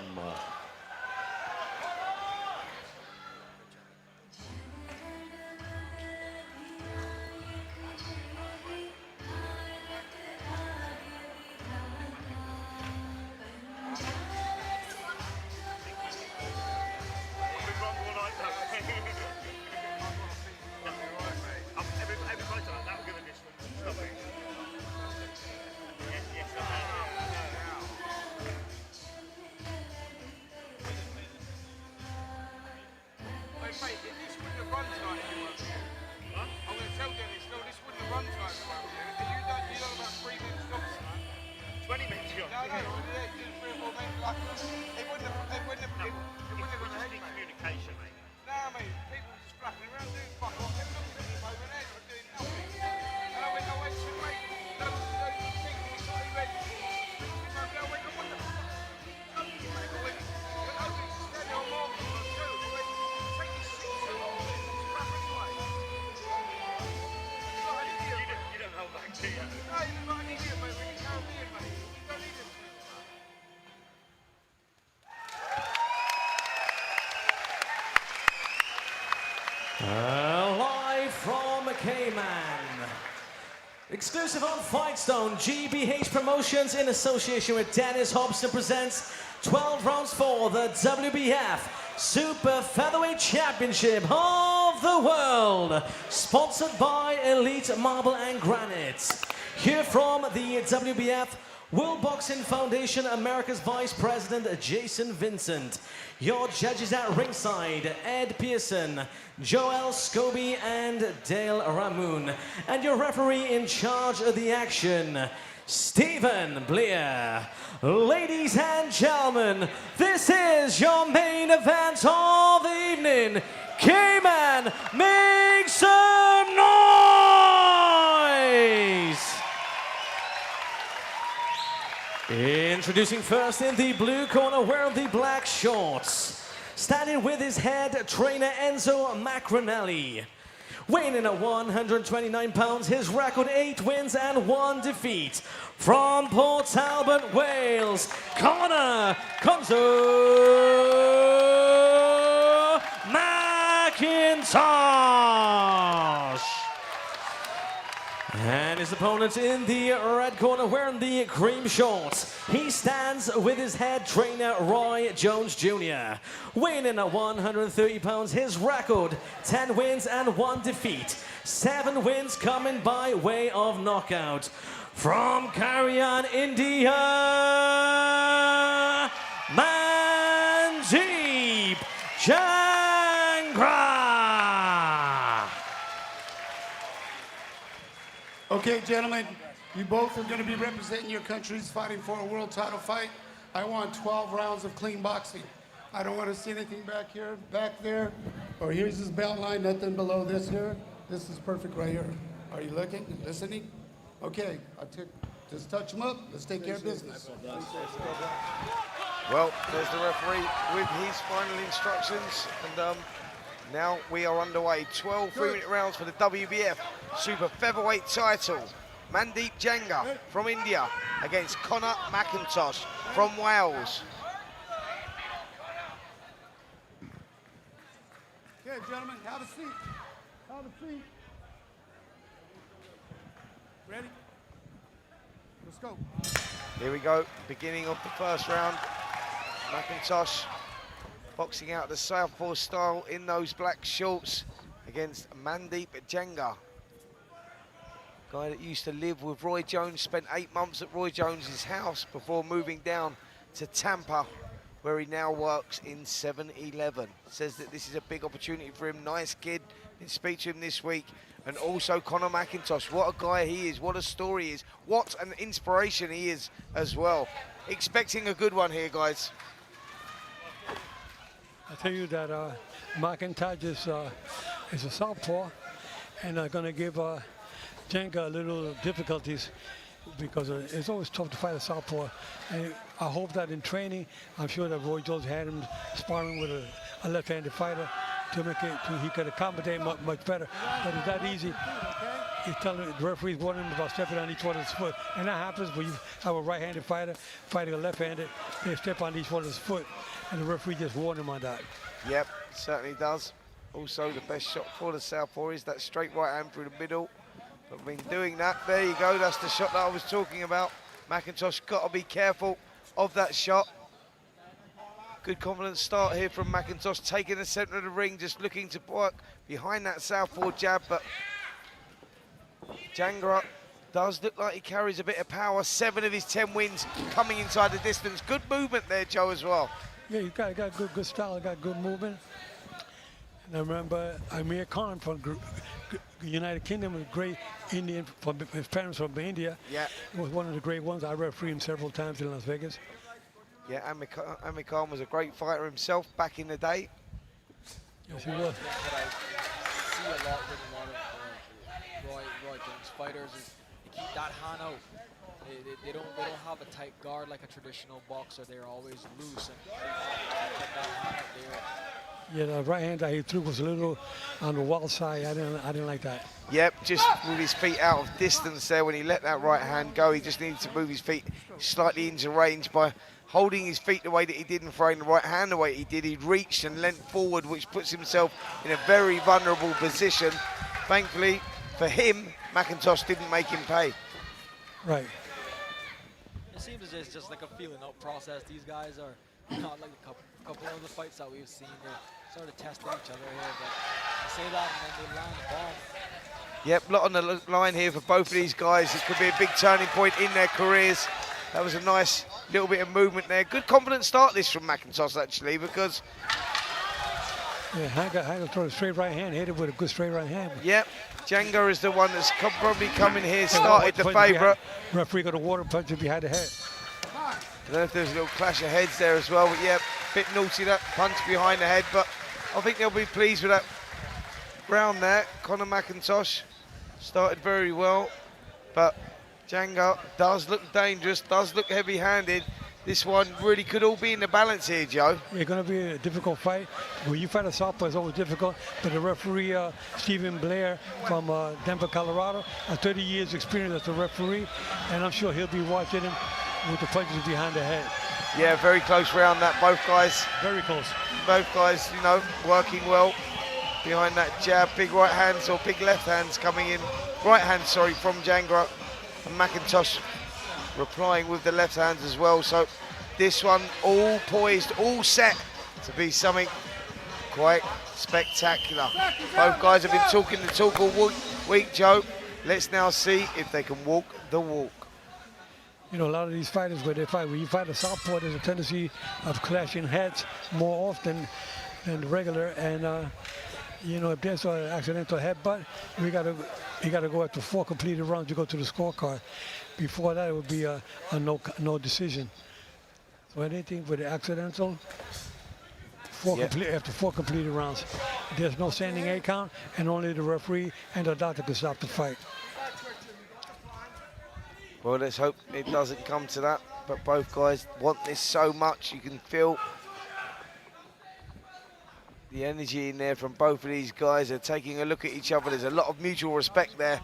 Mate, this wouldn't have run tonight if you weren't here. Huh? I'm going to tell Dennis, no, this wouldn't have run tonight if you weren't here. You done about 3 minutes jobs tonight. 20 minutes jobs? No, yeah, 3 or 4 minutes. Like, it wouldn't have been any communication, mate. No, mate, people just flapping around doing fuck off. They're looking at him over there, doing nothing. And I went, shit, mate, no, think it's not ready. I went, what the fuck? I went, standing on market. Live from Cayman. Exclusive on Fightzone, GBH Promotions in association with Dennis Hobson presents 12 rounds for the WBF Super Featherweight Championship of the World. Sponsored by Elite Marble and Granite. Here from the WBF World Boxing Foundation, America's Vice President Jason Vincent. Your judges at ringside, Ed Pearson, Joel Scobie, and Dale Ramoon. And your referee in charge of the action, Stephen Blear. Ladies and gentlemen, this is your main event of the evening. Cayman, make some noise! Introducing first in the blue corner, wearing the black shorts. Standing with his head trainer Enzo Macronelli. Weighing in at 129 pounds, his record 8 wins and 1 defeat. From Port Talbot, Wales, Connor Conzo McIntosh. And his opponent in the red corner wearing the cream shorts. He stands with his head trainer Roy Jones Jr. Weighing in at 130 pounds, his record 10 wins and 1 defeat. 7 wins coming by way of knockout. From Cayman, India, Mandeep Jangra. Okay, gentlemen, you both are going to be representing your countries fighting for a world title fight. I want 12 rounds of clean boxing. I don't want to see anything back here, back there, or here's his belt line, nothing below this here. This is perfect right here. Are you looking, listening? Okay, just touch him up. Let's take care of business. Well, there's the referee with his final instructions, and now we are underway. 12 3-minute rounds for the WBF Super Featherweight title. Mandeep Janga from India against Connor McIntosh from Wales. Okay, gentlemen, have a seat. Have a seat. Ready? Let's go. Here we go, beginning of the first round. McIntosh boxing out the southpaw style in those black shorts against Mandeep Janga. Guy that used to live with Roy Jones, spent 8 months at Roy Jones's house before moving down to Tampa, where he now works in 7-Eleven. Says that this is a big opportunity for him. Nice kid. Did speak to him this week. And also Connor McIntosh. What a guy he is. What a story he is. What an inspiration he is as well. Expecting a good one here, guys. I tell you that McIntosh is a southpaw, and going to give Jenga a little difficulties. because it's always tough to fight a southpaw. And I hope that in training, I'm sure that Roy Jones had him sparring with a left-handed fighter to make it, he could accommodate much better. But it's that easy. He's telling the referees warning him about stepping on each other's foot. And that happens when you have a right-handed fighter fighting a left-handed, they step on each other's foot, and the referee just warned him on that. Yep, certainly does. Also, the best shot for the southpaw is that straight right hand through the middle. But been doing that. There you go. That's the shot that I was talking about. McIntosh got to be careful of that shot. Good confident start here from McIntosh, taking the centre of the ring, just looking to work behind that southpaw jab. But Jangra does look like he carries a bit of power. 7 of his 10 wins coming inside the distance. Good movement there, Joe, as well. Yeah, you got good style, got good movement. And I remember Amir Khan from United Kingdom, a great Indian, from his parents from India. Yeah. He was one of the great ones. I refereed him several times in Las Vegas. Yeah, Amir Khan was a great fighter himself back in the day. Yes, he was. What I see a lot with a lot of Roy Jones fighters is they keep that hand out. They don't have a tight guard like a traditional boxer. They're always loose and keep that hand out there. Yeah, the right hand that he threw was a little on the wall side. I didn't like that. Yep, just move his feet out of distance there. When he let that right hand go, he just needed to move his feet slightly into range by holding his feet the way that he did and throwing the right hand the way he did. He reached and leant forward, which puts himself in a very vulnerable position. Thankfully for him, McIntosh didn't make him pay. Right. It seems as if it's just like a feeling out process. These guys are not like a couple of the fights that we've seen. They're sort of testing each other here, but I say that and then they land the bomb. Yep, lot on the line here for both of these guys. It could be a big turning point in their careers. That was a nice little bit of movement there. Good confident start this from McIntosh, actually, because... Yeah, Hank throw a straight right hand, hit it with a good straight right hand. Yep, Django is the one that's probably coming here, started the favourite. Referee got a water punch behind the head. I don't know if there's a little clash of heads there as well, but yeah, bit naughty that punch behind the head, but I think they'll be pleased with that round there. Conor McIntosh started very well, but Django does look dangerous, does look heavy-handed. This one really could all be in the balance here, Joe. It's going to be a difficult fight. When you fight a southpaw, it's always difficult. But the referee, Stephen Blair from Denver, Colorado, has 30 years experience as a referee, and I'm sure he'll be watching him with the punches behind the head. Yeah, very close round that, both guys. Very close. Both guys, you know, working well behind that jab. Big right hands or big left hands coming in. Right hand, sorry, from Jangra. And McIntosh replying with the left hands as well. So this one all poised, all set to be something quite spectacular. Both guys have been talking the talk all week, Joe. Let's now see if they can walk the walk. You know, a lot of these fighters, when you fight a southpaw, there's a tendency of clashing heads more often than regular. And you know, if there's an accidental headbutt, you got to go after 4 completed rounds to go to the scorecard. Before that, it would be a no decision. So anything with the accidental, after 4 completed rounds, there's no standing A count, and only the referee and the doctor can stop the fight. Well, let's hope it doesn't come to that, but both guys want this so much. You can feel the energy in there from both of these guys. They're taking a look at each other. There's a lot of mutual respect there,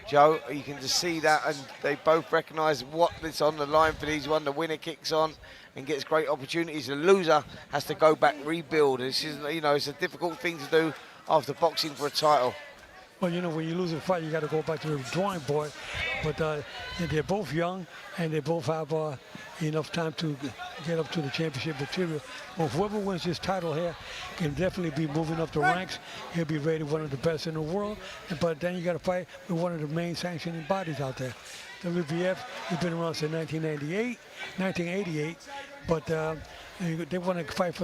Joe. You can just see that, and they both recognise what is on the line for these one. The winner kicks on and gets great opportunities. The loser has to go back, rebuild. This is, you know, it's a difficult thing to do after boxing for a title. Well, you know, when you lose a fight, you got to go back to the drawing board. But they're both young, and they both have enough time to get up to the championship material. Well, whoever wins this title here can definitely be moving up the ranks. He'll be rated one of the best in the world. But then you got to fight with one of the main sanctioning bodies out there. WBF has been around since 1988. But they want to fight for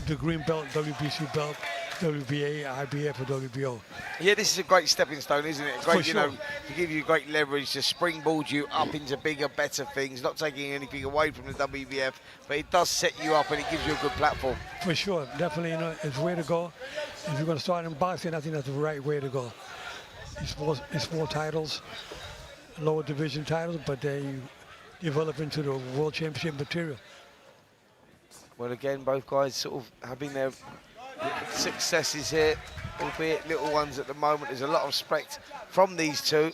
the green belt, WBC belt, WBA, IBF, or WBO. Yeah, this is a great stepping stone, isn't it? Great, For sure. You know, to give you great leverage to springboard you up into bigger, better things. Not taking anything away from the WBF, but it does set you up and it gives you a good platform. For sure, definitely, you know, it's the way to go. If you're going to start in boxing, I think that's the right way to go. It's 4 titles. lower division titles, but they develop into the world championship material. Well, again, both guys sort of having their successes here, albeit little ones at the moment. There's a lot of respect from these two.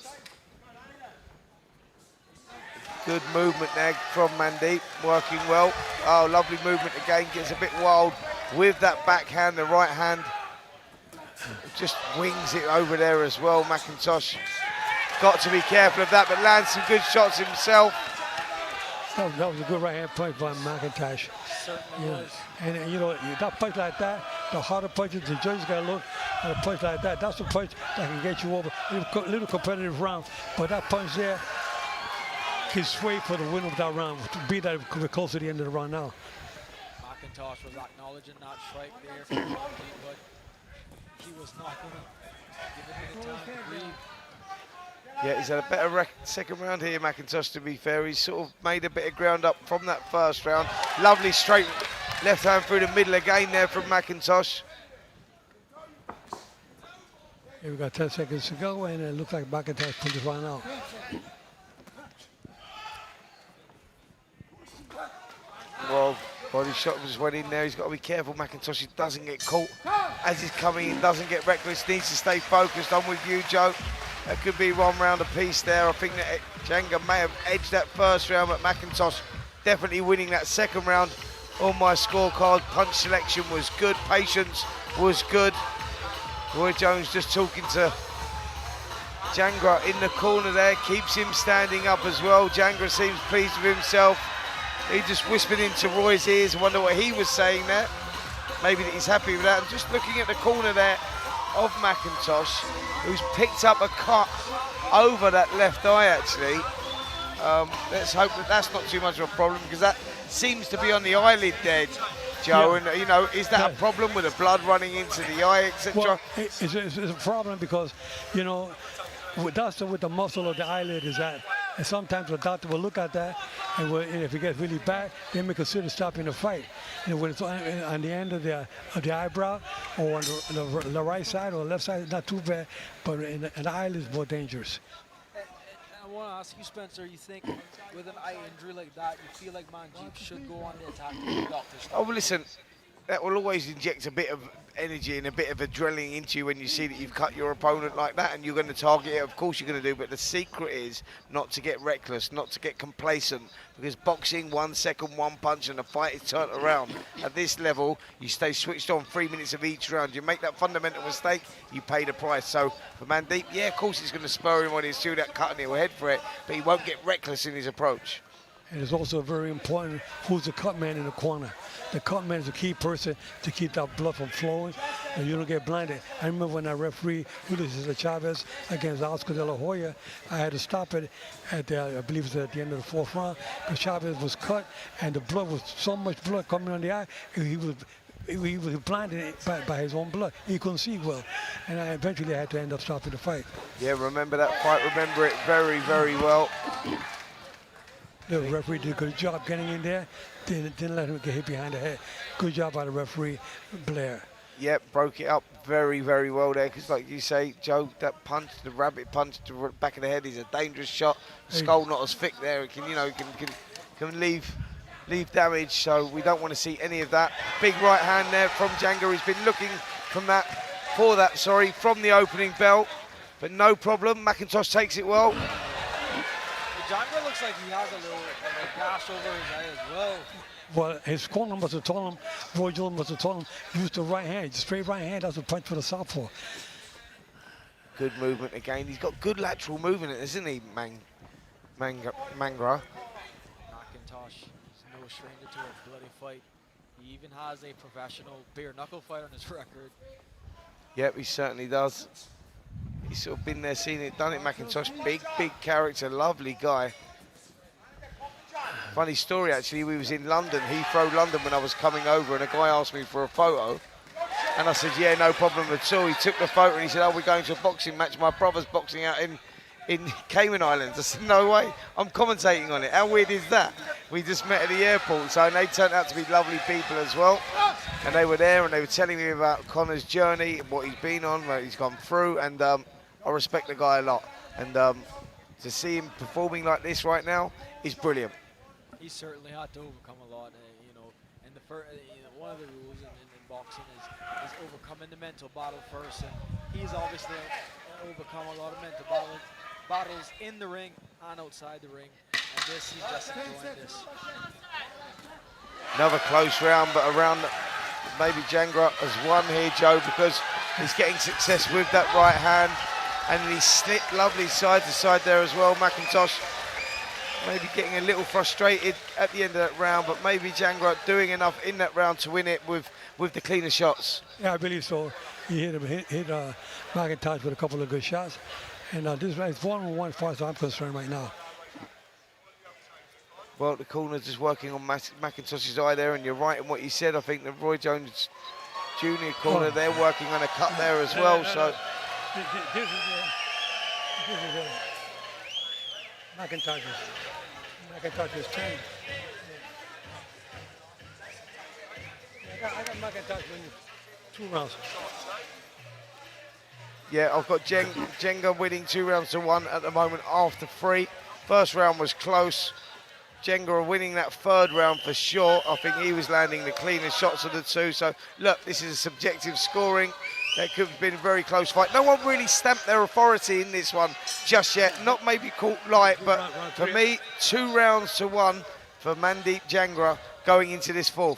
Good movement there from Mandeep, working well. Oh, lovely movement again, gets a bit wild with that backhand, the right hand. Just wings it over there as well, McIntosh. Got to be careful of that, but lands some good shots himself. That was a good right-hand punch by McIntosh. Certainly was. And you know, that punch like that, the harder punches, the judges got to look at a punch like that. That's the punch that can get you over a little competitive round. But that punch there can sway for the win of that round. Be that we're close to the end of the round now. McIntosh was acknowledging that strike there from Mandeep, but he was not going to give it the time to breathe. Yeah, he's had a better second round here, McIntosh, to be fair. He's sort of made a bit of ground up from that first round. Lovely straight left hand through the middle again there from McIntosh. Here we got 10 seconds to go, and it looks like McIntosh put this round out. Well, body shot just went in there. He's got to be careful, McIntosh. He doesn't get caught as he's coming in, doesn't get reckless, needs to stay focused. I'm with you, Joe. That could be 1 round apiece there. I think that Jenga may have edged that first round, but McIntosh definitely winning that second round on my scorecard. Punch selection was good, patience was good. Roy Jones just talking to Jangra in the corner there, keeps him standing up as well. Jangra seems pleased with himself. He just whispered into Roy's ears. I wonder what he was saying there. Maybe that he's happy with that. I'm just looking at the corner there of McIntosh, who's picked up a cut over that left eye, actually. Let's hope that that's not too much of a problem, because that seems to be on the eyelid there, Joe. Yeah. And, you know, is that a problem with the blood running into the eye, etc.? Well, it's a problem because, you know, that's with the muscle of the eyelid is that. And sometimes the doctor will look at that, and if it gets really bad, they may consider stopping the fight. And when it's on the end of the eyebrow, or on the right side or the left side, it's not too bad, but in the eyelid is more dangerous. I want to ask you, Spencer, you think with an eye injury like that, you feel like Mandeep should go on the attack to the doctor's? Oh, well, listen, that will always inject a bit of energy and a bit of adrenaline into you when you see that you've cut your opponent like that, and you're going to target it. Of course you're going to do, but the secret is not to get reckless, not to get complacent, because boxing, 1 second, 1 punch, and the fight is turned around. At this level, you stay switched on 3 minutes of each round. You make that fundamental mistake, you pay the price. So for Mandeep, yeah, of course he's going to spur him on his shoot that cut, and he'll head for it, but he won't get reckless in his approach. And it's also very important who's the cut man in the corner. The cut man is a key person to keep that blood from flowing, and you don't get blinded. I remember when I refereed Julio Cesar Chavez against Oscar De La Hoya, I had to stop it at I believe it was at the end of the 4th round, because Chavez was cut, and the blood was so much blood coming on the eye, and he was blinded by his own blood. He couldn't see well, and I eventually had to end up stopping the fight. Yeah, remember that fight. Remember it very, very well. The referee did a good job getting in there. Didn't let him get hit behind the head. Good job by the referee, Blair. Yep, broke it up very, very well there, because like you say, Joe, that punch, the rabbit punch to the back of the head is a dangerous shot. Skull not as thick there. It can, you know, can leave damage, so we don't want to see any of that. Big right hand there from Django. He's been looking from the opening bell, but no problem. McIntosh takes it well. Django looks like he has a little gash over his eye as well. Well, his corner must have told him, Roy Jones must have told him, use the right hand, straight right hand, that's a punch for the southpaw. Good movement again. He's got good lateral movement, isn't he, Mangra? McIntosh is no stranger to a bloody fight. He even has a professional bare knuckle fight on his record. Yep, he certainly does. He's sort of been there, seen it, done it, McIntosh. Big character, lovely guy. Funny story, actually, we was in London, Heathrow, London, when I was coming over, and a guy asked me for a photo. And I said, yeah, no problem at all. He took the photo and he said, oh, we're going to a boxing match. My brother's boxing out in Cayman Islands. I said, no way, I'm commentating on it. How weird is that? We just met at the airport, so and they turned out to be lovely people as well. And they were there and they were telling me about Conor's journey, what he's been on, what he's gone through, and I respect the guy a lot. And to see him performing like this right now is brilliant. He certainly had to overcome a lot, you know. And one of the rules in boxing is overcoming the mental battle first. And he's obviously overcome a lot of mental battles in the ring and outside the ring. And this, he's just enjoying this. Another close round, but a round that maybe Jangra has won here, Joe, because he's getting success with that right hand. And he slipped lovely side to side there as well. McIntosh maybe getting a little frustrated at the end of that round, but maybe Jangra doing enough in that round to win it with the cleaner shots. Yeah, I believe so. He hit McIntosh with a couple of good shots. And this is 1-1 as far as I'm concerned right now. Well, the corner just working on McIntosh's eye there, and you're right in what you said. I think the Roy Jones Jr. corner, they're working on a cut there as well. So this is McIntosh's chain. I got McIntosh winning 2 rounds. yeah, I've got Jenga winning 2-1 at the moment after 3. First round was close. Jenga winning that 3rd round for sure. I think he was landing the cleanest shots of the 2. So, look, this is a subjective scoring. That could have been a very close fight. No one really stamped their authority in this one just yet. Not maybe caught light, but for me, 2-1 for Mandeep Jangra going into this 4th.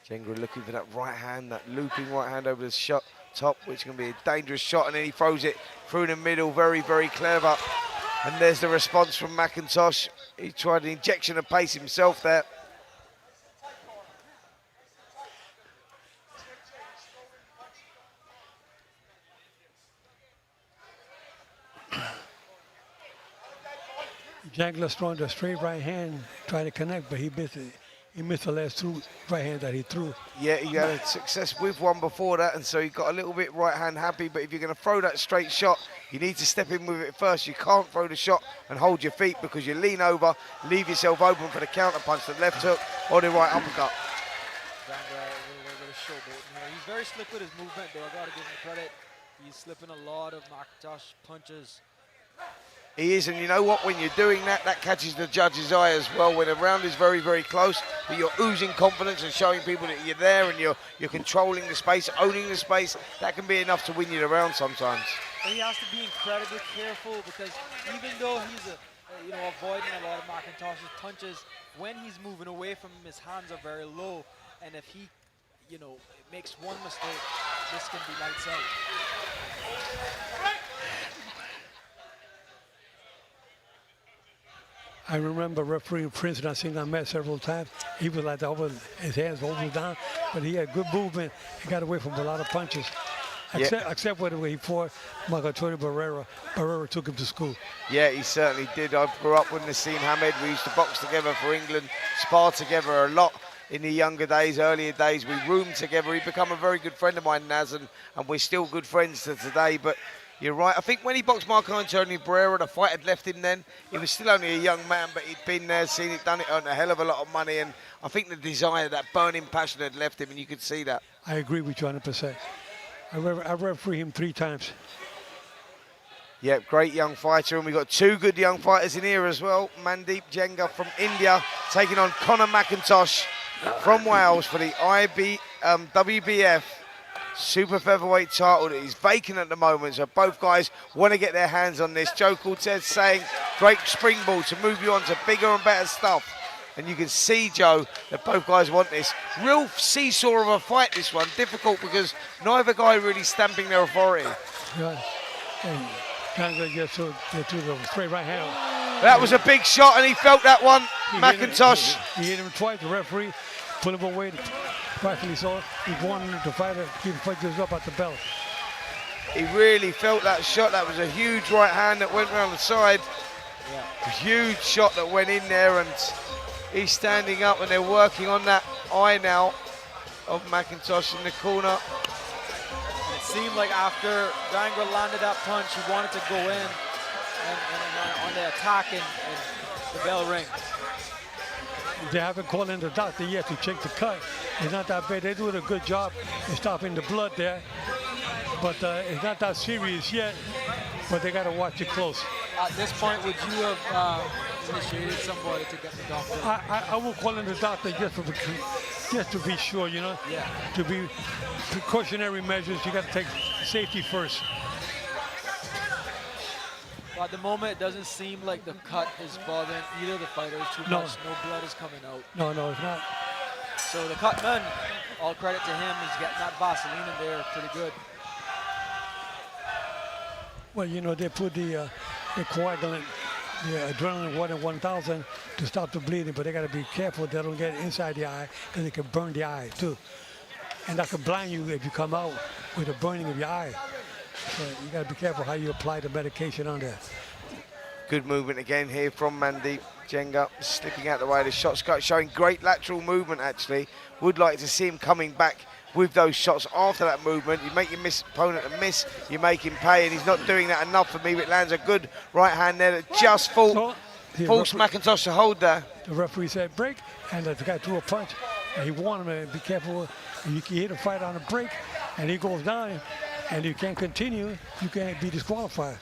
Jenga looking for that right hand, that looping right hand over the top, which can be a dangerous shot, and then he throws it through the middle, very, very clever. And there's the response from McIntosh. He tried an injection of pace himself there. Jangler's throwing the straight right hand, trying to connect, but he missed it. He missed the last 2 right hands that he threw. Yeah, he had a success with one before that, and so he got a little bit right hand happy, but if you're going to throw that straight shot, you need to step in with it first. You can't throw the shot and hold your feet, because you lean over, leave yourself open for the counter punch, the left hook or the right uppercut. He's very slick with his movement, though. I got to give him credit. He's slipping a lot of McIntosh punches. He is, and you know what? When you're doing that, that catches the judge's eye as well. When the round is very, very close, but you're oozing confidence and showing people that you're there and you're controlling the space, owning the space, that can be enough to win you the round sometimes. But he has to be incredibly careful, because even though he's avoiding a lot of McIntosh's punches, when he's moving away from him, his hands are very low, and if he, makes one mistake, this can be lights out. I remember refereeing Prince, I seen him met several times. He was like that, his hands over down, but he had good movement. He got away from a lot of punches. Except when he fought Antonio Barrera. Barrera took him to school. Yeah, he certainly did. I grew up with Nassim Hamed. We used to box together for England, spar together a lot in the younger days, earlier days. We roomed together. He'd become a very good friend of mine, Naz, and we're still good friends to today. But you're right. I think when he boxed Antonio Barrera, the fight had left him then. He was still only a young man, but he'd been there, seen it, done it, earned a hell of a lot of money. And I think the desire, that burning passion had left him, and you could see that. I agree with you 100%. I refereed him 3 times. Yeah, great young fighter, and we've got 2 good young fighters in here as well. Mandeep Jenga from India taking on Conor McIntosh from Wales for the WBF super featherweight title that is vacant at the moment. So both guys want to get their hands on this. Joe Cortez saying, great springboard to move you on to bigger and better stuff. And you can see, Joe, that both guys want this. Real seesaw of a fight, this one. Difficult because neither guy really stamping their authority. Right. And Jangra gets to the straight right hand. That was a big shot, and he felt that one. McIntosh. He hit him twice. The referee put him away. Rightfully so. He wanted the fighter to keep fighters up at the belt. He really felt that shot. That was a huge right hand that went around the side. Yeah. A huge shot that went in there, and he's standing up, and they're working on that eye now of McIntosh in the corner. And it seemed like after Jangra landed that punch, he wanted to go in and on the attack and The bell rings. They haven't called in the doctor yet to check the cut. It's not that bad. They're doing a good job in stopping the blood there. But it's not that serious yet, but they got to watch it close. At this point, would you have initiated somebody to get the doctor? I will call in the doctor just to be sure, you know. Yeah. To be precautionary measures, you got to take safety first. But at the moment, it doesn't seem like the cut is bothering either of the fighters too No. much. No blood is coming out. No, it's not. So the cutman, all credit to him, he's getting that Vaseline in there pretty good. Well, you know, they put the coagulant, the adrenaline 1,000 to stop the bleeding, but they got to be careful they don't get inside the eye because it can burn the eye too. And that can blind you if you come out with a burning of your eye. So you got to be careful how you apply the medication on there. Good movement again here from Mandeep Jenga, slipping out the way of the shots, showing great lateral movement actually. Would like to see him coming back with those shots after that movement. You make your opponent a miss, you make him pay, and he's not doing that enough for me, but lands a good right hand there that just forced McIntosh to hold there. The referee said break, and the guy threw a punch, and he warned him to be careful. You can hit a fight on a break, and he goes down, and you can't continue, you can't be disqualified.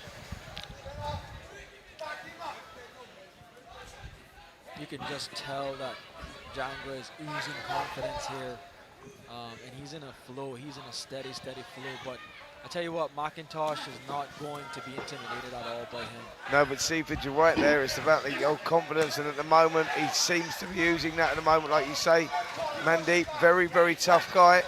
You can just tell that Jangra is oozing confidence here. And he's in a flow, he's in a steady flow. But I tell you what, McIntosh is not going to be intimidated at all by him. No, but Seaford, you're right there. It's about the old confidence, and at the moment, he seems to be using that at the moment, like you say. Mandeep, very, very tough guy.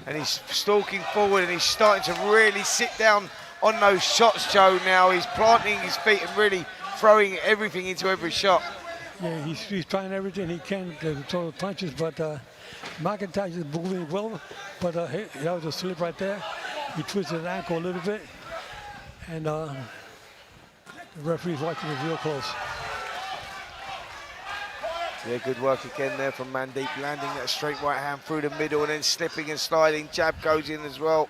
And he's stalking forward, and he's starting to really sit down on those shots, Joe, now. He's planting his feet and really throwing everything into every shot. Yeah, he's trying everything he can to throw the punches, but McIntosh is moving well, but that was a slip right there. He twisted his ankle a little bit, and the referee's watching it real close. Yeah, good work again there from Mandeep, landing that straight right hand through the middle and then slipping and sliding. Jab goes in as well.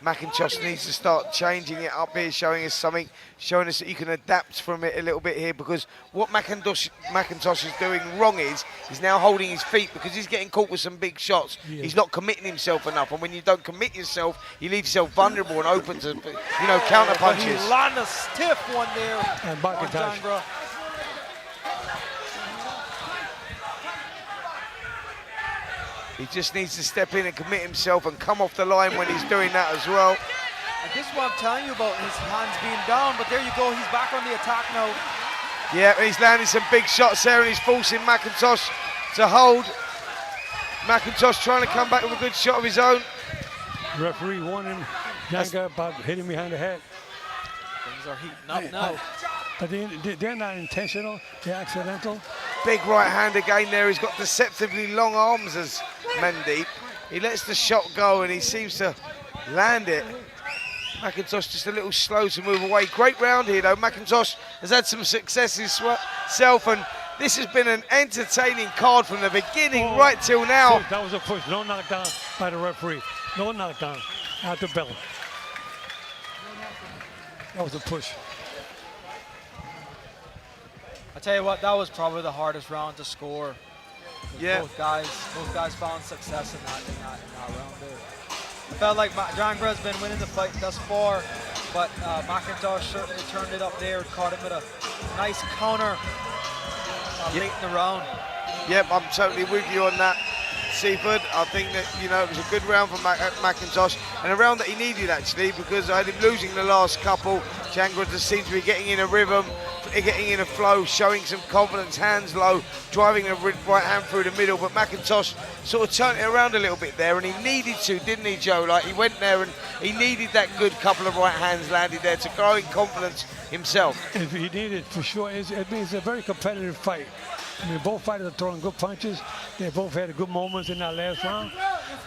McIntosh needs to start changing it up here, showing us something, showing us that you can adapt from it a little bit here, because what McIntosh is doing wrong is he's now holding his feet because he's getting caught with some big shots. Yeah. He's not committing himself enough, and when you don't commit yourself, you leave yourself vulnerable and open to, you know, counter punches. But he landed a stiff one there and on Jangra. He just needs to step in and commit himself and come off the line when he's doing that as well. And this is what I'm telling you about his hands being down, but there you go, he's back on the attack now. Yeah, he's landing some big shots there, and he's forcing McIntosh to hold. McIntosh trying to come back with a good shot of his own. The referee warning Jangra about hitting behind the head. Things are heating up now. But they're not intentional, they're accidental. Big right hand again there. He's got deceptively long arms as Mandeep. He lets the shot go and he seems to land it. McIntosh just a little slow to move away. Great round here though. McIntosh has had some success himself, and this has been an entertaining card from the beginning right till now. That was a push, no knockdown by the referee. No knockdown at the bell. That was a push. I tell you what, that was probably the hardest round to score. Yeah. Both guys found success in that round there. I felt like Jangra has been winning the fight thus far, but McIntosh certainly turned it up there, caught him with a nice counter late in the round. Yep, I'm totally with you on that, Seaford. I think that, you know, it was a good round for McIntosh, and a round that he needed actually, because I had him losing the last couple. Jangra just seems to be getting in a rhythm, getting in a flow, showing some confidence, hands low, driving a right hand through the middle, but McIntosh sort of turned it around a little bit there, and he needed to, didn't he, Joe? Like, he went there and he needed that good couple of right hands landed there to grow in confidence himself. If he needed, for sure. It's a very competitive fight. I mean, both fighters are throwing good punches. They both had good moments in that last round,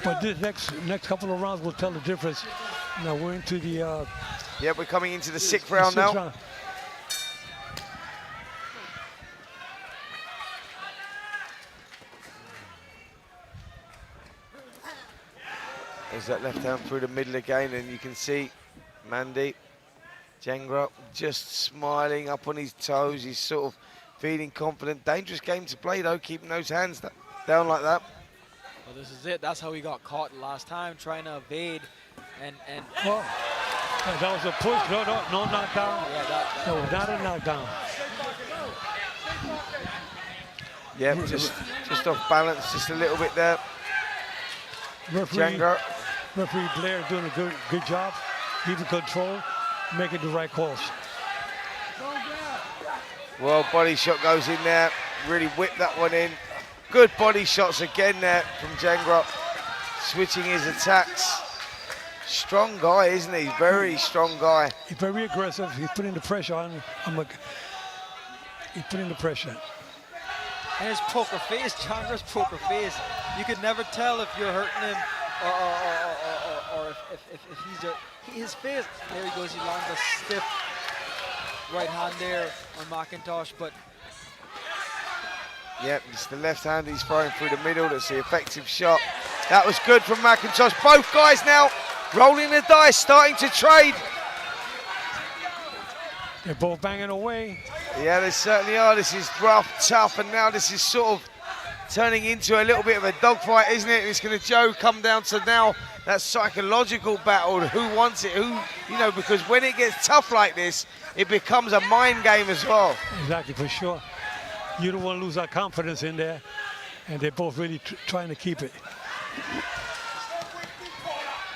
but this next couple of rounds will tell the difference. Now we're into the... yeah, we're coming into the sixth round now. There's that left hand through the middle again, and you can see Mandeep Jangra just smiling up on his toes. He's sort of feeling confident. Dangerous game to play, though, keeping those hands down like that. Well, this is it. That's how he got caught last time, trying to evade. And oh, that was a push. No knockdown. Yeah, no, not a knockdown. Yep, just off balance, just a little bit there. Referee Blair doing a good job, keeping control, making the right calls. Well, body shot goes in there, really whipped that one in. Good body shots again there from Jangra, switching his attacks. Strong guy, isn't he? Very strong guy. He's very aggressive. He's putting the pressure on. He's putting the pressure. And his poker face, Jangra's poker face, you could never tell if you're hurting him or if he's his face. There he goes. He lands a stiff right hand there on McIntosh, but. Yep, it's the left hand he's throwing through the middle. That's the effective shot. That was good from McIntosh. Both guys now rolling the dice, starting to trade. They're both banging away. Yeah, they certainly are. This is rough, tough, and now this is sort of turning into a little bit of a dogfight, isn't it? It's going to, Joe, come down to now that psychological battle. Who wants it? Who, you know, because when it gets tough like this, it becomes a mind game as well. Exactly, for sure. You don't want to lose that confidence in there, and they're both really trying to keep it.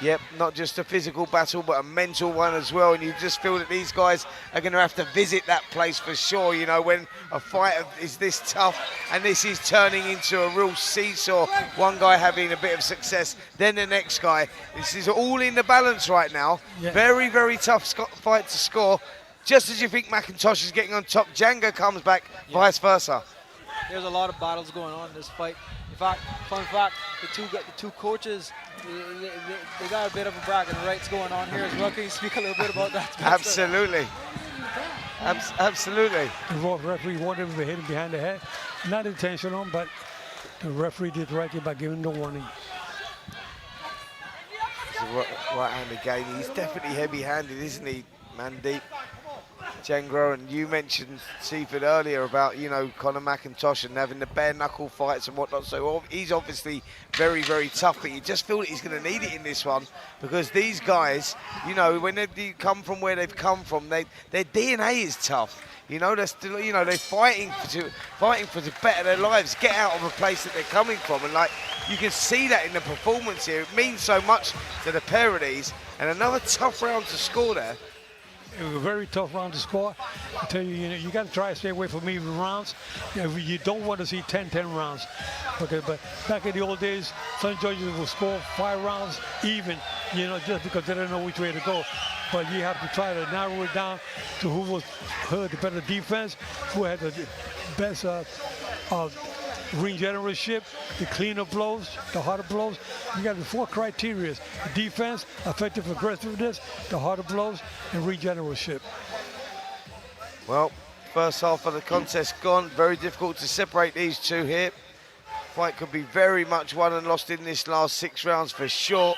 Yep, not just a physical battle, but a mental one as well. And you just feel that these guys are going to have to visit that place for sure. You know, when a fight is this tough and this is turning into a real seesaw, one guy having a bit of success, then the next guy. This is all in the balance right now. Yeah. Very, very tough fight to score. Just as you think McIntosh is getting on top, Django comes back, vice versa. There's a lot of battles going on in this fight. In fact, fun fact, the two coaches, they got a bit of a bragging rights going on here as well. Can you speak a little bit about that? Absolutely. Absolutely. The referee wanted him to hit him behind the head. Not intentional, but the referee did the right thing by giving the warning. It's a right hand again. He's definitely heavy-handed, isn't he, Mandeep? Jangra, and you mentioned Seaford earlier about, you know, Conor McIntosh and having the bare knuckle fights and whatnot. So he's obviously very, very tough, but you just feel that he's going to need it in this one because these guys, you know, when they come from where they've come from, their DNA is tough. You know, they're still, you know, they're fighting to better their lives, get out of a place that they're coming from, and like you can see that in the performance here. It means so much to the pair of these, and another tough round to score there. It was a very tough round to score. I tell you, you got to try to stay away from even rounds. You don't want to see 10-10 rounds. Okay, but back in the old days, some judges will score 5 rounds even, you know, just because they don't know which way to go. But you have to try to narrow it down to who had the better defense, who had the best ring generalship, the cleaner blows, the harder blows. You got the 4 criteria: defense, effective aggressiveness, the harder blows, and ring generalship. Well, first half of the contest gone. Very difficult to separate these two here. Fight could be very much won and lost in this last 6 rounds for sure.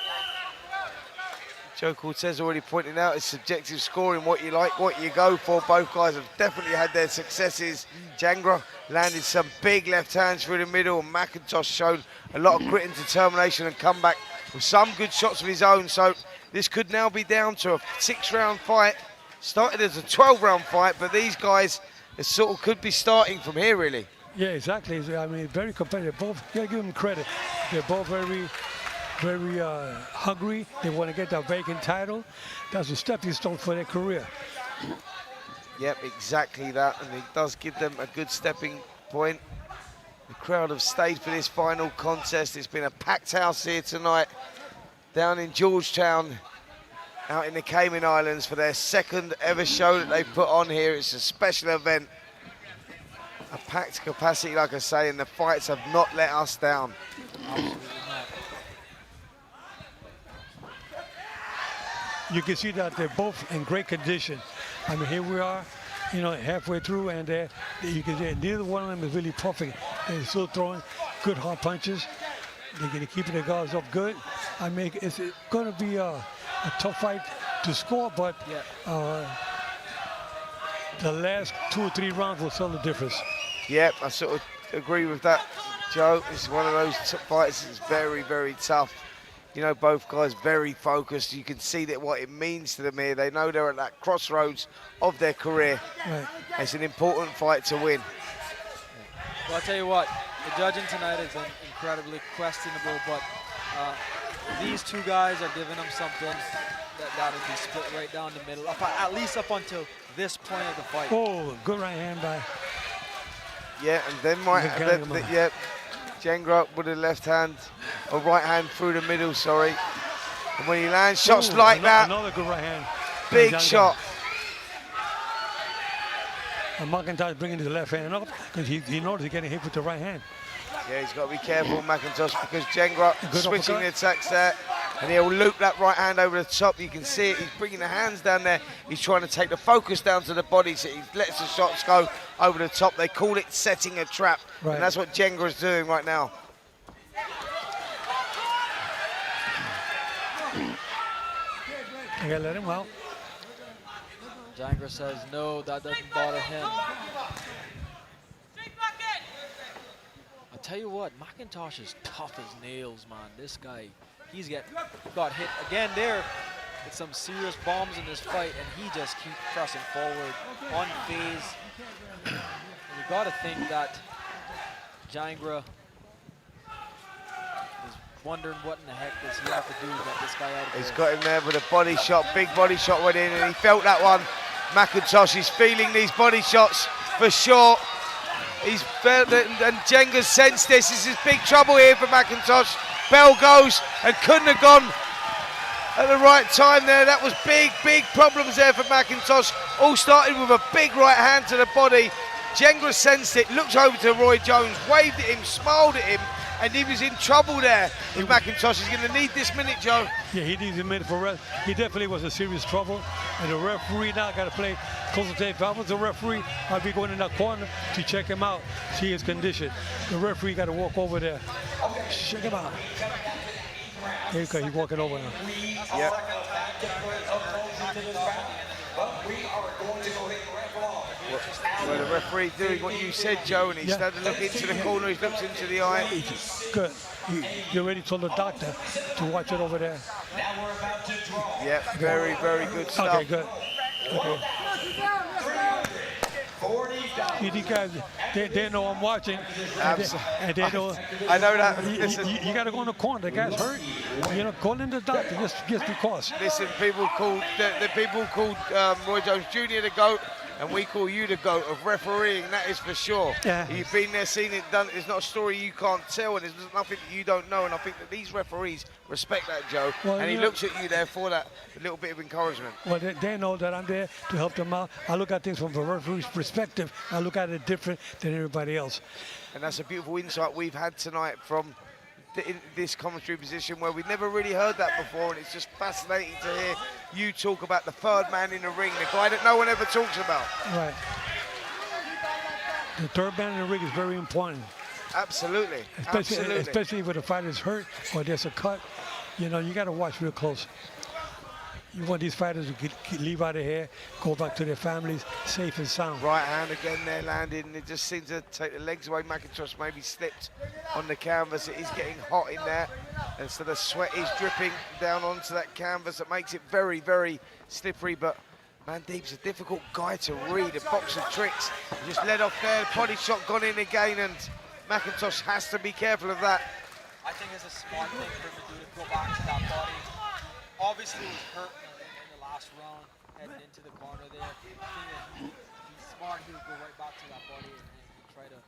Joe Cortez already pointed out it's subjective scoring, what you like, what you go for. Both guys have definitely had their successes. Jangra landed some big left hands through the middle, and McIntosh showed a lot of grit and determination and come back with some good shots of his own. So this could now be down to a 6-round fight. Started as a 12-round fight, but these guys sort of could be starting from here, really. Yeah, exactly. I mean, very competitive. Both, you gotta give them credit. They're both very hungry. They want to get that vacant title. That's a stepping stone for their career. Yep, exactly that, and it does give them a good stepping point. The crowd have stayed for this final contest. It's been a packed house here tonight down in Georgetown, out in the Cayman Islands, for their 2nd ever show that they've put on here. It's a special event, a packed capacity, like I say, and the fights have not let us down. You can see that they're both in great condition. I mean, here we are, you know, halfway through, and you can see neither one of them is really perfect. They're still throwing good hard punches. They're going to keep their guards up good. I mean, it's going to be a tough fight to score, but the last 2 or 3 rounds will tell the difference. Yep, I sort of agree with that, Joe. It's one of those fights that's very, very tough. You know, both guys very focused. You can see that what it means to them here. They know they're at that crossroads of their career. Right. It's an important fight to win. Well, I'll tell you what, the judging tonight is incredibly questionable, but these two guys are giving them something that'll be split right down the middle, at least up until this point of the fight. Oh, good right hand by. Yeah, and then Jengra with a left hand, or right hand through the middle, sorry. And when he lands shots like that, another good right hand. big shot. And McIntosh bringing his left hand up because he knows he's getting hit with the right hand. Yeah, he's got to be careful, McIntosh, because Jengra Good switching uppercut. the attacks there, and he'll loop that right hand over the top. You can see it. He's bringing the hands down there. He's trying to take the focus down to the body, so he lets the shots go over the top. They call it setting a trap, Right. and that's what Jengra's doing right now. You gotta let him out. Jangra says no, that doesn't bother him. I'll tell you what, McIntosh is tough as nails, man. This guy, he's got hit again there with some serious bombs in this fight, and he just keeps pressing forward, unfazed. And you got to think that Jangra is wondering what in the heck does he have to do to get this guy out of He's there. got him there with a body shot, big body shot went in, and he felt that one. McIntosh is feeling these body shots for sure. He's felt it, and Jenga sensed this. This is big trouble here for McIntosh. Bell goes and couldn't have gone at the right time there. That was big, big problems there for McIntosh. All started with a big right hand to the body. Jenga sensed it, looked over to Roy Jones, waved at him, smiled at him, and he was in trouble there with McIntosh. He's going to need this minute, Joe. Yeah, he needs a minute for rest. He definitely was in serious trouble. And the referee now got to play close attention. If I was the referee, I'd be going in that corner to check him out, see his condition. The referee got to walk over there. Check him out. There you go, he's walking over now. Yeah. Well, the referee doing what you said, Joe, and he's started to look into the corner, he's looked into the eye. Good. You already told the doctor to watch it over there. Yeah, very, very good stuff. Okay, good. Okay. See, these guys, they know I'm watching, and they know. I know that. You got to go in the corner. The guy's hurt. You know, call in the doctor just because. Listen, people called the people called Roy Jones Jr. the GOAT, and we call you the GOAT of refereeing. That is for sure. Yeah. You've been there, seen it done. It's not a story you can't tell, and there's nothing that you don't know. And I think that these referees respect that, Joe. Well, and he you know- looks at you there for that little bit of encouragement. Well, they know that I'm there to help them out. I look at things from a referee's perspective. I look at it different than everybody else. And that's a beautiful insight we've had tonight from in this commentary position where we've never really heard that before, and it's just fascinating to hear you talk about the third man in the ring, the guy that no one ever talks about. Right. The third man in the ring is very important. Absolutely. Absolutely. Especially when the fighter's hurt or there's a cut. You know, you got to watch real close. You want these fighters to leave out of here, go back to their families, safe and sound. Right hand again there landed, and it just seems to take the legs away. McIntosh maybe slipped on the canvas. It is getting hot in there, and so the sweat is dripping down onto that canvas. It makes it very, very slippery, but Mandeep's a difficult guy to read, a box of tricks. He just led off there, body shot gone in again, and McIntosh has to be careful of that. I think it's a smart thing for him to do to go back to that body. Obviously, he was hurt in the last round, heading into the corner there. I think that he's smart. He would go right back to that body and try to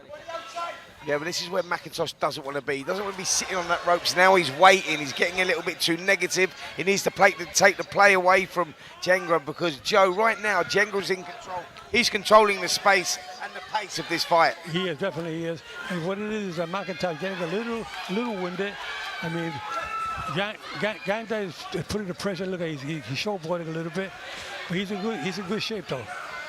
get that. Yeah, but this is where McIntosh doesn't want to be. He doesn't want to be sitting on that ropes. Now he's waiting. He's getting a little bit too negative. He needs to take the play away from Jenga, because Joe, right now, Jenga's in control. He's controlling the space and the pace of this fight. He is, definitely he is. And what it is that McIntosh getting a little winded. I mean, Gangda is putting the pressure. Look, he's showboating a little bit, but he's in good shape though.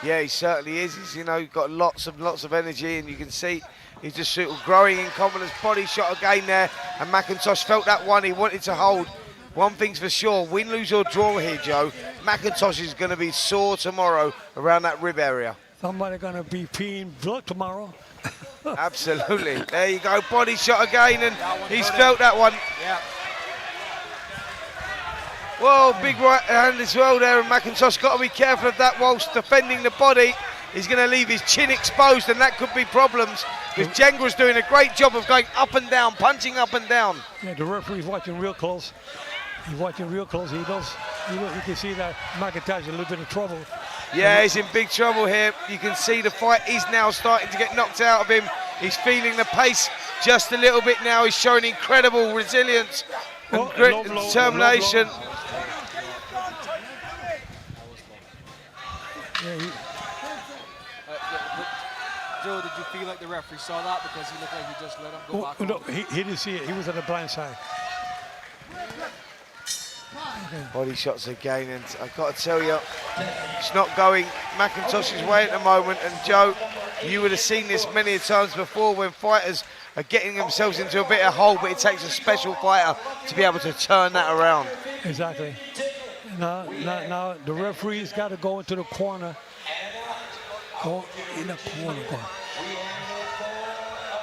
Yeah, he certainly is. He's, you know, got lots of energy, and you can see he's just sort of growing in confidence. Body shot again there, and McIntosh felt that one. He wanted to hold. One thing's for sure, win, lose or draw here, Joe, McIntosh is going to be sore tomorrow around that rib area. Somebody gonna be peeing blood tomorrow. Absolutely. There you go. Body shot again, and he's felt that one. Yeah. Whoa, big right hand as well there, and McIntosh got to be careful of that whilst defending the body. He's going to leave his chin exposed, and that could be problems, because Jengra's doing a great job of going up and down, punching up and down. Yeah, the referee's watching real close. He's watching real close. He knows, you can see that McIntosh is in a little bit of trouble. Yeah, he's in big trouble here. You can see the fight is now starting to get knocked out of him. He's feeling the pace just a little bit now. He's showing incredible resilience and grit and determination. Joe, did you feel like the referee saw that because he looked like he just let him go back? No, he didn't see it. He was on the blind side. Body shots again, and I've got to tell you, it's not going McIntosh's way at the moment. And Joe, you would have seen this many times before when fighters are getting themselves into a bit of hole, but it takes a special fighter to be able to turn that around. Exactly. Now the referee's got to go into the corner. Go in the corner.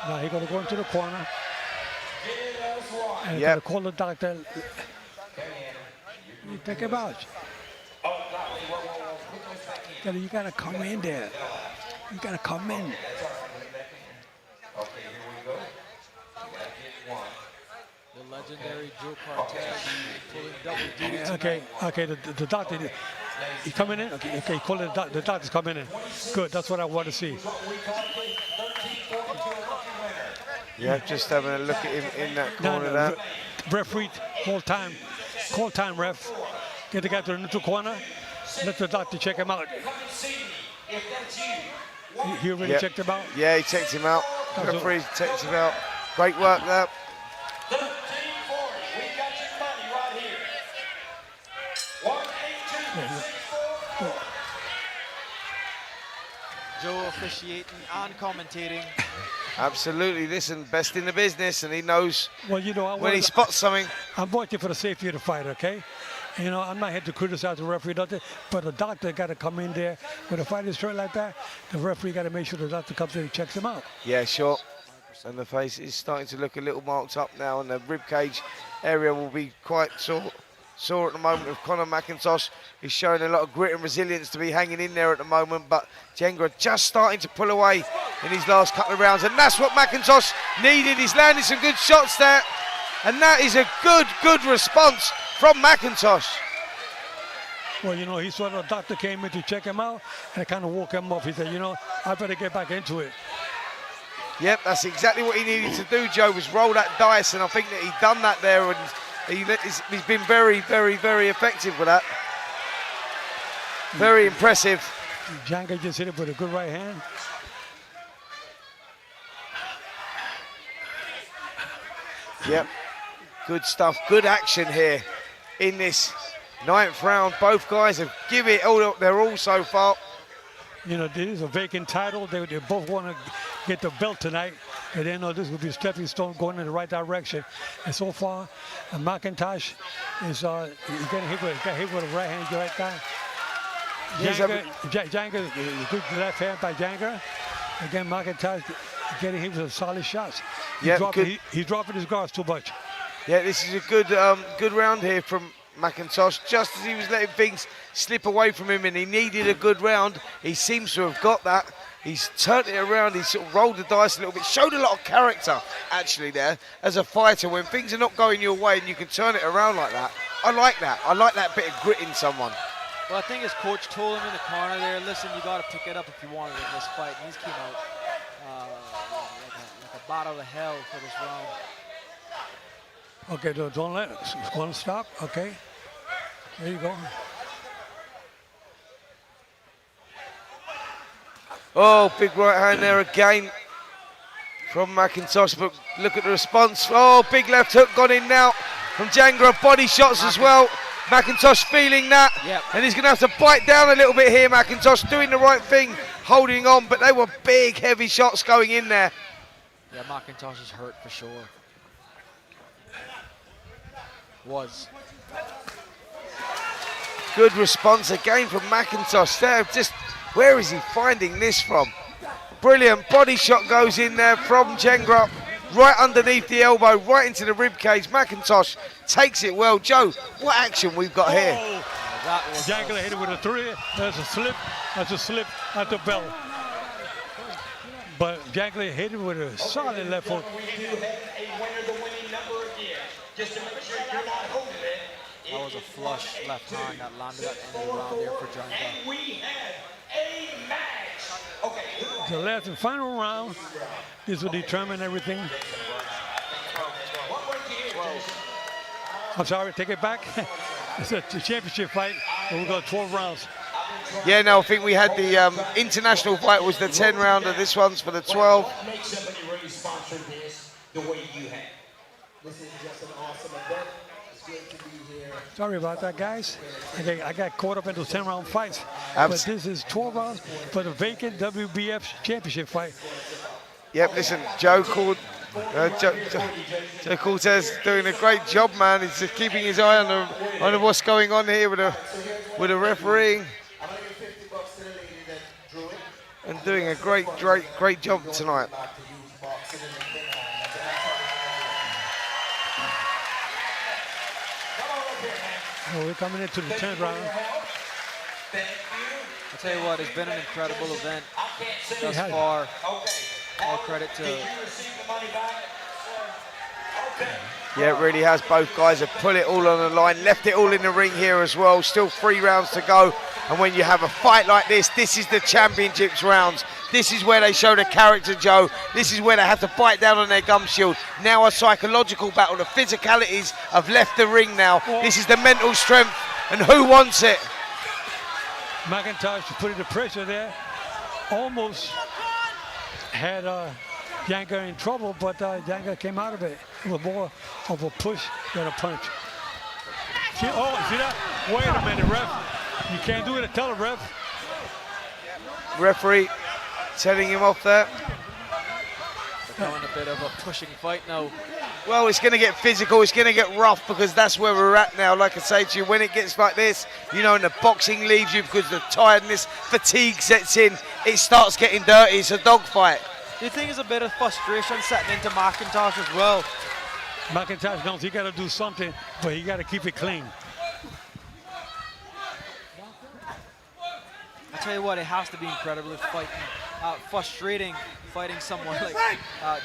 Now he's going to go into the corner. And he's going to call the doctor. You take him out. You got to come in there. You got to come in. The legendary Joe Cortez pulling double duty. Okay, the doctor, he's coming in? Okay, call the doctor's coming in. Good, that's what I want to see. Yeah, just having a look at him in that corner there. Referee, call time, ref. Get the guy to the neutral corner. Let the doctor check him out. He already checked him out? Yeah, he checked him out. Referee checked him out. Great work there. Joe officiating and commentating. Absolutely, listen, best in the business, and he knows when he spots something. I'm watching for the safety of the fighter, okay? You know, I'm not here to criticize the referee, but the doctor got to come in there. When a fighter is hurt like that, the referee got to make sure the doctor comes in and checks him out. Yeah, sure. And the face is starting to look a little marked up now, and the rib cage area will be quite sore at the moment. Of Conor McIntosh is showing a lot of grit and resilience to be hanging in there at the moment, but Jengra just starting to pull away in his last couple of rounds, and that's what McIntosh needed. He's landed some good shots there, and that is a good response from McIntosh. Well, you know, he saw the doctor came in to check him out, and it kind of woke him up. He said, you know, I better get back into it. Yep, that's exactly what he needed to do, Joe, was roll that dice, and I think that he'd done that there, and he's been very effective with that. Very impressive. Jenga just hit it with a good right hand. Yep, good stuff, good action here in this 9th round. Both guys have given it all their all so far. You know, this is a vacant title. They both want to get the belt tonight. And they know this will be a stepping stone going in the right direction. And so far, McIntosh is getting hit with a right hand right there. Jenga, good left hand by Jenga. Again, McIntosh getting hit with solid shots. He's dropping his guards too much. Yeah, this is a good round here from McIntosh, just as he was letting things slip away from him and he needed a good round. He seems to have got that. He's turned it around, he's sort of rolled the dice a little bit, showed a lot of character actually there as a fighter. When things are not going your way and you can turn it around like that, I like that. I like that bit of grit in someone. Well, I think his coach told him in the corner there, listen, you got to pick it up if you want it in this fight. And he's came out like a bat out of hell for this round. Okay, don't let it. It's going to stop. Okay. There you go. Oh, big right hand there again from McIntosh, but look at the response. Oh, big left hook gone in now from Jengra. Body shots as well. McIntosh feeling that, and he's going to have to bite down a little bit here. McIntosh doing the right thing, holding on, but they were big, heavy shots going in there. Yeah, McIntosh is hurt for sure. Was. Good response again from McIntosh there. Just Where is he finding this from? Brilliant body shot goes in there from Jengra, right underneath the elbow, right into the rib cage. McIntosh takes it well. Joe, what action we've got here? Jangler hit it with a 3. That's a slip. That's a slip at the bell. But Jangler hit it with a solid left hook. That was a flush left hand that landed at the end of the round there for Jangler. The last and final round. This will determine everything. I'm sorry, take it back. It's a championship fight. We'll go 12 rounds. Yeah, no, I think we had the international fight was the 10 rounder. This one's for the 12. Make somebody really sponsor this the way you have. This is just an awesome event. It's good to be here. Sorry about that, guys. I got caught up in those 10-round fights. But this is 12 rounds for the vacant WBF championship fight. Yep, listen, Joe Cortez doing a great job, man. He's just keeping his eye on what's going on here with the refereeing. And doing a great job tonight. Well, we're coming into the 10th round. I'll tell you what, it's been an incredible event thus far. All credit to... Yeah, it really has. Both guys have put it all on the line, left it all in the ring here as well. Still 3 rounds to go. And when you have a fight like this is the championships rounds. This is where they show the character, Joe. This is where they have to bite down on their gum shield. Now a psychological battle. The physicalities have left the ring now. This is the mental strength. And who wants it? McIntosh putting the pressure there. Almost had Jangler in trouble, but Jangler came out of it. It was more of a push than a punch. See that? Wait a minute, ref. You can't do it. Tell the ref. Referee telling him off there. Becoming a bit of a pushing fight now. Well, it's going to get physical, it's going to get rough because that's where we're at now. Like I say to you, when it gets like this, you know, and the boxing leaves you because the tiredness, fatigue sets in, it starts getting dirty. It's a dogfight. Do you think there's a bit of frustration setting into McIntosh as well? McIntosh knows he got to do something, but he got to keep it clean. I tell you what, it has to be incredibly frustrating fighting someone like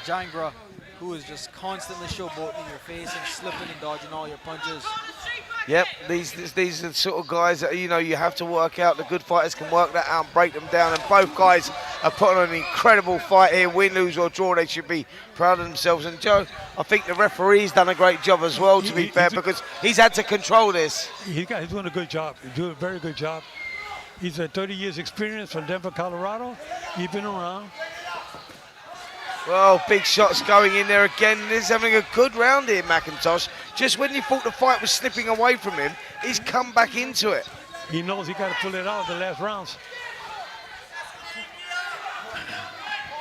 Jangler, who is just constantly showboating in your face and slipping and dodging all your punches. Yep, these are the sort of guys that, you know, you have to work out. The good fighters can work that out and break them down. And both guys are putting on an incredible fight here. Win, lose or draw, they should be proud of themselves. And Joe, I think the referee's done a great job as well, to be fair, because he's had to control this. He's doing a good job. He's doing a very good job. He's had 30 years experience from Denver, Colorado. He's been around. Well, big shots going in there again. He's having a good round here, McIntosh. Just when you thought the fight was slipping away from him, he's come back into it. He knows he got to pull it out in the last rounds.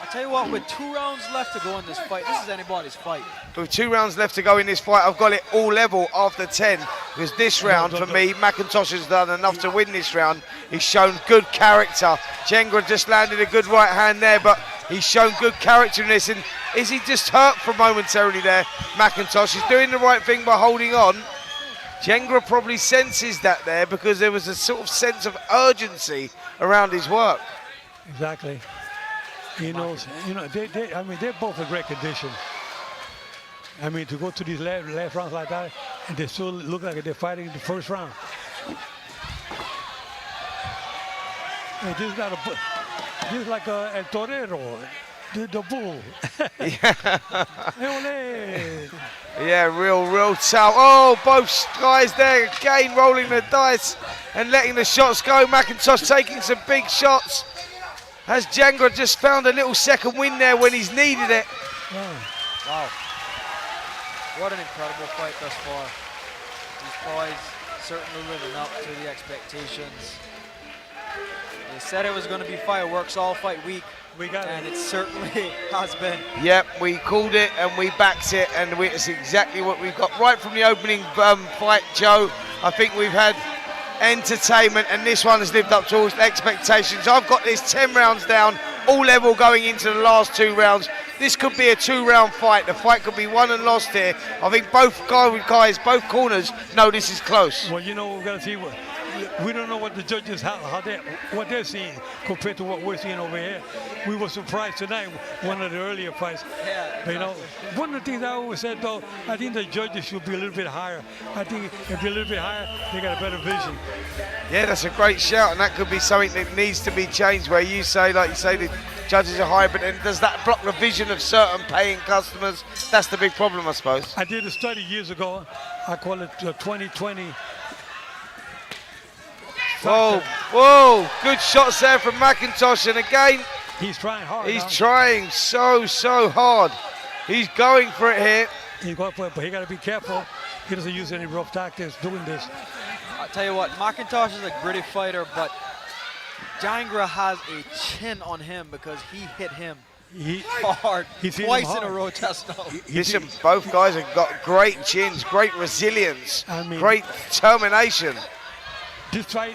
I tell you what, with 2 rounds left to go in this fight, this is anybody's fight. With 2 rounds left to go in this fight, I've got it all level after 10. Because this round, for me, McIntosh has done enough to win this round. He's shown good character. Jangler just landed a good right hand there, but he's shown good character in this. And is he just hurt for momentarily there? McIntosh is doing the right thing by holding on. Jangler probably senses that there because there was a sort of sense of urgency around his work. Exactly. He knows, you know, they're both in great condition. I mean, to go to these last rounds like that, and they still look like they're fighting in the first round. And this is not this is like El Torero, the bull. Yeah, real tough. Oh, both guys there again rolling the dice and letting the shots go. McIntosh taking some big shots. Has Jangler just found a little second win there when he's needed it? Wow. What an incredible fight thus far. These boys certainly living up to the expectations. They said it was going to be fireworks all fight week. We got and it certainly has been. Yep, we called it and we backed it, and it's exactly what we've got right from the opening fight, Joe. I think we've had entertainment, and this one has lived up to all expectations. I've got this 10 rounds down, all level going into the last 2 rounds. This could be a 2-round fight. The fight could be won and lost here. I think both guys, both corners know this is close. Well, you know, we've got to see we don't know what the judges, what they're seeing compared to what we're seeing over here. We were surprised tonight, one of the earlier fights. Yeah, exactly. You know, one of the things I always said, though, I think the judges should be a little bit higher. I think if they're a little bit higher, they got a better vision. Yeah, that's a great shout, and that could be something that needs to be changed, where you say, like you say, the judges are high, but then does that block the vision of certain paying customers? That's the big problem, I suppose. I did a study years ago. I call it 2020. Whoa, whoa, good shots there from McIntosh, and again, he's trying hard. He's trying so hard. He's going for it here. He's going for it, but he got to be careful. He doesn't use any rough tactics doing this. I'll tell you what, McIntosh is a gritty fighter, but Jangra has a chin on him because he hit him hard twice in a row just now. Listen, both guys have got great chins, great resilience, great determination. This fight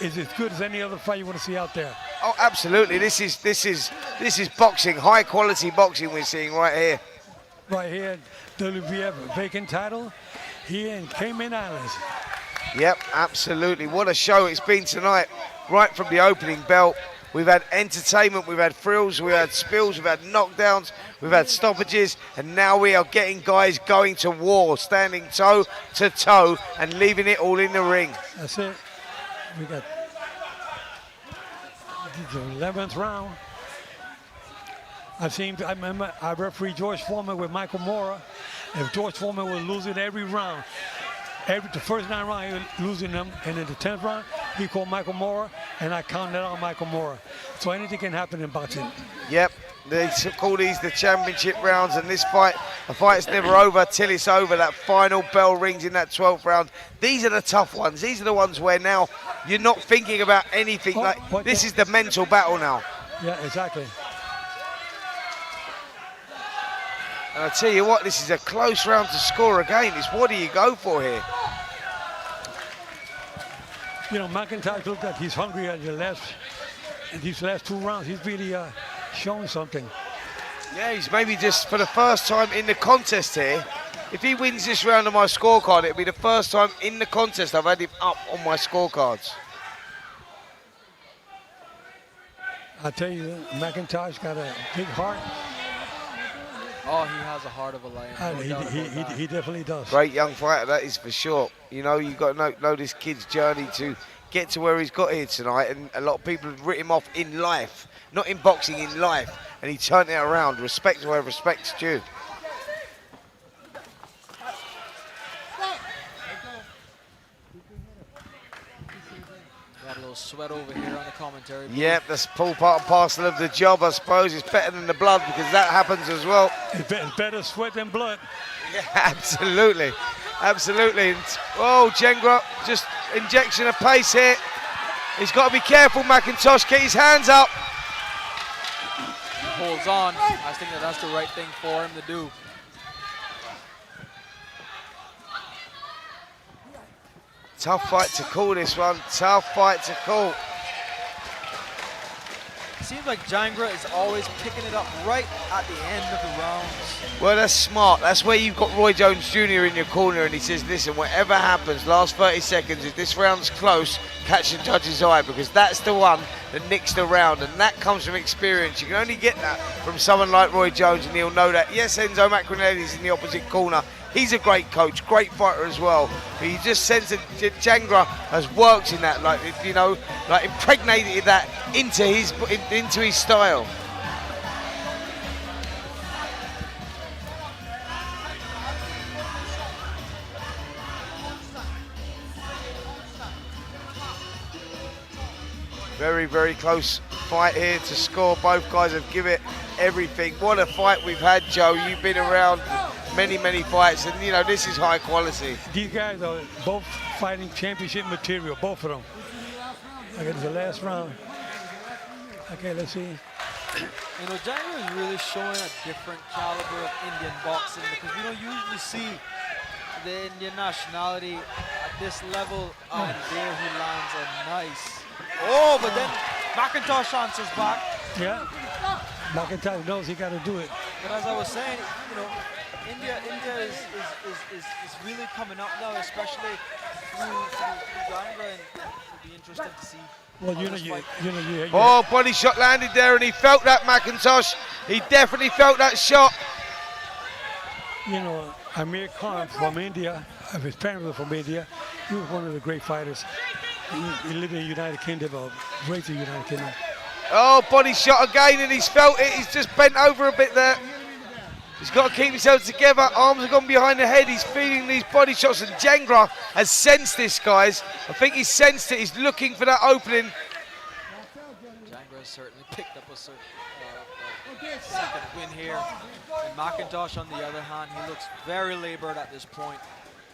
is as good as any other fight you want to see out there. Oh, absolutely. This is boxing, high quality boxing we're seeing right here. Right here, WBF vacant title here in Cayman Islands. Yep, absolutely. What a show it's been tonight, right from the opening bell. We've had entertainment, we've had thrills, we've had spills, we've had knockdowns, we've had stoppages, and now we are getting guys going to war, standing toe to toe and leaving it all in the ring. That's it. We got the 11th round. I remember I refereed George Foreman with Michael Mora. If George Foreman was losing every round, the first 9 rounds he was losing them, and in the 10th round he called Michael Mora, and I counted out Michael Mora. So anything can happen in boxing. Yep, they call these the championship rounds, and this fight, the fight's never over till it's over. That final bell rings in that 12th round. These are the tough ones. These are the ones where now you're not thinking about anything. This is the mental battle now. Yeah, exactly. And I tell you what, this is a close round to score again. It's what do you go for here? You know, McIntyre looked like he's hungry at these last 2 rounds. He's really showing something. Yeah, he's maybe just for the first time in the contest here. If he wins this round on my scorecard, it'll be the first time in the contest I've had him up on my scorecards. I tell you, McIntyre's got a big heart. Oh, he has a heart of a lion. He definitely does. Great young fighter, that is for sure. You know, you've got to know this kid's journey to get to where he's got here tonight, and a lot of people have written him off in life, not in boxing, in life, and he turned it around. Respect where respect's due. Got a little sweat over here on the commentary booth. Yep, that's part and parcel of the job, I suppose. It's better than the blood because that happens as well. It's better sweat than blood. Yeah, absolutely. Absolutely. Oh, Jengra, just injection of pace here. He's got to be careful, McIntosh. Get his hands up. He holds on. I think that's the right thing for him to do. Tough fight to call this one. Tough fight to call. It seems like Jangra is always picking it up right at the end of the rounds. Well, that's smart. That's where you've got Roy Jones Jr. in your corner, and he says, listen, whatever happens, last 30 seconds, if this round's close, catch the judge's eye, because that's the one that nicks the round, and that comes from experience. You can only get that from someone like Roy Jones, and he'll know that. Yes, Enzo Macronelli's in the opposite corner. He's a great coach, great fighter as well. But you just sense that Jangra has worked in that, like, you know, like impregnated that into his style. Very, very close fight here to score. Both guys have given it everything. What a fight we've had, Joe. You've been around many, many fights, and you know, this is high quality. These guys are both fighting championship material, both of them. Okay, it's the last round. Okay, let's see. You know, Jangra is really showing a different caliber of Indian boxing because we don't usually see the Indian nationality at this level, and there he lands a nice. Oh, but then McIntosh answers back. Yeah. McIntosh knows he got to do it. But as I was saying, you know, India is really coming up now, especially through Jangra, and it'll be interesting to see. Well, Oh, body shot landed there, and he felt that, McIntosh. He definitely felt that shot. You know, Amir Khan from India, his parents were from India. He was one of the great fighters. He lived in the United Kingdom, raised in the United Kingdom. Oh, body shot again, and he's felt it. He's just bent over a bit there. He's got to keep himself together. Arms have gone behind the head. He's feeling these body shots, and Jangra has sensed this, guys. I think he's sensed it. He's looking for that opening. Jangra has certainly picked up a second win here. And McIntosh, on the other hand, he looks very labored at this point.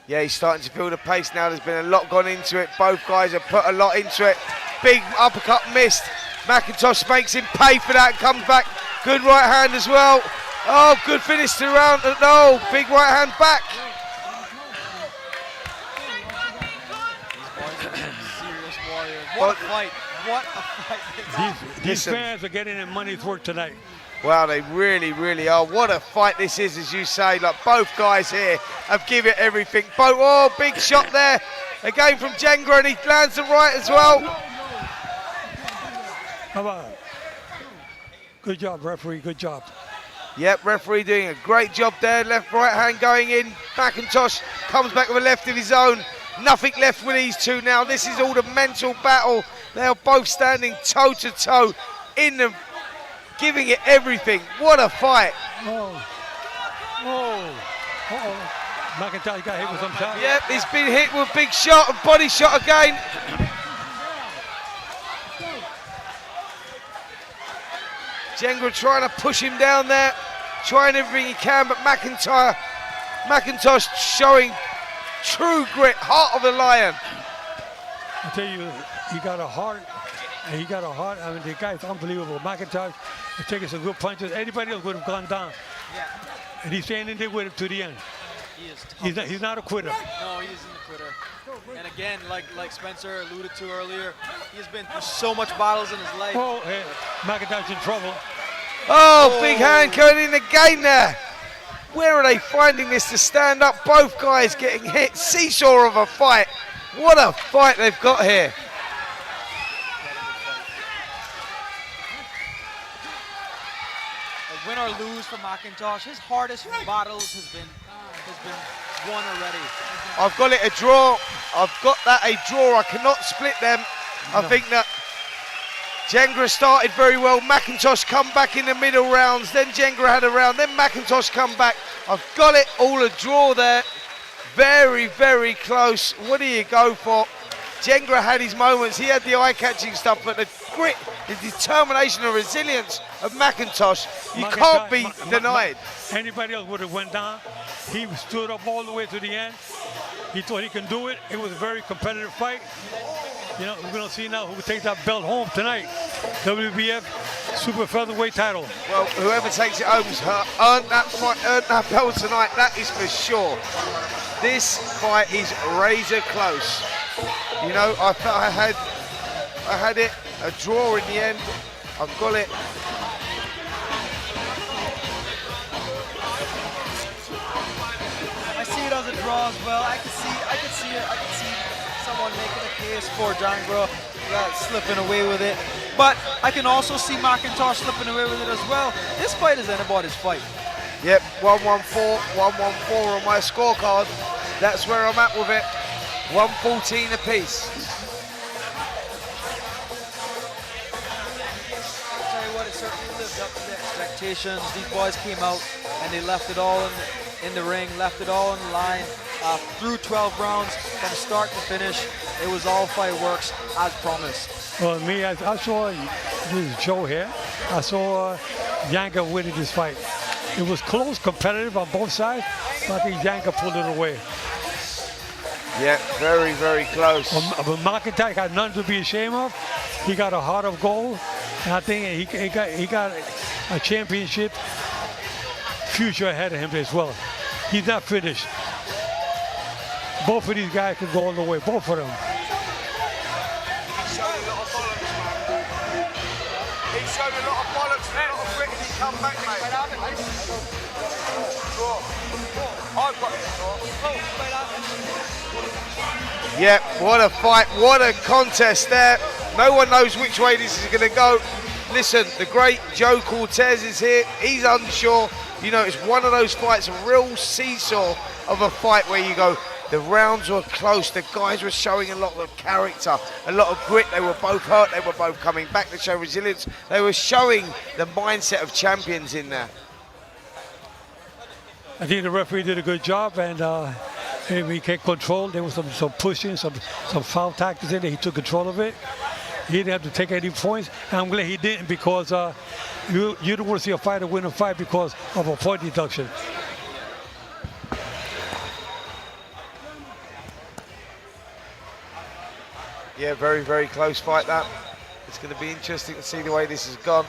Yeah, he's starting to feel the pace now. There's been a lot gone into it. Both guys have put a lot into it. Big uppercut missed. McIntosh makes him pay for that and comes back. Good right hand as well. Oh, good finish to the round. No, big right hand back. These boys are serious warriors. What a fight. What a fight. These fans are getting their money's worth tonight. Wow, they really, really are. What a fight this is, as you say. Like, both guys here have given it everything. Oh, big shot there. Again from Jangra, and he lands the right as well. How about it? Good job, referee. Good job. Yep, referee doing a great job there. Left, right hand going in. McIntosh comes back with a left of his own. Nothing left with these two now. This is all the mental battle. They are both standing toe to toe in the, giving it everything. What a fight. Oh. McIntosh got hit with some shot. Yep, he's been hit with a big shot, a body shot again. Jangra trying to push him down there, trying everything he can, but McIntosh showing true grit, heart of the lion. I tell you, he got a heart, and he got a heart. I mean, the guy's unbelievable. McIntosh is taking some good punches. Anybody else would have gone down. Yeah. And he's standing there with him to the end. He is tough. He's not a quitter. No, he isn't a quitter. And again, like Spencer alluded to earlier, he's been through so much battles in his life. Oh, hey, McIntosh in trouble. Oh, big hand going in again there. Where are they finding this to stand up? Both guys getting hit. Seesaw of a fight. What a fight they've got here. A win or lose for McIntosh. His hardest battles has been won already. I've got it a draw. I've got that a draw. I cannot split them. I think that Jangra started very well. McIntosh come back in the middle rounds. Then Jangra had a round. Then McIntosh come back. I've got it all a draw there. Very, very close. What do you go for? Jangra had his moments. He had the eye-catching stuff, but the grit, the determination and resilience of McIntosh, you can't be denied. Anybody else would have went down. He stood up all the way to the end. He thought he can do it. It was a very competitive fight. You know, we're going to see now who takes that belt home tonight. WBF super featherweight title. Well, whoever takes it home has earned that fight, earned that belt tonight. That is for sure. This fight is razor close. You know, I felt I had it a draw in the end. I've got it. I see it as a draw as well. I can see someone making a case for Jangra slipping away with it. But I can also see McIntosh slipping away with it as well. This fight is anybody's fight. Yep, 114, 114 on my scorecard. That's where I'm at with it. 114 apiece. I'll tell you what, it certainly lived up to the expectations. These boys came out and they left it all in the ring, left it all on the line. Through 12 rounds, from start to finish, it was all fireworks as promised. Well, me, I saw this is Joe here. I saw Jangra winning this fight. It was close, competitive on both sides, but I think Jangra pulled it away. Yeah, very, very close. But McIntosh got nothing to be ashamed of. He got a heart of gold, and I think he got a championship future ahead of him as well. He's not finished. both of these guys can go all the way, both of them. He showed a lot of bollocks, man. He showed a lot of bollocks and a lot of grit as he come back, mate. I've got it. Yep, what a fight, what a contest there. No one knows which way this is going to go. Listen, the great Joe Cortez is here. He's unsure. You know, it's one of those fights, a real seesaw of a fight where you go, the rounds were close. The guys were showing a lot of character, a lot of grit. They were both hurt. They were both coming back to show resilience. They were showing the mindset of champions in there. I think the referee did a good job, and he kept control. There was some pushing, some foul tactics in there. He took control of it. He didn't have to take any points, and I'm glad he didn't, because you don't want to see a fighter win a fight because of a point deduction. Yeah, very, very close fight that. It's going to be interesting to see the way this has gone.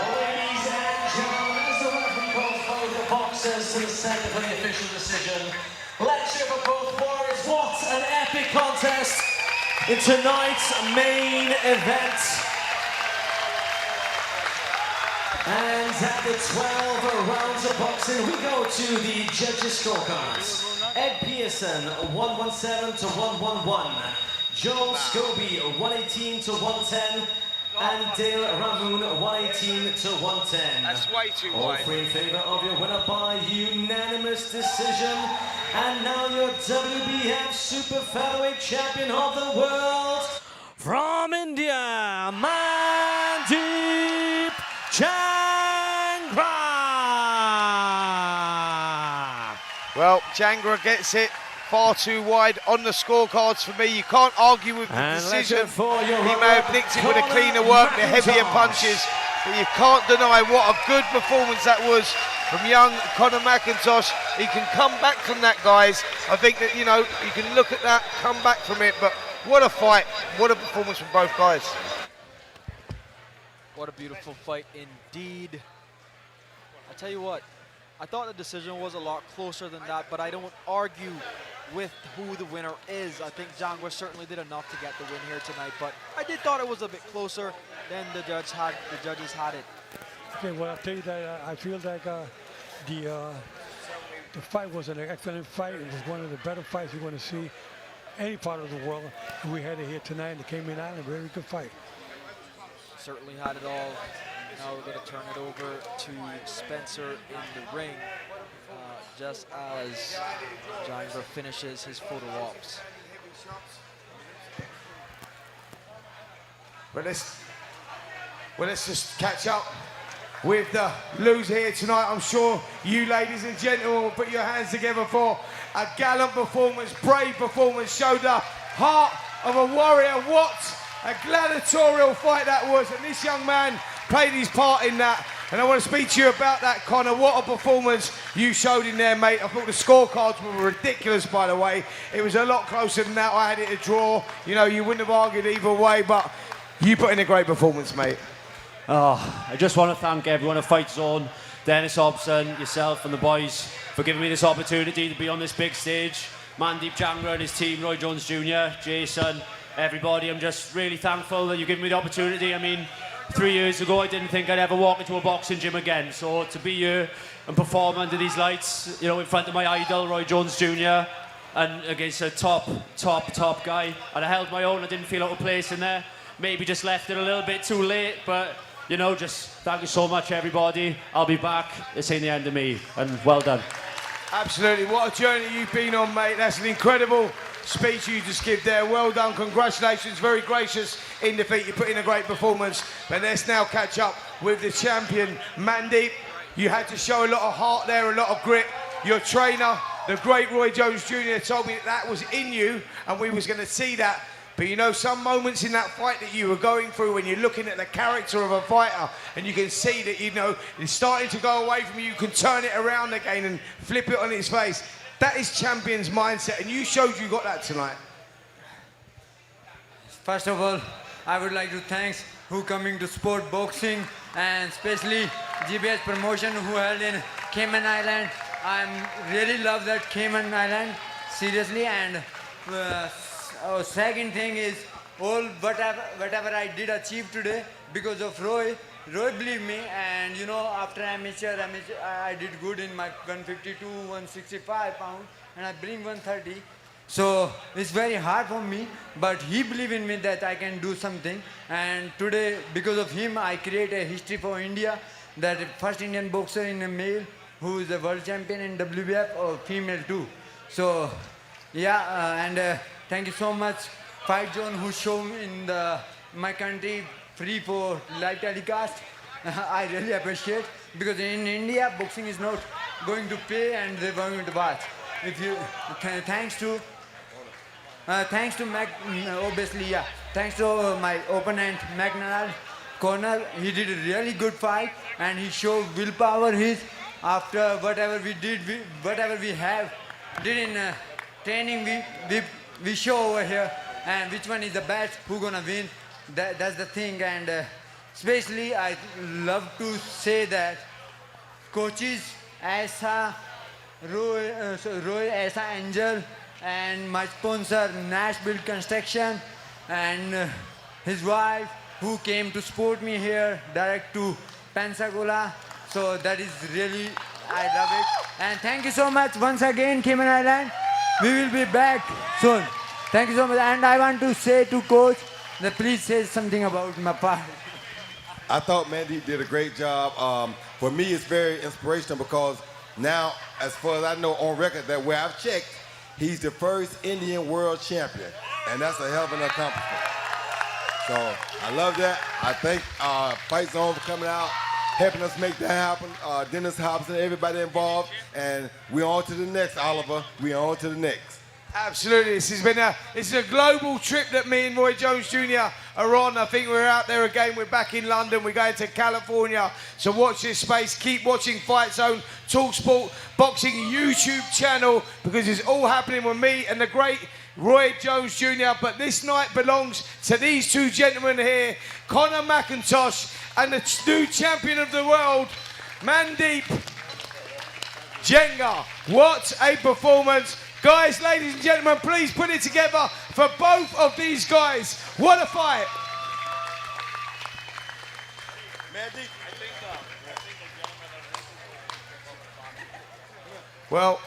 Ladies and gentlemen, as the referee calls both the boxers to the center for the official decision, let's cheer for both warriors. What an epic contest in tonight's main event. And at the 12 rounds of boxing, we go to the judges' scorecards. Ed Pearson, 117 to 111. Joe Scobie, 118 to 110. And Dale Ramoon, 118 to 110. That's way too All wide. three in favor of your winner by unanimous decision. And now your WBF Super Featherweight Champion of the world, from India, Mandeep Jangra. Well, Jangra gets it far too wide on the scorecards for me. You can't argue with the And decision. for your He may have nicked it with a cleaner work, the heavier punches, but you can't deny what a good performance that was from young Conor McIntosh. He can come back from that, guys. I think that, you know, you can look at that, come back from it, but what a fight, what a performance from both guys. What a beautiful fight indeed. I tell you what, I thought the decision was a lot closer than that, but I don't argue with who the winner is. I think Jangra certainly did enough to get the win here tonight, but I did thought it was a bit closer than the judges had it. Okay, well, I'll tell you that I feel like the fight was an excellent fight. It was one of the better fights you're going to see any part of the world. And we had it here tonight in the Cayman Islands. Very good fight. Certainly had it all. Now we're going to turn it over to Spencer in the ring, just as Jangra finishes his photo ops. Well, let's just catch up with the loser here tonight. I'm sure you, ladies and gentlemen, will put your hands together for a gallant performance, brave performance, showed the heart of a warrior. What a gladiatorial fight that was, and this young man played his part in that. And I want to speak to you about that, Conor. What a performance you showed in there, mate. I thought the scorecards were ridiculous, by the way. It was a lot closer than that. I had it a draw. You know, you wouldn't have argued either way, but you put in a great performance, mate. Oh, I just want to thank everyone at Fightzone, Dennis Hobson, yourself and the boys for giving me this opportunity to be on this big stage. Mandeep Jangra and his team, Roy Jones Jr., Jason, everybody. I'm just really thankful that you've given me the opportunity. I mean, 3 years ago, I didn't think I'd ever walk into a boxing gym again. So to be here and perform under these lights, you know, in front of my idol, Roy Jones Jr., and against a top guy, and I held my own. I didn't feel out of place in there. Maybe just left it a little bit too late, but you know, just thank you so much, everybody. I'll be back. This ain't the end of me, and well done. Absolutely, what a journey you've been on, mate. That's an incredible speech you just give there. Well done, congratulations, very gracious in defeat. You put in a great performance. But let's now catch up with the champion, Mandeep. You had to show a lot of heart there, a lot of grit. Your trainer, the great Roy Jones Jr., told me that was in you, and we was going to see that. But you know, some moments in that fight that you were going through when you're looking at the character of a fighter and you can see that, you know, it's starting to go away from you, you can turn it around again and flip it on its face. That is champion's mindset, and you showed you got that tonight. First of all, I would like to thank who coming to sport boxing, and especially GBH promotion who held in Cayman Island. I'm really love that Cayman Island, seriously. And second thing is all whatever I did achieve today because of Roy. Roy believed me, and you know, after amateur, I did good in my 152, 165 pound, and I bring 130. So it's very hard for me, but he believed in me that I can do something. And today, because of him, I create a history for India, that first Indian boxer in a male who is a world champion in WBF, or female too. So yeah, and thank you so much, Fightzone, who showed me in my country free for live telecast. I really appreciate, because in India, boxing is not going to pay and they're going to watch. If you, thanks to obviously, yeah, thanks to my opponent, McNally Corner. He did a really good fight, and he showed willpower. His after whatever we did, whatever we did in training, we show over here, and which one is the best, who gonna win. That's the thing. And especially I love to say that coaches Aisa, Roy Aisa Angel, and my sponsor Nash Build Construction, and his wife who came to support me here direct to Pensacola. So that is really, I love it. And thank you so much once again, Cayman Island. We will be back soon. Thank you so much. And I want to say to coach that please say something about my part. I thought Mandeep did a great job. For me, it's very inspirational because now, as far as I know on record, that where I've checked, he's the first Indian world champion. And that's a hell of an accomplishment. So I love that. I thank Fightzone for coming out, helping us make that happen. Dennis Hobson, everybody involved. And we're on to the next, Oliver. We're on to the next. Absolutely, this has been a global trip that me and Roy Jones Jr. are on. I think we're out there again. We're back in London. We're going to California. So watch this space. Keep watching Fightzone, talkSPORT, boxing YouTube channel, because it's all happening with me and the great Roy Jones Jr. But this night belongs to these two gentlemen here, Conor McIntosh and the new champion of the world, Mandeep Jenga. What a performance. Guys, ladies and gentlemen, please put it together for both of these guys. What a fight. Well,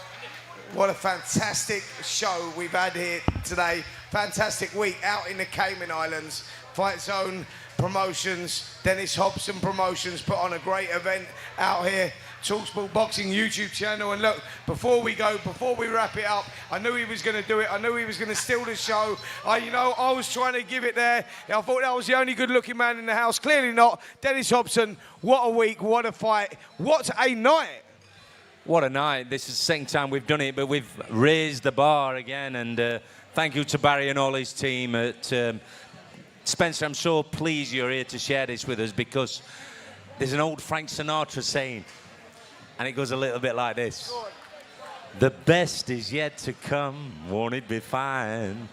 what a fantastic show we've had here today. Fantastic week out in the Cayman Islands. Fightzone Promotions, Dennis Hobson Promotions put on a great event out here. talkSPORT Boxing YouTube channel. And look, before we wrap it up, I knew he was going to do it. I knew he was going to steal the show. I was trying to give it there. I thought that was the only good-looking man in the house. Clearly not. Dennis Hobson, what a week, what a fight, what a night. What a night. This is the second time we've done it, but we've raised the bar again. And thank you to Barry and all his team at Spencer. I'm so pleased you're here to share this with us, because there's an old Frank Sinatra saying, and it goes a little bit like this. The best is yet to come, won't it be fine?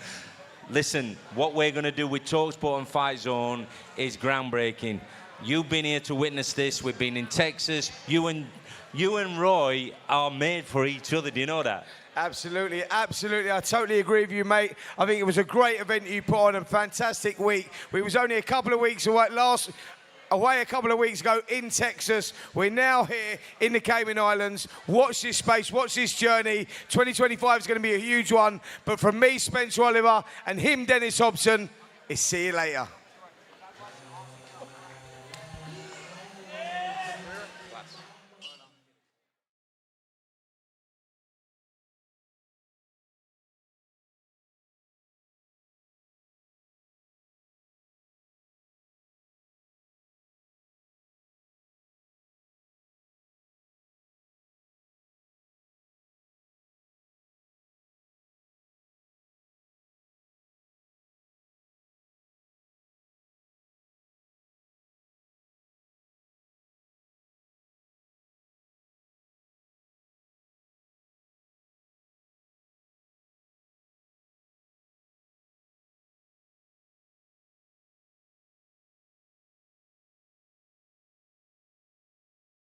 Listen, what we're going to do with talkSPORT and Fightzone is groundbreaking. You've been here to witness this. We've been in Texas. You and Roy are made for each other. Do you know that? Absolutely, absolutely. I totally agree with you, mate. I think it was a great event you put on, a fantastic week. We was only a couple of weeks away a couple of weeks ago in Texas. We're now here in the Cayman Islands. Watch this space, watch this journey. 2025 is going to be a huge one. But from me, Spencer Oliver, and him, Dennis Hobson, it's see you later.